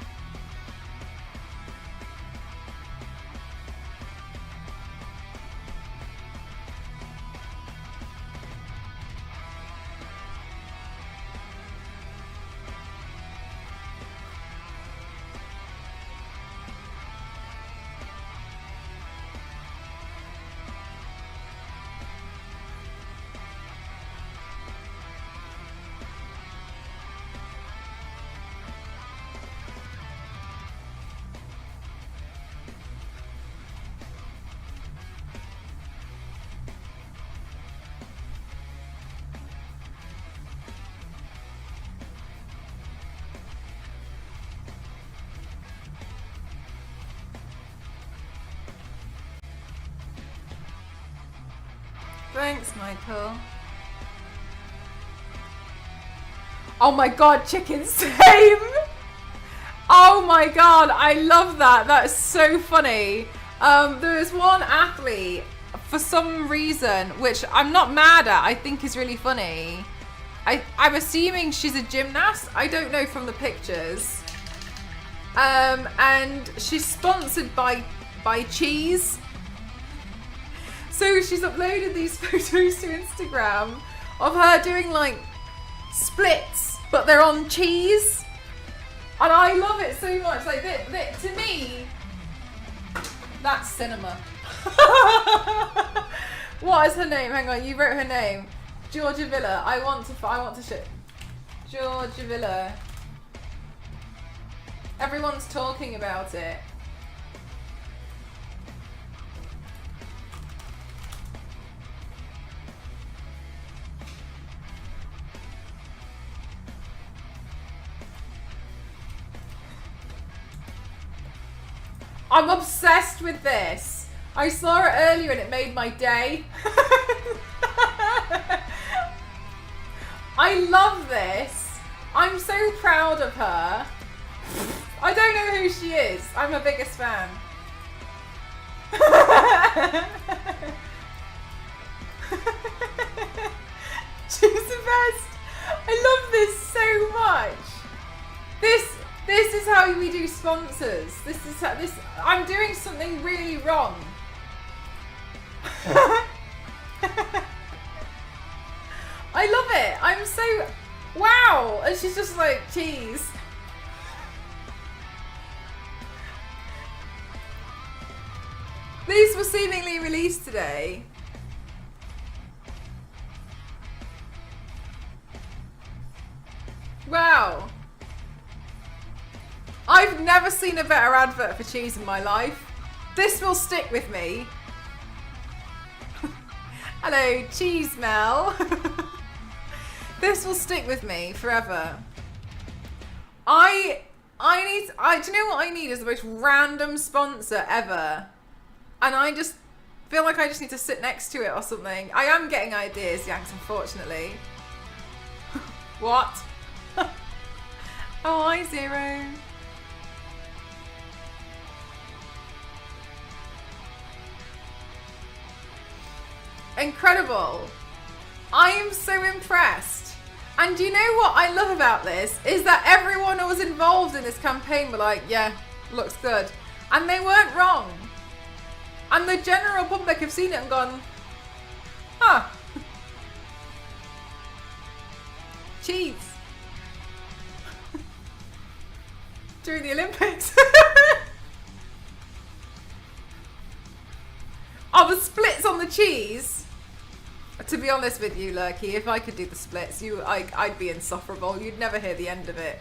Thanks, Michael. Oh my god, chicken, same! Oh my god, I love that. That's so funny. There is one athlete, for some reason, which I'm not mad at, I think is really funny. I'm assuming she's a gymnast. I don't know from the pictures. And she's sponsored by cheese. So she's uploaded these photos to Instagram of her doing like splits, but they're on cheese. And I love it so much. Like, to me, that's cinema. What is her name? Hang on, you wrote her name. Georgia Villa. I want to shit. Georgia Villa. Everyone's talking about it. I'm obsessed with this. I saw it earlier and it made my day. I love this. I'm so proud of her. I don't know who she is. I'm her biggest fan. She's the best. I love this so much. This is how we do sponsors. This is how I'm doing something really wrong. I love it. I'm so wow. And she's just like cheese. These were seemingly released today. Wow. I've never seen a better advert for cheese in my life. This will stick with me. Hello, cheese Mel. This will stick with me forever. I do you know what I need is the most random sponsor ever. And I just feel like I just need to sit next to it or something. I am getting ideas, Yanks, unfortunately. What? Oh, hi, Zero. Incredible. I am so impressed. And do you know what I love about this? Is that everyone who was involved in this campaign were like, yeah, looks good. And they weren't wrong. And the general public have seen it and gone, huh. Cheese. During the Olympics. Oh, the splits on the cheese. To be honest with you, Lurky, if I could do the splits, I'd be insufferable. You'd never hear the end of it.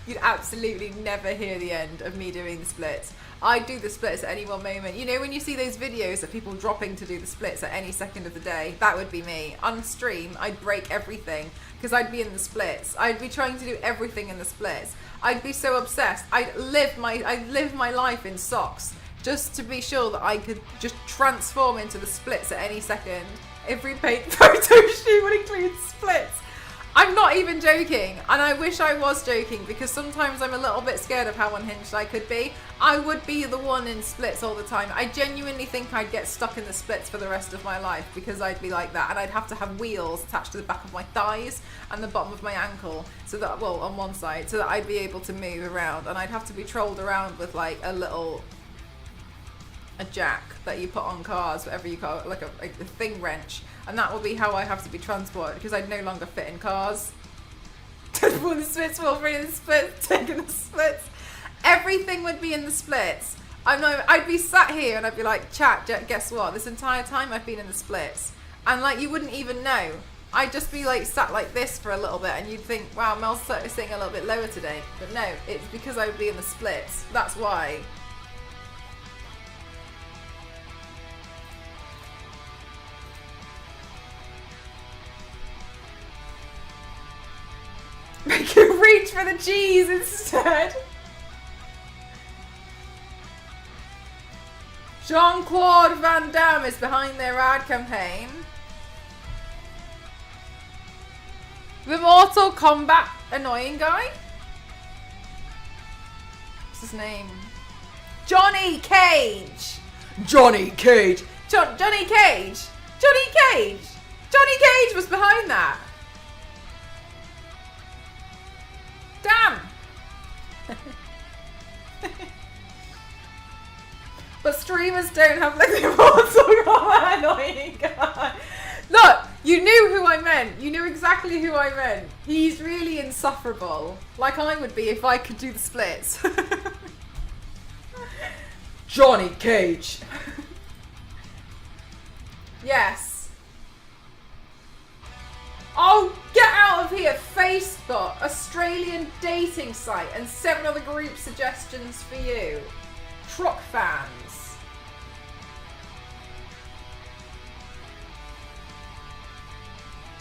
You'd absolutely never hear the end of me doing the splits. I'd do the splits at any one moment. You know when you see those videos of people dropping to do the splits at any second of the day? That would be me. On stream, I'd break everything because I'd be in the splits. I'd be trying to do everything in the splits. I'd be so obsessed. I'd live my life in socks, just to be sure that I could just transform into the splits at any second. Every paint photo shoot would include splits. I'm not even joking, and I wish I was joking because sometimes I'm a little bit scared of how unhinged I could be. I would be the one in splits all the time. I genuinely think I'd get stuck in the splits for the rest of my life because I'd be like that, and I'd have to have wheels attached to the back of my thighs and the bottom of my ankle, so that, well, on one side, so that I'd be able to move around, and I'd have to be trolled around with like a jack that you put on cars, whatever you call it, like a thing wrench, and that will be how I have to be transported because I'd no longer fit in cars. When the splits, Wolverine, the splits, taking the splits, everything would be in the splits. I'd be sat here and I'd be like, chat, guess what? This entire time I've been in the splits, and like you wouldn't even know. I'd just be like sat like this for a little bit, and you'd think, wow, Mel's sitting a little bit lower today. But no, it's because I would be in the splits. That's why. Make you reach for the cheese instead. Jean-Claude Van Damme is behind their ad campaign. The Mortal Kombat annoying guy? What's his name? Johnny Cage! Johnny Cage! Johnny Cage! Johnny Cage! Johnny Cage was behind that! Damn! But streamers don't have like the Mortal Kombat annoying guy. Look, you knew who I meant. You knew exactly who I meant. He's really insufferable. Like I would be if I could do the splits. Johnny Cage. Yes. Oh, get out of here, Facebook, Australian dating site, and 7 other group suggestions for you. Truck fans.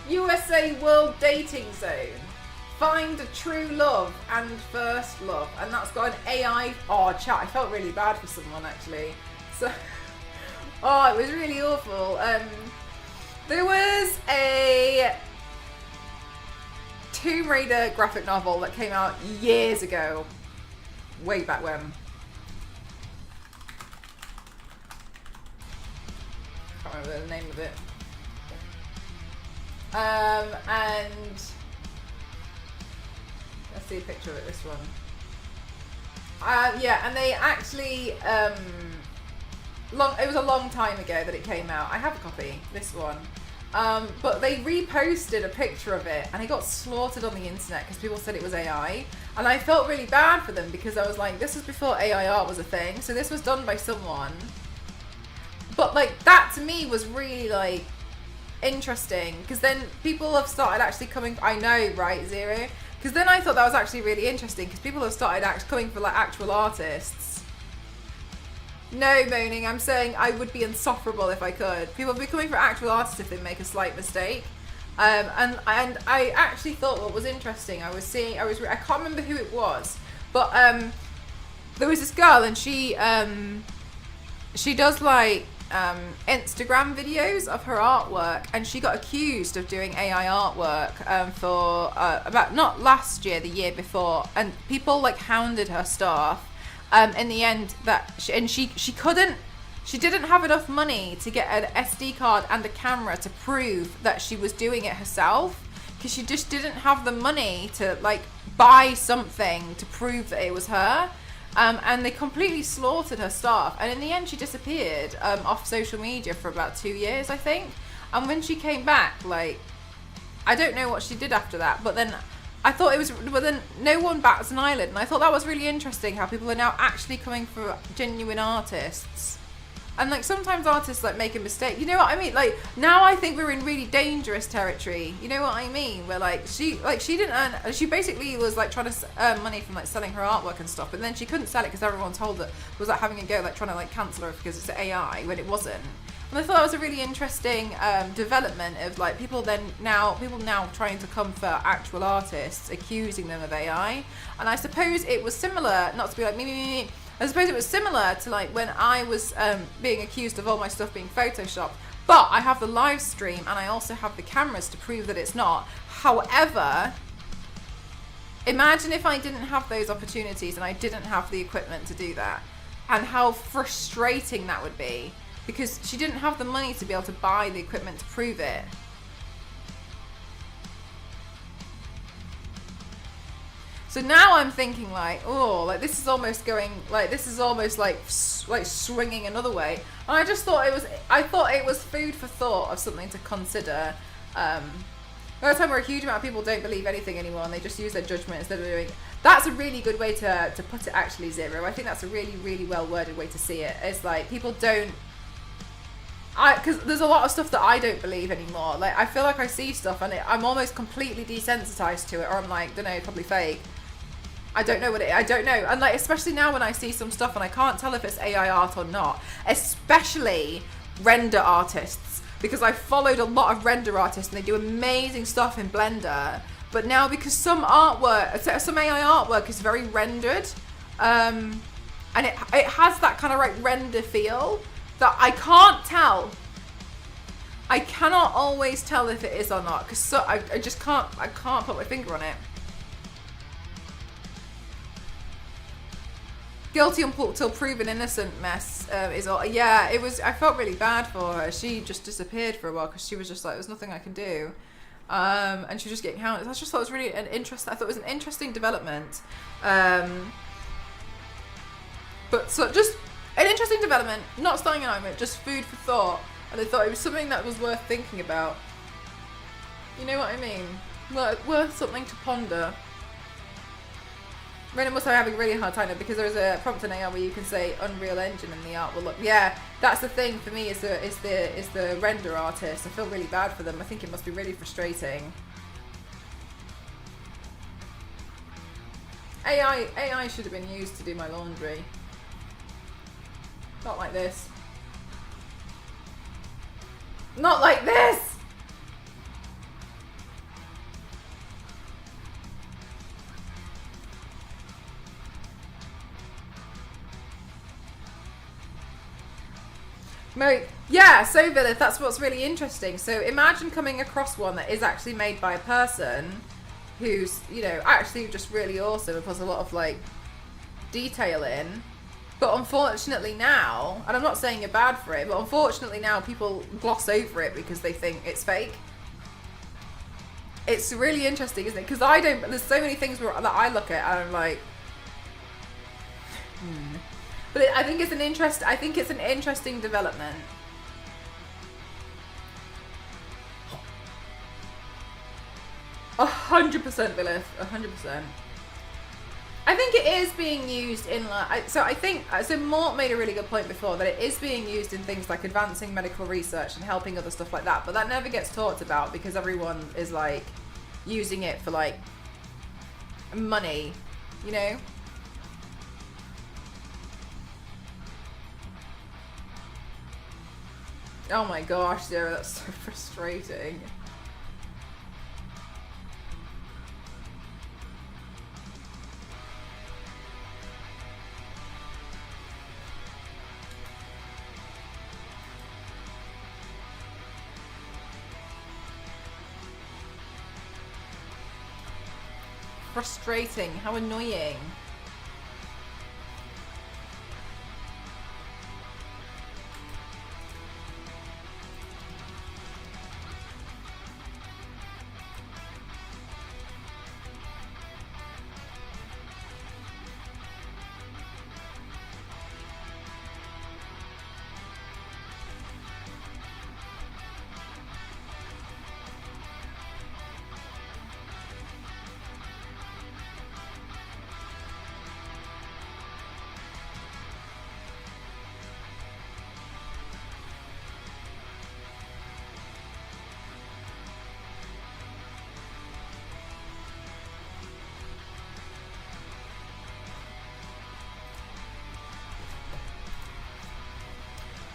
USA World Dating Zone. Find a true love and first love. And that's got an AI. Oh, chat, I felt really bad for someone actually. So, oh, it was really awful. There was a Tomb Raider graphic novel that came out years ago. Way back when. Can't remember the name of it. And let's see a picture of it, this one. Yeah, and they actually, it was a long time ago that it came out. I have a copy, this one. But they reposted a picture of it and it got slaughtered on the internet because people said it was AI. And I felt really bad for them because I was like, this was before AI art was a thing. So this was done by someone. But like, that to me was really like, interesting, because then people have started actually coming. I know, right, Zero? Because then I thought that was actually really interesting because people have started coming for like actual artists. No moaning, I'm saying I would be insufferable if I could. People would be coming for actual artists if they make a slight mistake. And I actually thought what was interesting, I can't remember who it was, but there was this girl and she does like Instagram videos of her artwork, and she got accused of doing AI artwork for about not last year, the year before, and people like hounded her stuff. In the end, she didn't have enough money to get an SD card and a camera to prove that she was doing it herself, because she just didn't have the money to like buy something to prove that it was her. And they completely slaughtered her stuff. And in the end, she disappeared off social media for about 2 years, I think. And when she came back, like, I don't know what she did after that. But then I thought it was, but then no one bats an eyelid. And I thought that was really interesting how people are now actually coming for genuine artists. And like sometimes artists like make a mistake. You know what I mean? Like now I think we're in really dangerous territory. You know what I mean? Where like she didn't earn. She basically was like trying to earn money from like selling her artwork and stuff. But then she couldn't sell it because everyone told her was like having a go, like trying to like cancel her because it's AI when it wasn't. And I thought that was a really interesting development of like people now trying to come for actual artists, accusing them of AI. And I suppose it was similar, not to be like me, I suppose it was similar to like when I was being accused of all my stuff being photoshopped, but I have the live stream and I also have the cameras to prove that it's not. However, imagine if I didn't have those opportunities and I didn't have the equipment to do that, and how frustrating that would be, because she didn't have the money to be able to buy the equipment to prove it. So now I'm thinking like, oh, like this is almost going, like this is almost like swinging another way. And I just thought I thought it was food for thought of something to consider. By the time where a huge amount of people don't believe anything anymore and they just use their judgment instead of doing. That's a really good way to put it, actually, Zero. I think that's a really, really well worded way to see it. It's like people don't. Because there's a lot of stuff that I don't believe anymore. Like I feel like I see stuff and I'm almost completely desensitized to it, or I'm like, don't know, probably fake. I don't know what it. I don't know, and like especially now when I see some stuff and I can't tell if it's AI art or not, especially render artists, because I followed a lot of render artists and they do amazing stuff in Blender. But now because some AI artwork is very rendered, and it has that kind of like render feel that I can't tell. I cannot always tell if it is or not, because I just can't. I can't put my finger on it. Guilty until proven innocent mess is all. Yeah, it was. I felt really bad for her. She just disappeared for a while because she was just like, there's nothing I can do, and she was just getting hounded. I just thought it was really an interest. I thought it was an interesting development, but so just an interesting development. Not starting an argument, just food for thought. And I thought it was something that was worth thinking about. You know what I mean? Worth something to ponder. Renan must be having a really hard time because there's a prompt in AI where you can say Unreal Engine and the art will look. Yeah, that's the thing for me is the render artist. I feel really bad for them. I think it must be really frustrating. AI should have been used to do my laundry. Not like this. Not like this! Yeah, so Villith, that's what's really interesting. So imagine coming across one that is actually made by a person who's, you know, actually just really awesome and puts a lot of like detail in. But unfortunately now, and I'm not saying you're bad for it, but unfortunately now people gloss over it because they think it's fake. It's really interesting, isn't it? Because there's so many things that I look at and I'm like, But I think it's an interesting development. 100% Villith, 100%. I think it is being used in like, so Mort made a really good point before that it is being used in things like advancing medical research and helping other stuff like that, but that never gets talked about because everyone is like using it for like money, you know? Oh my gosh, Sarah, that's so frustrating. Frustrating, how annoying.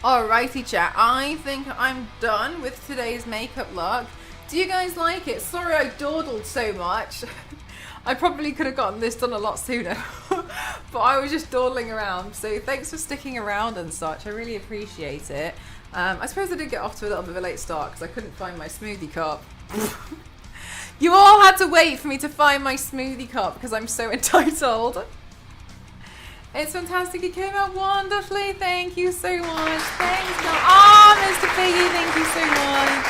Alrighty chat, I think I'm done with today's makeup look. Do you guys like it? Sorry I dawdled so much. I probably could have gotten this done a lot sooner. But I was just dawdling around. So thanks for sticking around and such. I really appreciate it. I suppose I did get off to a little bit of a late start because I couldn't find my smoothie cup. You all had to wait for me to find my smoothie cup because I'm so entitled. It's fantastic. It came out wonderfully. Thank you so much. Thanks. Mr. Piggy, thank you so much.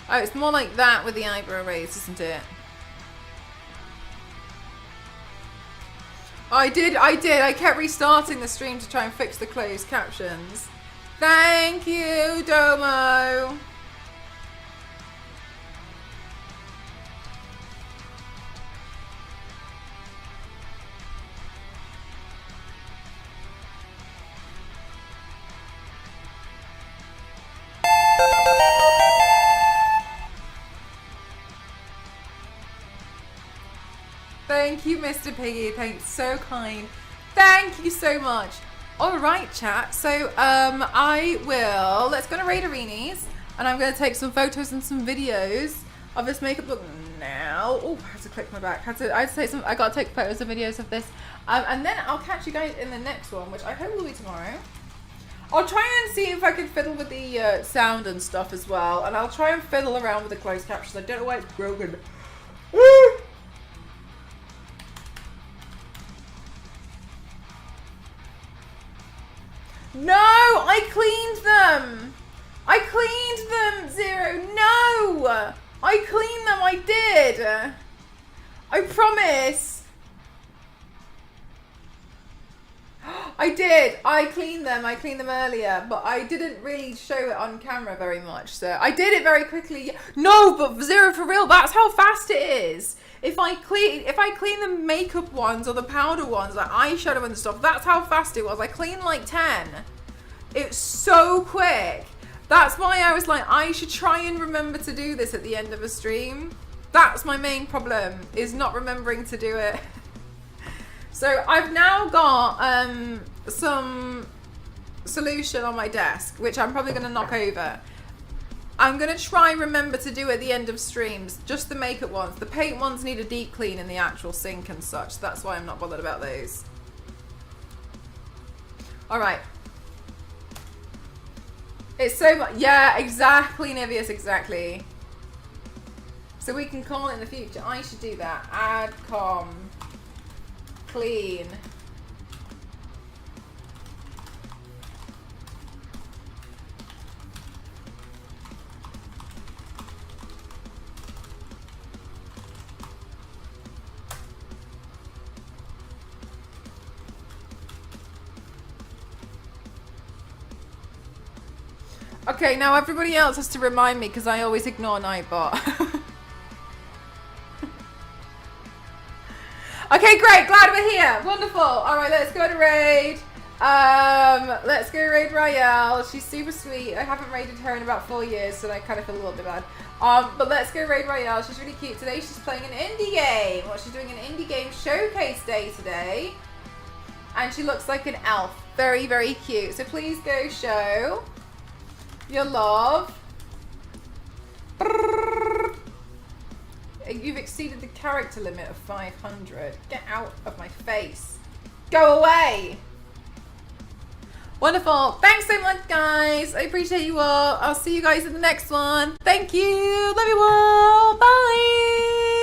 Oh, it's more like that with the eyebrow raised, isn't it? I did. I kept restarting the stream to try and fix the closed captions. Thank you, Domo. Thank you, Mr. Piggy. Thanks, so kind. Thank you so much. All right, chat. So, let's go to Raid Arenas, and I'm going to take some photos and some videos of this makeup look now. Oh, I had to click my back. I got to take photos and videos of this, and then I'll catch you guys in the next one, which I hope will be tomorrow. I'll try and see if I can fiddle with the sound and stuff as well, and I'll try and fiddle around with the closed captions. I don't know why it's broken. No, I cleaned them. I cleaned them, Zero. No, I cleaned them. I did. I promise. I did. I cleaned them. I cleaned them earlier, but I didn't really show it on camera very much. So I did it very quickly. No, but Zero, for real, that's how fast it is. If I clean the makeup ones or the powder ones, like eyeshadow and stuff, that's how fast it was. I cleaned like 10. It's so quick. That's why I was like, I should try and remember to do this at the end of a stream. That's my main problem, is not remembering to do it. So I've now got some solution on my desk, which I'm probably going to knock over. I'm going to try and remember to do at the end of streams, just the makeup ones. The paint ones need a deep clean in the actual sink and such. That's why I'm not bothered about those. All right. It's so much. Yeah, exactly, Nivius, exactly. So we can call it in the future. I should do that. Adcom. Clean. Okay, now everybody else has to remind me because I always ignore Nightbot. Okay, great. Glad we're here. Wonderful. All right, let's go to raid. Let's go raid Raelle. She's super sweet. I haven't raided her in about 4 years, so I kind of feel a little bit bad. But let's go raid Raelle. She's really cute. Today she's playing an indie game. Well, she's doing an indie game showcase day today. And she looks like an elf. Very, very cute. So please go show your love. You've exceeded the character limit of 500. Get out of my face. Go away. Wonderful. Thanks so much, guys. I appreciate you all. I'll see you guys in the next one. Thank you. Love you all. Bye.